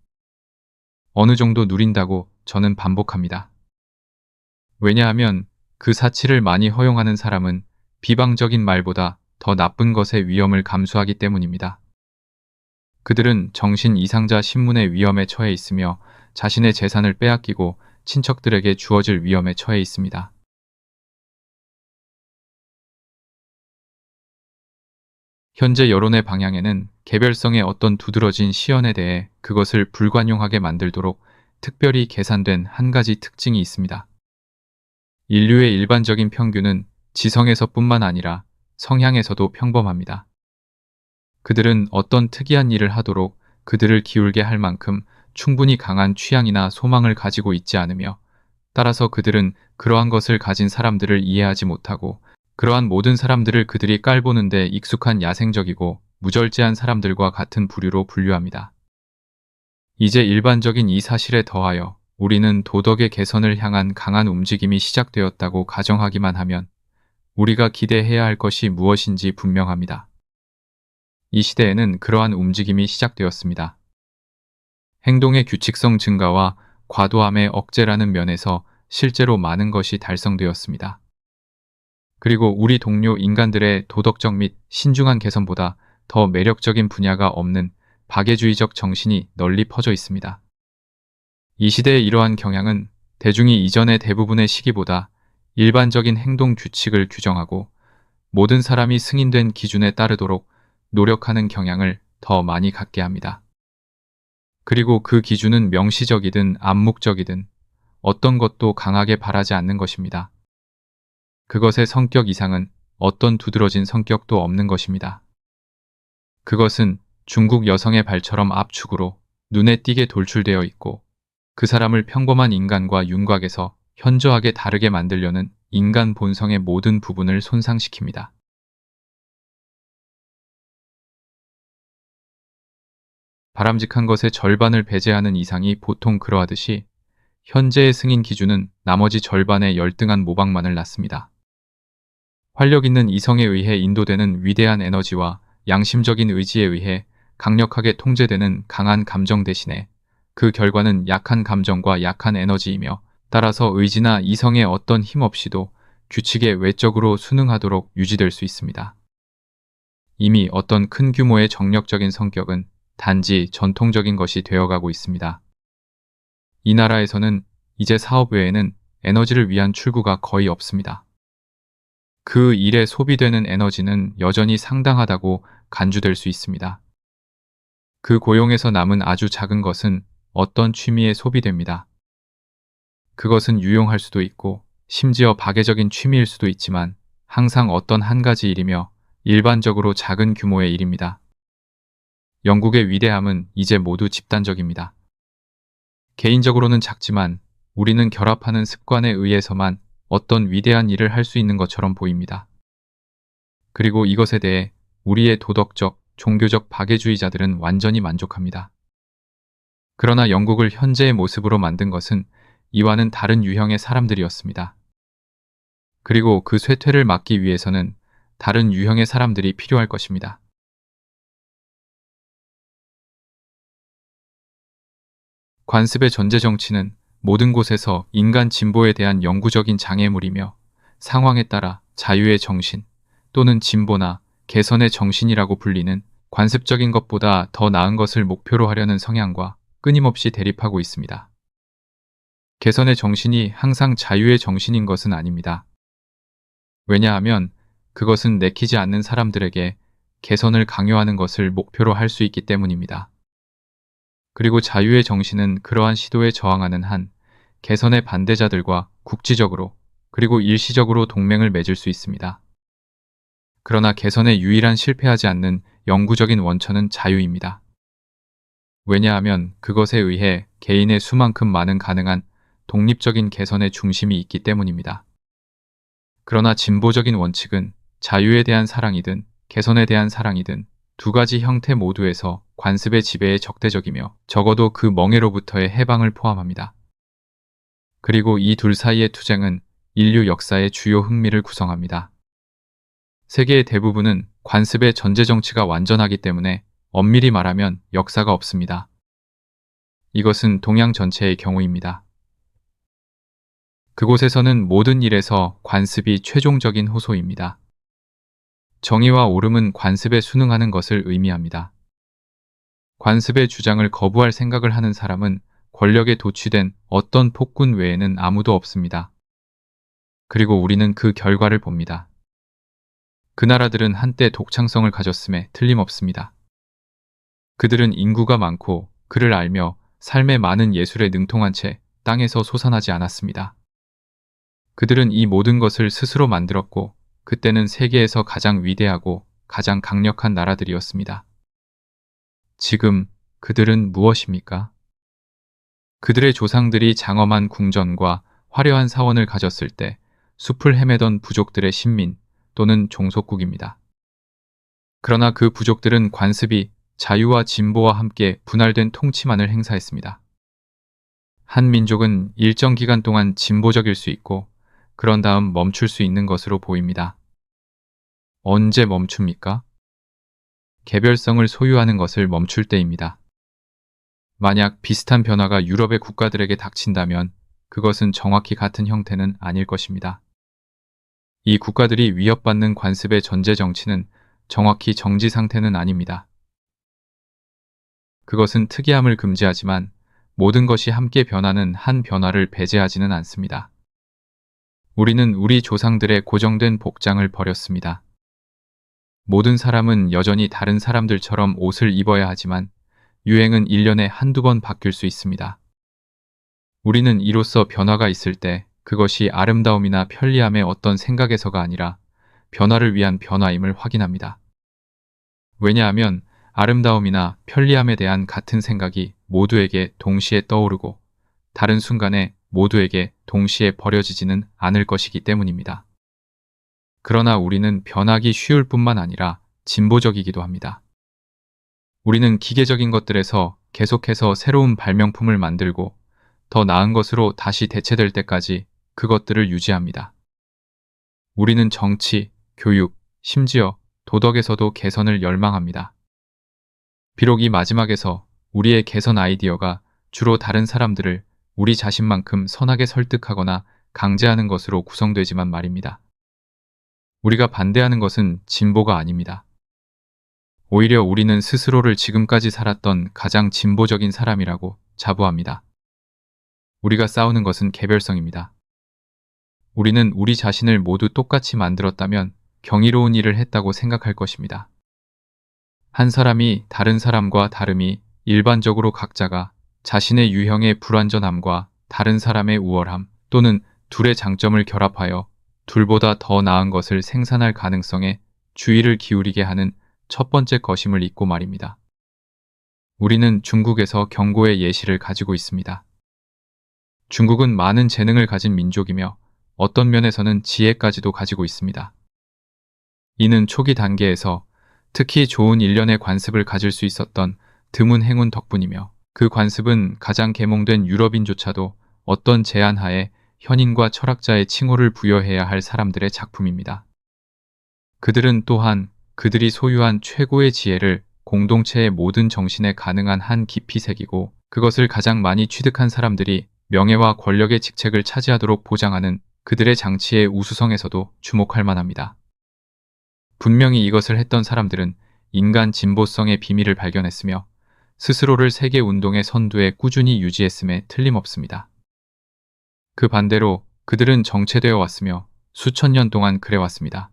어느 정도 누린다고 저는 반복합니다. 왜냐하면 그 사치를 많이 허용하는 사람은 비방적인 말보다 더 나쁜 것의 위험을 감수하기 때문입니다. 그들은 정신 이상자 신문의 위험에 처해 있으며 자신의 재산을 빼앗기고 친척들에게 주어질 위험에 처해 있습니다. 현재 여론의 방향에는 개별성의 어떤 두드러진 시연에 대해 그것을 불관용하게 만들도록 특별히 계산된 한 가지 특징이 있습니다. 인류의 일반적인 평균은 지성에서뿐만 아니라 성향에서도 평범합니다. 그들은 어떤 특이한 일을 하도록 그들을 기울게 할 만큼 충분히 강한 취향이나 소망을 가지고 있지 않으며 따라서 그들은 그러한 것을 가진 사람들을 이해하지 못하고 그러한 모든 사람들을 그들이 깔보는데 익숙한 야생적이고 무절제한 사람들과 같은 부류로 분류합니다. 이제 일반적인 이 사실에 더하여 우리는 도덕의 개선을 향한 강한 움직임이 시작되었다고 가정하기만 하면 우리가 기대해야 할 것이 무엇인지 분명합니다. 이 시대에는 그러한 움직임이 시작되었습니다. 행동의 규칙성 증가와 과도함의 억제라는 면에서 실제로 많은 것이 달성되었습니다. 그리고 우리 동료 인간들의 도덕적 및 신중한 개선보다 더 매력적인 분야가 없는 박애주의적 정신이 널리 퍼져 있습니다. 이 시대의 이러한 경향은 대중이 이전의 대부분의 시기보다 일반적인 행동 규칙을 규정하고 모든 사람이 승인된 기준에 따르도록 노력하는 경향을 더 많이 갖게 합니다. 그리고 그 기준은 명시적이든 암묵적이든 어떤 것도 강하게 바라지 않는 것입니다. 그것의 성격 이상은 어떤 두드러진 성격도 없는 것입니다. 그것은 중국 여성의 발처럼 압축으로 눈에 띄게 돌출되어 있고 그 사람을 평범한 인간과 윤곽에서 현저하게 다르게 만들려는 인간 본성의 모든 부분을 손상시킵니다. 바람직한 것의 절반을 배제하는 이상이 보통 그러하듯이 현재의 승인 기준은 나머지 절반의 열등한 모방만을 낳습니다. 활력 있는 이성에 의해 인도되는 위대한 에너지와 양심적인 의지에 의해 강력하게 통제되는 강한 감정 대신에 그 결과는 약한 감정과 약한 에너지이며 따라서 의지나 이성의 어떤 힘 없이도 규칙에 외적으로 순응하도록 유지될 수 있습니다. 이미 어떤 큰 규모의 정력적인 성격은 단지 전통적인 것이 되어가고 있습니다. 이 나라에서는 이제 사업 외에는 에너지를 위한 출구가 거의 없습니다. 그 일에 소비되는 에너지는 여전히 상당하다고 간주될 수 있습니다. 그 고용에서 남은 아주 작은 것은 어떤 취미에 소비됩니다. 그것은 유용할 수도 있고 심지어 박애적인 취미일 수도 있지만 항상 어떤 한 가지 일이며 일반적으로 작은 규모의 일입니다. 영국의 위대함은 이제 모두 집단적입니다. 개인적으로는 작지만 우리는 결합하는 습관에 의해서만 어떤 위대한 일을 할 수 있는 것처럼 보입니다. 그리고 이것에 대해 우리의 도덕적, 종교적 박애주의자들은 완전히 만족합니다. 그러나 영국을 현재의 모습으로 만든 것은 이와는 다른 유형의 사람들이었습니다. 그리고 그 쇠퇴를 막기 위해서는 다른 유형의 사람들이 필요할 것입니다. 관습의 전제 정치는 모든 곳에서 인간 진보에 대한 영구적인 장애물이며 상황에 따라 자유의 정신 또는 진보나 개선의 정신이라고 불리는 관습적인 것보다 더 나은 것을 목표로 하려는 성향과 끊임없이 대립하고 있습니다. 개선의 정신이 항상 자유의 정신인 것은 아닙니다. 왜냐하면 그것은 내키지 않는 사람들에게 개선을 강요하는 것을 목표로 할 수 있기 때문입니다. 그리고 자유의 정신은 그러한 시도에 저항하는 한 개선의 반대자들과 국지적으로 그리고 일시적으로 동맹을 맺을 수 있습니다. 그러나 개선의 유일한 실패하지 않는 영구적인 원천은 자유입니다. 왜냐하면 그것에 의해 개인의 수만큼 많은 가능한 독립적인 개선의 중심이 있기 때문입니다. 그러나 진보적인 원칙은 자유에 대한 사랑이든 개선에 대한 사랑이든 두 가지 형태 모두에서 관습의 지배에 적대적이며 적어도 그 멍해로부터의 해방을 포함합니다. 그리고 이 둘 사이의 투쟁은 인류 역사의 주요 흥미를 구성합니다. 세계의 대부분은 관습의 전제 정치가 완전하기 때문에 엄밀히 말하면 역사가 없습니다. 이것은 동양 전체의 경우입니다. 그곳에서는 모든 일에서 관습이 최종적인 호소입니다. 정의와 옳음은 관습에 순응하는 것을 의미합니다. 관습의 주장을 거부할 생각을 하는 사람은 권력에 도취된 어떤 폭군 외에는 아무도 없습니다. 그리고 우리는 그 결과를 봅니다. 그 나라들은 한때 독창성을 가졌음에 틀림없습니다. 그들은 인구가 많고 그를 알며 삶의 많은 예술에 능통한 채 땅에서 솟아나지 않았습니다. 그들은 이 모든 것을 스스로 만들었고 그때는 세계에서 가장 위대하고 가장 강력한 나라들이었습니다. 지금 그들은 무엇입니까? 그들의 조상들이 장엄한 궁전과 화려한 사원을 가졌을 때 숲을 헤매던 부족들의 신민 또는 종속국입니다. 그러나 그 부족들은 관습이 자유와 진보와 함께 분할된 통치만을 행사했습니다. 한 민족은 일정 기간 동안 진보적일 수 있고 그런 다음 멈출 수 있는 것으로 보입니다. 언제 멈춥니까? 개별성을 소유하는 것을 멈출 때입니다. 만약 비슷한 변화가 유럽의 국가들에게 닥친다면 그것은 정확히 같은 형태는 아닐 것입니다. 이 국가들이 위협받는 관습의 전제 정치는 정확히 정지 상태는 아닙니다. 그것은 특이함을 금지하지만 모든 것이 함께 변하는 한 변화를 배제하지는 않습니다. 우리는 우리 조상들의 고정된 복장을 버렸습니다. 모든 사람은 여전히 다른 사람들처럼 옷을 입어야 하지만 유행은 1년에 한두 번 바뀔 수 있습니다. 우리는 이로써 변화가 있을 때 그것이 아름다움이나 편리함의 어떤 생각에서가 아니라 변화를 위한 변화임을 확인합니다. 왜냐하면 아름다움이나 편리함에 대한 같은 생각이 모두에게 동시에 떠오르고 다른 순간에 모두에게 동시에 버려지지는 않을 것이기 때문입니다. 그러나 우리는 변하기 쉬울 뿐만 아니라 진보적이기도 합니다. 우리는 기계적인 것들에서 계속해서 새로운 발명품을 만들고 더 나은 것으로 다시 대체될 때까지 그것들을 유지합니다. 우리는 정치, 교육, 심지어 도덕에서도 개선을 열망합니다. 비록 이 마지막에서 우리의 개선 아이디어가 주로 다른 사람들을 우리 자신만큼 선하게 설득하거나 강제하는 것으로 구성되지만 말입니다. 우리가 반대하는 것은 진보가 아닙니다. 오히려 우리는 스스로를 지금까지 살았던 가장 진보적인 사람이라고 자부합니다. 우리가 싸우는 것은 개별성입니다. 우리는 우리 자신을 모두 똑같이 만들었다면 경이로운 일을 했다고 생각할 것입니다. 한 사람이 다른 사람과 다름이 일반적으로 각자가 자신의 유형의 불완전함과 다른 사람의 우월함 또는 둘의 장점을 결합하여 둘보다 더 나은 것을 생산할 가능성에 주의를 기울이게 하는 첫 번째 것임을 잊고 말입니다. 우리는 중국에서 경고의 예시를 가지고 있습니다. 중국은 많은 재능을 가진 민족이며 어떤 면에서는 지혜까지도 가지고 있습니다. 이는 초기 단계에서 특히 좋은 일련의 관습을 가질 수 있었던 드문 행운 덕분이며 그 관습은 가장 계몽된 유럽인조차도 어떤 제한 하에 현인과 철학자의 칭호를 부여해야 할 사람들의 작품입니다. 그들은 또한 그들이 소유한 최고의 지혜를 공동체의 모든 정신에 가능한 한 깊이 새기고 그것을 가장 많이 취득한 사람들이 명예와 권력의 직책을 차지하도록 보장하는 그들의 장치의 우수성에서도 주목할 만합니다. 분명히 이것을 했던 사람들은 인간 진보성의 비밀을 발견했으며 스스로를 세계 운동의 선두에 꾸준히 유지했음에 틀림없습니다. 그 반대로 그들은 정체되어 왔으며 수천 년 동안 그래왔습니다.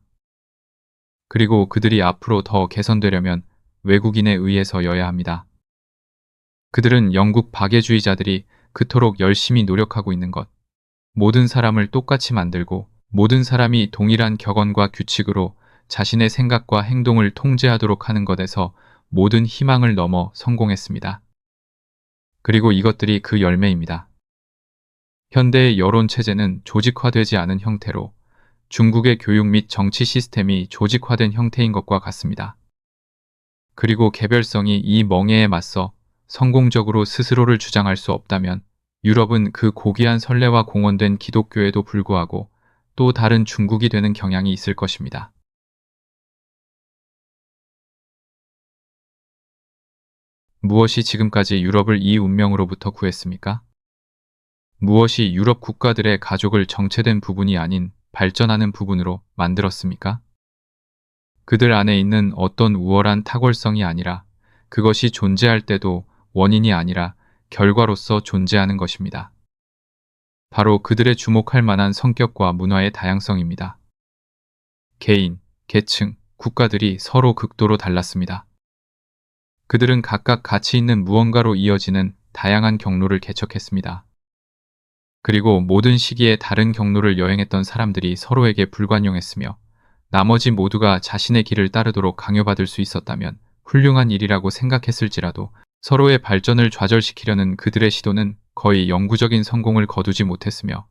그리고 그들이 앞으로 더 개선되려면 외국인에 의해서여야 합니다. 그들은 영국 박애주의자들이 그토록 열심히 노력하고 있는 것, 모든 사람을 똑같이 만들고 모든 사람이 동일한 격언과 규칙으로 자신의 생각과 행동을 통제하도록 하는 것에서 모든 희망을 넘어 성공했습니다. 그리고 이것들이 그 열매입니다. 현대의 여론 체제는 조직화되지 않은 형태로 중국의 교육 및 정치 시스템이 조직화된 형태인 것과 같습니다. 그리고 개별성이 이 멍해에 맞서 성공적으로 스스로를 주장할 수 없다면 유럽은 그 고귀한 선례와 공헌된 기독교에도 불구하고 또 다른 중국이 되는 경향이 있을 것입니다. 무엇이 지금까지 유럽을 이 운명으로부터 구했습니까? 무엇이 유럽 국가들의 가족을 정체된 부분이 아닌 발전하는 부분으로 만들었습니까? 그들 안에 있는 어떤 우월한 탁월성이 아니라 그것이 존재할 때도 원인이 아니라 결과로서 존재하는 것입니다. 바로 그들의 주목할 만한 성격과 문화의 다양성입니다. 개인, 계층, 국가들이 서로 극도로 달랐습니다. 그들은 각각 가치 있는 무언가로 이어지는 다양한 경로를 개척했습니다. 그리고 모든 시기에 다른 경로를 여행했던 사람들이 서로에게 불관용했으며 나머지 모두가 자신의 길을 따르도록 강요받을 수 있었다면 훌륭한 일이라고 생각했을지라도 서로의 발전을 좌절시키려는 그들의 시도는 거의 영구적인 성공을 거두지 못했으며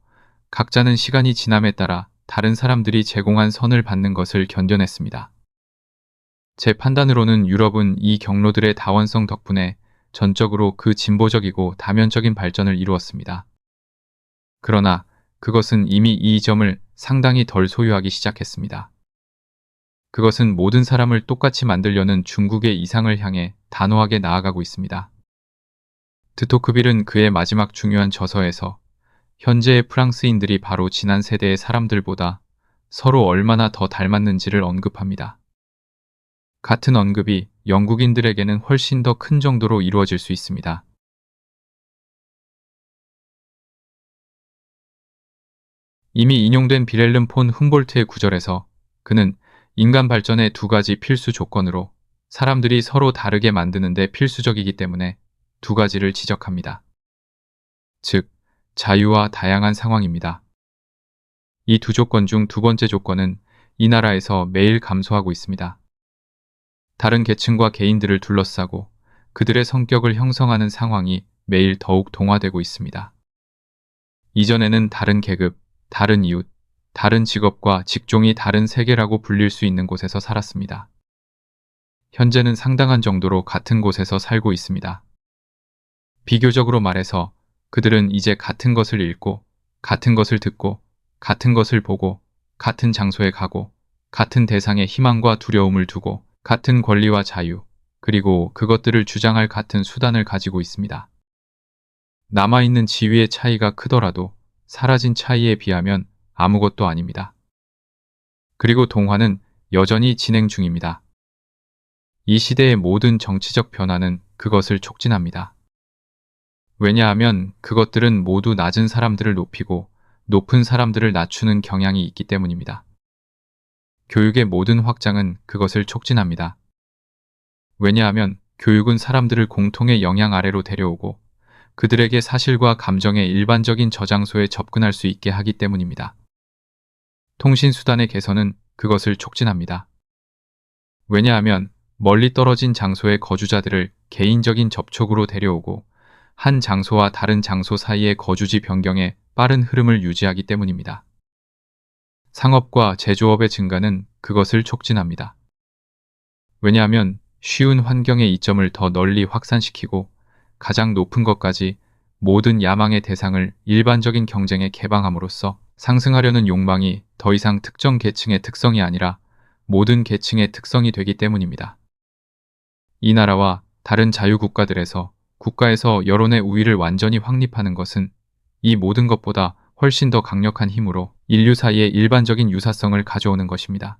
각자는 시간이 지남에 따라 다른 사람들이 제공한 선을 받는 것을 견뎌냈습니다. 제 판단으로는 유럽은 이 경로들의 다원성 덕분에 전적으로 그 진보적이고 다면적인 발전을 이루었습니다. 그러나 그것은 이미 이 점을 상당히 덜 소유하기 시작했습니다. 그것은 모든 사람을 똑같이 만들려는 중국의 이상을 향해 단호하게 나아가고 있습니다. 드토크빌은 그의 마지막 중요한 저서에서 현재의 프랑스인들이 바로 지난 세대의 사람들보다 서로 얼마나 더 닮았는지를 언급합니다. 같은 언급이 영국인들에게는 훨씬 더 큰 정도로 이루어질 수 있습니다. 이미 인용된 빌헬름 폰 훔볼트의 구절에서 그는 인간 발전의 두 가지 필수 조건으로 사람들이 서로 다르게 만드는 데 필수적이기 때문에 두 가지를 지적합니다. 즉, 자유와 다양한 상황입니다. 이 두 조건 중 두 번째 조건은 이 나라에서 매일 감소하고 있습니다. 다른 계층과 개인들을 둘러싸고 그들의 성격을 형성하는 상황이 매일 더욱 동화되고 있습니다. 이전에는 다른 계급, 다른 이웃, 다른 직업과 직종이 다른 세계라고 불릴 수 있는 곳에서 살았습니다. 현재는 상당한 정도로 같은 곳에서 살고 있습니다. 비교적으로 말해서 그들은 이제 같은 것을 읽고, 같은 것을 듣고, 같은 것을 보고, 같은 장소에 가고, 같은 대상에 희망과 두려움을 두고, 같은 권리와 자유, 그리고 그것들을 주장할 같은 수단을 가지고 있습니다. 남아있는 지위의 차이가 크더라도 사라진 차이에 비하면 아무것도 아닙니다. 그리고 동화는 여전히 진행 중입니다. 이 시대의 모든 정치적 변화는 그것을 촉진합니다. 왜냐하면 그것들은 모두 낮은 사람들을 높이고 높은 사람들을 낮추는 경향이 있기 때문입니다. 교육의 모든 확장은 그것을 촉진합니다. 왜냐하면 교육은 사람들을 공통의 영향 아래로 데려오고 그들에게 사실과 감정의 일반적인 저장소에 접근할 수 있게 하기 때문입니다. 통신수단의 개선은 그것을 촉진합니다. 왜냐하면 멀리 떨어진 장소의 거주자들을 개인적인 접촉으로 데려오고 한 장소와 다른 장소 사이의 거주지 변경의 빠른 흐름을 유지하기 때문입니다. 상업과 제조업의 증가는 그것을 촉진합니다. 왜냐하면 쉬운 환경의 이점을 더 널리 확산시키고 가장 높은 것까지 모든 야망의 대상을 일반적인 경쟁에 개방함으로써 상승하려는 욕망이 더 이상 특정 계층의 특성이 아니라 모든 계층의 특성이 되기 때문입니다. 이 나라와 다른 자유국가들에서 국가에서 여론의 우위를 완전히 확립하는 것은 이 모든 것보다 훨씬 더 강력한 힘으로 인류 사이의 일반적인 유사성을 가져오는 것입니다.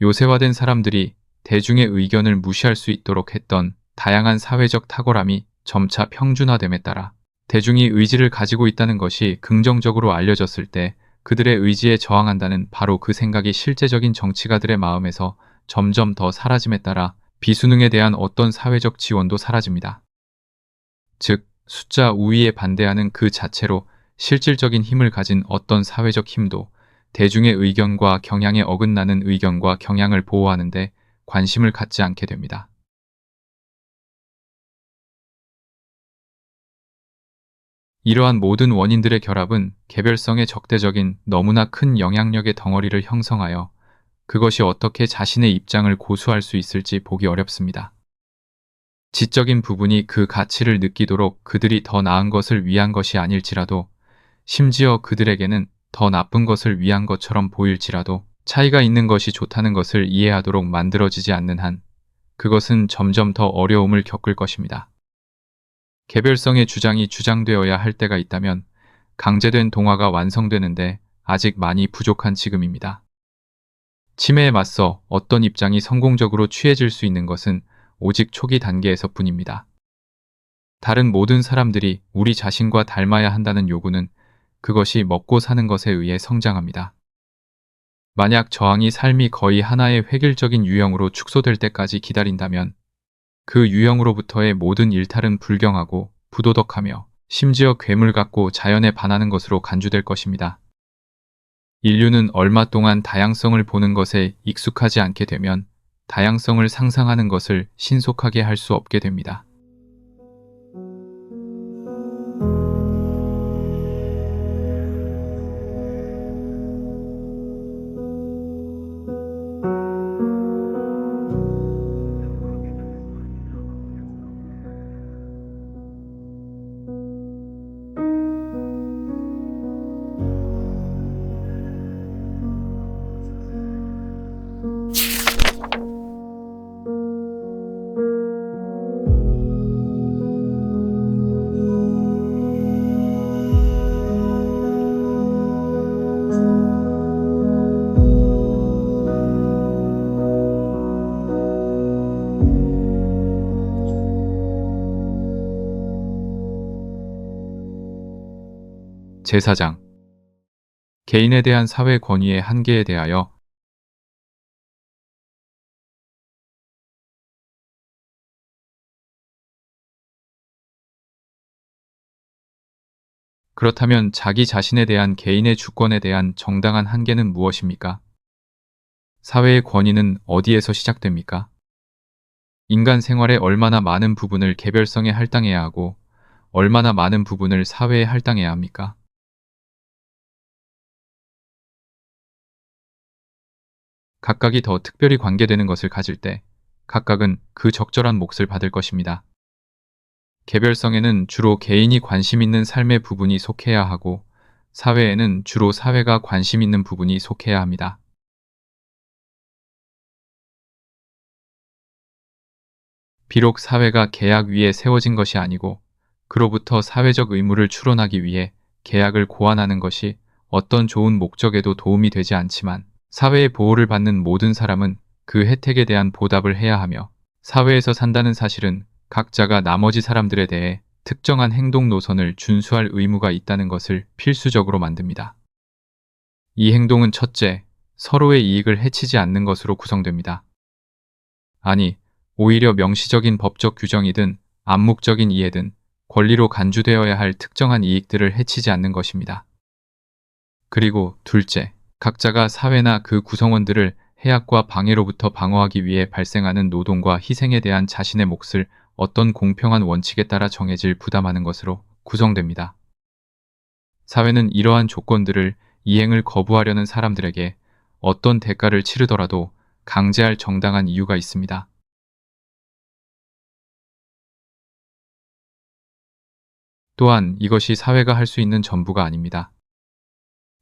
요새화된 사람들이 대중의 의견을 무시할 수 있도록 했던 다양한 사회적 탁월함이 점차 평준화됨에 따라 대중이 의지를 가지고 있다는 것이 긍정적으로 알려졌을 때 그들의 의지에 저항한다는 바로 그 생각이 실제적인 정치가들의 마음에서 점점 더 사라짐에 따라 비수능에 대한 어떤 사회적 지원도 사라집니다. 즉, 숫자 우위에 반대하는 그 자체로 실질적인 힘을 가진 어떤 사회적 힘도 대중의 의견과 경향에 어긋나는 의견과 경향을 보호하는데 관심을 갖지 않게 됩니다. 이러한 모든 원인들의 결합은 개별성의 적대적인 너무나 큰 영향력의 덩어리를 형성하여 그것이 어떻게 자신의 입장을 고수할 수 있을지 보기 어렵습니다. 지적인 부분이 그 가치를 느끼도록 그들이 더 나은 것을 위한 것이 아닐지라도 심지어 그들에게는 더 나쁜 것을 위한 것처럼 보일지라도 차이가 있는 것이 좋다는 것을 이해하도록 만들어지지 않는 한 그것은 점점 더 어려움을 겪을 것입니다. 개별성의 주장이 주장되어야 할 때가 있다면 강제된 동화가 완성되는데 아직 많이 부족한 지금입니다. 치매에 맞서 어떤 입장이 성공적으로 취해질 수 있는 것은 오직 초기 단계에서 뿐입니다. 다른 모든 사람들이 우리 자신과 닮아야 한다는 요구는 그것이 먹고 사는 것에 의해 성장합니다. 만약 저항이 삶이 거의 하나의 획일적인 유형으로 축소될 때까지 기다린다면 그 유형으로부터의 모든 일탈은 불경하고 부도덕하며 심지어 괴물 같고 자연에 반하는 것으로 간주될 것입니다. 인류는 얼마 동안 다양성을 보는 것에 익숙하지 않게 되면 다양성을 상상하는 것을 신속하게 할 수 없게 됩니다. 제4장 개인에 대한 사회 권위의 한계에 대하여 그렇다면 자기 자신에 대한 개인의 주권에 대한 정당한 한계는 무엇입니까? 사회의 권위는 어디에서 시작됩니까? 인간 생활의 얼마나 많은 부분을 개별성에 할당해야 하고 얼마나 많은 부분을 사회에 할당해야 합니까? 각각이 더 특별히 관계되는 것을 가질 때 각각은 그 적절한 몫을 받을 것입니다. 개별성에는 주로 개인이 관심 있는 삶의 부분이 속해야 하고 사회에는 주로 사회가 관심 있는 부분이 속해야 합니다. 비록 사회가 계약 위에 세워진 것이 아니고 그로부터 사회적 의무를 추론하기 위해 계약을 고안하는 것이 어떤 좋은 목적에도 도움이 되지 않지만 사회의 보호를 받는 모든 사람은 그 혜택에 대한 보답을 해야 하며 사회에서 산다는 사실은 각자가 나머지 사람들에 대해 특정한 행동 노선을 준수할 의무가 있다는 것을 필수적으로 만듭니다. 이 행동은 첫째, 서로의 이익을 해치지 않는 것으로 구성됩니다. 아니, 오히려 명시적인 법적 규정이든 암묵적인 이해든 권리로 간주되어야 할 특정한 이익들을 해치지 않는 것입니다. 그리고 둘째, 각자가 사회나 그 구성원들을 해악과 방해로부터 방어하기 위해 발생하는 노동과 희생에 대한 자신의 몫을 어떤 공평한 원칙에 따라 정해질 부담하는 것으로 구성됩니다. 사회는 이러한 조건들을 이행을 거부하려는 사람들에게 어떤 대가를 치르더라도 강제할 정당한 이유가 있습니다. 또한 이것이 사회가 할 수 있는 전부가 아닙니다.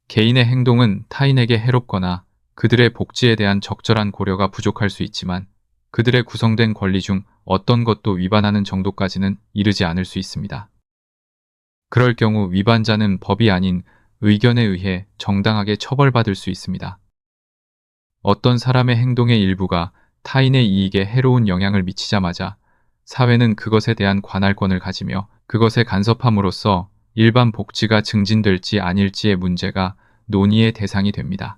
개인의 행동은 타인에게 해롭거나 그들의 복지에 대한 적절한 고려가 부족할 수 있지만 그들의 구성된 권리 중 어떤 것도 위반하는 정도까지는 이르지 않을 수 있습니다. 그럴 경우 위반자는 법이 아닌 의견에 의해 정당하게 처벌받을 수 있습니다. 어떤 사람의 행동의 일부가 타인의 이익에 해로운 영향을 미치자마자 사회는 그것에 대한 관할권을 가지며 그것에 간섭함으로써 일반 복지가 증진될지 아닐지의 문제가 논의의 대상이 됩니다.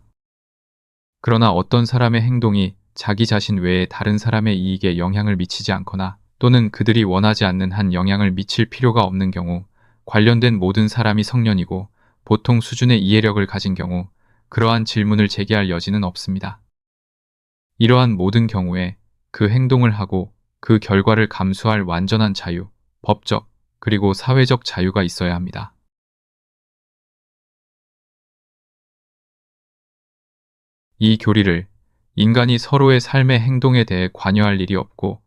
그러나 어떤 사람의 행동이 자기 자신 외에 다른 사람의 이익에 영향을 미치지 않거나 또는 그들이 원하지 않는 한 영향을 미칠 필요가 없는 경우 관련된 모든 사람이 성년이고 보통 수준의 이해력을 가진 경우 그러한 질문을 제기할 여지는 없습니다. 이러한 모든 경우에 그 행동을 하고 그 결과를 감수할 완전한 자유, 법적, 그리고 사회적 자유가 있어야 합니다. 이 교리를 인간이 서로의 삶의 행동에 대해 관여할 일이 없고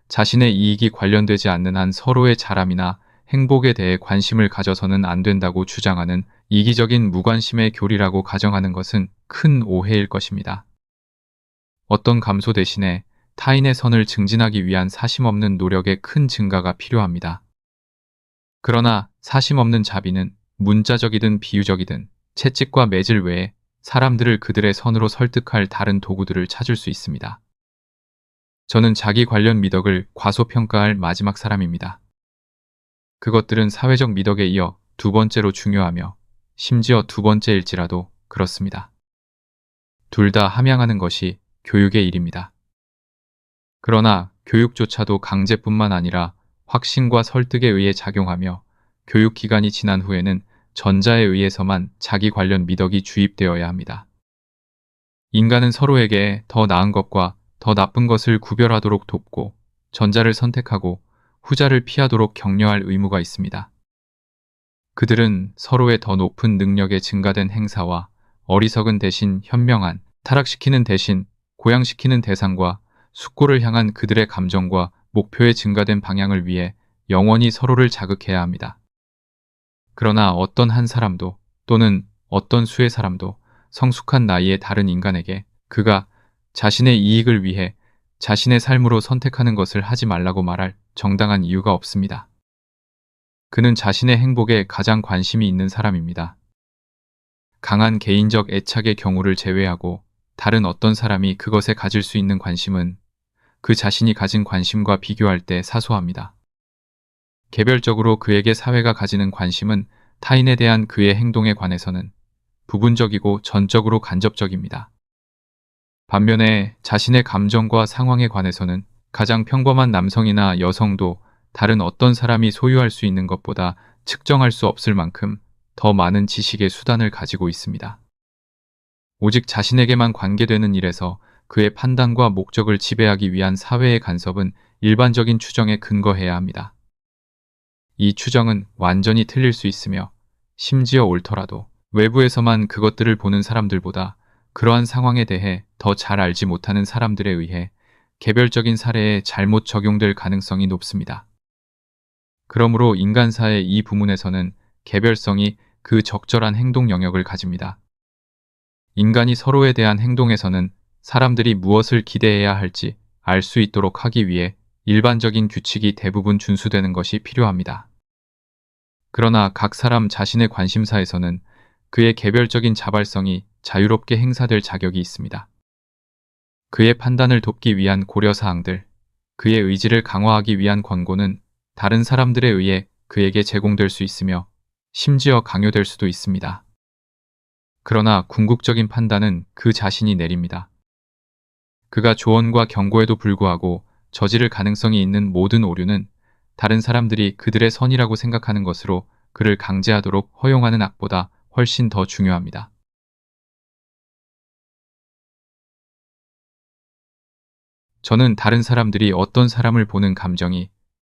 자신의 이익이 관련되지 않는 한 서로의 자람이나 행복에 대해 관심을 가져서는 안 된다고 주장하는 이기적인 무관심의 교리라고 가정하는 것은 큰 오해일 것입니다. 어떤 감소 대신에 타인의 선을 증진하기 위한 사심없는 노력의 큰 증가가 필요합니다. 그러나 사심없는 자비는 문자적이든 비유적이든 채찍과 매질 외에 사람들을 그들의 선으로 설득할 다른 도구들을 찾을 수 있습니다. 저는 자기 관련 미덕을 과소평가할 마지막 사람입니다. 그것들은 사회적 미덕에 이어 두 번째로 중요하며 심지어 두 번째일지라도 그렇습니다. 둘 다 함양하는 것이 교육의 일입니다. 그러나 교육조차도 강제뿐만 아니라 확신과 설득에 의해 작용하며 교육기간이 지난 후에는 전자에 의해서만 자기 관련 미덕이 주입되어야 합니다. 인간은 서로에게 더 나은 것과 더 나쁜 것을 구별하도록 돕고 전자를 선택하고 후자를 피하도록 격려할 의무가 있습니다. 그들은 서로의 더 높은 능력에 증가된 행사와 어리석은 대신 현명한, 타락시키는 대신 고양시키는 대상과 숙고를 향한 그들의 감정과 목표에 증가된 방향을 위해 영원히 서로를 자극해야 합니다. 그러나 어떤 한 사람도 또는 어떤 수의 사람도 성숙한 나이의 다른 인간에게 그가 자신의 이익을 위해 자신의 삶으로 선택하는 것을 하지 말라고 말할 정당한 이유가 없습니다. 그는 자신의 행복에 가장 관심이 있는 사람입니다. 강한 개인적 애착의 경우를 제외하고 다른 어떤 사람이 그것에 가질 수 있는 관심은 그 자신이 가진 관심과 비교할 때 사소합니다. 개별적으로 그에게 사회가 가지는 관심은 타인에 대한 그의 행동에 관해서는 부분적이고 전적으로 간접적입니다. 반면에 자신의 감정과 상황에 관해서는 가장 평범한 남성이나 여성도 다른 어떤 사람이 소유할 수 있는 것보다 측정할 수 없을 만큼 더 많은 지식의 수단을 가지고 있습니다. 오직 자신에게만 관계되는 일에서 그의 판단과 목적을 지배하기 위한 사회의 간섭은 일반적인 추정에 근거해야 합니다. 이 추정은 완전히 틀릴 수 있으며 심지어 옳더라도 외부에서만 그것들을 보는 사람들보다 그러한 상황에 대해 더 잘 알지 못하는 사람들에 의해 개별적인 사례에 잘못 적용될 가능성이 높습니다. 그러므로 인간사의 이 부문에서는 개별성이 그 적절한 행동 영역을 가집니다. 인간이 서로에 대한 행동에서는 사람들이 무엇을 기대해야 할지 알 수 있도록 하기 위해 일반적인 규칙이 대부분 준수되는 것이 필요합니다. 그러나 각 사람 자신의 관심사에서는 그의 개별적인 자발성이 자유롭게 행사될 자격이 있습니다. 그의 판단을 돕기 위한 고려사항들, 그의 의지를 강화하기 위한 권고는 다른 사람들에 의해 그에게 제공될 수 있으며 심지어 강요될 수도 있습니다. 그러나 궁극적인 판단은 그 자신이 내립니다. 그가 조언과 경고에도 불구하고 저지를 가능성이 있는 모든 오류는 다른 사람들이 그들의 선이라고 생각하는 것으로 그를 강제하도록 허용하는 악보다 훨씬 더 중요합니다. 저는 다른 사람들이 어떤 사람을 보는 감정이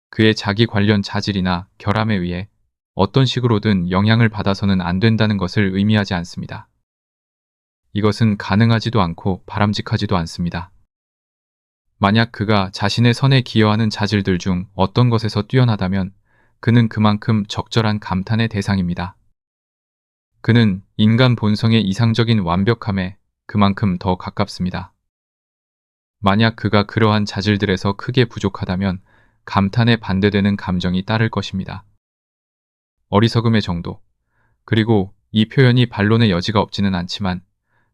그의 자기 관련 자질이나 결함에 의해 어떤 식으로든 영향을 받아서는 안 된다는 것을 의미하지 않습니다. 이것은 가능하지도 않고 바람직하지도 않습니다. 만약 그가 자신의 선에 기여하는 자질들 중 어떤 것에서 뛰어나다면 그는 그만큼 적절한 감탄의 대상입니다. 그는 인간 본성의 이상적인 완벽함에 그만큼 더 가깝습니다. 만약 그가 그러한 자질들에서 크게 부족하다면 감탄에 반대되는 감정이 따를 것입니다. 어리석음의 정도, 그리고 이 표현이 반론의 여지가 없지는 않지만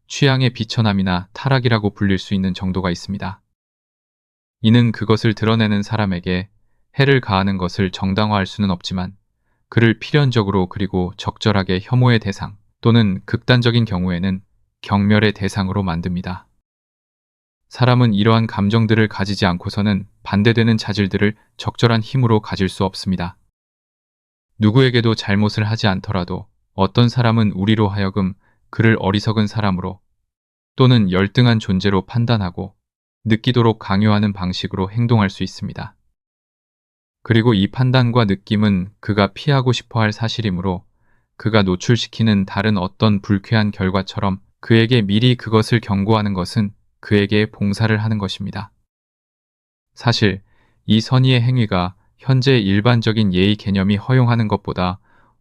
취향의 비천함이나 타락이라고 불릴 수 있는 정도가 있습니다. 이는 그것을 드러내는 사람에게 해를 가하는 것을 정당화할 수는 없지만 그를 필연적으로 그리고 적절하게 혐오의 대상 또는 극단적인 경우에는 경멸의 대상으로 만듭니다. 사람은 이러한 감정들을 가지지 않고서는 반대되는 자질들을 적절한 힘으로 가질 수 없습니다. 누구에게도 잘못을 하지 않더라도 어떤 사람은 우리로 하여금 그를 어리석은 사람으로 또는 열등한 존재로 판단하고 느끼도록 강요하는 방식으로 행동할 수 있습니다. 그리고 이 판단과 느낌은 그가 피하고 싶어 할 사실이므로 그가 노출시키는 다른 어떤 불쾌한 결과처럼 그에게 미리 그것을 경고하는 것은 그에게 봉사를 하는 것입니다. 사실 이 선의의 행위가 현재 일반적인 예의 개념이 허용하는 것보다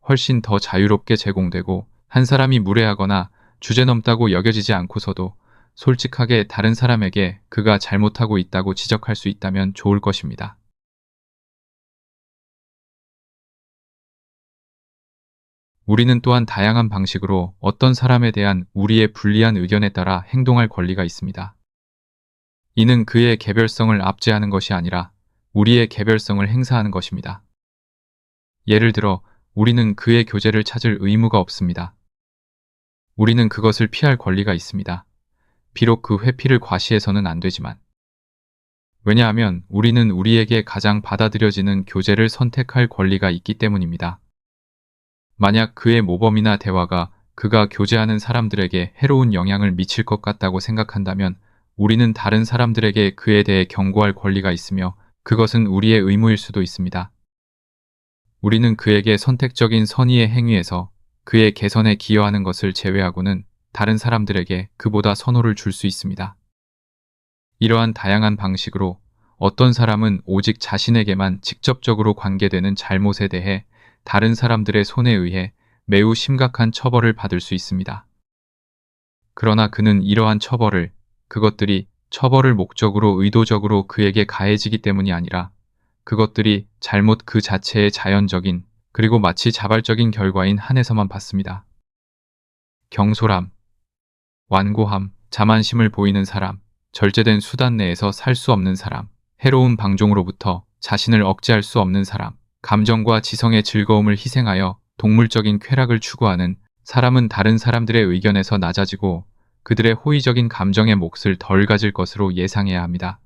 훨씬 더 자유롭게 제공되고 한 사람이 무례하거나 주제넘다고 여겨지지 않고서도 솔직하게 다른 사람에게 그가 잘못하고 있다고 지적할 수 있다면 좋을 것입니다. 우리는 또한 다양한 방식으로 어떤 사람에 대한 우리의 불리한 의견에 따라 행동할 권리가 있습니다. 이는 그의 개별성을 압제하는 것이 아니라 우리의 개별성을 행사하는 것입니다. 예를 들어 우리는 그의 교제를 찾을 의무가 없습니다. 우리는 그것을 피할 권리가 있습니다. 비록 그 회피를 과시해서는 안 되지만. 왜냐하면 우리는 우리에게 가장 받아들여지는 교제를 선택할 권리가 있기 때문입니다. 만약 그의 모범이나 대화가 그가 교제하는 사람들에게 해로운 영향을 미칠 것 같다고 생각한다면 우리는 다른 사람들에게 그에 대해 경고할 권리가 있으며 그것은 우리의 의무일 수도 있습니다. 우리는 그에게 선택적인 선의의 행위에서 그의 개선에 기여하는 것을 제외하고는 다른 사람들에게 그보다 선호를 줄 수 있습니다. 이러한 다양한 방식으로 어떤 사람은 오직 자신에게만 직접적으로 관계되는 잘못에 대해 다른 사람들의 손에 의해 매우 심각한 처벌을 받을 수 있습니다. 그러나 그는 이러한 처벌을 그것들이 처벌을 목적으로 의도적으로 그에게 가해지기 때문이 아니라 그것들이 잘못 그 자체의 자연적인 그리고 마치 자발적인 결과인 한에서만 받습니다. 경솔함, 완고함, 자만심을 보이는 사람, 절제된 수단 내에서 살 수 없는 사람, 해로운 방종으로부터 자신을 억제할 수 없는 사람, 감정과 지성의 즐거움을 희생하여 동물적인 쾌락을 추구하는 사람은 다른 사람들의 의견에서 낮아지고 그들의 호의적인 감정의 몫을 덜 가질 것으로 예상해야 합니다.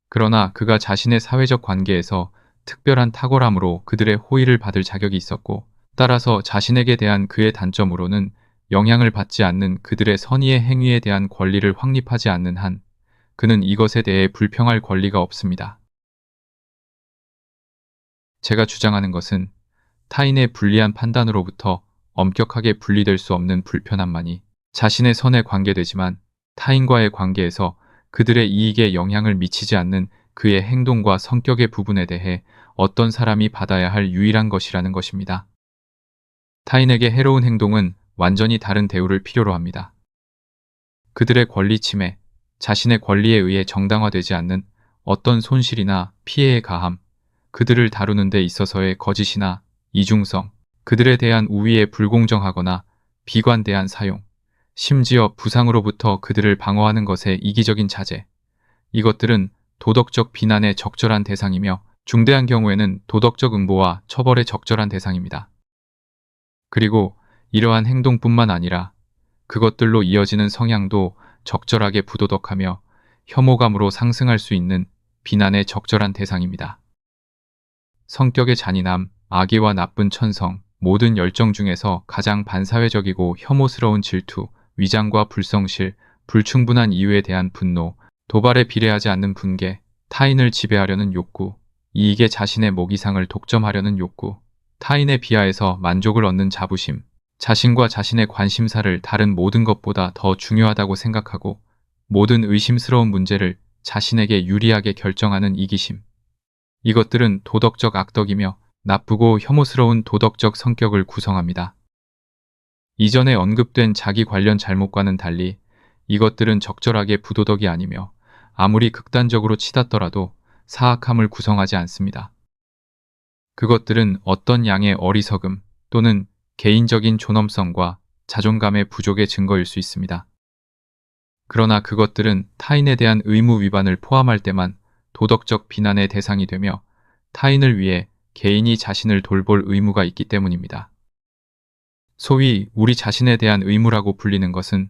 그러나 그가 자신의 사회적 관계에서 특별한 탁월함으로 그들의 호의를 받을 자격이 있었고 따라서 자신에게 대한 그의 단점으로는 영향을 받지 않는 그들의 선의의 행위에 대한 권리를 확립하지 않는 한 그는 이것에 대해 불평할 권리가 없습니다. 제가 주장하는 것은 타인의 불리한 판단으로부터 엄격하게 분리될 수 없는 불편함만이 자신의 선에 관계되지만 타인과의 관계에서 그들의 이익에 영향을 미치지 않는 그의 행동과 성격의 부분에 대해 어떤 사람이 받아야 할 유일한 것이라는 것입니다. 타인에게 해로운 행동은 완전히 다른 대우를 필요로 합니다. 그들의 권리 침해, 자신의 권리에 의해 정당화되지 않는 어떤 손실이나 피해의 가함, 그들을 다루는 데 있어서의 거짓이나 이중성, 그들에 대한 우위에 불공정하거나 비관대한 사용, 심지어 부상으로부터 그들을 방어하는 것의 이기적인 자제, 이것들은 도덕적 비난의 적절한 대상이며 중대한 경우에는 도덕적 응보와 처벌의 적절한 대상입니다. 그리고 이러한 행동뿐만 아니라 그것들로 이어지는 성향도 적절하게 부도덕하며 혐오감으로 상승할 수 있는 비난의 적절한 대상입니다. 성격의 잔인함, 악의와 나쁜 천성, 모든 열정 중에서 가장 반사회적이고 혐오스러운 질투, 위장과 불성실, 불충분한 이유에 대한 분노, 도발에 비례하지 않는 분개, 타인을 지배하려는 욕구, 이익에 자신의 목이상을 독점하려는 욕구, 타인의 비하에서 만족을 얻는 자부심, 자신과 자신의 관심사를 다른 모든 것보다 더 중요하다고 생각하고 모든 의심스러운 문제를 자신에게 유리하게 결정하는 이기심. 이것들은 도덕적 악덕이며 나쁘고 혐오스러운 도덕적 성격을 구성합니다. 이전에 언급된 자기 관련 잘못과는 달리 이것들은 적절하게 부도덕이 아니며 아무리 극단적으로 치닫더라도 사악함을 구성하지 않습니다. 그것들은 어떤 양의 어리석음 또는 개인적인 존엄성과 자존감의 부족의 증거일 수 있습니다. 그러나 그것들은 타인에 대한 의무 위반을 포함할 때만 도덕적 비난의 대상이 되며 타인을 위해 개인이 자신을 돌볼 의무가 있기 때문입니다. 소위 우리 자신에 대한 의무라고 불리는 것은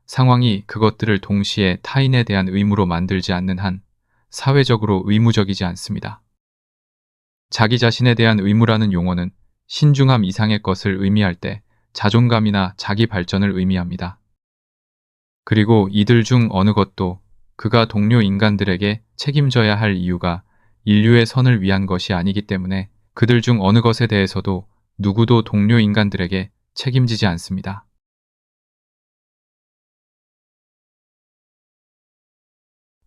상황이 그것들을 동시에 타인에 대한 의무로 만들지 않는 한 사회적으로 의무적이지 않습니다. 자기 자신에 대한 의무라는 용어는 신중함 이상의 것을 의미할 때 자존감이나 자기 발전을 의미합니다. 그리고 이들 중 어느 것도 그가 동료 인간들에게 책임져야 할 이유가 인류의 선을 위한 것이 아니기 때문에 그들 중 어느 것에 대해서도 누구도 동료 인간들에게 책임지지 않습니다.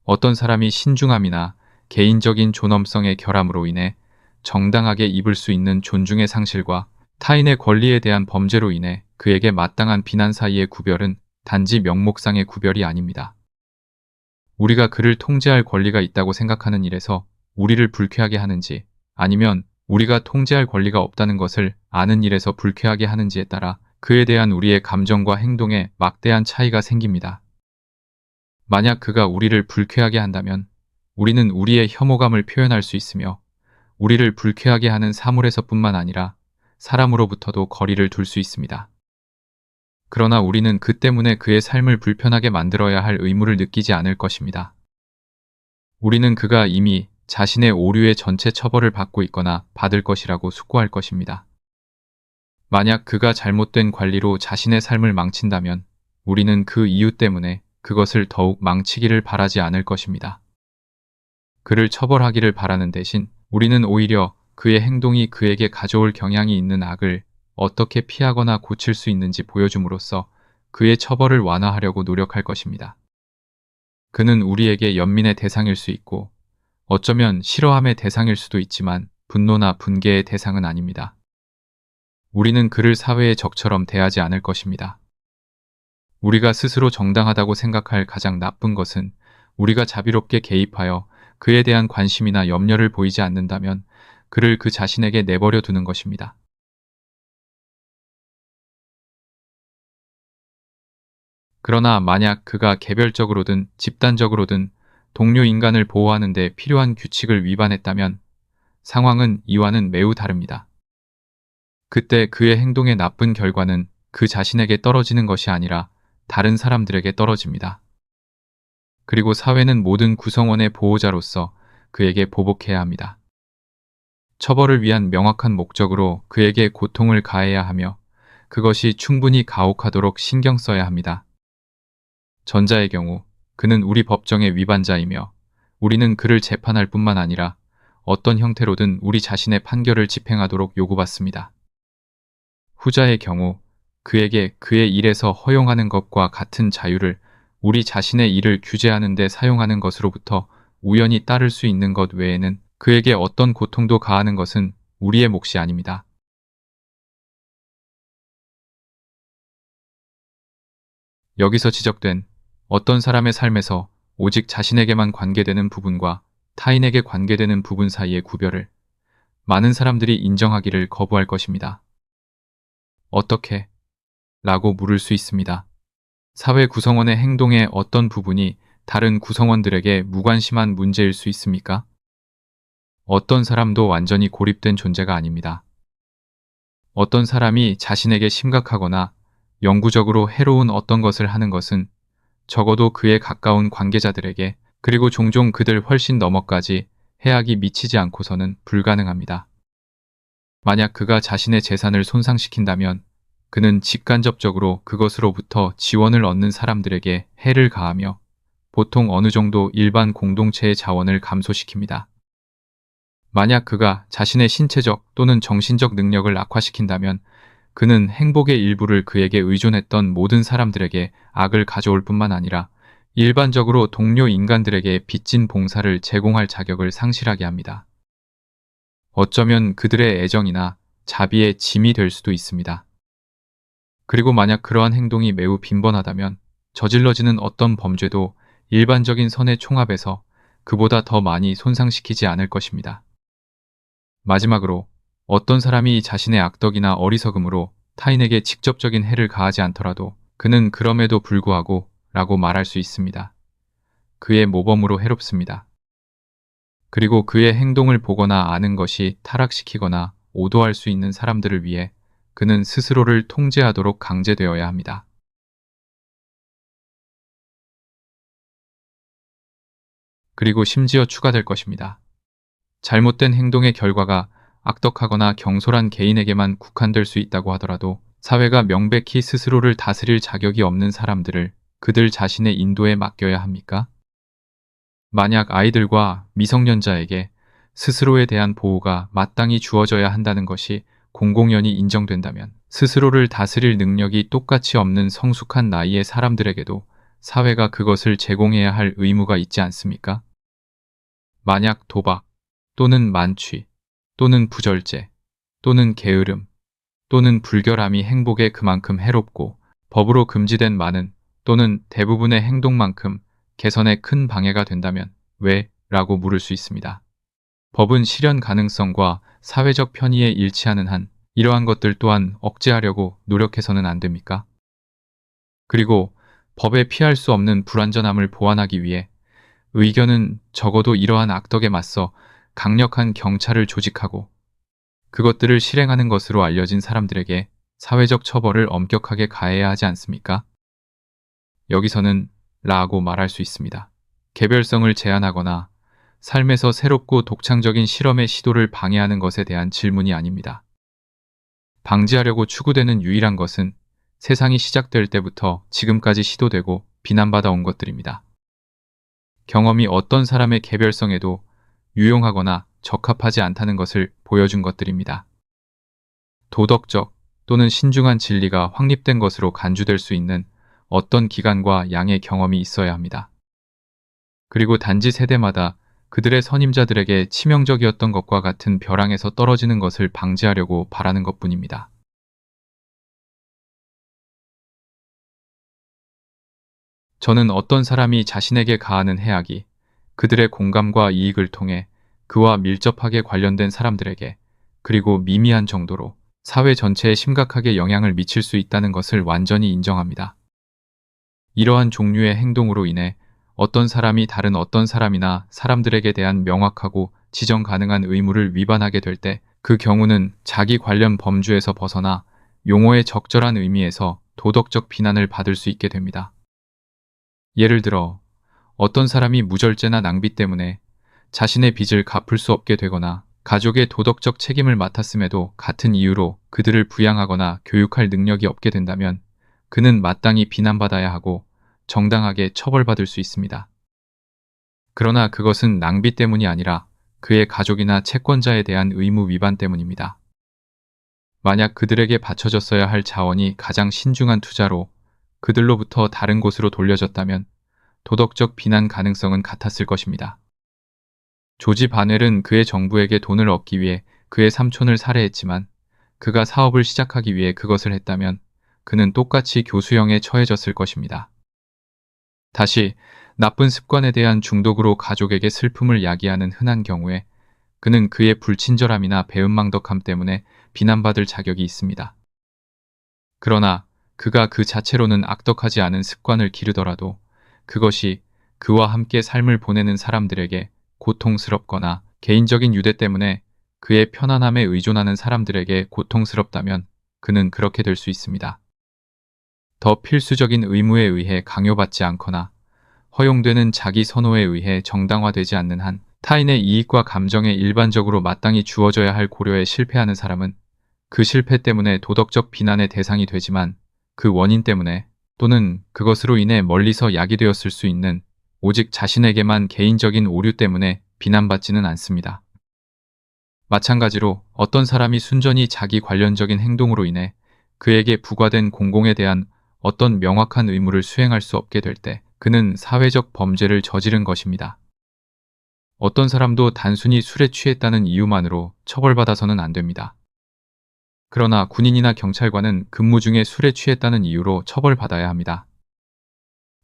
어떤 사람이 신중함이나 개인적인 존엄성의 결함으로 인해 정당하게 입을 수 있는 존중의 상실과 타인의 권리에 대한 범죄로 인해 그에게 마땅한 비난 사이의 구별은 단지 명목상의 구별이 아닙니다. 우리가 그를 통제할 권리가 있다고 생각하는 일에서 우리를 불쾌하게 하는지 아니면 우리가 통제할 권리가 없다는 것을 아는 일에서 불쾌하게 하는지에 따라 그에 대한 우리의 감정과 행동에 막대한 차이가 생깁니다. 만약 그가 우리를 불쾌하게 한다면 우리는 우리의 혐오감을 표현할 수 있으며 우리를 불쾌하게 하는 사물에서뿐만 아니라 사람으로부터도 거리를 둘 수 있습니다. 그러나 우리는 그 때문에 그의 삶을 불편하게 만들어야 할 의무를 느끼지 않을 것입니다. 우리는 그가 이미 자신의 오류의 전체 처벌을 받고 있거나 받을 것이라고 숙고할 것입니다. 만약 그가 잘못된 관리로 자신의 삶을 망친다면 우리는 그 이유 때문에 그것을 더욱 망치기를 바라지 않을 것입니다. 그를 처벌하기를 바라는 대신 우리는 오히려 그의 행동이 그에게 가져올 경향이 있는 악을 어떻게 피하거나 고칠 수 있는지 보여줌으로써 그의 처벌을 완화하려고 노력할 것입니다. 그는 우리에게 연민의 대상일 수 있고 어쩌면 싫어함의 대상일 수도 있지만 분노나 분개의 대상은 아닙니다. 우리는 그를 사회의 적처럼 대하지 않을 것입니다. 우리가 스스로 정당하다고 생각할 가장 나쁜 것은 우리가 자비롭게 개입하여 그에 대한 관심이나 염려를 보이지 않는다면 그를 그 자신에게 내버려 두는 것입니다. 그러나 만약 그가 개별적으로든 집단적으로든 동료 인간을 보호하는 데 필요한 규칙을 위반했다면 상황은 이와는 매우 다릅니다. 그때 그의 행동의 나쁜 결과는 그 자신에게 떨어지는 것이 아니라 다른 사람들에게 떨어집니다. 그리고 사회는 모든 구성원의 보호자로서 그에게 보복해야 합니다. 처벌을 위한 명확한 목적으로 그에게 고통을 가해야 하며 그것이 충분히 가혹하도록 신경 써야 합니다. 전자의 경우 그는 우리 법정의 위반자이며 우리는 그를 재판할 뿐만 아니라 어떤 형태로든 우리 자신의 판결을 집행하도록 요구받습니다. 후자의 경우 그에게 그의 일에서 허용하는 것과 같은 자유를 우리 자신의 일을 규제하는 데 사용하는 것으로부터 우연히 따를 수 있는 것 외에는 그에게 어떤 고통도 가하는 것은 우리의 몫이 아닙니다. 여기서 지적된 어떤 사람의 삶에서 오직 자신에게만 관계되는 부분과 타인에게 관계되는 부분 사이의 구별을 많은 사람들이 인정하기를 거부할 것입니다. 어떻게? 라고 물을 수 있습니다. 사회 구성원의 행동의 어떤 부분이 다른 구성원들에게 무관심한 문제일 수 있습니까? 어떤 사람도 완전히 고립된 존재가 아닙니다. 어떤 사람이 자신에게 심각하거나 영구적으로 해로운 어떤 것을 하는 것은 적어도 그에 가까운 관계자들에게 그리고 종종 그들 훨씬 넘어까지 해악이 미치지 않고서는 불가능합니다. 만약 그가 자신의 재산을 손상시킨다면 그는 직간접적으로 그것으로부터 지원을 얻는 사람들에게 해를 가하며 보통 어느 정도 일반 공동체의 자원을 감소시킵니다. 만약 그가 자신의 신체적 또는 정신적 능력을 악화시킨다면 그는 행복의 일부를 그에게 의존했던 모든 사람들에게 악을 가져올 뿐만 아니라 일반적으로 동료 인간들에게 빚진 봉사를 제공할 자격을 상실하게 합니다. 어쩌면 그들의 애정이나 자비의 짐이 될 수도 있습니다. 그리고 만약 그러한 행동이 매우 빈번하다면 저질러지는 어떤 범죄도 일반적인 선의 총합에서 그보다 더 많이 손상시키지 않을 것입니다. 마지막으로 어떤 사람이 자신의 악덕이나 어리석음으로 타인에게 직접적인 해를 가하지 않더라도 그는 그럼에도 불구하고 라고 말할 수 있습니다. 그의 모범으로 해롭습니다. 그리고 그의 행동을 보거나 아는 것이 타락시키거나 오도할 수 있는 사람들을 위해 그는 스스로를 통제하도록 강제되어야 합니다. 그리고 심지어 추가될 것입니다. 잘못된 행동의 결과가 악덕하거나 경솔한 개인에게만 국한될 수 있다고 하더라도 사회가 명백히 스스로를 다스릴 자격이 없는 사람들을 그들 자신의 인도에 맡겨야 합니까? 만약 아이들과 미성년자에게 스스로에 대한 보호가 마땅히 주어져야 한다는 것이 공공연히 인정된다면 스스로를 다스릴 능력이 똑같이 없는 성숙한 나이의 사람들에게도 사회가 그것을 제공해야 할 의무가 있지 않습니까? 만약 도박 또는 만취 또는 부절제 또는 게으름 또는 불결함이 행복에 그만큼 해롭고 법으로 금지된 많은 또는 대부분의 행동만큼 개선에 큰 방해가 된다면 왜? 라고 물을 수 있습니다. 법은 실현 가능성과 사회적 편의에 일치하는 한 이러한 것들 또한 억제하려고 노력해서는 안 됩니까? 그리고 법에 피할 수 없는 불완전함을 보완하기 위해 의견은 적어도 이러한 악덕에 맞서 강력한 경찰을 조직하고 그것들을 실행하는 것으로 알려진 사람들에게 사회적 처벌을 엄격하게 가해야 하지 않습니까? 여기서는 라고 말할 수 있습니다. 개별성을 제한하거나 삶에서 새롭고 독창적인 실험의 시도를 방해하는 것에 대한 질문이 아닙니다. 방지하려고 추구되는 유일한 것은 세상이 시작될 때부터 지금까지 시도되고 비난받아 온 것들입니다. 경험이 어떤 사람의 개별성에도 유용하거나 적합하지 않다는 것을 보여준 것들입니다. 도덕적 또는 신중한 진리가 확립된 것으로 간주될 수 있는 어떤 기간과 양의 경험이 있어야 합니다. 그리고 단지 세대마다 그들의 선임자들에게 치명적이었던 것과 같은 벼랑에서 떨어지는 것을 방지하려고 바라는 것뿐입니다. 저는 어떤 사람이 자신에게 가하는 해악이 그들의 공감과 이익을 통해 그와 밀접하게 관련된 사람들에게 그리고 미미한 정도로 사회 전체에 심각하게 영향을 미칠 수 있다는 것을 완전히 인정합니다. 이러한 종류의 행동으로 인해 어떤 사람이 다른 어떤 사람이나 사람들에게 대한 명확하고 지정 가능한 의무를 위반하게 될 때 그 경우는 자기 관련 범주에서 벗어나 용어의 적절한 의미에서 도덕적 비난을 받을 수 있게 됩니다. 예를 들어 어떤 사람이 무절제나 낭비 때문에 자신의 빚을 갚을 수 없게 되거나 가족의 도덕적 책임을 맡았음에도 같은 이유로 그들을 부양하거나 교육할 능력이 없게 된다면 그는 마땅히 비난받아야 하고 정당하게 처벌받을 수 있습니다. 그러나 그것은 낭비 때문이 아니라 그의 가족이나 채권자에 대한 의무 위반 때문입니다. 만약 그들에게 바쳐졌어야 할 자원이 가장 신중한 투자로 그들로부터 다른 곳으로 돌려졌다면 도덕적 비난 가능성은 같았을 것입니다. 조지 바넬은 그의 정부에게 돈을 얻기 위해 그의 삼촌을 살해했지만 그가 사업을 시작하기 위해 그것을 했다면 그는 똑같이 교수형에 처해졌을 것입니다. 다시 나쁜 습관에 대한 중독으로 가족에게 슬픔을 야기하는 흔한 경우에 그는 그의 불친절함이나 배은망덕함 때문에 비난받을 자격이 있습니다. 그러나 그가 그 자체로는 악덕하지 않은 습관을 기르더라도 그것이 그와 함께 삶을 보내는 사람들에게 고통스럽거나 개인적인 유대 때문에 그의 편안함에 의존하는 사람들에게 고통스럽다면 그는 그렇게 될 수 있습니다. 더 필수적인 의무에 의해 강요받지 않거나 허용되는 자기 선호에 의해 정당화되지 않는 한 타인의 이익과 감정에 일반적으로 마땅히 주어져야 할 고려에 실패하는 사람은 그 실패 때문에 도덕적 비난의 대상이 되지만 그 원인 때문에 또는 그것으로 인해 멀리서 야기되었을 수 있는 오직 자신에게만 개인적인 오류 때문에 비난받지는 않습니다. 마찬가지로 어떤 사람이 순전히 자기 관련적인 행동으로 인해 그에게 부과된 공공에 대한 어떤 명확한 의무를 수행할 수 없게 될 때 그는 사회적 범죄를 저지른 것입니다. 어떤 사람도 단순히 술에 취했다는 이유만으로 처벌받아서는 안 됩니다. 그러나 군인이나 경찰관은 근무 중에 술에 취했다는 이유로 처벌받아야 합니다.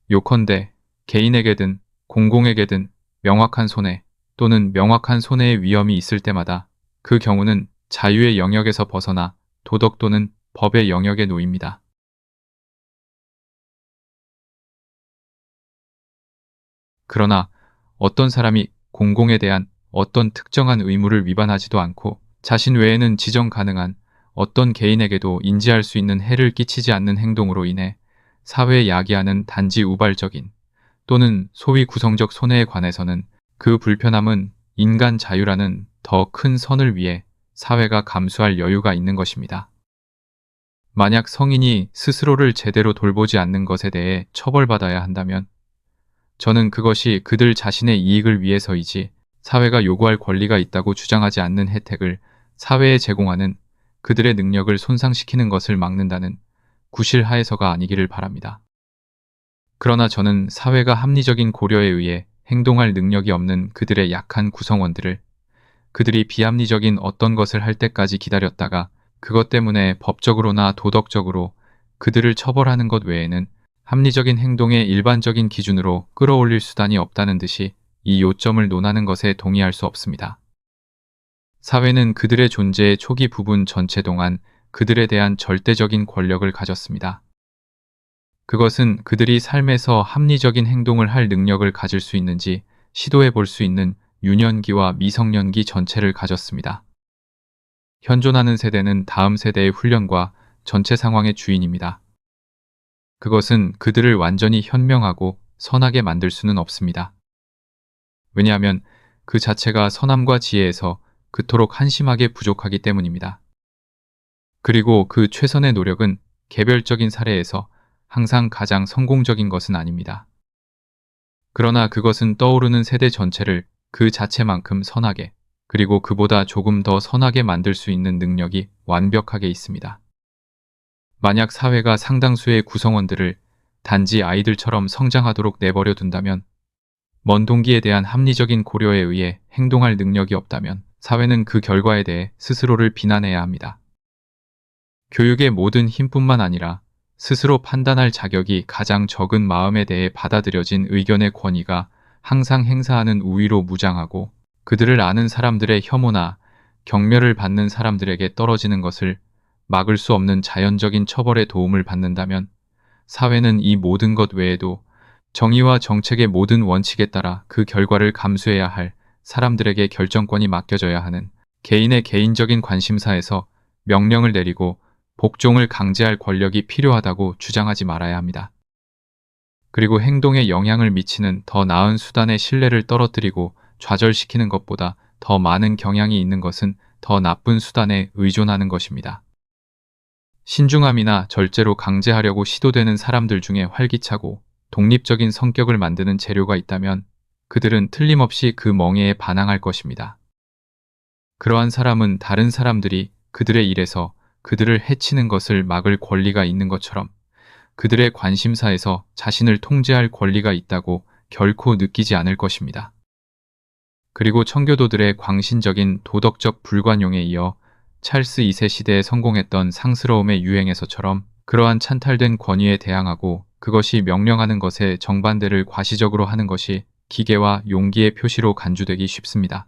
요컨대 개인에게든 공공에게든 명확한 손해 또는 명확한 손해의 위험이 있을 때마다 그 경우는 자유의 영역에서 벗어나 도덕 또는 법의 영역에 놓입니다. 그러나 어떤 사람이 공공에 대한 어떤 특정한 의무를 위반하지도 않고 자신 외에는 지정 가능한 어떤 개인에게도 인지할 수 있는 해를 끼치지 않는 행동으로 인해 사회에 야기하는 단지 우발적인 또는 소위 구성적 손해에 관해서는 그 불편함은 인간 자유라는 더 큰 선을 위해 사회가 감수할 여유가 있는 것입니다. 만약 성인이 스스로를 제대로 돌보지 않는 것에 대해 처벌받아야 한다면 저는 그것이 그들 자신의 이익을 위해서이지 사회가 요구할 권리가 있다고 주장하지 않는 혜택을 사회에 제공하는 그들의 능력을 손상시키는 것을 막는다는 구실하에서가 아니기를 바랍니다. 그러나 저는 사회가 합리적인 고려에 의해 행동할 능력이 없는 그들의 약한 구성원들을 그들이 비합리적인 어떤 것을 할 때까지 기다렸다가 그것 때문에 법적으로나 도덕적으로 그들을 처벌하는 것 외에는 합리적인 행동의 일반적인 기준으로 끌어올릴 수단이 없다는 듯이 이 요점을 논하는 것에 동의할 수 없습니다. 사회는 그들의 존재의 초기 부분 전체 동안 그들에 대한 절대적인 권력을 가졌습니다. 그것은 그들이 삶에서 합리적인 행동을 할 능력을 가질 수 있는지 시도해 볼 수 있는 유년기와 미성년기 전체를 가졌습니다. 현존하는 세대는 다음 세대의 훈련과 전체 상황의 주인입니다. 그것은 그들을 완전히 현명하고 선하게 만들 수는 없습니다. 왜냐하면 그 자체가 선함과 지혜에서 그토록 한심하게 부족하기 때문입니다. 그리고 그 최선의 노력은 개별적인 사례에서 항상 가장 성공적인 것은 아닙니다. 그러나 그것은 떠오르는 세대 전체를 그 자체만큼 선하게 그리고 그보다 조금 더 선하게 만들 수 있는 능력이 완벽하게 있습니다. 만약 사회가 상당수의 구성원들을 단지 아이들처럼 성장하도록 내버려 둔다면 먼 동기에 대한 합리적인 고려에 의해 행동할 능력이 없다면 사회는 그 결과에 대해 스스로를 비난해야 합니다. 교육의 모든 힘뿐만 아니라 스스로 판단할 자격이 가장 적은 마음에 대해 받아들여진 의견의 권위가 항상 행사하는 우위로 무장하고 그들을 아는 사람들의 혐오나 경멸을 받는 사람들에게 떨어지는 것을 막을 수 없는 자연적인 처벌의 도움을 받는다면 사회는 이 모든 것 외에도 정의와 정책의 모든 원칙에 따라 그 결과를 감수해야 할 사람들에게 결정권이 맡겨져야 하는 개인의 개인적인 관심사에서 명령을 내리고 복종을 강제할 권력이 필요하다고 주장하지 말아야 합니다. 그리고 행동에 영향을 미치는 더 나은 수단의 신뢰를 떨어뜨리고 좌절시키는 것보다 더 많은 경향이 있는 것은 더 나쁜 수단에 의존하는 것입니다. 신중함이나 절제로 강제하려고 시도되는 사람들 중에 활기차고 독립적인 성격을 만드는 재료가 있다면 그들은 틀림없이 그 멍에에 반항할 것입니다. 그러한 사람은 다른 사람들이 그들의 일에서 그들을 해치는 것을 막을 권리가 있는 것처럼 그들의 관심사에서 자신을 통제할 권리가 있다고 결코 느끼지 않을 것입니다. 그리고 청교도들의 광신적인 도덕적 불관용에 이어 찰스 2세 시대에 성공했던 상스러움의 유행에서처럼 그러한 찬탈된 권위에 대항하고 그것이 명령하는 것에 정반대를 과시적으로 하는 것이 기계와 용기의 표시로 간주되기 쉽습니다.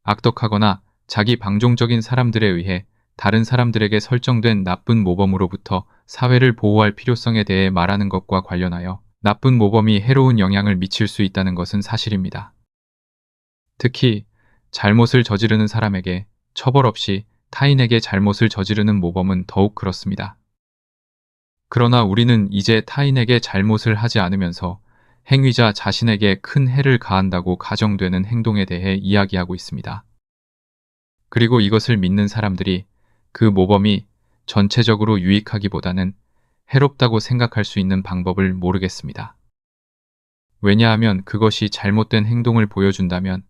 악덕하거나 자기 방종적인 사람들에 의해 다른 사람들에게 설정된 나쁜 모범으로부터 사회를 보호할 필요성에 대해 말하는 것과 관련하여 나쁜 모범이 해로운 영향을 미칠 수 있다는 것은 사실입니다. 특히 잘못을 저지르는 사람에게 처벌 없이 타인에게 잘못을 저지르는 모범은 더욱 그렇습니다. 그러나 우리는 이제 타인에게 잘못을 하지 않으면서 행위자 자신에게 큰 해를 가한다고 가정되는 행동에 대해 이야기하고 있습니다. 그리고 이것을 믿는 사람들이 그 모범이 전체적으로 유익하기보다는 해롭다고 생각할 수 있는 방법을 모르겠습니다. 왜냐하면 그것이 잘못된 행동을 보여준다면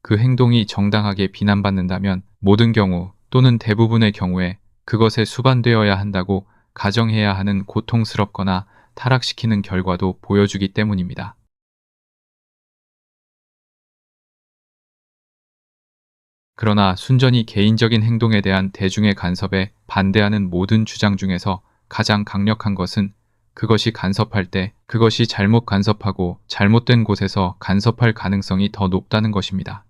그 행동이 정당하게 비난받는다면 모든 경우 또는 대부분의 경우에 그것에 수반되어야 한다고 가정해야 하는 고통스럽거나 타락시키는 결과도 보여주기 때문입니다. 그러나 순전히 개인적인 행동에 대한 대중의 간섭에 반대하는 모든 주장 중에서 가장 강력한 것은 그것이 간섭할 때 그것이 잘못 간섭하고 잘못된 곳에서 간섭할 가능성이 더 높다는 것입니다.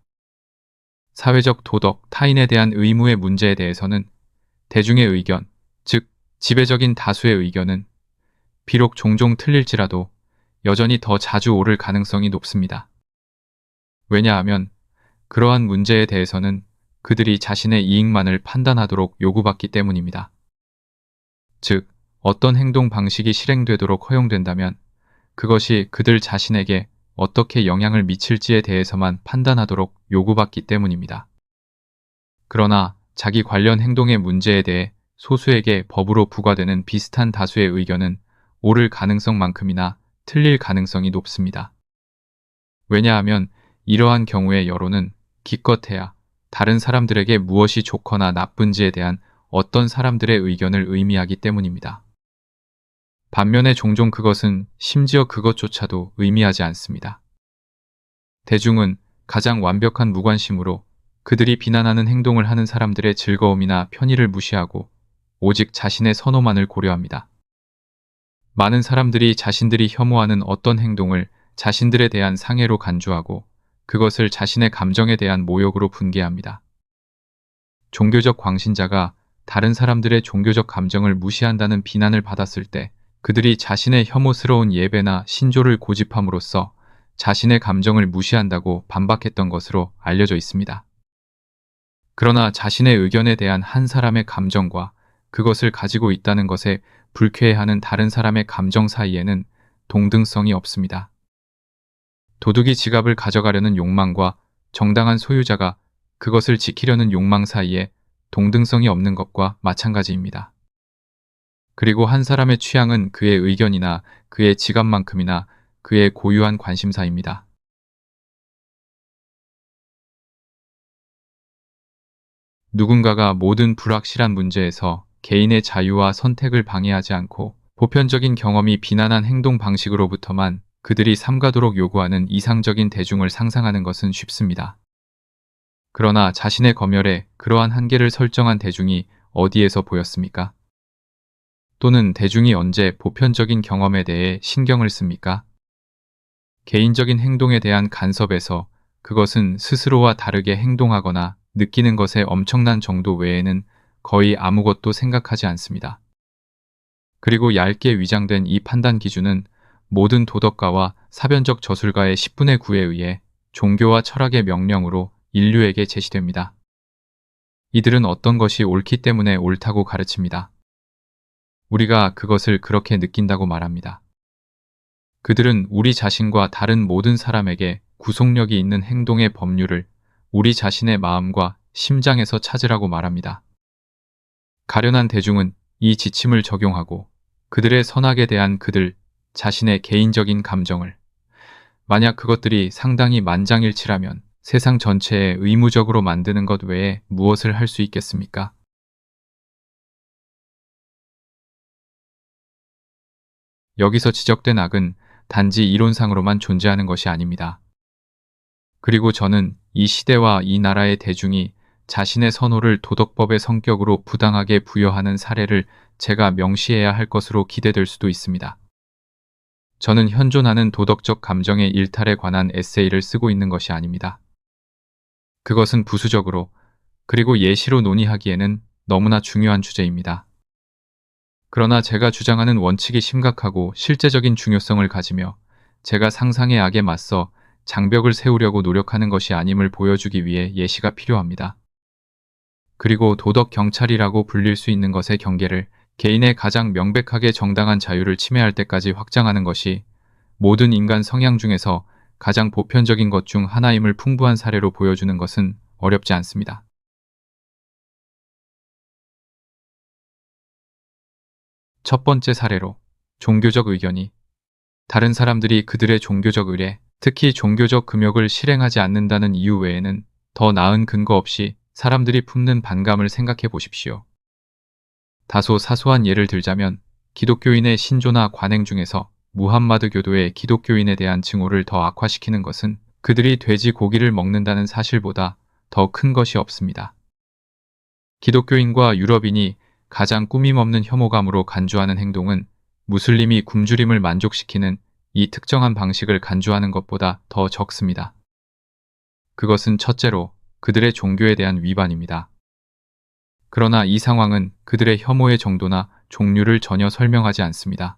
사회적 도덕, 타인에 대한 의무의 문제에 대해서는 대중의 의견, 즉 지배적인 다수의 의견은 비록 종종 틀릴지라도 여전히 더 자주 옳을 가능성이 높습니다. 왜냐하면 그러한 문제에 대해서는 그들이 자신의 이익만을 판단하도록 요구받기 때문입니다. 즉, 어떤 행동 방식이 실행되도록 허용된다면 그것이 그들 자신에게 어떻게 영향을 미칠지에 대해서만 판단하도록 요구받기 때문입니다. 그러나 자기 관련 행동의 문제에 대해 소수에게 법으로 부과되는 비슷한 다수의 의견은 옳을 가능성만큼이나 틀릴 가능성이 높습니다. 왜냐하면 이러한 경우의 여론은 기껏해야 다른 사람들에게 무엇이 좋거나 나쁜지에 대한 어떤 사람들의 의견을 의미하기 때문입니다. 반면에 종종 그것은 심지어 그것조차도 의미하지 않습니다. 대중은 가장 완벽한 무관심으로 그들이 비난하는 행동을 하는 사람들의 즐거움이나 편의를 무시하고 오직 자신의 선호만을 고려합니다. 많은 사람들이 자신들이 혐오하는 어떤 행동을 자신들에 대한 상해로 간주하고 그것을 자신의 감정에 대한 모욕으로 분개합니다. 종교적 광신자가 다른 사람들의 종교적 감정을 무시한다는 비난을 받았을 때 그들이 자신의 혐오스러운 예배나 신조를 고집함으로써 자신의 감정을 무시한다고 반박했던 것으로 알려져 있습니다. 그러나 자신의 의견에 대한 한 사람의 감정과 그것을 가지고 있다는 것에 불쾌해하는 다른 사람의 감정 사이에는 동등성이 없습니다. 도둑이 지갑을 가져가려는 욕망과 정당한 소유자가 그것을 지키려는 욕망 사이에 동등성이 없는 것과 마찬가지입니다. 그리고 한 사람의 취향은 그의 의견이나 그의 지갑만큼이나 그의 고유한 관심사입니다. 누군가가 모든 불확실한 문제에서 개인의 자유와 선택을 방해하지 않고 보편적인 경험이 비난한 행동 방식으로부터만 그들이 삼가도록 요구하는 이상적인 대중을 상상하는 것은 쉽습니다. 그러나 자신의 검열에 그러한 한계를 설정한 대중이 어디에서 보였습니까? 또는 대중이 언제 보편적인 경험에 대해 신경을 씁니까? 개인적인 행동에 대한 간섭에서 그것은 스스로와 다르게 행동하거나 느끼는 것의 엄청난 정도 외에는 거의 아무것도 생각하지 않습니다. 그리고 얇게 위장된 이 판단 기준은 모든 도덕가와 사변적 저술가의 10분의 9에 의해 종교와 철학의 명령으로 인류에게 제시됩니다. 이들은 어떤 것이 옳기 때문에 옳다고 가르칩니다. 우리가 그것을 그렇게 느낀다고 말합니다. 그들은 우리 자신과 다른 모든 사람에게 구속력이 있는 행동의 법률을 우리 자신의 마음과 심장에서 찾으라고 말합니다. 가련한 대중은 이 지침을 적용하고 그들의 선악에 대한 그들 자신의 개인적인 감정을, 만약 그것들이 상당히 만장일치라면 세상 전체에 의무적으로 만드는 것 외에 무엇을 할 수 있겠습니까? 여기서 지적된 악은 단지 이론상으로만 존재하는 것이 아닙니다. 그리고 저는 이 시대와 이 나라의 대중이 자신의 선호를 도덕법의 성격으로 부당하게 부여하는 사례를 제가 명시해야 할 것으로 기대될 수도 있습니다. 저는 현존하는 도덕적 감정의 일탈에 관한 에세이를 쓰고 있는 것이 아닙니다. 그것은 부수적으로 그리고 예시로 논의하기에는 너무나 중요한 주제입니다. 그러나 제가 주장하는 원칙이 심각하고 실제적인 중요성을 가지며 제가 상상의 악에 맞서 장벽을 세우려고 노력하는 것이 아님을 보여주기 위해 예시가 필요합니다. 그리고 도덕 경찰이라고 불릴 수 있는 것의 경계를 개인의 가장 명백하게 정당한 자유를 침해할 때까지 확장하는 것이 모든 인간 성향 중에서 가장 보편적인 것 중 하나임을 풍부한 사례로 보여주는 것은 어렵지 않습니다. 첫 번째 사례로 종교적 의견이 다른 사람들이 그들의 종교적 의례, 특히 종교적 금욕을 실행하지 않는다는 이유 외에는 더 나은 근거 없이 사람들이 품는 반감을 생각해 보십시오. 다소 사소한 예를 들자면 기독교인의 신조나 관행 중에서 무함마드 교도의 기독교인에 대한 증오를 더 악화시키는 것은 그들이 돼지 고기를 먹는다는 사실보다 더 큰 것이 없습니다. 기독교인과 유럽인이 가장 꾸밈없는 혐오감으로 간주하는 행동은 무슬림이 굶주림을 만족시키는 이 특정한 방식을 간주하는 것보다 더 적습니다. 그것은 첫째로 그들의 종교에 대한 위반입니다. 그러나 이 상황은 그들의 혐오의 정도나 종류를 전혀 설명하지 않습니다.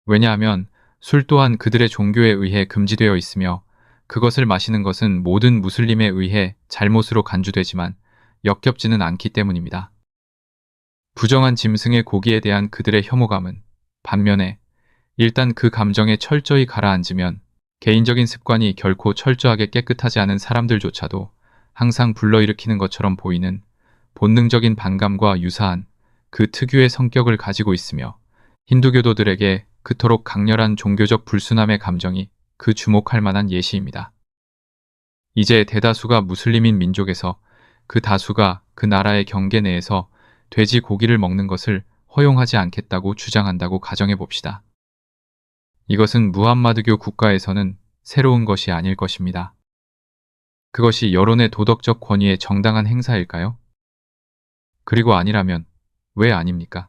왜냐하면 술 또한 그들의 종교에 의해 금지되어 있으며 그것을 마시는 것은 모든 무슬림에 의해 잘못으로 간주되지만 역겹지는 않기 때문입니다. 부정한 짐승의 고기에 대한 그들의 혐오감은 반면에 일단 그 감정에 철저히 가라앉으면 개인적인 습관이 결코 철저하게 깨끗하지 않은 사람들조차도 항상 불러일으키는 것처럼 보이는 본능적인 반감과 유사한 그 특유의 성격을 가지고 있으며 힌두교도들에게 그토록 강렬한 종교적 불순함의 감정이 그 주목할 만한 예시입니다. 이제 대다수가 무슬림인 민족에서 그 다수가 그 나라의 경계 내에서 돼지 고기를 먹는 것을 허용하지 않겠다고 주장한다고 가정해 봅시다. 이것은 무함마드교 국가에서는 새로운 것이 아닐 것입니다. 그것이 여론의 도덕적 권위의 정당한 행사일까요? 그리고 아니라면 왜 아닙니까?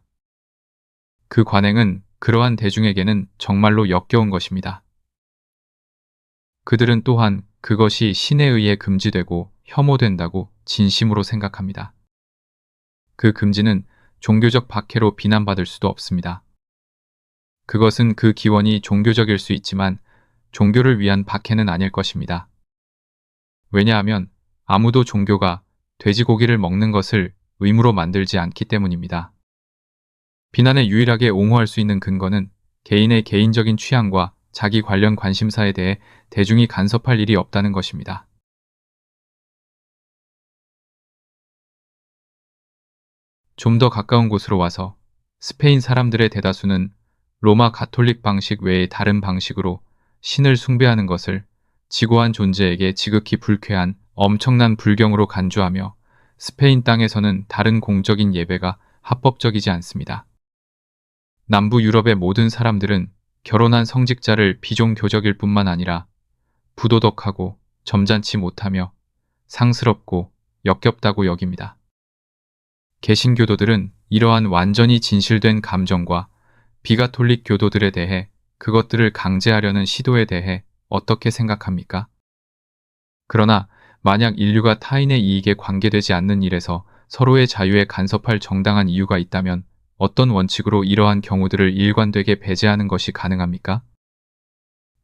그 관행은 그러한 대중에게는 정말로 역겨운 것입니다. 그들은 또한 그것이 신에 의해 금지되고 혐오된다고 진심으로 생각합니다. 그 금지는 종교적 박해로 비난받을 수도 없습니다. 그것은 그 기원이 종교적일 수 있지만 종교를 위한 박해는 아닐 것입니다. 왜냐하면 아무도 종교가 돼지고기를 먹는 것을 의무로 만들지 않기 때문입니다. 비난에 유일하게 옹호할 수 있는 근거는 개인의 개인적인 취향과 자기 관련 관심사에 대해 대중이 간섭할 일이 없다는 것입니다. 좀 더 가까운 곳으로 와서 스페인 사람들의 대다수는 로마 가톨릭 방식 외의 다른 방식으로 신을 숭배하는 것을 지고한 존재에게 지극히 불쾌한 엄청난 불경으로 간주하며 스페인 땅에서는 다른 공적인 예배가 합법적이지 않습니다. 남부 유럽의 모든 사람들은 결혼한 성직자를 비종교적일 뿐만 아니라 부도덕하고 점잖지 못하며 상스럽고 역겹다고 여깁니다. 개신교도들은 이러한 완전히 진실된 감정과 비가톨릭 교도들에 대해 그것들을 강제하려는 시도에 대해 어떻게 생각합니까? 그러나 만약 인류가 타인의 이익에 관계되지 않는 일에서 서로의 자유에 간섭할 정당한 이유가 있다면 어떤 원칙으로 이러한 경우들을 일관되게 배제하는 것이 가능합니까?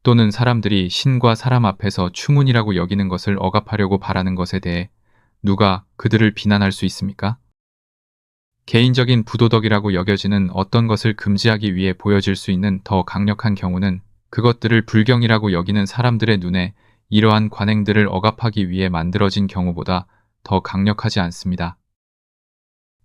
또는 사람들이 신과 사람 앞에서 추문이라고 여기는 것을 억압하려고 바라는 것에 대해 누가 그들을 비난할 수 있습니까? 개인적인 부도덕이라고 여겨지는 어떤 것을 금지하기 위해 보여질 수 있는 더 강력한 경우는 그것들을 불경이라고 여기는 사람들의 눈에 이러한 관행들을 억압하기 위해 만들어진 경우보다 더 강력하지 않습니다.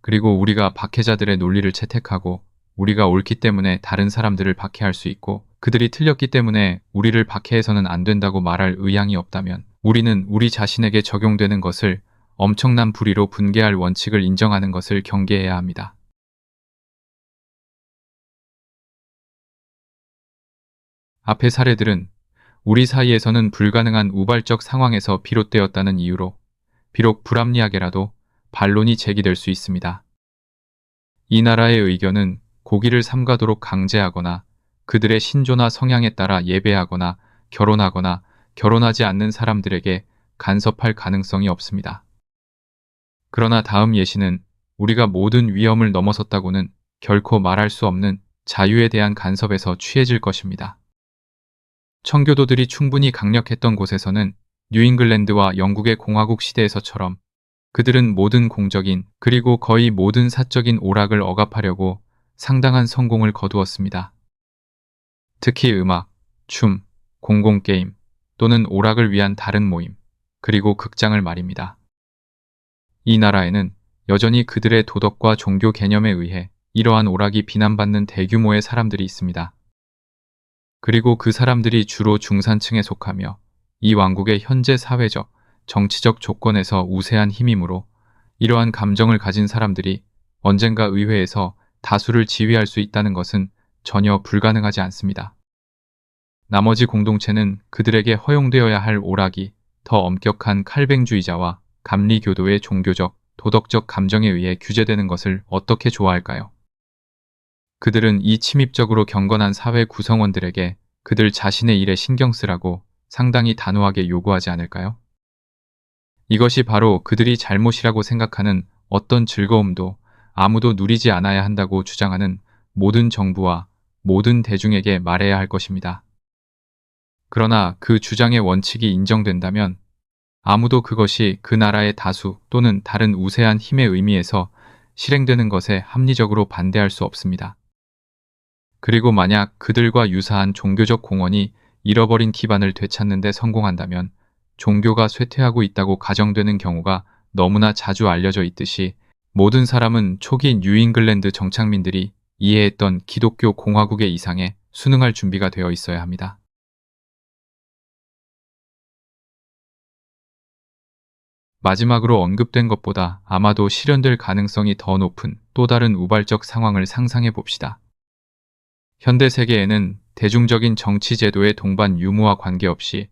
그리고 우리가 박해자들의 논리를 채택하고 우리가 옳기 때문에 다른 사람들을 박해할 수 있고 그들이 틀렸기 때문에 우리를 박해해서는 안 된다고 말할 의향이 없다면 우리는 우리 자신에게 적용되는 것을 엄청난 불의로 분개할 원칙을 인정하는 것을 경계해야 합니다. 앞의 사례들은 우리 사이에서는 불가능한 우발적 상황에서 비롯되었다는 이유로 비록 불합리하게라도 반론이 제기될 수 있습니다. 이 나라의 의견은 고기를 삼가도록 강제하거나 그들의 신조나 성향에 따라 예배하거나 결혼하거나 결혼하지 않는 사람들에게 간섭할 가능성이 없습니다. 그러나 다음 예시는 우리가 모든 위험을 넘어섰다고는 결코 말할 수 없는 자유에 대한 간섭에서 취해질 것입니다. 청교도들이 충분히 강력했던 곳에서는 뉴잉글랜드와 영국의 공화국 시대에서처럼 그들은 모든 공적인 그리고 거의 모든 사적인 오락을 억압하려고 상당한 성공을 거두었습니다. 특히 음악, 춤, 공공게임 또는 오락을 위한 다른 모임, 그리고 극장을 말입니다. 이 나라에는 여전히 그들의 도덕과 종교 개념에 의해 이러한 오락이 비난받는 대규모의 사람들이 있습니다. 그리고 그 사람들이 주로 중산층에 속하며 이 왕국의 현재 사회적, 정치적 조건에서 우세한 힘이므로 이러한 감정을 가진 사람들이 언젠가 의회에서 다수를 지휘할 수 있다는 것은 전혀 불가능하지 않습니다. 나머지 공동체는 그들에게 허용되어야 할 오락이 더 엄격한 칼뱅주의자와 감리교도의 종교적, 도덕적 감정에 의해 규제되는 것을 어떻게 좋아할까요? 그들은 이 침입적으로 경건한 사회 구성원들에게 그들 자신의 일에 신경 쓰라고 상당히 단호하게 요구하지 않을까요? 이것이 바로 그들이 잘못이라고 생각하는 어떤 즐거움도 아무도 누리지 않아야 한다고 주장하는 모든 정부와 모든 대중에게 말해야 할 것입니다. 그러나 그 주장의 원칙이 인정된다면 아무도 그것이 그 나라의 다수 또는 다른 우세한 힘의 의미에서 실행되는 것에 합리적으로 반대할 수 없습니다. 그리고 만약 그들과 유사한 종교적 공헌이 잃어버린 기반을 되찾는 데 성공한다면 종교가 쇠퇴하고 있다고 가정되는 경우가 너무나 자주 알려져 있듯이 모든 사람은 초기 뉴잉글랜드 정착민들이 이해했던 기독교 공화국의 이상에 순응할 준비가 되어 있어야 합니다. 마지막으로 언급된 것보다 아마도 실현될 가능성이 더 높은 또 다른 우발적 상황을 상상해 봅시다. 현대 세계에는 대중적인 정치 제도의 동반 유무와 관계없이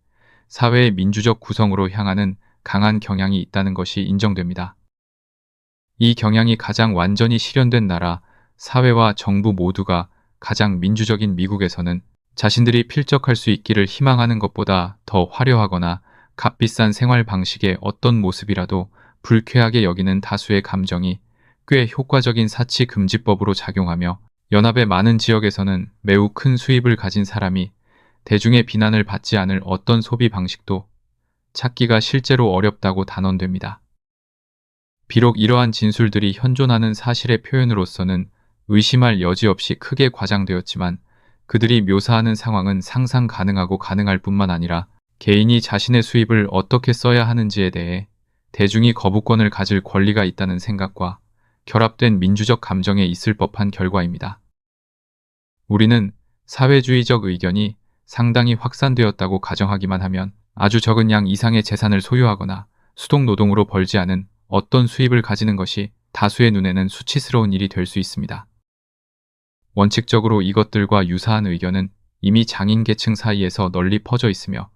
사회의 민주적 구성으로 향하는 강한 경향이 있다는 것이 인정됩니다. 이 경향이 가장 완전히 실현된 나라, 사회와 정부 모두가 가장 민주적인 미국에서는 자신들이 필적할 수 있기를 희망하는 것보다 더 화려하거나 값비싼 생활 방식의 어떤 모습이라도 불쾌하게 여기는 다수의 감정이 꽤 효과적인 사치 금지법으로 작용하며 연합의 많은 지역에서는 매우 큰 수입을 가진 사람이 대중의 비난을 받지 않을 어떤 소비 방식도 찾기가 실제로 어렵다고 단언됩니다. 비록 이러한 진술들이 현존하는 사실의 표현으로서는 의심할 여지 없이 크게 과장되었지만 그들이 묘사하는 상황은 상상 가능하고 가능할 뿐만 아니라 개인이 자신의 수입을 어떻게 써야 하는지에 대해 대중이 거부권을 가질 권리가 있다는 생각과 결합된 민주적 감정에 있을 법한 결과입니다. 우리는 사회주의적 의견이 상당히 확산되었다고 가정하기만 하면 아주 적은 양 이상의 재산을 소유하거나 수동노동으로 벌지 않은 어떤 수입을 가지는 것이 다수의 눈에는 수치스러운 일이 될 수 있습니다. 원칙적으로 이것들과 유사한 의견은 이미 장인 계층 사이에서 널리 퍼져 있으며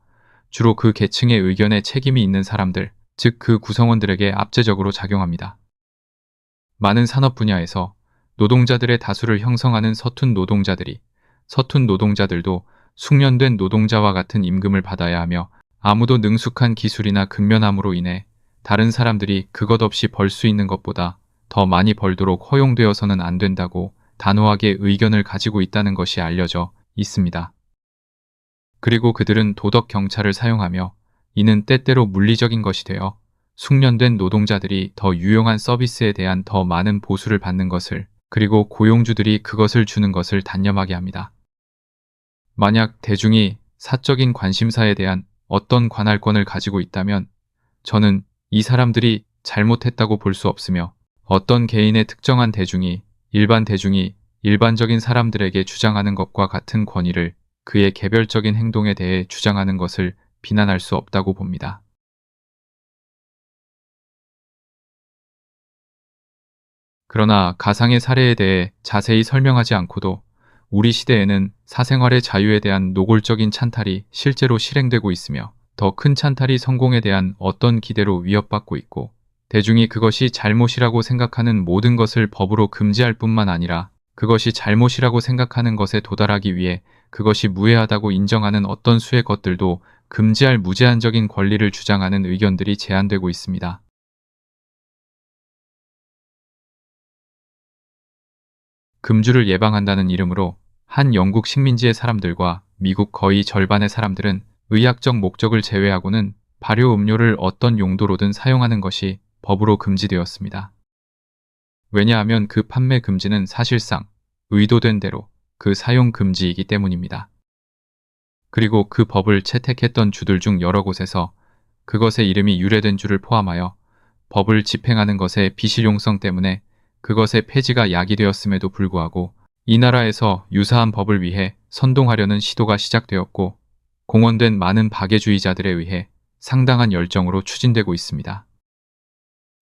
주로 그 계층의 의견에 책임이 있는 사람들, 즉 그 구성원들에게 압제적으로 작용합니다. 많은 산업 분야에서 노동자들의 다수를 형성하는 서툰 노동자들이 서툰 노동자들도 숙련된 노동자와 같은 임금을 받아야 하며 아무도 능숙한 기술이나 근면함으로 인해 다른 사람들이 그것 없이 벌 수 있는 것보다 더 많이 벌도록 허용되어서는 안 된다고 단호하게 의견을 가지고 있다는 것이 알려져 있습니다. 그리고 그들은 도덕 경찰을 사용하며 이는 때때로 물리적인 것이 되어 숙련된 노동자들이 더 유용한 서비스에 대한 더 많은 보수를 받는 것을 그리고 고용주들이 그것을 주는 것을 단념하게 합니다. 만약 대중이 사적인 관심사에 대한 어떤 관할권을 가지고 있다면 저는 이 사람들이 잘못했다고 볼 수 없으며 어떤 개인의 특정한 대중이 일반 대중이 일반적인 사람들에게 주장하는 것과 같은 권위를 그의 개별적인 행동에 대해 주장하는 것을 비난할 수 없다고 봅니다. 그러나 가상의 사례에 대해 자세히 설명하지 않고도 우리 시대에는 사생활의 자유에 대한 노골적인 찬탈이 실제로 실행되고 있으며 더 큰 찬탈이 성공에 대한 어떤 기대로 위협받고 있고 대중이 그것이 잘못이라고 생각하는 모든 것을 법으로 금지할 뿐만 아니라 그것이 잘못이라고 생각하는 것에 도달하기 위해 그것이 무해하다고 인정하는 어떤 수의 것들도 금지할 무제한적인 권리를 주장하는 의견들이 제한되고 있습니다. 금주를 예방한다는 이름으로 한 영국 식민지의 사람들과 미국 거의 절반의 사람들은 의학적 목적을 제외하고는 발효 음료를 어떤 용도로든 사용하는 것이 법으로 금지되었습니다. 왜냐하면 그 판매 금지는 사실상 의도된 대로 그 사용 금지이기 때문입니다. 그리고 그 법을 채택했던 주들 중 여러 곳에서 그것의 이름이 유래된 주를 포함하여 법을 집행하는 것의 비실용성 때문에 그것의 폐지가 야기되었음에도 불구하고 이 나라에서 유사한 법을 위해 선동하려는 시도가 시작되었고 공언된 많은 박애주의자들에 의해 상당한 열정으로 추진되고 있습니다.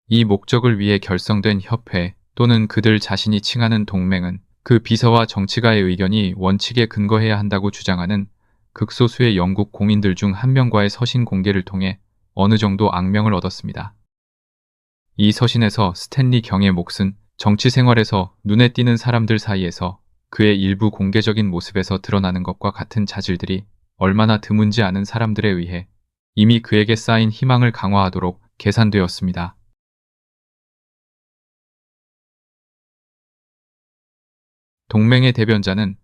이 목적을 위해 결성된 협회 또는 그들 자신이 칭하는 동맹은 그 비서와 정치가의 의견이 원칙에 근거해야 한다고 주장하는 극소수의 영국 공인들 중 한 명과의 서신 공개를 통해 어느 정도 악명을 얻었습니다. 이 서신에서 스탠리 경의 몫은 정치 생활에서 눈에 띄는 사람들 사이에서 그의 일부 공개적인 모습에서 드러나는 것과 같은 자질들이 얼마나 드문지 아는 사람들에 의해 이미 그에게 쌓인 희망을 강화하도록 계산되었습니다. 동맹의 대변자는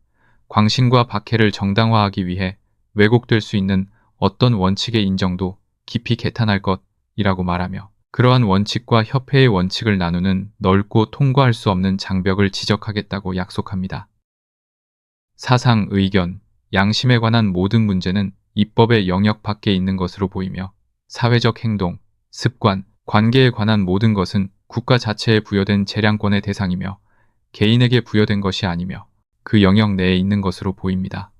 광신과 박해를 정당화하기 위해 왜곡될 수 있는 어떤 원칙의 인정도 깊이 개탄할 것이라고 말하며 그러한 원칙과 협회의 원칙을 나누는 넓고 통과할 수 없는 장벽을 지적하겠다고 약속합니다. 사상, 의견, 양심에 관한 모든 문제는 입법의 영역 밖에 있는 것으로 보이며 사회적 행동, 습관, 관계에 관한 모든 것은 국가 자체에 부여된 재량권의 대상이며 개인에게 부여된 것이 아니며 그 영역 내에 있는 것으로 보입니다.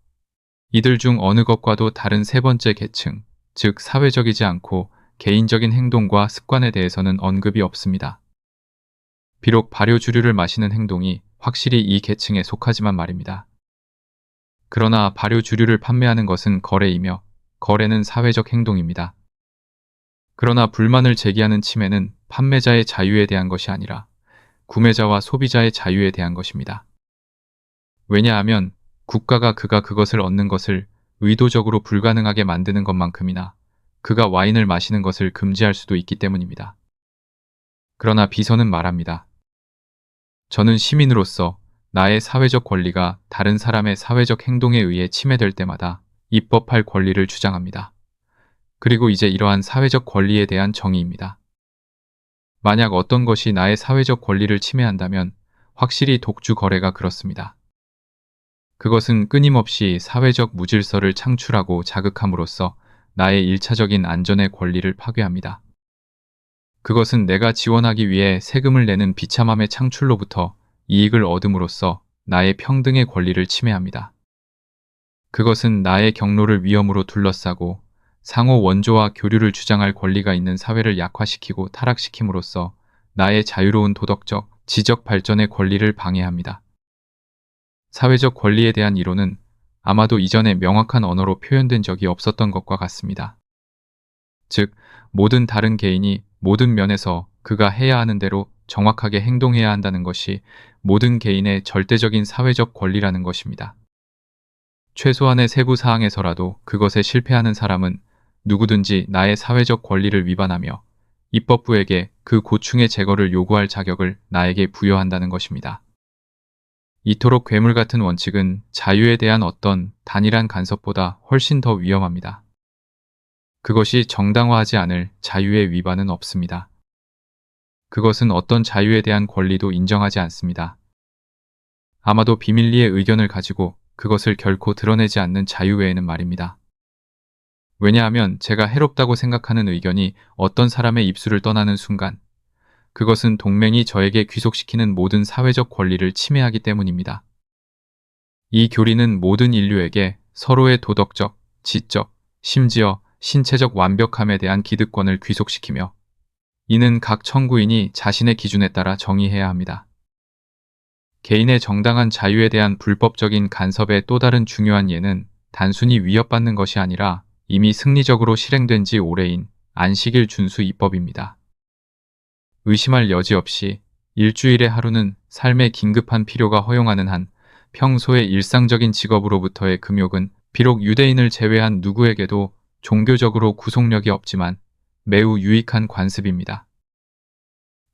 이들 중 어느 것과도 다른 세 번째 계층, 즉 사회적이지 않고 개인적인 행동과 습관에 대해서는 언급이 없습니다. 비록 발효주류를 마시는 행동이 확실히 이 계층에 속하지만 말입니다. 그러나 발효주류를 판매하는 것은 거래이며 거래는 사회적 행동입니다. 그러나 불만을 제기하는 침해는 판매자의 자유에 대한 것이 아니라 구매자와 소비자의 자유에 대한 것입니다. 왜냐하면 국가가 그가 그것을 얻는 것을 의도적으로 불가능하게 만드는 것만큼이나 그가 와인을 마시는 것을 금지할 수도 있기 때문입니다. 그러나 비서는 말합니다. 저는 시민으로서 나의 사회적 권리가 다른 사람의 사회적 행동에 의해 침해될 때마다 입법할 권리를 주장합니다. 그리고 이제 이러한 사회적 권리에 대한 정의입니다. 만약 어떤 것이 나의 사회적 권리를 침해한다면 확실히 독주 거래가 그렇습니다. 그것은 끊임없이 사회적 무질서를 창출하고 자극함으로써 나의 일차적인 안전의 권리를 파괴합니다. 그것은 내가 지원하기 위해 세금을 내는 비참함의 창출로부터 이익을 얻음으로써 나의 평등의 권리를 침해합니다. 그것은 나의 경로를 위험으로 둘러싸고 상호 원조와 교류를 주장할 권리가 있는 사회를 약화시키고 타락시킴으로써 나의 자유로운 도덕적, 지적 발전의 권리를 방해합니다. 사회적 권리에 대한 이론은 아마도 이전에 명확한 언어로 표현된 적이 없었던 것과 같습니다. 즉, 모든 다른 개인이 모든 면에서 그가 해야 하는 대로 정확하게 행동해야 한다는 것이 모든 개인의 절대적인 사회적 권리라는 것입니다. 최소한의 세부 사항에서라도 그것에 실패하는 사람은 누구든지 나의 사회적 권리를 위반하며 입법부에게 그 고충의 제거를 요구할 자격을 나에게 부여한다는 것입니다. 이토록 괴물 같은 원칙은 자유에 대한 어떤 단일한 간섭보다 훨씬 더 위험합니다. 그것이 정당화하지 않을 자유의 위반은 없습니다. 그것은 어떤 자유에 대한 권리도 인정하지 않습니다. 아마도 비밀리에 의견을 가지고 그것을 결코 드러내지 않는 자유 외에는 말입니다. 왜냐하면 제가 해롭다고 생각하는 의견이 어떤 사람의 입술을 떠나는 순간 그것은 동맹이 저에게 귀속시키는 모든 사회적 권리를 침해하기 때문입니다. 이 교리는 모든 인류에게 서로의 도덕적, 지적, 심지어 신체적 완벽함에 대한 기득권을 귀속시키며 이는 각 청구인이 자신의 기준에 따라 정의해야 합니다. 개인의 정당한 자유에 대한 불법적인 간섭의 또 다른 중요한 예는 단순히 위협받는 것이 아니라 이미 승리적으로 실행된 지 오래인 안식일 준수 입법입니다. 의심할 여지 없이 일주일의 하루는 삶의 긴급한 필요가 허용하는 한 평소의 일상적인 직업으로부터의 금욕은 비록 유대인을 제외한 누구에게도 종교적으로 구속력이 없지만 매우 유익한 관습입니다.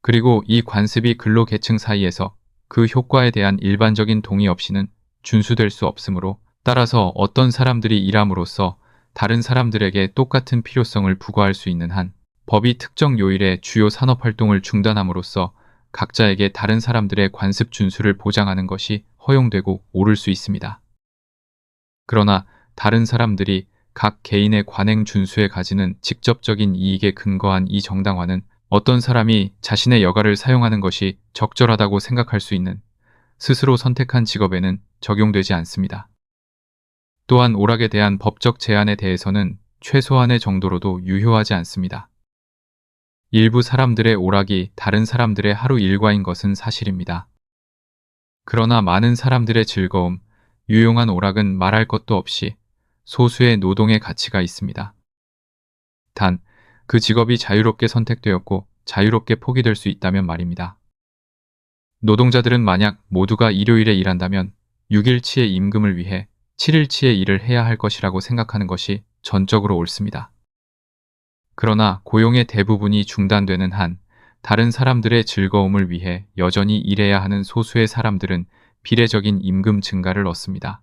그리고 이 관습이 근로계층 사이에서 그 효과에 대한 일반적인 동의 없이는 준수될 수 없으므로 따라서 어떤 사람들이 일함으로써 다른 사람들에게 똑같은 필요성을 부과할 수 있는 한 법이 특정 요일에 주요 산업활동을 중단함으로써 각자에게 다른 사람들의 관습 준수를 보장하는 것이 허용되고 옳을 수 있습니다. 그러나 다른 사람들이 각 개인의 관행 준수에 가지는 직접적인 이익에 근거한 이 정당화는 어떤 사람이 자신의 여가를 사용하는 것이 적절하다고 생각할 수 있는 스스로 선택한 직업에는 적용되지 않습니다. 또한 오락에 대한 법적 제한에 대해서는 최소한의 정도로도 유효하지 않습니다. 일부 사람들의 오락이 다른 사람들의 하루 일과인 것은 사실입니다. 그러나 많은 사람들의 즐거움, 유용한 오락은 말할 것도 없이 소수의 노동의 가치가 있습니다. 단, 그 직업이 자유롭게 선택되었고 자유롭게 포기될 수 있다면 말입니다. 노동자들은 만약 모두가 일요일에 일한다면 6일치의 임금을 위해 7일치의 일을 해야 할 것이라고 생각하는 것이 전적으로 옳습니다. 그러나 고용의 대부분이 중단되는 한 다른 사람들의 즐거움을 위해 여전히 일해야 하는 소수의 사람들은 비례적인 임금 증가를 얻습니다.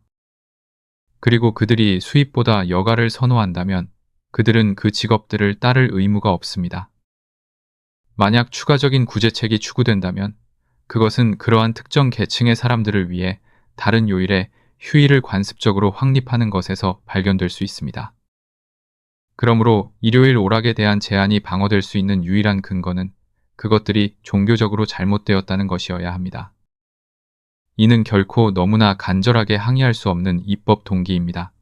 그리고 그들이 수입보다 여가를 선호한다면 그들은 그 직업들을 따를 의무가 없습니다. 만약 추가적인 구제책이 추구된다면 그것은 그러한 특정 계층의 사람들을 위해 다른 요일에 휴일을 관습적으로 확립하는 것에서 발견될 수 있습니다. 그러므로 일요일 오락에 대한 제한이 방어될 수 있는 유일한 근거는 그것들이 종교적으로 잘못되었다는 것이어야 합니다. 이는 결코 너무나 간절하게 항의할 수 없는 입법 동기입니다.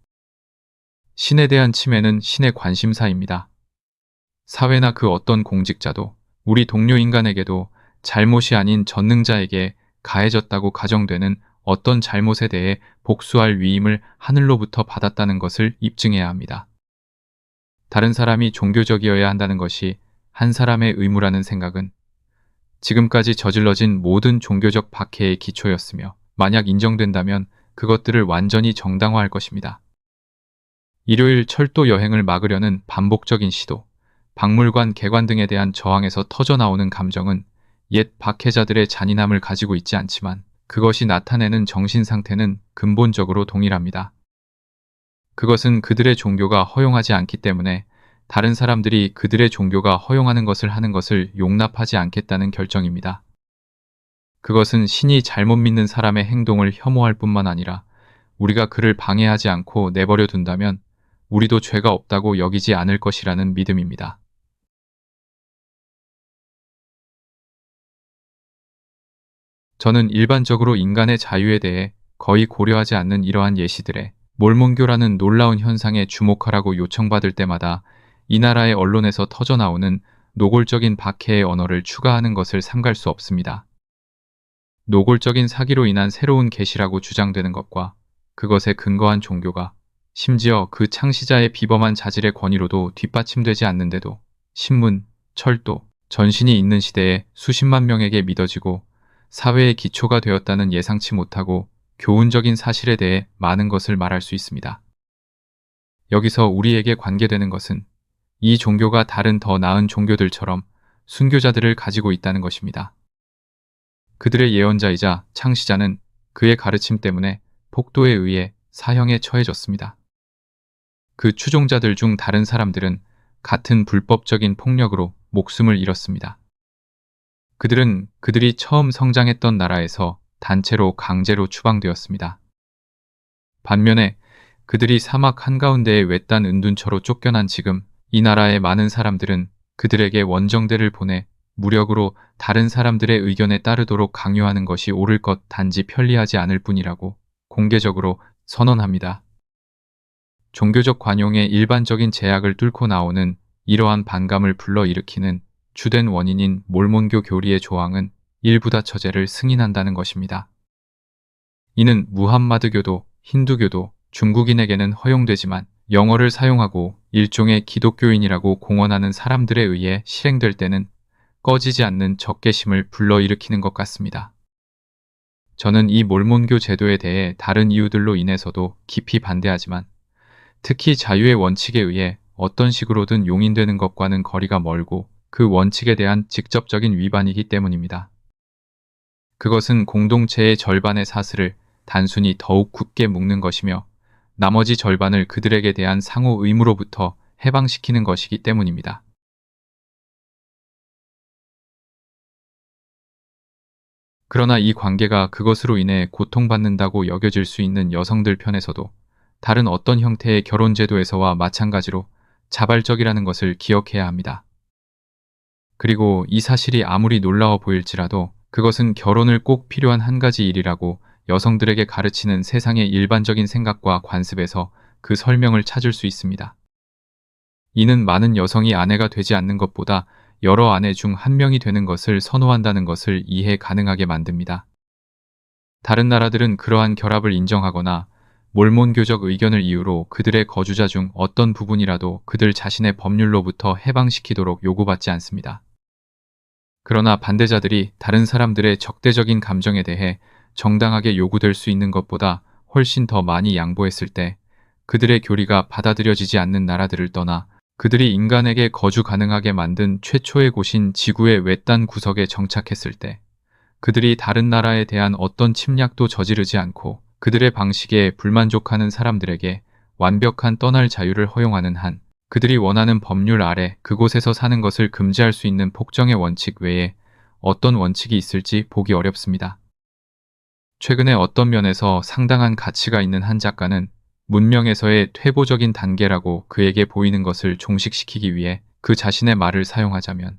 신에 대한 침해는 신의 관심사입니다. 사회나 그 어떤 공직자도 우리 동료 인간에게도 잘못이 아닌 전능자에게 가해졌다고 가정되는 어떤 잘못에 대해 복수할 위임을 하늘로부터 받았다는 것을 입증해야 합니다. 다른 사람이 종교적이어야 한다는 것이 한 사람의 의무라는 생각은 지금까지 저질러진 모든 종교적 박해의 기초였으며 만약 인정된다면 그것들을 완전히 정당화할 것입니다. 일요일 철도 여행을 막으려는 반복적인 시도, 박물관 개관 등에 대한 저항에서 터져나오는 감정은 옛 박해자들의 잔인함을 가지고 있지 않지만 그것이 나타내는 정신 상태는 근본적으로 동일합니다. 그것은 그들의 종교가 허용하지 않기 때문에 다른 사람들이 그들의 종교가 허용하는 것을 하는 것을 용납하지 않겠다는 결정입니다. 그것은 신이 잘못 믿는 사람의 행동을 혐오할 뿐만 아니라 우리가 그를 방해하지 않고 내버려 둔다면 우리도 죄가 없다고 여기지 않을 것이라는 믿음입니다. 저는 일반적으로 인간의 자유에 대해 거의 고려하지 않는 이러한 예시들에 몰몬교라는 놀라운 현상에 주목하라고 요청받을 때마다 이 나라의 언론에서 터져나오는 노골적인 박해의 언어를 추가하는 것을 삼갈 수 없습니다. 노골적인 사기로 인한 새로운 계시라고 주장되는 것과 그것에 근거한 종교가 심지어 그 창시자의 비범한 자질의 권위로도 뒷받침되지 않는데도 신문, 철도, 전신이 있는 시대에 수십만 명에게 믿어지고 사회의 기초가 되었다는 예상치 못하고 교훈적인 사실에 대해 많은 것을 말할 수 있습니다. 여기서 우리에게 관계되는 것은 이 종교가 다른 더 나은 종교들처럼 순교자들을 가지고 있다는 것입니다. 그들의 예언자이자 창시자는 그의 가르침 때문에 폭도에 의해 사형에 처해졌습니다. 그 추종자들 중 다른 사람들은 같은 불법적인 폭력으로 목숨을 잃었습니다. 그들은 그들이 처음 성장했던 나라에서 단체로 강제로 추방되었습니다. 반면에 그들이 사막 한가운데에 외딴 은둔처로 쫓겨난 지금 이 나라의 많은 사람들은 그들에게 원정대를 보내 무력으로 다른 사람들의 의견에 따르도록 강요하는 것이 옳을 것 단지 편리하지 않을 뿐이라고 공개적으로 선언합니다. 종교적 관용의 일반적인 제약을 뚫고 나오는 이러한 반감을 불러일으키는 주된 원인인 몰몬교 교리의 조항은 일부다 처제를 승인한다는 것입니다. 이는 무함마드교도, 힌두교도 중국인에게는 허용되지만 영어를 사용하고 일종의 기독교인이라고 공언하는 사람들에 의해 실행될 때는 꺼지지 않는 적개심을 불러일으키는 것 같습니다. 저는 이 몰몬교 제도에 대해 다른 이유들로 인해서도 깊이 반대하지만 특히 자유의 원칙에 의해 어떤 식으로든 용인되는 것과는 거리가 멀고 그 원칙에 대한 직접적인 위반이기 때문입니다. 그것은 공동체의 절반의 사슬을 단순히 더욱 굳게 묶는 것이며 나머지 절반을 그들에게 대한 상호 의무로부터 해방시키는 것이기 때문입니다. 그러나 이 관계가 그것으로 인해 고통받는다고 여겨질 수 있는 여성들 편에서도 다른 어떤 형태의 결혼제도에서와 마찬가지로 자발적이라는 것을 기억해야 합니다. 그리고 이 사실이 아무리 놀라워 보일지라도 그것은 결혼을 꼭 필요한 한 가지 일이라고 여성들에게 가르치는 세상의 일반적인 생각과 관습에서 그 설명을 찾을 수 있습니다. 이는 많은 여성이 아내가 되지 않는 것보다 여러 아내 중 한 명이 되는 것을 선호한다는 것을 이해 가능하게 만듭니다. 다른 나라들은 그러한 결합을 인정하거나 몰몬교적 의견을 이유로 그들의 거주자 중 어떤 부분이라도 그들 자신의 법률로부터 해방시키도록 요구받지 않습니다. 그러나 반대자들이 다른 사람들의 적대적인 감정에 대해 정당하게 요구될 수 있는 것보다 훨씬 더 많이 양보했을 때 그들의 교리가 받아들여지지 않는 나라들을 떠나 그들이 인간에게 거주 가능하게 만든 최초의 곳인 지구의 외딴 구석에 정착했을 때 그들이 다른 나라에 대한 어떤 침략도 저지르지 않고 그들의 방식에 불만족하는 사람들에게 완벽한 떠날 자유를 허용하는 한 그들이 원하는 법률 아래 그곳에서 사는 것을 금지할 수 있는 폭정의 원칙 외에 어떤 원칙이 있을지 보기 어렵습니다. 최근에 어떤 면에서 상당한 가치가 있는 한 작가는 문명에서의 퇴보적인 단계라고 그에게 보이는 것을 종식시키기 위해 그 자신의 말을 사용하자면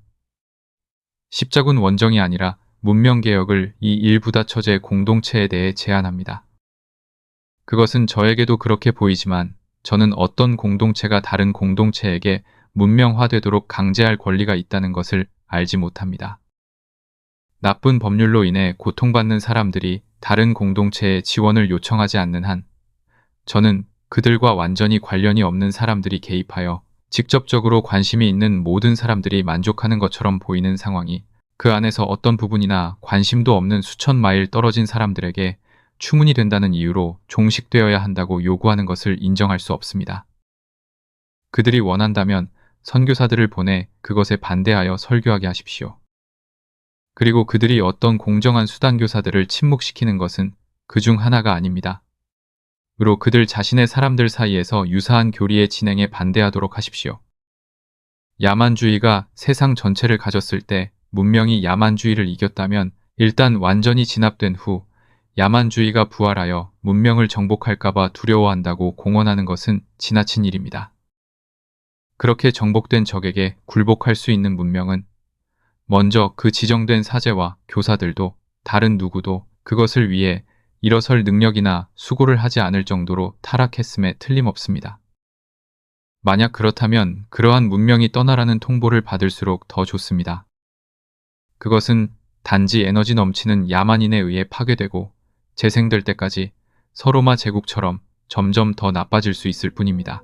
십자군 원정이 아니라 문명개혁을 이 일부다 처제 공동체에 대해 제안합니다. 그것은 저에게도 그렇게 보이지만 저는 어떤 공동체가 다른 공동체에게 문명화되도록 강제할 권리가 있다는 것을 알지 못합니다. 나쁜 법률로 인해 고통받는 사람들이 다른 공동체에 지원을 요청하지 않는 한 저는 그들과 완전히 관련이 없는 사람들이 개입하여 직접적으로 관심이 있는 모든 사람들이 만족하는 것처럼 보이는 상황이 그 안에서 어떤 부분이나 관심도 없는 수천 마일 떨어진 사람들에게 추문이 된다는 이유로 종식되어야 한다고 요구하는 것을 인정할 수 없습니다. 그들이 원한다면 선교사들을 보내 그것에 반대하여 설교하게 하십시오. 그리고 그들이 어떤 공정한 수단교사들을 침묵시키는 것은 그 중 하나가 아닙니다. 으로 그들 자신의 사람들 사이에서 유사한 교리의 진행에 반대하도록 하십시오. 야만주의가 세상 전체를 가졌을 때 문명이 야만주의를 이겼다면 일단 완전히 진압된 후 야만주의가 부활하여 문명을 정복할까봐 두려워한다고 공언하는 것은 지나친 일입니다. 그렇게 정복된 적에게 굴복할 수 있는 문명은 먼저 그 지정된 사제와 교사들도 다른 누구도 그것을 위해 일어설 능력이나 수고를 하지 않을 정도로 타락했음에 틀림없습니다. 만약 그렇다면 그러한 문명이 떠나라는 통보를 받을수록 더 좋습니다. 그것은 단지 에너지 넘치는 야만인에 의해 파괴되고 재생될 때까지 서로마 제국처럼 점점 더 나빠질 수 있을 뿐입니다.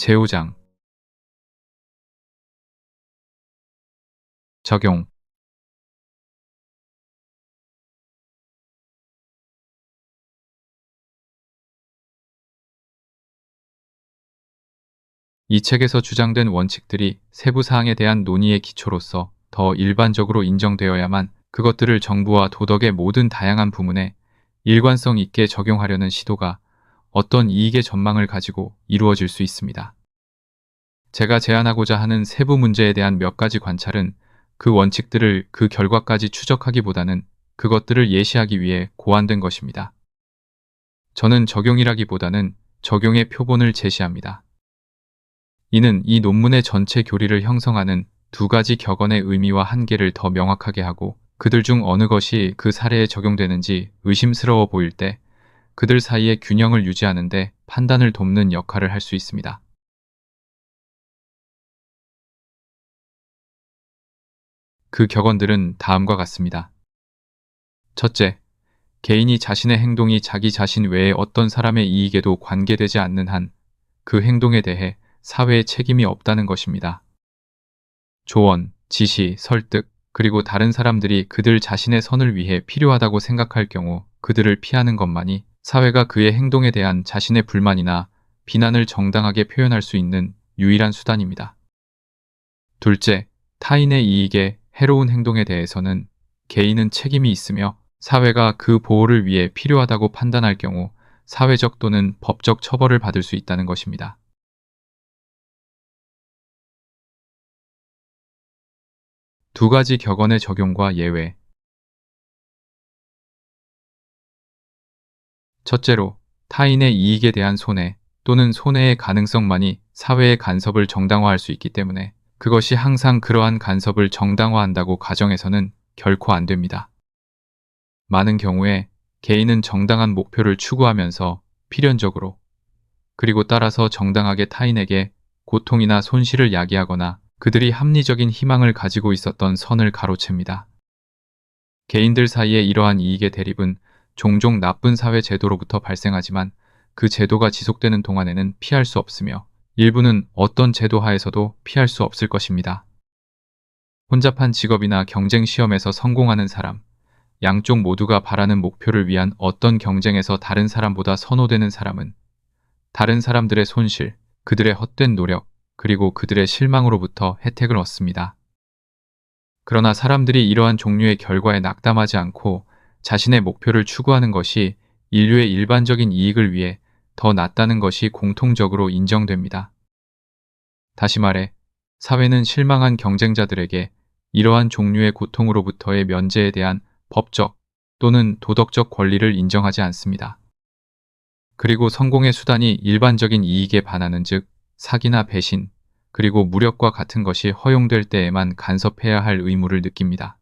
제5장 적용. 이 책에서 주장된 원칙들이 세부 사항에 대한 논의의 기초로서 더 일반적으로 인정되어야만 그것들을 정부와 도덕의 모든 다양한 부문에 일관성 있게 적용하려는 시도가 어떤 이익의 전망을 가지고 이루어질 수 있습니다. 제가 제안하고자 하는 세부 문제에 대한 몇 가지 관찰은 그 원칙들을 그 결과까지 추적하기보다는 그것들을 예시하기 위해 고안된 것입니다. 저는 적용이라기보다는 적용의 표본을 제시합니다. 이는 이 논문의 전체 교리를 형성하는 두 가지 격언의 의미와 한계를 더 명확하게 하고 그들 중 어느 것이 그 사례에 적용되는지 의심스러워 보일 때 그들 사이의 균형을 유지하는 데 판단을 돕는 역할을 할 수 있습니다. 그 격언들은 다음과 같습니다. 첫째, 개인이 자신의 행동이 자기 자신 외의 어떤 사람의 이익에도 관계되지 않는 한 그 행동에 대해 사회의 책임이 없다는 것입니다. 조언, 지시, 설득, 그리고 다른 사람들이 그들 자신의 선을 위해 필요하다고 생각할 경우 그들을 피하는 것만이 사회가 그의 행동에 대한 자신의 불만이나 비난을 정당하게 표현할 수 있는 유일한 수단입니다. 둘째, 타인의 이익에 해로운 행동에 대해서는 개인은 책임이 있으며 사회가 그 보호를 위해 필요하다고 판단할 경우 사회적 또는 법적 처벌을 받을 수 있다는 것입니다. 두 가지 격언의 적용과 예외. 첫째로, 타인의 이익에 대한 손해 또는 손해의 가능성만이 사회의 간섭을 정당화할 수 있기 때문에 그것이 항상 그러한 간섭을 정당화한다고 가정해서는 결코 안 됩니다. 많은 경우에 개인은 정당한 목표를 추구하면서 필연적으로 그리고 따라서 정당하게 타인에게 고통이나 손실을 야기하거나 그들이 합리적인 희망을 가지고 있었던 선을 가로챕니다. 개인들 사이의 이러한 이익의 대립은 종종 나쁜 사회 제도로부터 발생하지만 그 제도가 지속되는 동안에는 피할 수 없으며 일부는 어떤 제도 하에서도 피할 수 없을 것입니다. 혼잡한 직업이나 경쟁 시험에서 성공하는 사람, 양쪽 모두가 바라는 목표를 위한 어떤 경쟁에서 다른 사람보다 선호되는 사람은 다른 사람들의 손실, 그들의 헛된 노력, 그리고 그들의 실망으로부터 혜택을 얻습니다. 그러나 사람들이 이러한 종류의 결과에 낙담하지 않고 자신의 목표를 추구하는 것이 인류의 일반적인 이익을 위해 더 낫다는 것이 공통적으로 인정됩니다. 다시 말해, 사회는 실망한 경쟁자들에게 이러한 종류의 고통으로부터의 면제에 대한 법적 또는 도덕적 권리를 인정하지 않습니다. 그리고 성공의 수단이 일반적인 이익에 반하는 즉 사기나 배신, 그리고 무력과 같은 것이 허용될 때에만 간섭해야 할 의무를 느낍니다.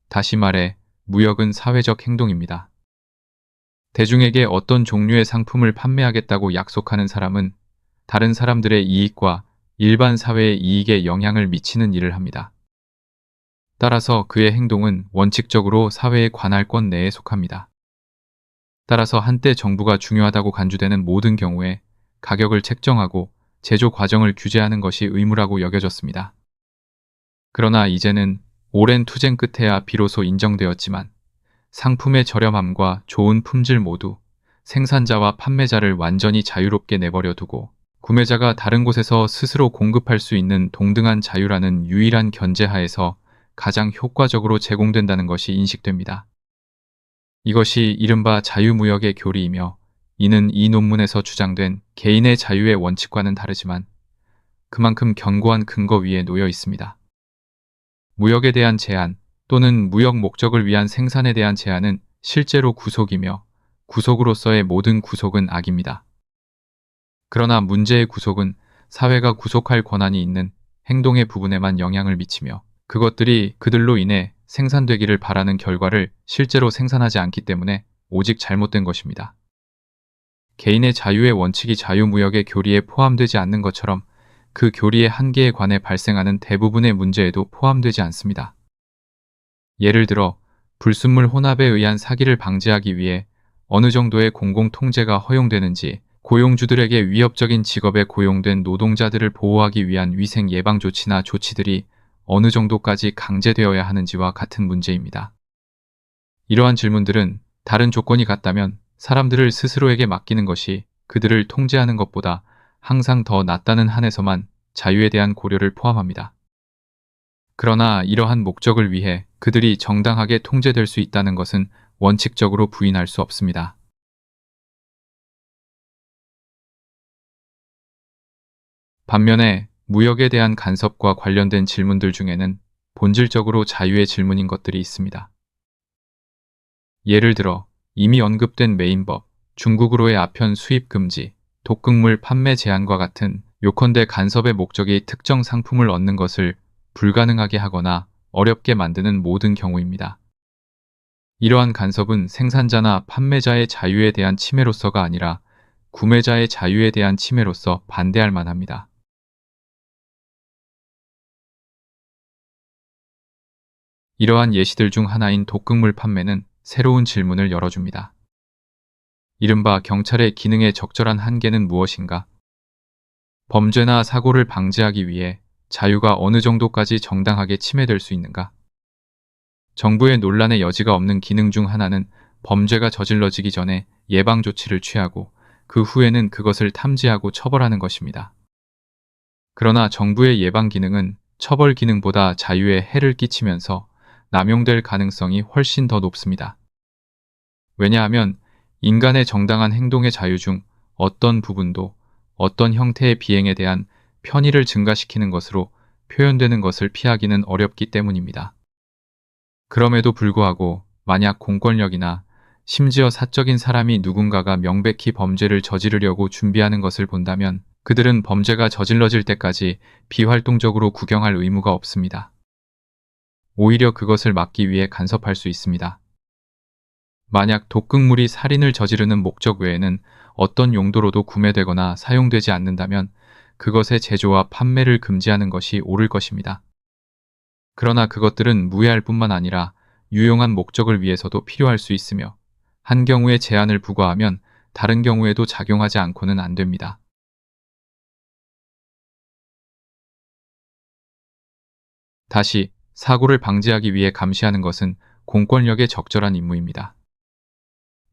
다시 말해, 무역은 사회적 행동입니다. 대중에게 어떤 종류의 상품을 판매하겠다고 약속하는 사람은 다른 사람들의 이익과 일반 사회의 이익에 영향을 미치는 일을 합니다. 따라서 그의 행동은 원칙적으로 사회의 관할권 내에 속합니다. 따라서 한때 정부가 중요하다고 간주되는 모든 경우에 가격을 책정하고 제조 과정을 규제하는 것이 의무라고 여겨졌습니다. 그러나 이제는 오랜 투쟁 끝에야 비로소 인정되었지만 상품의 저렴함과 좋은 품질 모두 생산자와 판매자를 완전히 자유롭게 내버려 두고 구매자가 다른 곳에서 스스로 공급할 수 있는 동등한 자유라는 유일한 견제하에서 가장 효과적으로 제공된다는 것이 인식됩니다. 이것이 이른바 자유무역의 교리이며 이는 이 논문에서 주장된 개인의 자유의 원칙과는 다르지만 그만큼 견고한 근거 위에 놓여 있습니다. 무역에 대한 제한 또는 무역 목적을 위한 생산에 대한 제한은 실제로 구속이며 구속으로서의 모든 구속은 악입니다. 그러나 문제의 구속은 사회가 구속할 권한이 있는 행동의 부분에만 영향을 미치며 그것들이 그들로 인해 생산되기를 바라는 결과를 실제로 생산하지 않기 때문에 오직 잘못된 것입니다. 개인의 자유의 원칙이 자유무역의 교리에 포함되지 않는 것처럼 그 교리의 한계에 관해 발생하는 대부분의 문제에도 포함되지 않습니다. 예를 들어 불순물 혼합에 의한 사기를 방지하기 위해 어느 정도의 공공통제가 허용되는지, 고용주들에게 위협적인 직업에 고용된 노동자들을 보호하기 위한 위생 예방 조치나 조치들이 어느 정도까지 강제되어야 하는지와 같은 문제입니다. 이러한 질문들은 다른 조건이 같다면 사람들을 스스로에게 맡기는 것이 그들을 통제하는 것보다 항상 더 낫다는 한에서만 자유에 대한 고려를 포함합니다. 그러나 이러한 목적을 위해 그들이 정당하게 통제될 수 있다는 것은 원칙적으로 부인할 수 없습니다. 반면에 무역에 대한 간섭과 관련된 질문들 중에는 본질적으로 자유의 질문인 것들이 있습니다. 예를 들어 이미 언급된 메인법, 중국으로의 아편 수입 금지, 독극물 판매 제한과 같은 요컨대 간섭의 목적이 특정 상품을 얻는 것을 불가능하게 하거나 어렵게 만드는 모든 경우입니다. 이러한 간섭은 생산자나 판매자의 자유에 대한 침해로서가 아니라 구매자의 자유에 대한 침해로서 반대할 만합니다. 이러한 예시들 중 하나인 독극물 판매는 새로운 질문을 열어줍니다. 이른바 경찰의 기능의 적절한 한계는 무엇인가? 범죄나 사고를 방지하기 위해 자유가 어느 정도까지 정당하게 침해될 수 있는가? 정부의 논란의 여지가 없는 기능 중 하나는 범죄가 저질러지기 전에 예방 조치를 취하고 그 후에는 그것을 탐지하고 처벌하는 것입니다. 그러나 정부의 예방 기능은 처벌 기능보다 자유에 해를 끼치면서 남용될 가능성이 훨씬 더 높습니다. 왜냐하면 인간의 정당한 행동의 자유 중 어떤 부분도 어떤 형태의 비행에 대한 편의를 증가시키는 것으로 표현되는 것을 피하기는 어렵기 때문입니다. 그럼에도 불구하고 만약 공권력이나 심지어 사적인 사람이 누군가가 명백히 범죄를 저지르려고 준비하는 것을 본다면 그들은 범죄가 저질러질 때까지 비활동적으로 구경할 의무가 없습니다. 오히려 그것을 막기 위해 간섭할 수 있습니다. 만약 독극물이 살인을 저지르는 목적 외에는 어떤 용도로도 구매되거나 사용되지 않는다면 그것의 제조와 판매를 금지하는 것이 옳을 것입니다. 그러나 그것들은 무해할 뿐만 아니라 유용한 목적을 위해서도 필요할 수 있으며 한 경우에 제한을 부과하면 다른 경우에도 작용하지 않고는 안 됩니다. 다시 사고를 방지하기 위해 감시하는 것은 공권력의 적절한 임무입니다.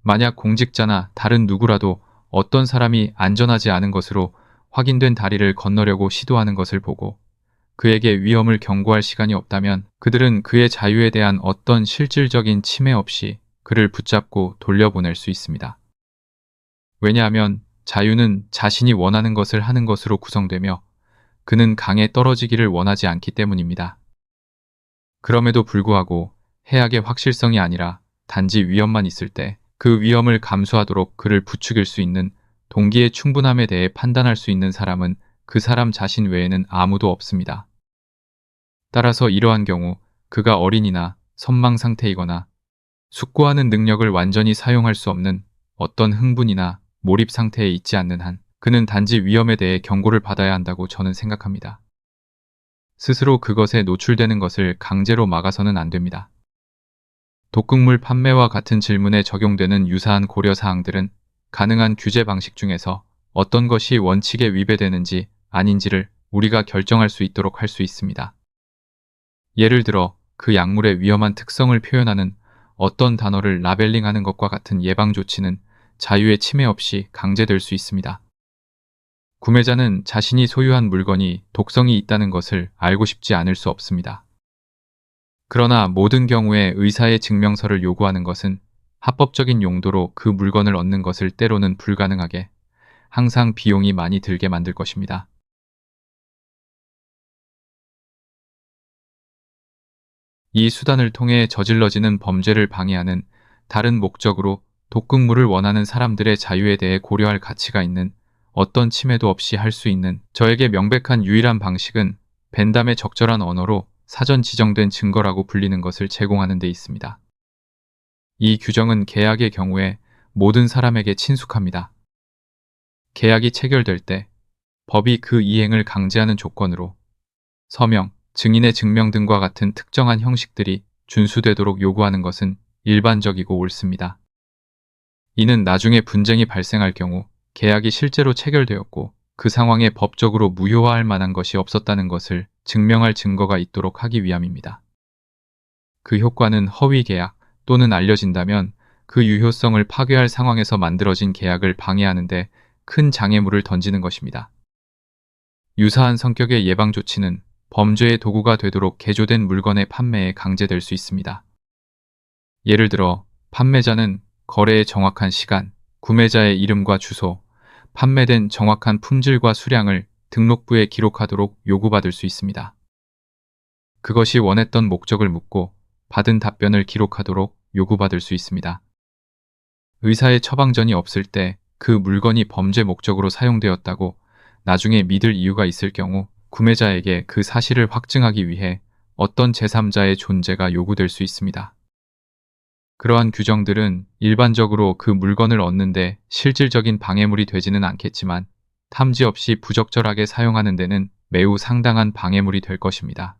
만약 공직자나 다른 누구라도 어떤 사람이 안전하지 않은 것으로 확인된 다리를 건너려고 시도하는 것을 보고 그에게 위험을 경고할 시간이 없다면 그들은 그의 자유에 대한 어떤 실질적인 침해 없이 그를 붙잡고 돌려보낼 수 있습니다. 왜냐하면 자유는 자신이 원하는 것을 하는 것으로 구성되며 그는 강에 떨어지기를 원하지 않기 때문입니다. 그럼에도 불구하고 해악의 확실성이 아니라 단지 위험만 있을 때 그 위험을 감수하도록 그를 부추길 수 있는 동기의 충분함에 대해 판단할 수 있는 사람은 그 사람 자신 외에는 아무도 없습니다. 따라서 이러한 경우 그가 어린이나 선망 상태이거나 숙고하는 능력을 완전히 사용할 수 없는 어떤 흥분이나 몰입 상태에 있지 않는 한 그는 단지 위험에 대해 경고를 받아야 한다고 저는 생각합니다. 스스로 그것에 노출되는 것을 강제로 막아서는 안 됩니다. 독극물 판매와 같은 질문에 적용되는 유사한 고려사항들은 가능한 규제 방식 중에서 어떤 것이 원칙에 위배되는지 아닌지를 우리가 결정할 수 있도록 할 수 있습니다. 예를 들어 그 약물의 위험한 특성을 표현하는 어떤 단어를 라벨링하는 것과 같은 예방 조치는 자유의 침해 없이 강제될 수 있습니다. 구매자는 자신이 소유한 물건이 독성이 있다는 것을 알고 싶지 않을 수 없습니다. 그러나 모든 경우에 의사의 증명서를 요구하는 것은 합법적인 용도로 그 물건을 얻는 것을 때로는 불가능하게 항상 비용이 많이 들게 만들 것입니다. 이 수단을 통해 저질러지는 범죄를 방해하는 다른 목적으로 독극물을 원하는 사람들의 자유에 대해 고려할 가치가 있는 어떤 침해도 없이 할 수 있는 저에게 명백한 유일한 방식은 벤담의 적절한 언어로 사전 지정된 증거라고 불리는 것을 제공하는 데 있습니다. 이 규정은 계약의 경우에 모든 사람에게 친숙합니다. 계약이 체결될 때 법이 그 이행을 강제하는 조건으로 서명, 증인의 증명 등과 같은 특정한 형식들이 준수되도록 요구하는 것은 일반적이고 옳습니다. 이는 나중에 분쟁이 발생할 경우 계약이 실제로 체결되었고 그 상황에 법적으로 무효화할 만한 것이 없었다는 것을 증명할 증거가 있도록 하기 위함입니다. 그 효과는 허위 계약 또는 알려진다면 그 유효성을 파괴할 상황에서 만들어진 계약을 방해하는데 큰 장애물을 던지는 것입니다. 유사한 성격의 예방 조치는 범죄의 도구가 되도록 개조된 물건의 판매에 강제될 수 있습니다. 예를 들어 판매자는 거래의 정확한 시간, 구매자의 이름과 주소, 판매된 정확한 품질과 수량을 등록부에 기록하도록 요구받을 수 있습니다. 그것이 원했던 목적을 묻고 받은 답변을 기록하도록 요구받을 수 있습니다. 의사의 처방전이 없을 때 그 물건이 범죄 목적으로 사용되었다고 나중에 믿을 이유가 있을 경우 구매자에게 그 사실을 확증하기 위해 어떤 제3자의 존재가 요구될 수 있습니다. 그러한 규정들은 일반적으로 그 물건을 얻는데 실질적인 방해물이 되지는 않겠지만 탐지 없이 부적절하게 사용하는 데는 매우 상당한 방해물이 될 것입니다.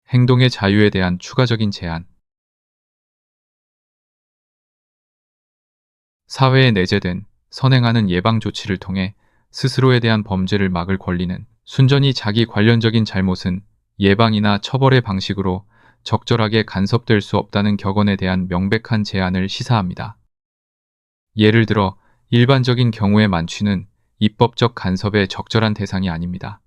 행동의 자유에 대한 추가적인 제한. 사회에 내재된 선행하는 예방 조치를 통해 스스로에 대한 범죄를 막을 권리는 순전히 자기 관련적인 잘못은 예방이나 처벌의 방식으로 적절하게 간섭될 수 없다는 격언에 대한 명백한 제한을 시사합니다. 예를 들어 일반적인 경우의 만취는 입법적 간섭의 적절한 대상이 아닙니다.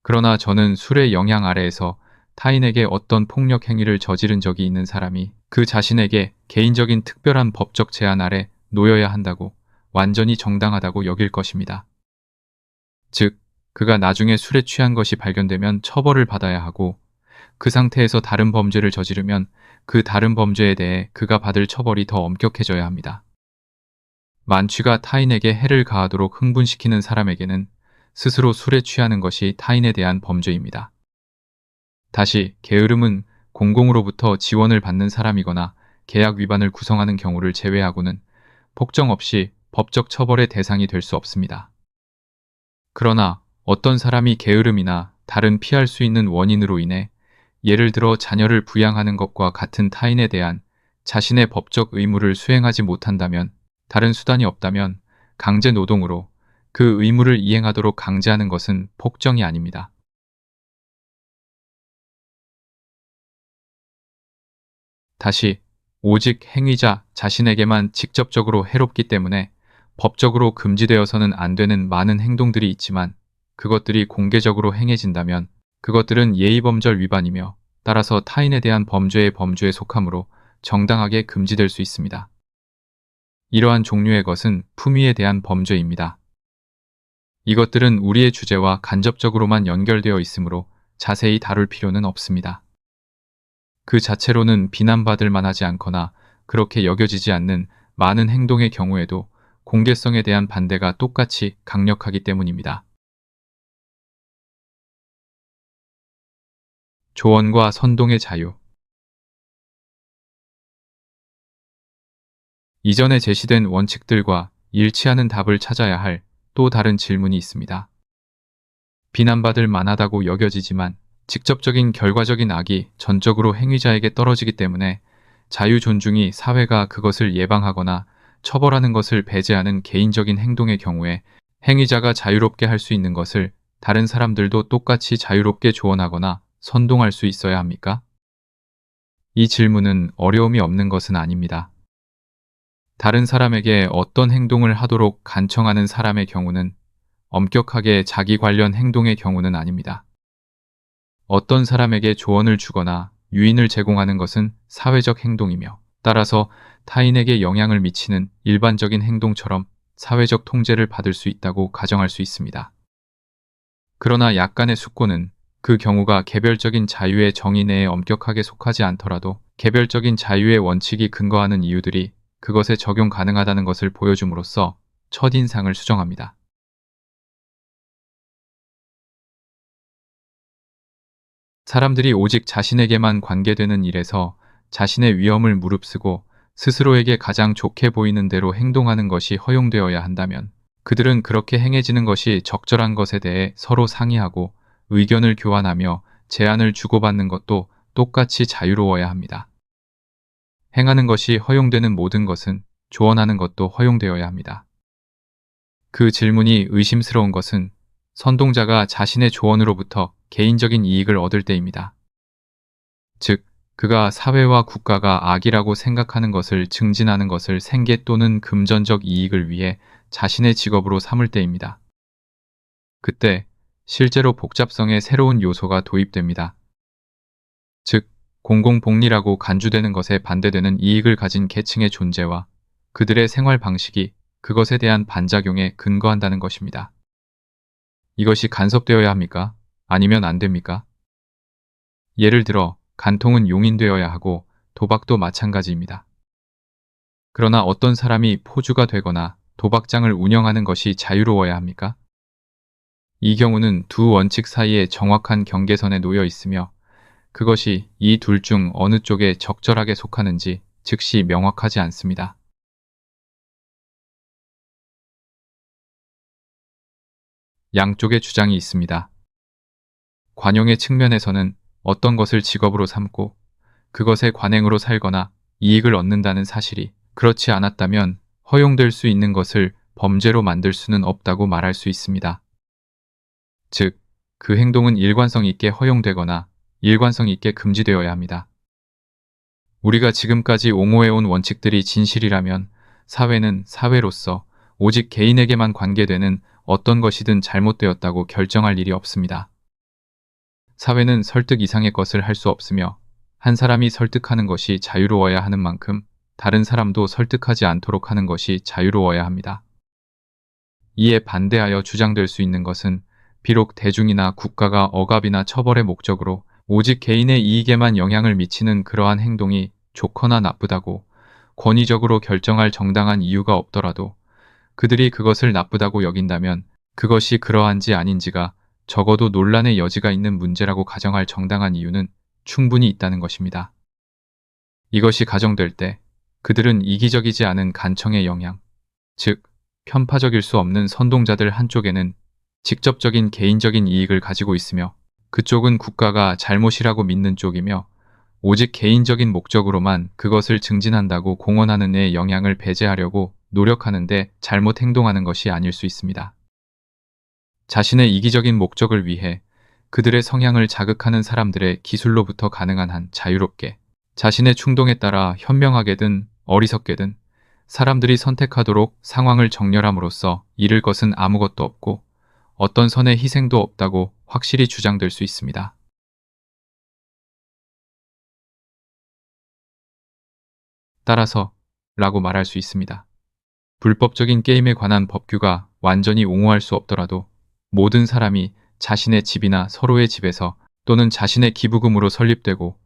그러나 저는 술의 영향 아래에서 타인에게 어떤 폭력 행위를 저지른 적이 있는 사람이 그 자신에게 개인적인 특별한 법적 제한 아래 놓여야 한다고 완전히 정당하다고 여길 것입니다. 즉, 그가 나중에 술에 취한 것이 발견되면 처벌을 받아야 하고 그 상태에서 다른 범죄를 저지르면 그 다른 범죄에 대해 그가 받을 처벌이 더 엄격해져야 합니다. 만취가 타인에게 해를 가하도록 흥분시키는 사람에게는 스스로 술에 취하는 것이 타인에 대한 범죄입니다. 다시 게으름은 공공으로부터 지원을 받는 사람이거나 계약 위반을 구성하는 경우를 제외하고는 폭정 없이 법적 처벌의 대상이 될 수 없습니다. 그러나 어떤 사람이 게으름이나 다른 피할 수 있는 원인으로 인해 예를 들어 자녀를 부양하는 것과 같은 타인에 대한 자신의 법적 의무를 수행하지 못한다면 다른 수단이 없다면 강제 노동으로 그 의무를 이행하도록 강제하는 것은 폭정이 아닙니다. 다시 오직 행위자 자신에게만 직접적으로 해롭기 때문에 법적으로 금지되어서는 안 되는 많은 행동들이 있지만 그것들이 공개적으로 행해진다면 그것들은 예의범절 위반이며 따라서 타인에 대한 범죄의 범주에 속하므로 정당하게 금지될 수 있습니다. 이러한 종류의 것은 품위에 대한 범죄입니다. 이것들은 우리의 주제와 간접적으로만 연결되어 있으므로 자세히 다룰 필요는 없습니다. 그 자체로는 비난받을 만하지 않거나 그렇게 여겨지지 않는 많은 행동의 경우에도 공개성에 대한 반대가 똑같이 강력하기 때문입니다. 조언과 선동의 자유. 이전에 제시된 원칙들과 일치하는 답을 찾아야 할 또 다른 질문이 있습니다. 비난받을 만하다고 여겨지지만 직접적인 결과적인 악이 전적으로 행위자에게 떨어지기 때문에 자유 존중이 사회가 그것을 예방하거나 처벌하는 것을 배제하는 개인적인 행동의 경우에 행위자가 자유롭게 할 수 있는 것을 다른 사람들도 똑같이 자유롭게 조언하거나 선동할 수 있어야 합니까? 이 질문은 어려움이 없는 것은 아닙니다. 다른 사람에게 어떤 행동을 하도록 간청하는 사람의 경우는 엄격하게 자기 관련 행동의 경우는 아닙니다. 어떤 사람에게 조언을 주거나 유인을 제공하는 것은 사회적 행동이며 따라서 타인에게 영향을 미치는 일반적인 행동처럼 사회적 통제를 받을 수 있다고 가정할 수 있습니다. 그러나 약간의 숙고는 그 경우가 개별적인 자유의 정의 내에 엄격하게 속하지 않더라도 개별적인 자유의 원칙이 근거하는 이유들이 그것에 적용 가능하다는 것을 보여줌으로써 첫인상을 수정합니다. 사람들이 오직 자신에게만 관계되는 일에서 자신의 위험을 무릅쓰고 스스로에게 가장 좋게 보이는 대로 행동하는 것이 허용되어야 한다면 그들은 그렇게 행해지는 것이 적절한 것에 대해 서로 상의하고 의견을 교환하며 제안을 주고받는 것도 똑같이 자유로워야 합니다. 행하는 것이 허용되는 모든 것은 조언하는 것도 허용되어야 합니다. 그 질문이 의심스러운 것은 선동자가 자신의 조언으로부터 개인적인 이익을 얻을 때입니다. 즉, 그가 사회와 국가가 악이라고 생각하는 것을 증진하는 것을 생계 또는 금전적 이익을 위해 자신의 직업으로 삼을 때입니다. 그때 실제로 복잡성의 새로운 요소가 도입됩니다. 즉, 공공복리라고 간주되는 것에 반대되는 이익을 가진 계층의 존재와 그들의 생활 방식이 그것에 대한 반작용에 근거한다는 것입니다. 이것이 간섭되어야 합니까? 아니면 안 됩니까? 예를 들어, 간통은 용인되어야 하고 도박도 마찬가지입니다. 그러나 어떤 사람이 포주가 되거나 도박장을 운영하는 것이 자유로워야 합니까? 이 경우는 두 원칙 사이에 정확한 경계선에 놓여 있으며 그것이 이 둘 중 어느 쪽에 적절하게 속하는지 즉시 명확하지 않습니다. 양쪽의 주장이 있습니다. 관용의 측면에서는 어떤 것을 직업으로 삼고 그것의 관행으로 살거나 이익을 얻는다는 사실이 그렇지 않았다면 허용될 수 있는 것을 범죄로 만들 수는 없다고 말할 수 있습니다. 즉, 그 행동은 일관성 있게 허용되거나 일관성 있게 금지되어야 합니다. 우리가 지금까지 옹호해온 원칙들이 진실이라면 사회는 사회로서 오직 개인에게만 관계되는 어떤 것이든 잘못되었다고 결정할 일이 없습니다. 사회는 설득 이상의 것을 할 수 없으며 한 사람이 설득하는 것이 자유로워야 하는 만큼 다른 사람도 설득하지 않도록 하는 것이 자유로워야 합니다. 이에 반대하여 주장될 수 있는 것은 비록 대중이나 국가가 억압이나 처벌의 목적으로 오직 개인의 이익에만 영향을 미치는 그러한 행동이 좋거나 나쁘다고 권위적으로 결정할 정당한 이유가 없더라도 그들이 그것을 나쁘다고 여긴다면 그것이 그러한지 아닌지가 적어도 논란의 여지가 있는 문제라고 가정할 정당한 이유는 충분히 있다는 것입니다. 이것이 가정될 때 그들은 이기적이지 않은 간청의 영향, 즉 편파적일 수 없는 선동자들 한쪽에는 직접적인 개인적인 이익을 가지고 있으며 그쪽은 국가가 잘못이라고 믿는 쪽이며 오직 개인적인 목적으로만 그것을 증진한다고 공언하는 애의 영향을 배제하려고 노력하는데 잘못 행동하는 것이 아닐 수 있습니다. 자신의 이기적인 목적을 위해 그들의 성향을 자극하는 사람들의 기술로부터 가능한 한 자유롭게 자신의 충동에 따라 현명하게든 어리석게든 사람들이 선택하도록 상황을 정렬함으로써 잃을 것은 아무것도 없고 어떤 선의 희생도 없다고 확실히 주장될 수 있습니다. 따라서 라고 말할 수 있습니다. 불법적인 게임에 관한 법규가 완전히 옹호할 수 없더라도 모든 사람이 자신의 집이나 서로의 집에서 또는 자신의 기부금으로 설립되고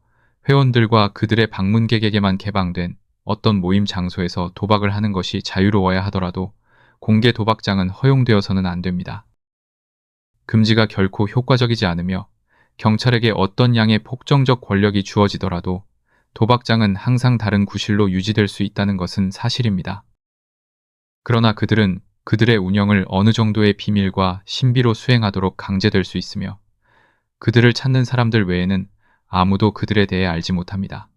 회원들과 그들의 방문객에게만 개방된 어떤 모임 장소에서 도박을 하는 것이 자유로워야 하더라도 공개 도박장은 허용되어서는 안 됩니다. 금지가 결코 효과적이지 않으며 경찰에게 어떤 양의 폭정적 권력이 주어지더라도 도박장은 항상 다른 구실로 유지될 수 있다는 것은 사실입니다. 그러나 그들은 그들의 운영을 어느 정도의 비밀과 신비로 수행하도록 강제될 수 있으며 그들을 찾는 사람들 외에는 아무도 그들에 대해 알지 못합니다.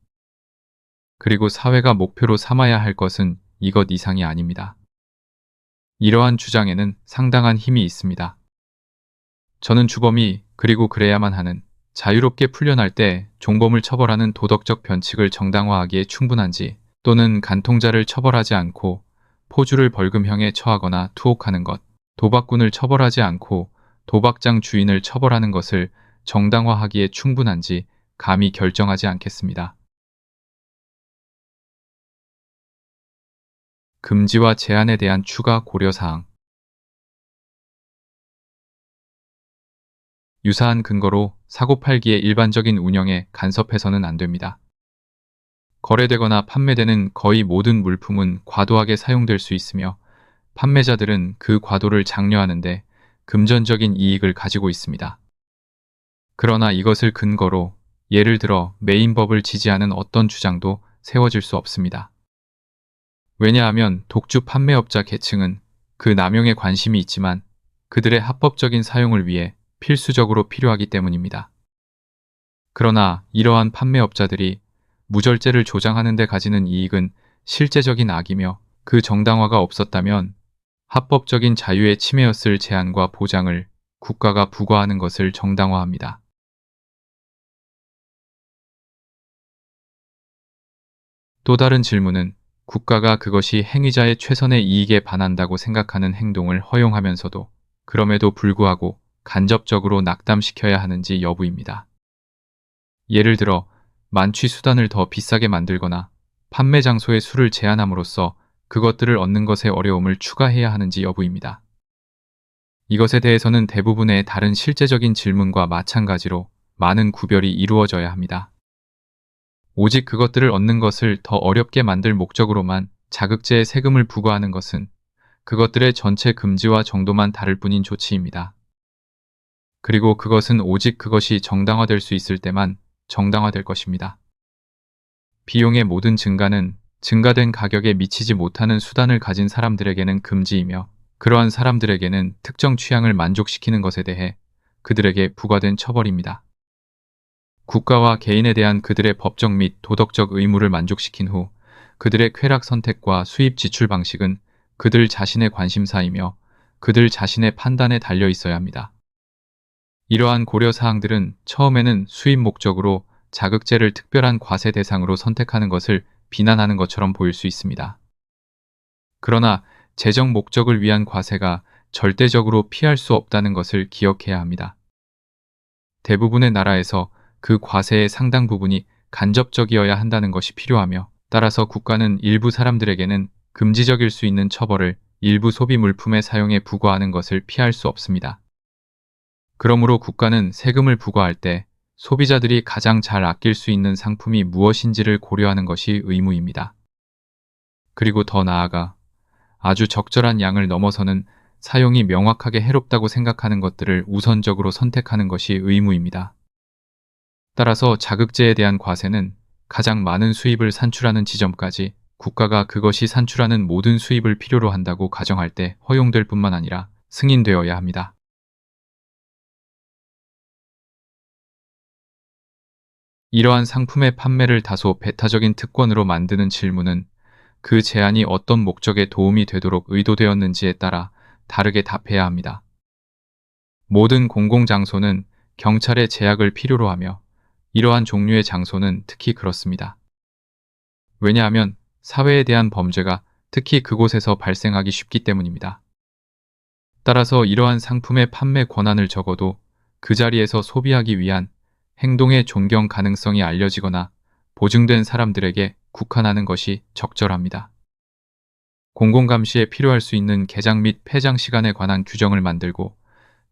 그리고 사회가 목표로 삼아야 할 것은 이것 이상이 아닙니다. 이러한 주장에는 상당한 힘이 있습니다. 저는 주범이 그리고 그래야만 하는 자유롭게 풀려날 때 종범을 처벌하는 도덕적 변칙을 정당화하기에 충분한지 또는 간통자를 처벌하지 않고 포주를 벌금형에 처하거나 투옥하는 것, 도박꾼을 처벌하지 않고 도박장 주인을 처벌하는 것을 정당화하기에 충분한지 감히 결정하지 않겠습니다. 금지와 제한에 대한 추가 고려사항. 유사한 근거로 사고팔기의 일반적인 운영에 간섭해서는 안 됩니다. 거래되거나 판매되는 거의 모든 물품은 과도하게 사용될 수 있으며 판매자들은 그 과도를 장려하는데 금전적인 이익을 가지고 있습니다. 그러나 이것을 근거로 예를 들어 메인법을 지지하는 어떤 주장도 세워질 수 없습니다. 왜냐하면 독주 판매업자 계층은 그 남용에 관심이 있지만 그들의 합법적인 사용을 위해 필수적으로 필요하기 때문입니다. 그러나 이러한 판매업자들이 무절제를 조장하는 데 가지는 이익은 실제적인 악이며 그 정당화가 없었다면 합법적인 자유의 침해였을 제한과 보장을 국가가 부과하는 것을 정당화합니다. 또 다른 질문은 국가가 그것이 행위자의 최선의 이익에 반한다고 생각하는 행동을 허용하면서도 그럼에도 불구하고 간접적으로 낙담시켜야 하는지 여부입니다. 예를 들어 만취 수단을 더 비싸게 만들거나 판매 장소의 수를 제한함으로써 그것들을 얻는 것에 어려움을 추가해야 하는지 여부입니다. 이것에 대해서는 대부분의 다른 실제적인 질문과 마찬가지로 많은 구별이 이루어져야 합니다. 오직 그것들을 얻는 것을 더 어렵게 만들 목적으로만 자극제에 세금을 부과하는 것은 그것들의 전체 금지와 정도만 다를 뿐인 조치입니다. 그리고 그것은 오직 그것이 정당화될 수 있을 때만 정당화될 것입니다. 비용의 모든 증가는 증가된 가격에 미치지 못하는 수단을 가진 사람들에게는 금지이며 그러한 사람들에게는 특정 취향을 만족시키는 것에 대해 그들에게 부과된 처벌입니다. 국가와 개인에 대한 그들의 법적 및 도덕적 의무를 만족시킨 후 그들의 쾌락 선택과 수입 지출 방식은 그들 자신의 관심사이며 그들 자신의 판단에 달려 있어야 합니다. 이러한 고려사항들은 처음에는 수입 목적으로 자극제를 특별한 과세 대상으로 선택하는 것을 비난하는 것처럼 보일 수 있습니다. 그러나 재정 목적을 위한 과세가 절대적으로 피할 수 없다는 것을 기억해야 합니다. 대부분의 나라에서 그 과세의 상당 부분이 간접적이어야 한다는 것이 필요하며 따라서 국가는 일부 사람들에게는 금지적일 수 있는 처벌을 일부 소비 물품의 사용에 부과하는 것을 피할 수 없습니다. 그러므로 국가는 세금을 부과할 때 소비자들이 가장 잘 아낄 수 있는 상품이 무엇인지를 고려하는 것이 의무입니다. 그리고 더 나아가 아주 적절한 양을 넘어서는 사용이 명확하게 해롭다고 생각하는 것들을 우선적으로 선택하는 것이 의무입니다. 따라서 자극제에 대한 과세는 가장 많은 수입을 산출하는 지점까지 국가가 그것이 산출하는 모든 수입을 필요로 한다고 가정할 때 허용될 뿐만 아니라 승인되어야 합니다. 이러한 상품의 판매를 다소 배타적인 특권으로 만드는 질문은 그 제한이 어떤 목적에 도움이 되도록 의도되었는지에 따라 다르게 답해야 합니다. 모든 공공장소는 경찰의 제약을 필요로 하며 이러한 종류의 장소는 특히 그렇습니다. 왜냐하면 사회에 대한 범죄가 특히 그곳에서 발생하기 쉽기 때문입니다. 따라서 이러한 상품의 판매 권한을 적어도 그 자리에서 소비하기 위한 행동의 존경 가능성이 알려지거나 보증된 사람들에게 국한하는 것이 적절합니다. 공공감시에 필요할 수 있는 개장 및 폐장 시간에 관한 규정을 만들고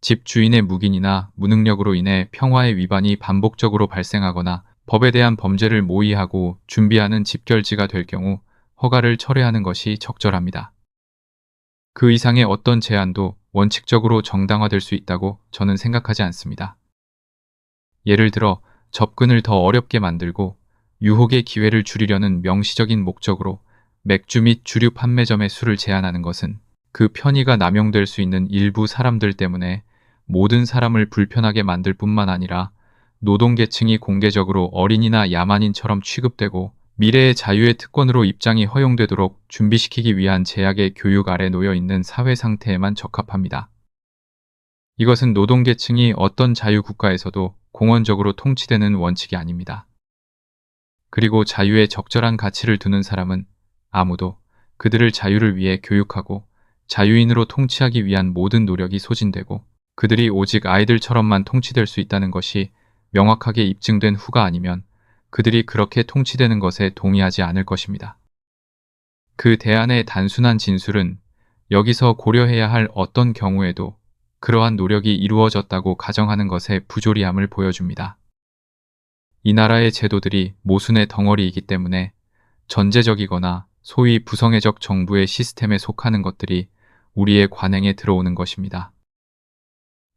집 주인의 묵인이나 무능력으로 인해 평화의 위반이 반복적으로 발생하거나 법에 대한 범죄를 모의하고 준비하는 집결지가 될 경우 허가를 철회하는 것이 적절합니다. 그 이상의 어떤 제한도 원칙적으로 정당화될 수 있다고 저는 생각하지 않습니다. 예를 들어 접근을 더 어렵게 만들고 유혹의 기회를 줄이려는 명시적인 목적으로 맥주 및 주류 판매점의 수를 제한하는 것은 그 편의가 남용될 수 있는 일부 사람들 때문에 모든 사람을 불편하게 만들 뿐만 아니라 노동계층이 공개적으로 어린이나 야만인처럼 취급되고 미래의 자유의 특권으로 입장이 허용되도록 준비시키기 위한 제약의 교육 아래 놓여 있는 사회 상태에만 적합합니다. 이것은 노동계층이 어떤 자유국가에서도 공언적으로 통치되는 원칙이 아닙니다. 그리고 자유에 적절한 가치를 두는 사람은 아무도 그들을 자유를 위해 교육하고 자유인으로 통치하기 위한 모든 노력이 소진되고 그들이 오직 아이들처럼만 통치될 수 있다는 것이 명확하게 입증된 후가 아니면 그들이 그렇게 통치되는 것에 동의하지 않을 것입니다. 그 대안의 단순한 진술은 여기서 고려해야 할 어떤 경우에도 그러한 노력이 이루어졌다고 가정하는 것의 부조리함을 보여줍니다. 이 나라의 제도들이 모순의 덩어리이기 때문에 전제적이거나 소위 부성애적 정부의 시스템에 속하는 것들이 우리의 관행에 들어오는 것입니다.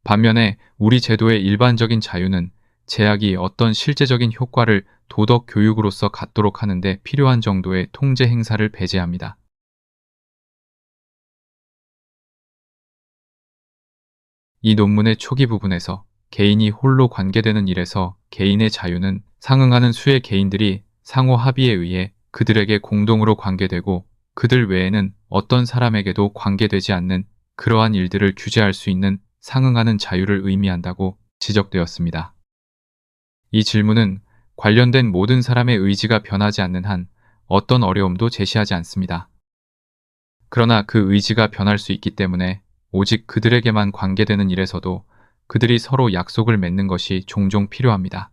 반면에 우리 제도의 일반적인 자유는 제약이 어떤 실제적인 효과를 도덕 교육으로서 갖도록 하는데 필요한 정도의 통제 행사를 배제합니다. 이 논문의 초기 부분에서 개인이 홀로 관계되는 일에서 개인의 자유는 상응하는 수의 개인들이 상호 합의에 의해 그들에게 공동으로 관계되고 그들 외에는 어떤 사람에게도 관계되지 않는 그러한 일들을 규제할 수 있는 상응하는 자유를 의미한다고 지적되었습니다. 이 질문은 관련된 모든 사람의 의지가 변하지 않는 한 어떤 어려움도 제시하지 않습니다. 그러나 그 의지가 변할 수 있기 때문에 오직 그들에게만 관계되는 일에서도 그들이 서로 약속을 맺는 것이 종종 필요합니다.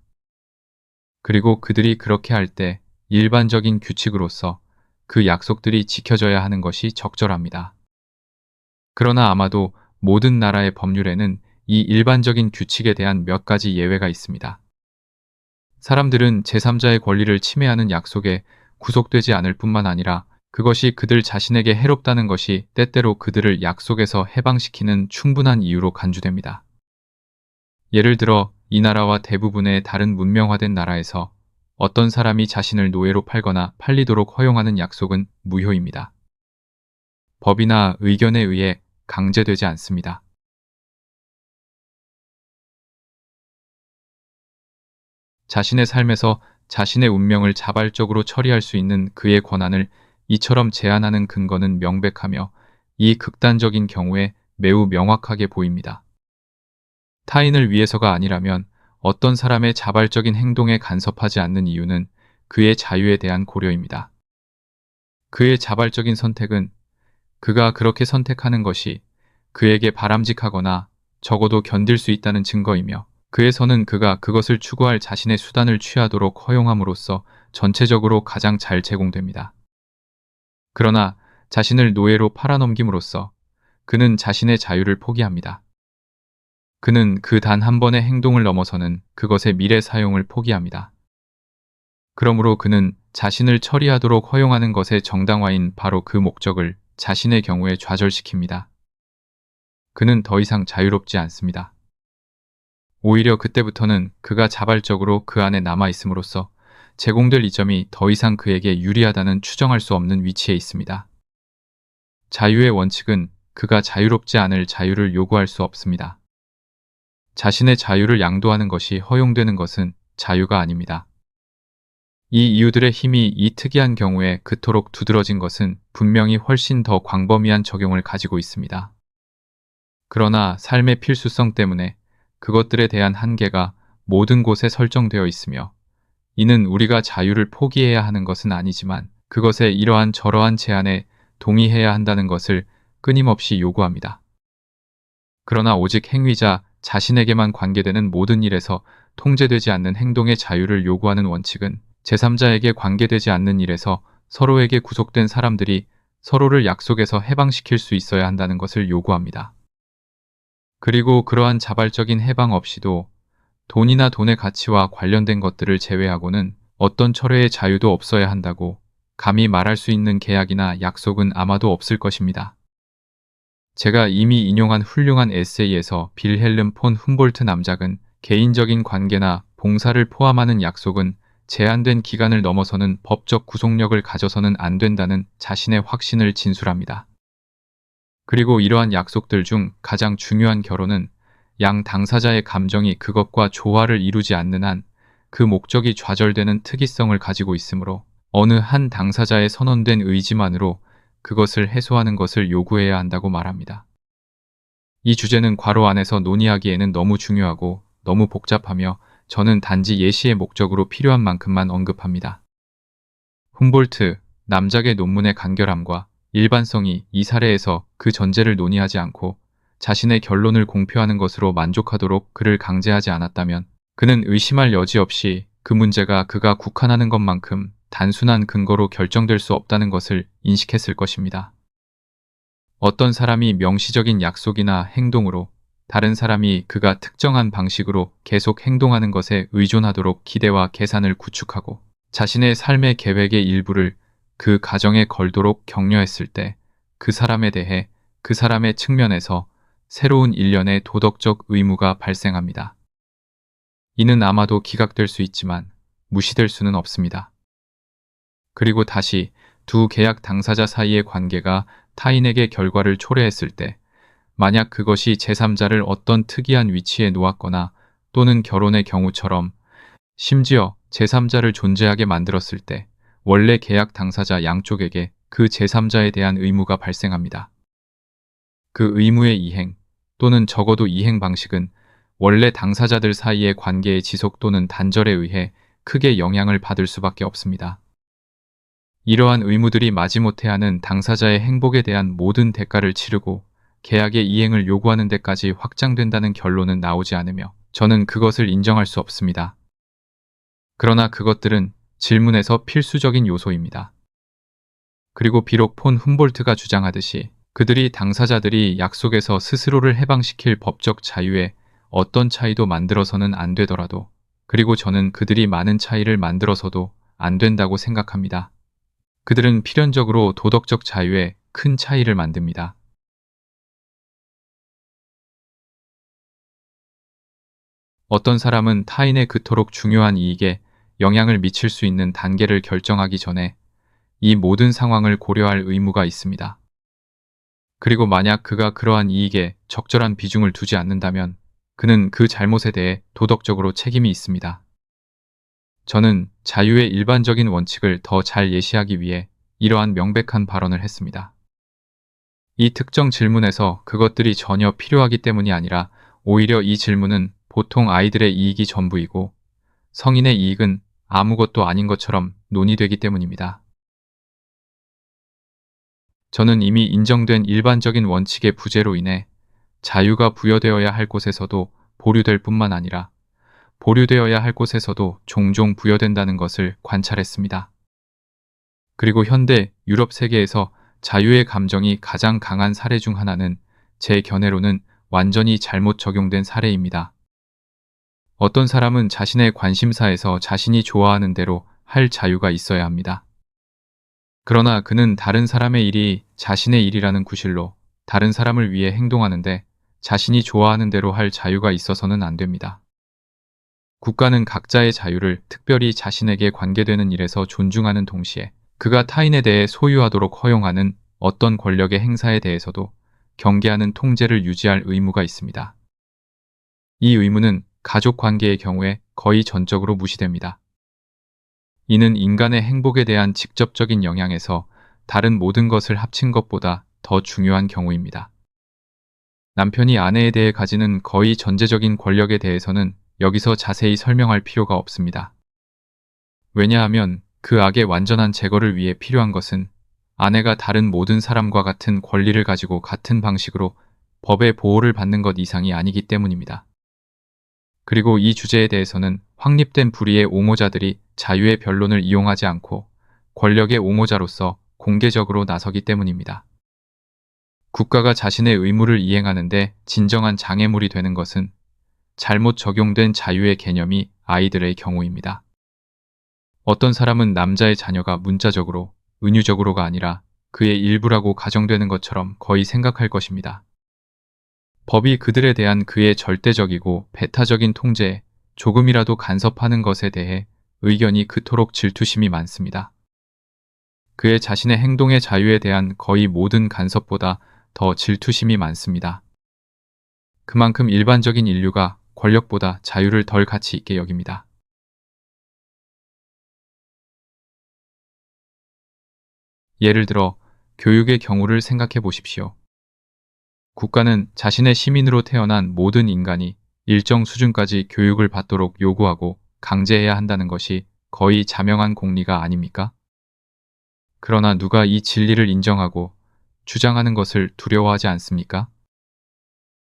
그리고 그들이 그렇게 할 때 일반적인 규칙으로서 그 약속들이 지켜져야 하는 것이 적절합니다. 그러나 아마도 모든 나라의 법률에는 이 일반적인 규칙에 대한 몇 가지 예외가 있습니다. 사람들은 제3자의 권리를 침해하는 약속에 구속되지 않을 뿐만 아니라 그것이 그들 자신에게 해롭다는 것이 때때로 그들을 약속에서 해방시키는 충분한 이유로 간주됩니다. 예를 들어 이 나라와 대부분의 다른 문명화된 나라에서 어떤 사람이 자신을 노예로 팔거나 팔리도록 허용하는 약속은 무효입니다. 법이나 의견에 의해 강제되지 않습니다. 자신의 삶에서 자신의 운명을 자발적으로 처리할 수 있는 그의 권한을 이처럼 제한하는 근거는 명백하며 이 극단적인 경우에 매우 명확하게 보입니다. 타인을 위해서가 아니라면 어떤 사람의 자발적인 행동에 간섭하지 않는 이유는 그의 자유에 대한 고려입니다. 그의 자발적인 선택은 그가 그렇게 선택하는 것이 그에게 바람직하거나 적어도 견딜 수 있다는 증거이며 그의 선은 그가 그것을 추구할 자신의 수단을 취하도록 허용함으로써 전체적으로 가장 잘 제공됩니다. 그러나 자신을 노예로 팔아넘김으로써 그는 자신의 자유를 포기합니다. 그는 그 단 한 번의 행동을 넘어서는 그것의 미래 사용을 포기합니다. 그러므로 그는 자신을 처리하도록 허용하는 것의 정당화인 바로 그 목적을 자신의 경우에 좌절시킵니다. 그는 더 이상 자유롭지 않습니다. 오히려 그때부터는 그가 자발적으로 그 안에 남아있음으로써 제공될 이점이 더 이상 그에게 유리하다는 추정할 수 없는 위치에 있습니다. 자유의 원칙은 그가 자유롭지 않을 자유를 요구할 수 없습니다. 자신의 자유를 양도하는 것이 허용되는 것은 자유가 아닙니다. 이 이유들의 힘이 이 특이한 경우에 그토록 두드러진 것은 분명히 훨씬 더 광범위한 적용을 가지고 있습니다. 그러나 삶의 필수성 때문에 그것들에 대한 한계가 모든 곳에 설정되어 있으며 이는 우리가 자유를 포기해야 하는 것은 아니지만 그것에 이러한 저러한 제한에 동의해야 한다는 것을 끊임없이 요구합니다. 그러나 오직 행위자 자신에게만 관계되는 모든 일에서 통제되지 않는 행동의 자유를 요구하는 원칙은 제3자에게 관계되지 않는 일에서 서로에게 구속된 사람들이 서로를 약속에서 해방시킬 수 있어야 한다는 것을 요구합니다. 그리고 그러한 자발적인 해방 없이도 돈이나 돈의 가치와 관련된 것들을 제외하고는 어떤 철회의 자유도 없어야 한다고 감히 말할 수 있는 계약이나 약속은 아마도 없을 것입니다. 제가 이미 인용한 훌륭한 에세이에서 빌헬름 폰 훔볼트 남작은 개인적인 관계나 봉사를 포함하는 약속은 제한된 기간을 넘어서는 법적 구속력을 가져서는 안 된다는 자신의 확신을 진술합니다. 그리고 이러한 약속들 중 가장 중요한 결론은 양 당사자의 감정이 그것과 조화를 이루지 않는 한 그 목적이 좌절되는 특이성을 가지고 있으므로 어느 한 당사자의 선언된 의지만으로 그것을 해소하는 것을 요구해야 한다고 말합니다. 이 주제는 괄호 안에서 논의하기에는 너무 중요하고 너무 복잡하며 저는 단지 예시의 목적으로 필요한 만큼만 언급합니다. 훔볼트, 남작의 논문의 간결함과 일반성이 이 사례에서 그 전제를 논의하지 않고 자신의 결론을 공표하는 것으로 만족하도록 그를 강제하지 않았다면 그는 의심할 여지 없이 그 문제가 그가 국한하는 것만큼 단순한 근거로 결정될 수 없다는 것을 인식했을 것입니다. 어떤 사람이 명시적인 약속이나 행동으로 다른 사람이 그가 특정한 방식으로 계속 행동하는 것에 의존하도록 기대와 계산을 구축하고 자신의 삶의 계획의 일부를 그 가정에 걸도록 격려했을 때 그 사람에 대해 그 사람의 측면에서 새로운 일련의 도덕적 의무가 발생합니다. 이는 아마도 기각될 수 있지만 무시될 수는 없습니다. 그리고 다시 두 계약 당사자 사이의 관계가 타인에게 결과를 초래했을 때 만약 그것이 제3자를 어떤 특이한 위치에 놓았거나 또는 결혼의 경우처럼 심지어 제3자를 존재하게 만들었을 때 원래 계약 당사자 양쪽에게 그 제3자에 대한 의무가 발생합니다. 그 의무의 이행 또는 적어도 이행 방식은 원래 당사자들 사이의 관계의 지속 또는 단절에 의해 크게 영향을 받을 수밖에 없습니다. 이러한 의무들이 마지못해 하는 당사자의 행복에 대한 모든 대가를 치르고 계약의 이행을 요구하는 데까지 확장된다는 결론은 나오지 않으며 저는 그것을 인정할 수 없습니다. 그러나 그것들은 질문에서 필수적인 요소입니다. 그리고 비록 폰 훔볼트가 주장하듯이 그들이 당사자들이 약속에서 스스로를 해방시킬 법적 자유에 어떤 차이도 만들어서는 안 되더라도, 그리고 저는 그들이 많은 차이를 만들어서도 안 된다고 생각합니다. 그들은 필연적으로 도덕적 자유에 큰 차이를 만듭니다. 어떤 사람은 타인의 그토록 중요한 이익에 영향을 미칠 수 있는 단계를 결정하기 전에 이 모든 상황을 고려할 의무가 있습니다. 그리고 만약 그가 그러한 이익에 적절한 비중을 두지 않는다면 그는 그 잘못에 대해 도덕적으로 책임이 있습니다. 저는 자유의 일반적인 원칙을 더 잘 예시하기 위해 이러한 명백한 발언을 했습니다. 이 특정 질문에서 그것들이 전혀 필요하기 때문이 아니라 오히려 이 질문은 보통 아이들의 이익이 전부이고 성인의 이익은 아무것도 아닌 것처럼 논의되기 때문입니다. 저는 이미 인정된 일반적인 원칙의 부재로 인해 자유가 부여되어야 할 곳에서도 보류될 뿐만 아니라 보류되어야 할 곳에서도 종종 부여된다는 것을 관찰했습니다. 그리고 현대 유럽 세계에서 자유의 감정이 가장 강한 사례 중 하나는 제 견해로는 완전히 잘못 적용된 사례입니다. 어떤 사람은 자신의 관심사에서 자신이 좋아하는 대로 할 자유가 있어야 합니다. 그러나 그는 다른 사람의 일이 자신의 일이라는 구실로 다른 사람을 위해 행동하는데 자신이 좋아하는 대로 할 자유가 있어서는 안 됩니다. 국가는 각자의 자유를 특별히 자신에게 관계되는 일에서 존중하는 동시에 그가 타인에 대해 소유하도록 허용하는 어떤 권력의 행사에 대해서도 경계하는 통제를 유지할 의무가 있습니다. 이 의무는 가족 관계의 경우에 거의 전적으로 무시됩니다. 이는 인간의 행복에 대한 직접적인 영향에서 다른 모든 것을 합친 것보다 더 중요한 경우입니다. 남편이 아내에 대해 가지는 거의 전제적인 권력에 대해서는 여기서 자세히 설명할 필요가 없습니다. 왜냐하면 그 악의 완전한 제거를 위해 필요한 것은 아내가 다른 모든 사람과 같은 권리를 가지고 같은 방식으로 법의 보호를 받는 것 이상이 아니기 때문입니다. 그리고 이 주제에 대해서는 확립된 불의의 옹호자들이 자유의 변론을 이용하지 않고 권력의 옹호자로서 공개적으로 나서기 때문입니다. 국가가 자신의 의무를 이행하는데 진정한 장애물이 되는 것은 잘못 적용된 자유의 개념이 아이들의 경우입니다. 어떤 사람은 남자의 자녀가 문자적으로, 은유적으로가 아니라 그의 일부라고 가정되는 것처럼 거의 생각할 것입니다. 법이 그들에 대한 그의 절대적이고 배타적인 통제에 조금이라도 간섭하는 것에 대해 의견이 그토록 질투심이 많습니다. 그의 자신의 행동의 자유에 대한 거의 모든 간섭보다 더 질투심이 많습니다. 그만큼 일반적인 인류가 권력보다 자유를 덜 가치 있게 여깁니다. 예를 들어 교육의 경우를 생각해 보십시오. 국가는 자신의 시민으로 태어난 모든 인간이 일정 수준까지 교육을 받도록 요구하고 강제해야 한다는 것이 거의 자명한 공리가 아닙니까? 그러나 누가 이 진리를 인정하고 주장하는 것을 두려워하지 않습니까?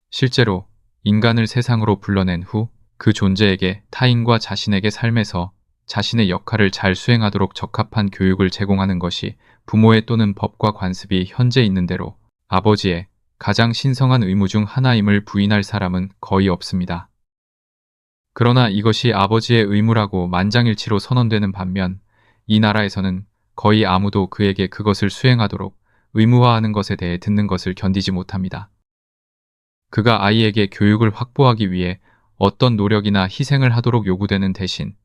실제로 인간을 세상으로 불러낸 후 그 존재에게 타인과 자신에게 삶에서 자신의 역할을 잘 수행하도록 적합한 교육을 제공하는 것이 부모의 또는 법과 관습이 현재 있는 대로 아버지의 가장 신성한 의무 중 하나임을 부인할 사람은 거의 없습니다. 그러나 이것이 아버지의 의무라고 만장일치로 선언되는 반면 이 나라에서는 거의 아무도 그에게 그것을 수행하도록 의무화하는 것에 대해 듣는 것을 견디지 못합니다. 그가 아이에게 교육을 확보하기 위해 어떤 노력이나 희생을 하도록 요구되는 대신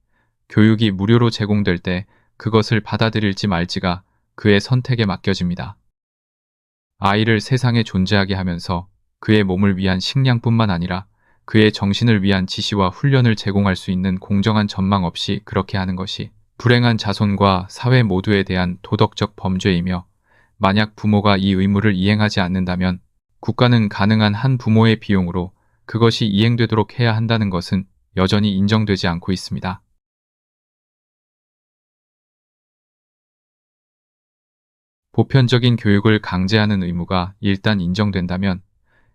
교육이 무료로 제공될 때 그것을 받아들일지 말지가 그의 선택에 맡겨집니다. 아이를 세상에 존재하게 하면서 그의 몸을 위한 식량뿐만 아니라 그의 정신을 위한 지시와 훈련을 제공할 수 있는 공정한 전망 없이 그렇게 하는 것이 불행한 자손과 사회 모두에 대한 도덕적 범죄이며, 만약 부모가 이 의무를 이행하지 않는다면 국가는 가능한 한 부모의 비용으로 그것이 이행되도록 해야 한다는 것은 여전히 인정되지 않고 있습니다. 보편적인 교육을 강제하는 의무가 일단 인정된다면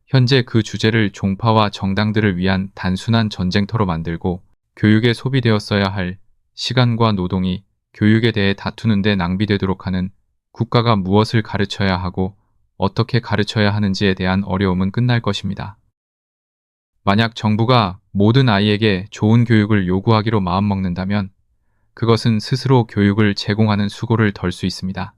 현재 그 주제를 종파와 정당들을 위한 단순한 전쟁터로 만들고, 교육에 소비되었어야 할 시간과 노동이 교육에 대해 다투는 데 낭비되도록 하는 국가가 무엇을 가르쳐야 하고 어떻게 가르쳐야 하는지에 대한 어려움은 끝날 것입니다. 만약 정부가 모든 아이에게 좋은 교육을 요구하기로 마음먹는다면 그것은 스스로 교육을 제공하는 수고를 덜 수 있습니다.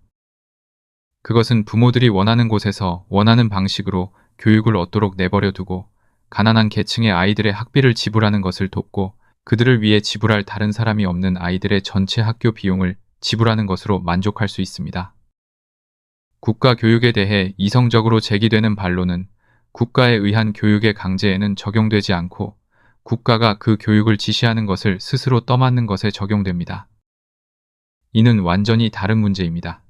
그것은 부모들이 원하는 곳에서 원하는 방식으로 교육을 얻도록 내버려 두고 가난한 계층의 아이들의 학비를 지불하는 것을 돕고, 그들을 위해 지불할 다른 사람이 없는 아이들의 전체 학교 비용을 지불하는 것으로 만족할 수 있습니다. 국가 교육에 대해 이성적으로 제기되는 반론은 국가에 의한 교육의 강제에는 적용되지 않고 국가가 그 교육을 지시하는 것을 스스로 떠맡는 것에 적용됩니다. 이는 완전히 다른 문제입니다.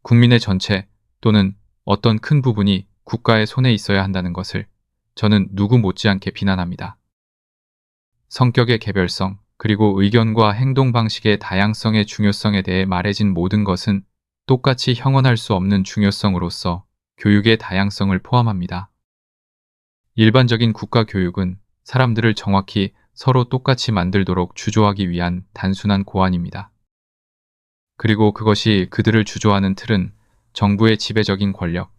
국민의 전체 또는 어떤 큰 부분이 국가의 손에 있어야 한다는 것을 저는 누구 못지않게 비난합니다. 성격의 개별성, 그리고 의견과 행동 방식의 다양성의 중요성에 대해 말해진 모든 것은 똑같이 형언할 수 없는 중요성으로서 교육의 다양성을 포함합니다. 일반적인 국가 교육은 사람들을 정확히 서로 똑같이 만들도록 주조하기 위한 단순한 고안입니다. 그리고 그것이 그들을 주조하는 틀은 정부의 지배적인 권력,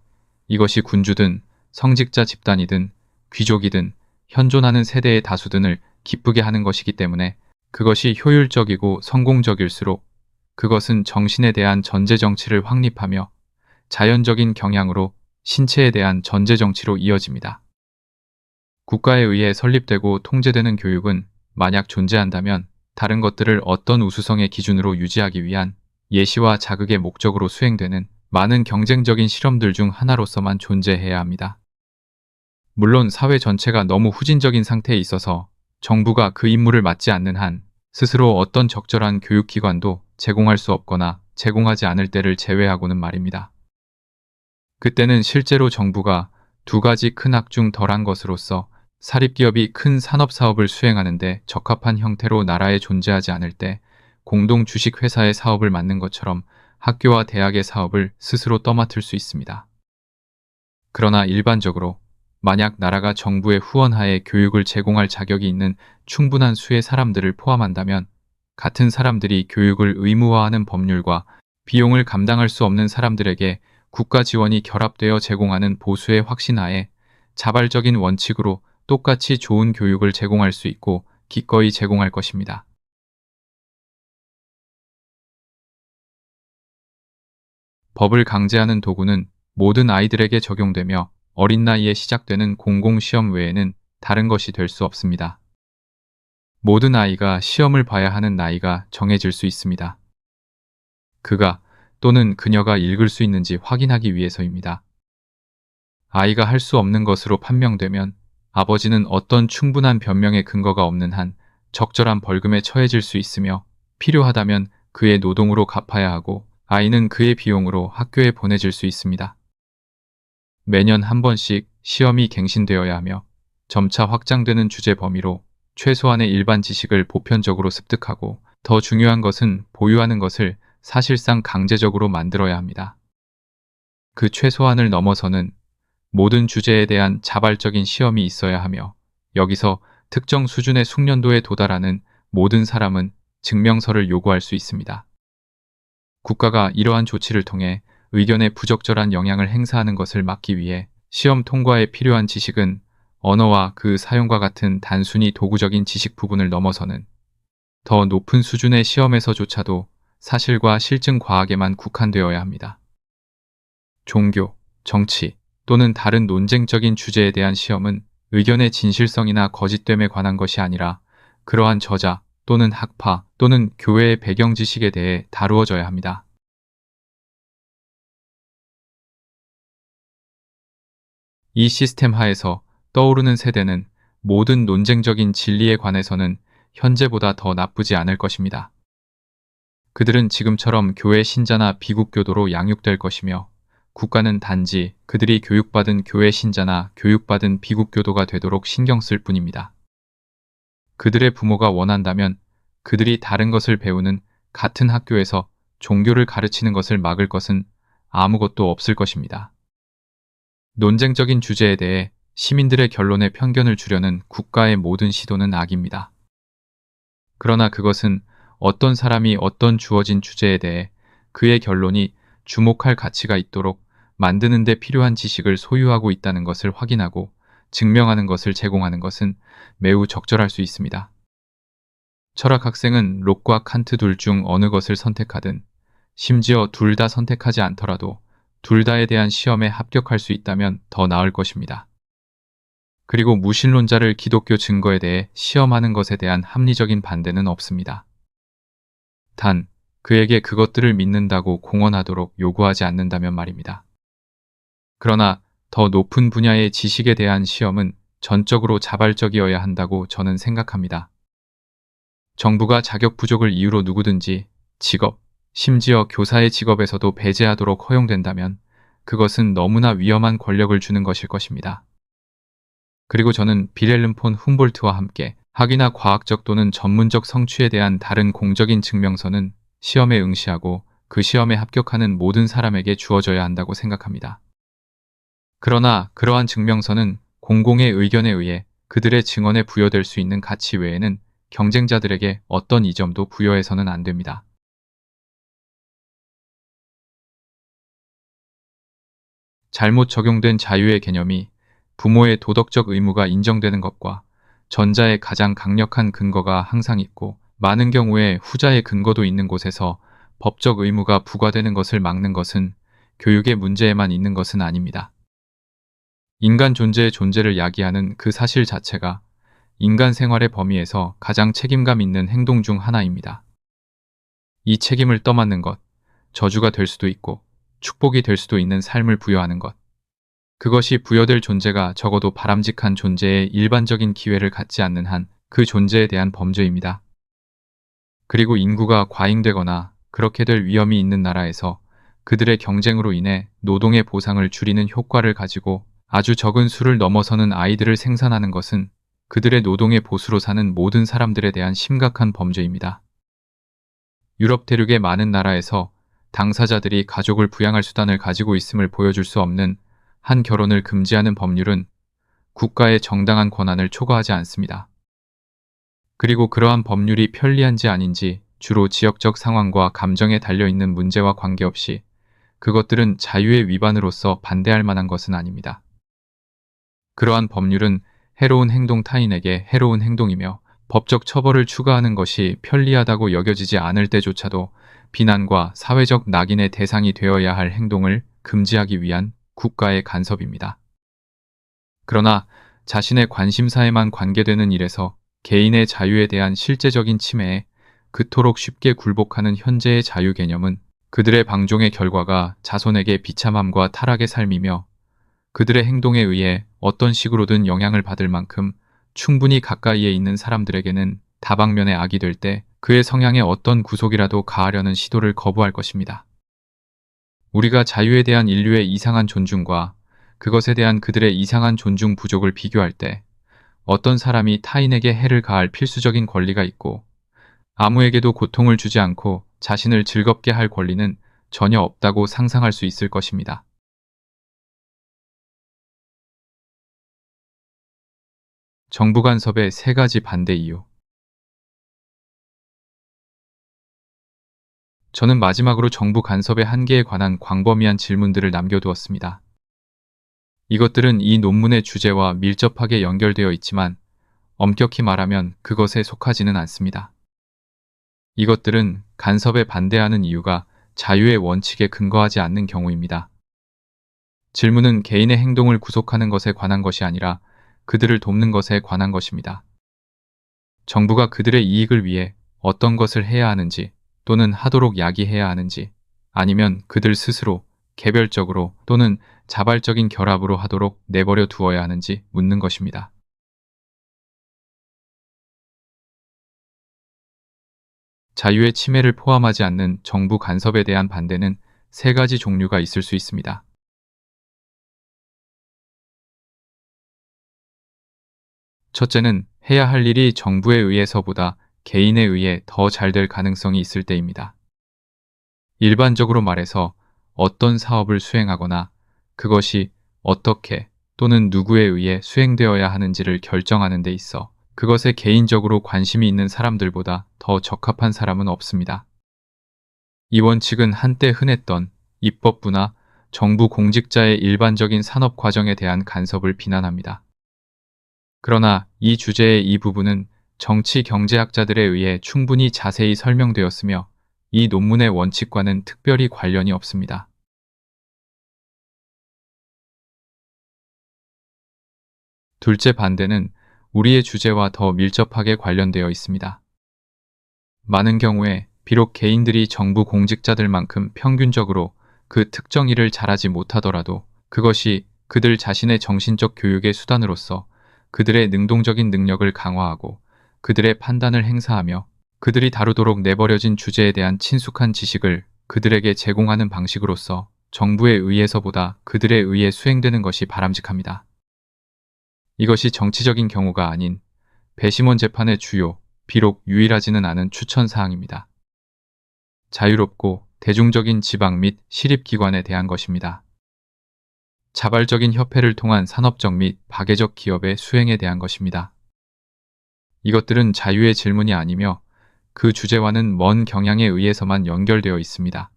이것이 군주든 성직자 집단이든 귀족이든 현존하는 세대의 다수든을 기쁘게 하는 것이기 때문에 그것이 효율적이고 성공적일수록 그것은 정신에 대한 전제 정치를 확립하며 자연적인 경향으로 신체에 대한 전제 정치로 이어집니다. 국가에 의해 설립되고 통제되는 교육은 만약 존재한다면 다른 것들을 어떤 우수성의 기준으로 유지하기 위한 예시와 자극의 목적으로 수행되는 많은 경쟁적인 실험들 중 하나로서만 존재해야 합니다. 물론 사회 전체가 너무 후진적인 상태에 있어서 정부가 그 임무를 맡지 않는 한 스스로 어떤 적절한 교육기관도 제공할 수 없거나 제공하지 않을 때를 제외하고는 말입니다. 그때는 실제로 정부가 두 가지 큰 악 중 덜한 것으로서 사립기업이 큰 산업사업을 수행하는데 적합한 형태로 나라에 존재하지 않을 때 공동 주식회사의 사업을 맡는 것처럼 학교와 대학의 사업을 스스로 떠맡을 수 있습니다. 그러나 일반적으로 만약 나라가 정부의 후원하에 교육을 제공할 자격이 있는 충분한 수의 사람들을 포함한다면 같은 사람들이 교육을 의무화하는 법률과 비용을 감당할 수 없는 사람들에게 국가 지원이 결합되어 제공하는 보수의 확신하에 자발적인 원칙으로 똑같이 좋은 교육을 제공할 수 있고 기꺼이 제공할 것입니다. 법을 강제하는 도구는 모든 아이들에게 적용되며 어린 나이에 시작되는 공공시험 외에는 다른 것이 될 수 없습니다. 모든 아이가 시험을 봐야 하는 나이가 정해질 수 있습니다. 그가 또는 그녀가 읽을 수 있는지 확인하기 위해서입니다. 아이가 할 수 없는 것으로 판명되면 아버지는 어떤 충분한 변명의 근거가 없는 한 적절한 벌금에 처해질 수 있으며 필요하다면 그의 노동으로 갚아야 하고 아이는 그의 비용으로 학교에 보내질 수 있습니다. 매년 한 번씩 시험이 갱신되어야 하며 점차 확장되는 주제 범위로 최소한의 일반 지식을 보편적으로 습득하고 더 중요한 것은 보유하는 것을 사실상 강제적으로 만들어야 합니다. 그 최소한을 넘어서는 모든 주제에 대한 자발적인 시험이 있어야 하며 여기서 특정 수준의 숙련도에 도달하는 모든 사람은 증명서를 요구할 수 있습니다. 국가가 이러한 조치를 통해 의견에 부적절한 영향을 행사하는 것을 막기 위해 시험 통과에 필요한 지식은 언어와 그 사용과 같은 단순히 도구적인 지식 부분을 넘어서는 더 높은 수준의 시험에서조차도 사실과 실증 과학에만 국한되어야 합니다. 종교, 정치 또는 다른 논쟁적인 주제에 대한 시험은 의견의 진실성이나 거짓됨에 관한 것이 아니라 그러한 저자 또는 학파 또는 교회의 배경 지식에 대해 다루어져야 합니다. 이 시스템 하에서 떠오르는 세대는 모든 논쟁적인 진리에 관해서는 현재보다 더 나쁘지 않을 것입니다. 그들은 지금처럼 교회 신자나 비국 교도로 양육될 것이며 국가는 단지 그들이 교육받은 교회 신자나 교육받은 비국 교도가 되도록 신경 쓸 뿐입니다. 그들의 부모가 원한다면 그들이 다른 것을 배우는 같은 학교에서 종교를 가르치는 것을 막을 것은 아무것도 없을 것입니다. 논쟁적인 주제에 대해 시민들의 결론에 편견을 주려는 국가의 모든 시도는 악입니다. 그러나 그것은 어떤 사람이 어떤 주어진 주제에 대해 그의 결론이 주목할 가치가 있도록 만드는 데 필요한 지식을 소유하고 있다는 것을 확인하고 증명하는 것을 제공하는 것은 매우 적절할 수 있습니다. 철학 학생은 록과 칸트 둘 중 어느 것을 선택하든 심지어 둘 다 선택하지 않더라도 둘 다에 대한 시험에 합격할 수 있다면 더 나을 것입니다. 그리고 무신론자를 기독교 증거에 대해 시험하는 것에 대한 합리적인 반대는 없습니다. 단, 그에게 그것들을 믿는다고 공언하도록 요구하지 않는다면 말입니다. 그러나 더 높은 분야의 지식에 대한 시험은 전적으로 자발적이어야 한다고 저는 생각합니다. 정부가 자격 부족을 이유로 누구든지 직업, 심지어 교사의 직업에서도 배제하도록 허용된다면 그것은 너무나 위험한 권력을 주는 것일 것입니다. 그리고 저는 빌헬름 폰 훔볼트와 함께 학위나 과학적 또는 전문적 성취에 대한 다른 공적인 증명서는 시험에 응시하고 그 시험에 합격하는 모든 사람에게 주어져야 한다고 생각합니다. 그러나 그러한 증명서는 공공의 의견에 의해 그들의 증언에 부여될 수 있는 가치 외에는 경쟁자들에게 어떤 이점도 부여해서는 안 됩니다. 잘못 적용된 자유의 개념이 부모의 도덕적 의무가 인정되는 것과 전자의 가장 강력한 근거가 항상 있고 많은 경우에 후자의 근거도 있는 곳에서 법적 의무가 부과되는 것을 막는 것은 교육의 문제에만 있는 것은 아닙니다. 인간 존재의 존재를 야기하는 그 사실 자체가 인간 생활의 범위에서 가장 책임감 있는 행동 중 하나입니다. 이 책임을 떠맡는 것, 저주가 될 수도 있고 축복이 될 수도 있는 삶을 부여하는 것. 그것이 부여될 존재가 적어도 바람직한 존재의 일반적인 기회를 갖지 않는 한 그 존재에 대한 범죄입니다. 그리고 인구가 과잉되거나 그렇게 될 위험이 있는 나라에서 그들의 경쟁으로 인해 노동의 보상을 줄이는 효과를 가지고 아주 적은 수를 넘어서는 아이들을 생산하는 것은 그들의 노동의 보수로 사는 모든 사람들에 대한 심각한 범죄입니다. 유럽 대륙의 많은 나라에서 당사자들이 가족을 부양할 수단을 가지고 있음을 보여줄 수 없는 한 결혼을 금지하는 법률은 국가의 정당한 권한을 초과하지 않습니다. 그리고 그러한 법률이 편리한지 아닌지 주로 지역적 상황과 감정에 달려있는 문제와 관계없이 그것들은 자유의 위반으로서 반대할 만한 것은 아닙니다. 그러한 법률은 해로운 행동 타인에게 해로운 행동이며 법적 처벌을 추가하는 것이 편리하다고 여겨지지 않을 때조차도 비난과 사회적 낙인의 대상이 되어야 할 행동을 금지하기 위한 국가의 간섭입니다. 그러나 자신의 관심사에만 관계되는 일에서 개인의 자유에 대한 실제적인 침해에 그토록 쉽게 굴복하는 현재의 자유 개념은 그들의 방종의 결과가 자손에게 비참함과 타락의 삶이며 그들의 행동에 의해 어떤 식으로든 영향을 받을 만큼 충분히 가까이에 있는 사람들에게는 다방면의 악이 될 때 그의 성향에 어떤 구속이라도 가하려는 시도를 거부할 것입니다. 우리가 자유에 대한 인류의 이상한 존중과 그것에 대한 그들의 이상한 존중 부족을 비교할 때 어떤 사람이 타인에게 해를 가할 필수적인 권리가 있고 아무에게도 고통을 주지 않고 자신을 즐겁게 할 권리는 전혀 없다고 상상할 수 있을 것입니다. 정부 간섭의 3가지 반대 이유. 저는 마지막으로 정부 간섭의 한계에 관한 광범위한 질문들을 남겨두었습니다. 이것들은 이 논문의 주제와 밀접하게 연결되어 있지만 엄격히 말하면 그것에 속하지는 않습니다. 이것들은 간섭에 반대하는 이유가 자유의 원칙에 근거하지 않는 경우입니다. 질문은 개인의 행동을 구속하는 것에 관한 것이 아니라 그들을 돕는 것에 관한 것입니다. 정부가 그들의 이익을 위해 어떤 것을 해야 하는지 또는 하도록 야기해야 하는지 아니면 그들 스스로 개별적으로 또는 자발적인 결합으로 하도록 내버려 두어야 하는지 묻는 것입니다. 자유의 침해를 포함하지 않는 정부 간섭에 대한 반대는 세 가지 종류가 있을 수 있습니다. 첫째는 해야 할 일이 정부에 의해서보다 개인에 의해 더 잘 될 가능성이 있을 때입니다. 일반적으로 말해서 어떤 사업을 수행하거나 그것이 어떻게 또는 누구에 의해 수행되어야 하는지를 결정하는 데 있어 그것에 개인적으로 관심이 있는 사람들보다 더 적합한 사람은 없습니다. 이 원칙은 한때 흔했던 입법부나 정부 공직자의 일반적인 산업 과정에 대한 간섭을 비난합니다. 그러나 이 주제의 이 부분은 정치 경제학자들에 의해 충분히 자세히 설명되었으며 이 논문의 원칙과는 특별히 관련이 없습니다. 둘째 반대는 우리의 주제와 더 밀접하게 관련되어 있습니다. 많은 경우에 비록 개인들이 정부 공직자들만큼 평균적으로 그 특정 일을 잘하지 못하더라도 그것이 그들 자신의 정신적 교육의 수단으로서 그들의 능동적인 능력을 강화하고 그들의 판단을 행사하며 그들이 다루도록 내버려진 주제에 대한 친숙한 지식을 그들에게 제공하는 방식으로서 정부에 의해서보다 그들에 의해 수행되는 것이 바람직합니다. 이것이 정치적인 경우가 아닌 배심원 재판의 주요, 비록 유일하지는 않은 추천사항입니다. 자유롭고 대중적인 지방 및 시립기관에 대한 것입니다. 자발적인 협회를 통한 산업적 및 박애적 기업의 수행에 대한 것입니다. 이것들은 자유의 질문이 아니며 그 주제와는 먼 경향에 의해서만 연결되어 있습니다.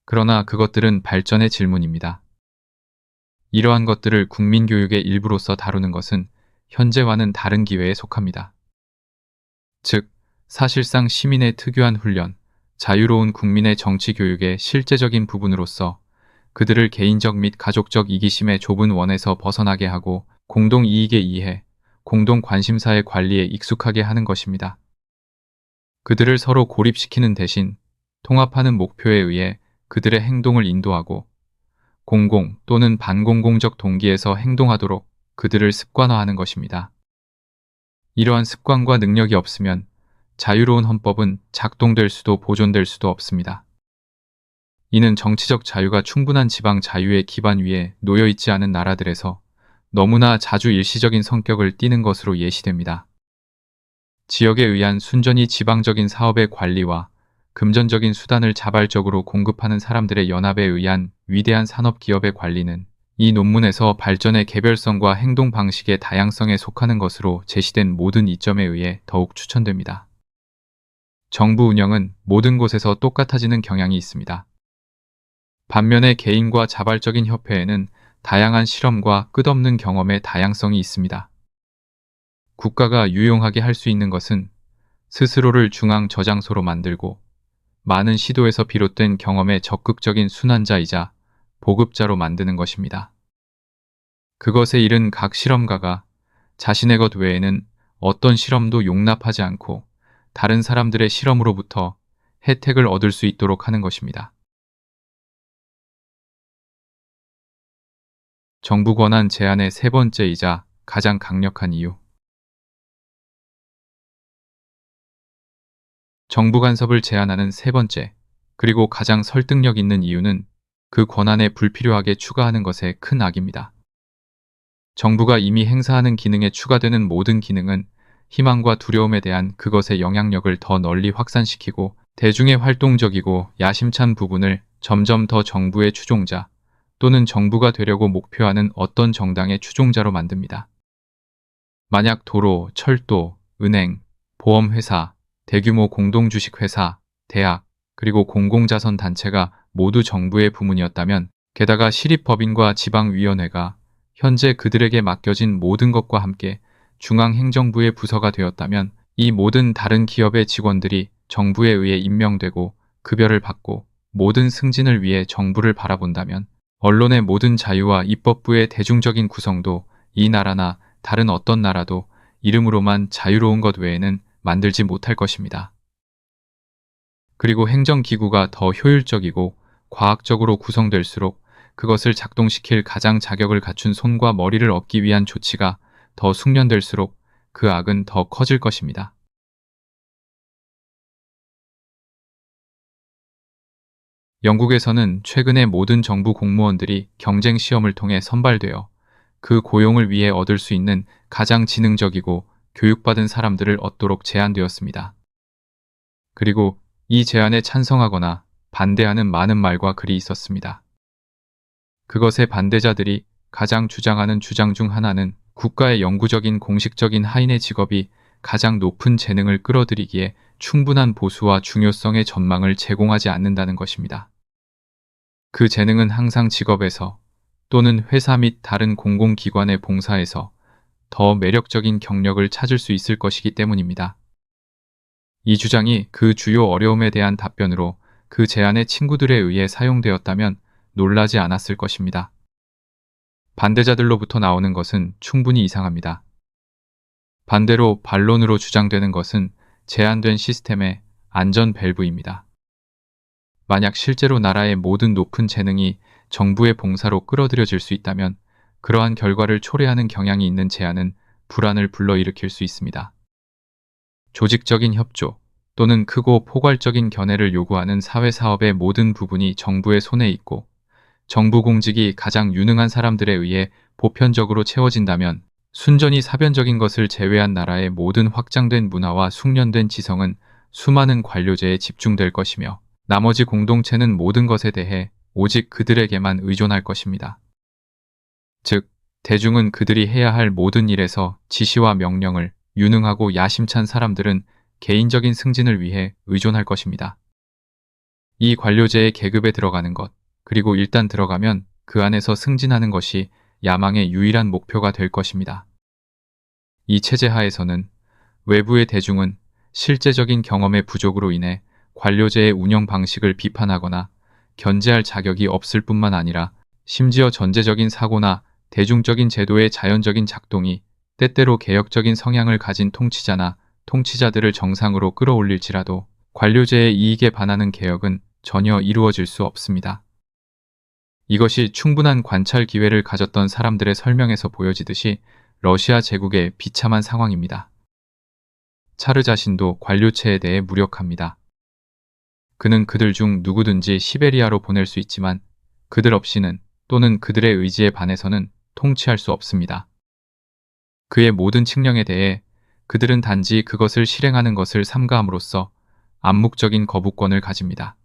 그러나 그것들은 발전의 질문입니다. 이러한 것들을 국민교육의 일부로서 다루는 것은 현재와는 다른 기회에 속합니다. 즉, 사실상 시민의 특유한 훈련, 자유로운 국민의 정치 교육의 실제적인 부분으로서 그들을 개인적 및 가족적 이기심의 좁은 원에서 벗어나게 하고 공동 이익의 이해, 공동 관심사의 관리에 익숙하게 하는 것입니다. 그들을 서로 고립시키는 대신 통합하는 목표에 의해 그들의 행동을 인도하고 공공 또는 반공공적 동기에서 행동하도록 그들을 습관화하는 것입니다. 이러한 습관과 능력이 없으면 자유로운 헌법은 작동될 수도 보존될 수도 없습니다. 이는 정치적 자유가 충분한 지방 자유의 기반 위에 놓여 있지 않은 나라들에서 너무나 자주 일시적인 성격을 띠는 것으로 예시됩니다. 지역에 의한 순전히 지방적인 사업의 관리와 금전적인 수단을 자발적으로 공급하는 사람들의 연합에 의한 위대한 산업기업의 관리는 이 논문에서 발전의 개별성과 행동 방식의 다양성에 속하는 것으로 제시된 모든 이점에 의해 더욱 추천됩니다. 정부 운영은 모든 곳에서 똑같아지는 경향이 있습니다. 반면에 개인과 자발적인 협회에는 다양한 실험과 끝없는 경험의 다양성이 있습니다. 국가가 유용하게 할 수 있는 것은 스스로를 중앙 저장소로 만들고 많은 시도에서 비롯된 경험의 적극적인 순환자이자 보급자로 만드는 것입니다. 그것에 이른 각 실험가가 자신의 것 외에는 어떤 실험도 용납하지 않고 다른 사람들의 실험으로부터 혜택을 얻을 수 있도록 하는 것입니다. 정부 권한 제한의 세 번째이자 가장 강력한 이유. 정부 간섭을 제한하는 세 번째, 그리고 가장 설득력 있는 이유는 그 권한에 불필요하게 추가하는 것의 큰 악입니다. 정부가 이미 행사하는 기능에 추가되는 모든 기능은 희망과 두려움에 대한 그것의 영향력을 더 널리 확산시키고 대중의 활동적이고 야심찬 부분을 점점 더 정부의 추종자 또는 정부가 되려고 목표하는 어떤 정당의 추종자로 만듭니다. 만약 도로, 철도, 은행, 보험회사, 대규모 공동주식회사, 대학, 그리고 공공자선 단체가 모두 정부의 부문이었다면 게다가 시립법인과 지방위원회가 현재 그들에게 맡겨진 모든 것과 함께 중앙행정부의 부서가 되었다면 이 모든 다른 기업의 직원들이 정부에 의해 임명되고 급여를 받고 모든 승진을 위해 정부를 바라본다면 언론의 모든 자유와 입법부의 대중적인 구성도 이 나라나 다른 어떤 나라도 이름으로만 자유로운 것 외에는 만들지 못할 것입니다. 그리고 행정기구가 더 효율적이고 과학적으로 구성될수록 그것을 작동시킬 가장 자격을 갖춘 손과 머리를 얻기 위한 조치가 더 숙련될수록 그 악은 더 커질 것입니다. 영국에서는 최근에 모든 정부 공무원들이 경쟁 시험을 통해 선발되어 그 고용을 위해 얻을 수 있는 가장 지능적이고 교육받은 사람들을 얻도록 제안되었습니다. 그리고 이 제안에 찬성하거나 반대하는 많은 말과 글이 있었습니다. 그것의 반대자들이 가장 주장하는 주장 중 하나는 국가의 영구적인 공식적인 하인의 직업이 가장 높은 재능을 끌어들이기에 충분한 보수와 중요성의 전망을 제공하지 않는다는 것입니다. 그 재능은 항상 직업에서 또는 회사 및 다른 공공기관의 봉사에서 더 매력적인 경력을 찾을 수 있을 것이기 때문입니다. 이 주장이 그 주요 어려움에 대한 답변으로 그 제안의 친구들에 의해 사용되었다면 놀라지 않았을 것입니다. 반대자들로부터 나오는 것은 충분히 이상합니다. 반대로 반론으로 주장되는 것은 제한된 시스템의 안전 밸브입니다. 만약 실제로 나라의 모든 높은 재능이 정부의 봉사로 끌어들여질 수 있다면 그러한 결과를 초래하는 경향이 있는 제안은 불안을 불러일으킬 수 있습니다. 조직적인 협조 또는 크고 포괄적인 견해를 요구하는 사회사업의 모든 부분이 정부의 손에 있고 정부 공직이 가장 유능한 사람들에 의해 보편적으로 채워진다면 순전히 사변적인 것을 제외한 나라의 모든 확장된 문화와 숙련된 지성은 수많은 관료제에 집중될 것이며 나머지 공동체는 모든 것에 대해 오직 그들에게만 의존할 것입니다. 즉, 대중은 그들이 해야 할 모든 일에서 지시와 명령을 유능하고 야심찬 사람들은 개인적인 승진을 위해 의존할 것입니다. 이 관료제의 계급에 들어가는 것, 그리고 일단 들어가면 그 안에서 승진하는 것이 야망의 유일한 목표가 될 것입니다. 이 체제 하에서는 외부의 대중은 실제적인 경험의 부족으로 인해 관료제의 운영 방식을 비판하거나 견제할 자격이 없을 뿐만 아니라 심지어 전제적인 사고나 대중적인 제도의 자연적인 작동이 때때로 개혁적인 성향을 가진 통치자나 통치자들을 정상으로 끌어올릴지라도 관료제의 이익에 반하는 개혁은 전혀 이루어질 수 없습니다. 이것이 충분한 관찰 기회를 가졌던 사람들의 설명에서 보여지듯이 러시아 제국의 비참한 상황입니다. 차르 자신도 관료체에 대해 무력합니다. 그는 그들 중 누구든지 시베리아로 보낼 수 있지만 그들 없이는 또는 그들의 의지에 반해서는 통치할 수 없습니다. 그의 모든 칙령에 대해 그들은 단지 그것을 실행하는 것을 삼가함으로써 암묵적인 거부권을 가집니다.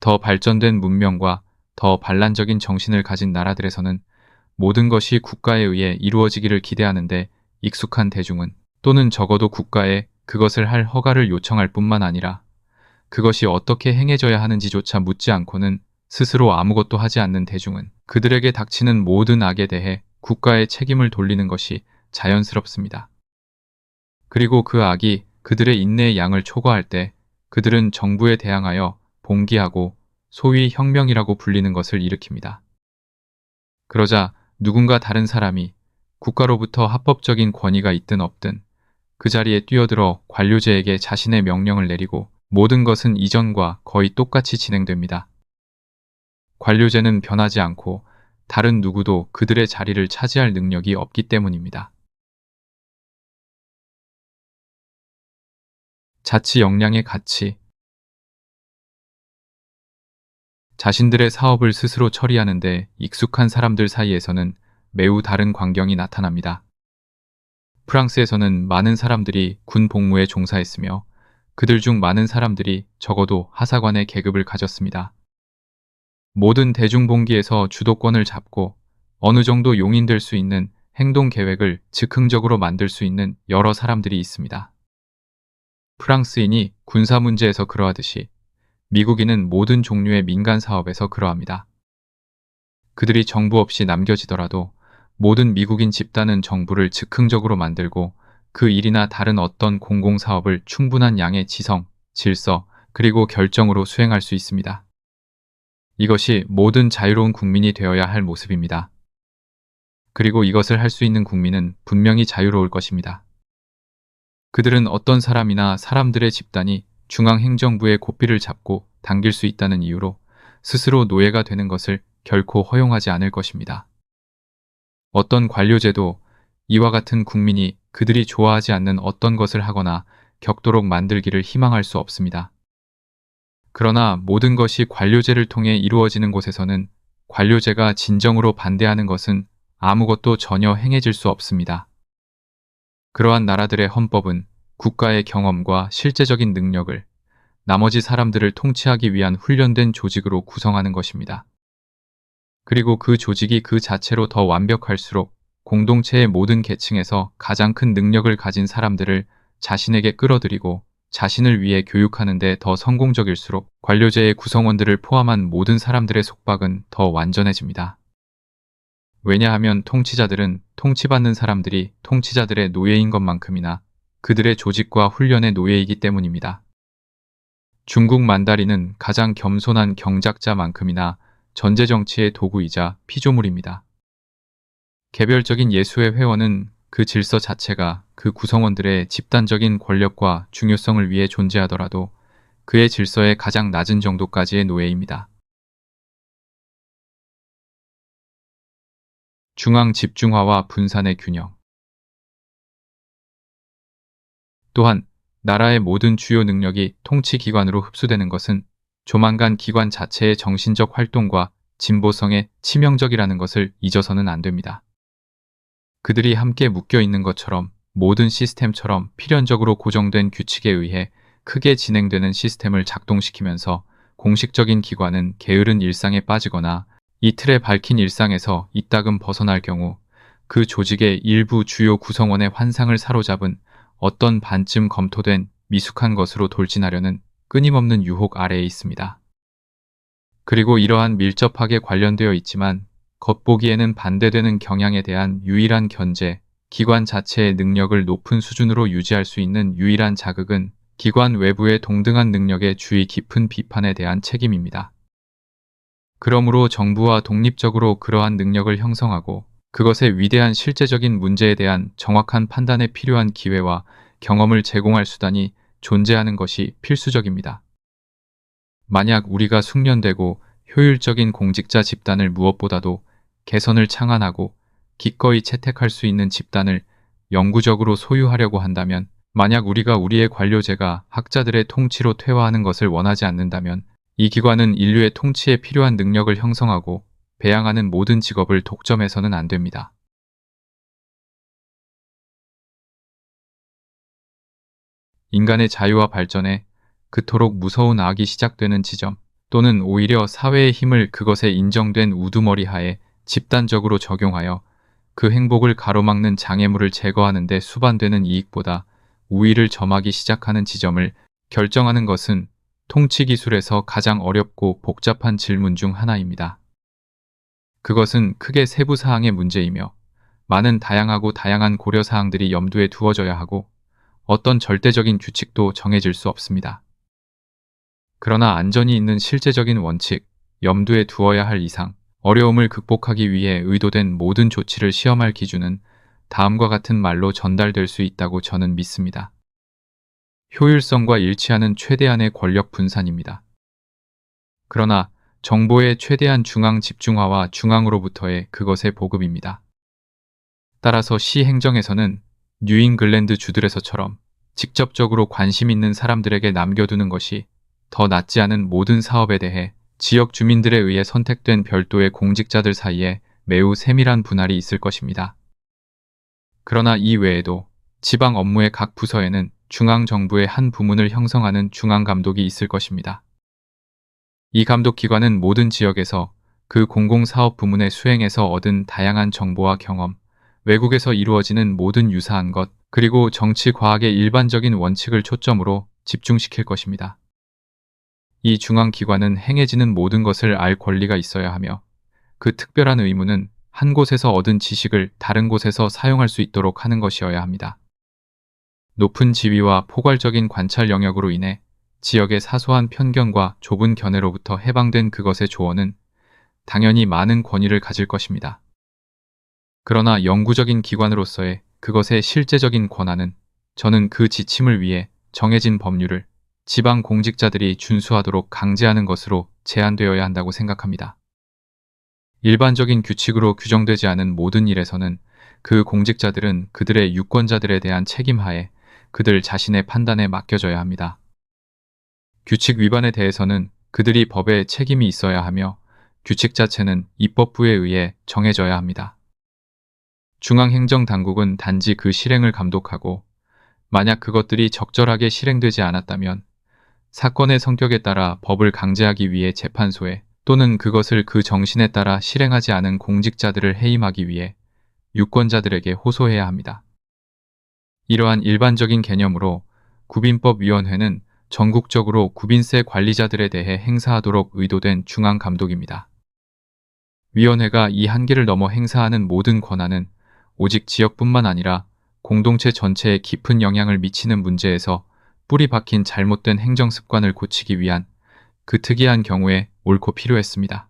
더 발전된 문명과 더 반란적인 정신을 가진 나라들에서는 모든 것이 국가에 의해 이루어지기를 기대하는데 익숙한 대중은 또는 적어도 국가에 그것을 할 허가를 요청할 뿐만 아니라 그것이 어떻게 행해져야 하는지조차 묻지 않고는 스스로 아무것도 하지 않는 대중은 그들에게 닥치는 모든 악에 대해 국가에 책임을 돌리는 것이 자연스럽습니다. 그리고 그 악이 그들의 인내의 양을 초과할 때 그들은 정부에 대항하여 봉기하고 소위 혁명이라고 불리는 것을 일으킵니다. 그러자 누군가 다른 사람이 국가로부터 합법적인 권위가 있든 없든 그 자리에 뛰어들어 관료제에게 자신의 명령을 내리고 모든 것은 이전과 거의 똑같이 진행됩니다. 관료제는 변하지 않고 다른 누구도 그들의 자리를 차지할 능력이 없기 때문입니다. 자치 역량의 가치. 자신들의 사업을 스스로 처리하는데 익숙한 사람들 사이에서는 매우 다른 광경이 나타납니다. 프랑스에서는 많은 사람들이 군 복무에 종사했으며 그들 중 많은 사람들이 적어도 하사관의 계급을 가졌습니다. 모든 대중봉기에서 주도권을 잡고 어느 정도 용인될 수 있는 행동 계획을 즉흥적으로 만들 수 있는 여러 사람들이 있습니다. 프랑스인이 군사 문제에서 그러하듯이 미국인은 모든 종류의 민간 사업에서 그러합니다. 그들이 정부 없이 남겨지더라도 모든 미국인 집단은 정부를 즉흥적으로 만들고 그 일이나 다른 어떤 공공사업을 충분한 양의 지성, 질서, 그리고 결정으로 수행할 수 있습니다. 이것이 모든 자유로운 국민이 되어야 할 모습입니다. 그리고 이것을 할 수 있는 국민은 분명히 자유로울 것입니다. 그들은 어떤 사람이나 사람들의 집단이 중앙행정부의 고삐를 잡고 당길 수 있다는 이유로 스스로 노예가 되는 것을 결코 허용하지 않을 것입니다. 어떤 관료제도 이와 같은 국민이 그들이 좋아하지 않는 어떤 것을 하거나 겪도록 만들기를 희망할 수 없습니다. 그러나 모든 것이 관료제를 통해 이루어지는 곳에서는 관료제가 진정으로 반대하는 것은 아무것도 전혀 행해질 수 없습니다. 그러한 나라들의 헌법은 국가의 경험과 실제적인 능력을 나머지 사람들을 통치하기 위한 훈련된 조직으로 구성하는 것입니다. 그리고 그 조직이 그 자체로 더 완벽할수록 공동체의 모든 계층에서 가장 큰 능력을 가진 사람들을 자신에게 끌어들이고 자신을 위해 교육하는 데 더 성공적일수록 관료제의 구성원들을 포함한 모든 사람들의 속박은 더 완전해집니다. 왜냐하면 통치자들은 통치받는 사람들이 통치자들의 노예인 것만큼이나 그들의 조직과 훈련의 노예이기 때문입니다. 중국 만다린은 가장 겸손한 경작자만큼이나 전제정치의 도구이자 피조물입니다. 개별적인 예수의 회원은 그 질서 자체가 그 구성원들의 집단적인 권력과 중요성을 위해 존재하더라도 그의 질서의 가장 낮은 정도까지의 노예입니다. 중앙 집중화와 분산의 균형. 또한 나라의 모든 주요 능력이 통치기관으로 흡수되는 것은 조만간 기관 자체의 정신적 활동과 진보성에 치명적이라는 것을 잊어서는 안 됩니다. 그들이 함께 묶여 있는 것처럼 모든 시스템처럼 필연적으로 고정된 규칙에 의해 크게 진행되는 시스템을 작동시키면서 공식적인 기관은 게으른 일상에 빠지거나 이 틀에 밝힌 일상에서 이따금 벗어날 경우 그 조직의 일부 주요 구성원의 환상을 사로잡은 어떤 반쯤 검토된 미숙한 것으로 돌진하려는 끊임없는 유혹 아래에 있습니다. 그리고 이러한 밀접하게 관련되어 있지만 겉보기에는 반대되는 경향에 대한 유일한 견제, 기관 자체의 능력을 높은 수준으로 유지할 수 있는 유일한 자극은 기관 외부의 동등한 능력의 주의 깊은 비판에 대한 책임입니다. 그러므로 정부와 독립적으로 그러한 능력을 형성하고 그것의 위대한 실제적인 문제에 대한 정확한 판단에 필요한 기회와 경험을 제공할 수단이 존재하는 것이 필수적입니다. 만약 우리가 숙련되고 효율적인 공직자 집단을 무엇보다도 개선을 창안하고 기꺼이 채택할 수 있는 집단을 영구적으로 소유하려고 한다면, 만약 우리가 우리의 관료제가 학자들의 통치로 퇴화하는 것을 원하지 않는다면 이 기관은 인류의 통치에 필요한 능력을 형성하고 배양하는 모든 직업을 독점해서는 안 됩니다. 인간의 자유와 발전에 그토록 무서운 악이 시작되는 지점, 또는 오히려 사회의 힘을 그것에 인정된 우두머리 하에 집단적으로 적용하여 그 행복을 가로막는 장애물을 제거하는 데 수반되는 이익보다 우위를 점하기 시작하는 지점을 결정하는 것은 통치 기술에서 가장 어렵고 복잡한 질문 중 하나입니다. 그것은 크게 세부 사항의 문제이며 많은 다양하고 다양한 고려 사항들이 염두에 두어져야 하고 어떤 절대적인 규칙도 정해질 수 없습니다. 그러나 안전이 있는 실제적인 원칙, 염두에 두어야 할 이상, 어려움을 극복하기 위해 의도된 모든 조치를 시험할 기준은 다음과 같은 말로 전달될 수 있다고 저는 믿습니다. 효율성과 일치하는 최대한의 권력 분산입니다. 그러나 정보의 최대한 중앙 집중화와 중앙으로부터의 그것의 보급입니다. 따라서 시 행정에서는 뉴잉글랜드 주들에서처럼 직접적으로 관심 있는 사람들에게 남겨두는 것이 더 낫지 않은 모든 사업에 대해 지역 주민들에 의해 선택된 별도의 공직자들 사이에 매우 세밀한 분할이 있을 것입니다. 그러나 이 외에도 지방 업무의 각 부서에는 중앙정부의 한 부문을 형성하는 중앙감독이 있을 것입니다. 이 감독기관은 모든 지역에서 그 공공사업 부문의 수행에서 얻은 다양한 정보와 경험, 외국에서 이루어지는 모든 유사한 것, 그리고 정치 과학의 일반적인 원칙을 초점으로 집중시킬 것입니다. 이 중앙기관은 행해지는 모든 것을 알 권리가 있어야 하며 그 특별한 의무는 한 곳에서 얻은 지식을 다른 곳에서 사용할 수 있도록 하는 것이어야 합니다. 높은 지위와 포괄적인 관찰 영역으로 인해 지역의 사소한 편견과 좁은 견해로부터 해방된 그것의 조언은 당연히 많은 권위를 가질 것입니다. 그러나 영구적인 기관으로서의 그것의 실제적인 권한은 저는 그 지침을 위해 정해진 법률을 지방 공직자들이 준수하도록 강제하는 것으로 제한되어야 한다고 생각합니다. 일반적인 규칙으로 규정되지 않은 모든 일에서는 그 공직자들은 그들의 유권자들에 대한 책임하에 그들 자신의 판단에 맡겨져야 합니다. 규칙 위반에 대해서는 그들이 법에 책임이 있어야 하며 규칙 자체는 입법부에 의해 정해져야 합니다. 중앙행정당국은 단지 그 실행을 감독하고 만약 그것들이 적절하게 실행되지 않았다면 사건의 성격에 따라 법을 강제하기 위해 재판소에 또는 그것을 그 정신에 따라 실행하지 않은 공직자들을 해임하기 위해 유권자들에게 호소해야 합니다. 이러한 일반적인 개념으로 구빈법위원회는 전국적으로 구빈세 관리자들에 대해 행사하도록 의도된 중앙감독입니다. 위원회가 이 한계를 넘어 행사하는 모든 권한은 오직 지역뿐만 아니라 공동체 전체에 깊은 영향을 미치는 문제에서 뿌리 박힌 잘못된 행정습관을 고치기 위한 그 특이한 경우에 옳고 필요했습니다.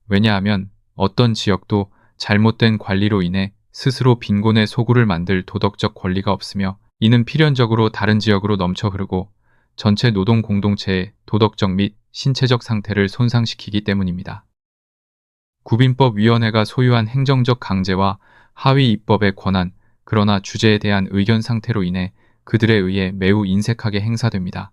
왜냐하면 어떤 지역도 잘못된 관리로 인해 스스로 빈곤의 소굴을 만들 도덕적 권리가 없으며 이는 필연적으로 다른 지역으로 넘쳐 흐르고 전체 노동 공동체의 도덕적 및 신체적 상태를 손상시키기 때문입니다. 구빈법위원회가 소유한 행정적 강제와 하위 입법의 권한, 그러나 주제에 대한 의견 상태로 인해 그들에 의해 매우 인색하게 행사됩니다.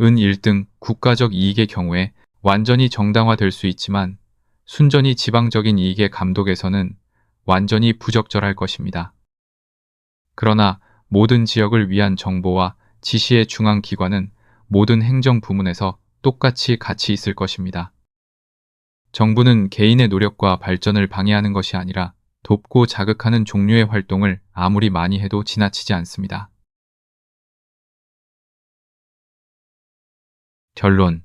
은 1등 국가적 이익의 경우에 완전히 정당화될 수 있지만 순전히 지방적인 이익의 감독에서는 완전히 부적절할 것입니다. 그러나 모든 지역을 위한 정보와 지시의 중앙기관은 모든 행정 부문에서 똑같이 가치 있을 것입니다. 정부는 개인의 노력과 발전을 방해하는 것이 아니라 돕고 자극하는 종류의 활동을 아무리 많이 해도 지나치지 않습니다. 결론.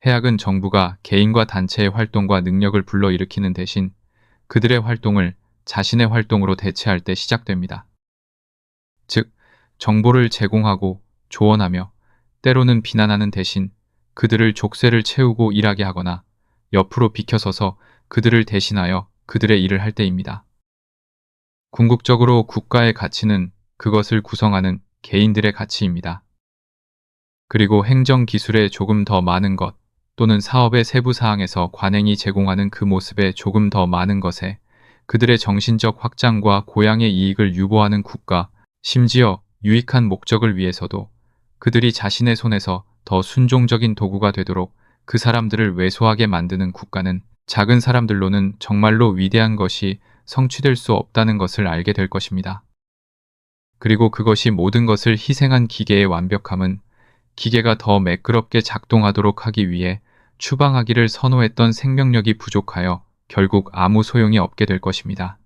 해악은 정부가 개인과 단체의 활동과 능력을 불러일으키는 대신 그들의 활동을 자신의 활동으로 대체할 때 시작됩니다. 즉, 정보를 제공하고 조언하며 때로는 비난하는 대신 그들을 족쇄를 채우고 일하게 하거나 옆으로 비켜서서 그들을 대신하여 그들의 일을 할 때입니다. 궁극적으로 국가의 가치는 그것을 구성하는 개인들의 가치입니다. 그리고 행정기술의 조금 더 많은 것 또는 사업의 세부 사항에서 관행이 제공하는 그 모습의 조금 더 많은 것에 그들의 정신적 확장과 고양의 이익을 유보하는 국가, 심지어 유익한 목적을 위해서도 그들이 자신의 손에서 더 순종적인 도구가 되도록 그 사람들을 왜소하게 만드는 국가는 작은 사람들로는 정말로 위대한 것이 성취될 수 없다는 것을 알게 될 것입니다. 그리고 그것이 모든 것을 희생한 기계의 완벽함은 기계가 더 매끄럽게 작동하도록 하기 위해 추방하기를 선호했던 생명력이 부족하여 결국 아무 소용이 없게 될 것입니다.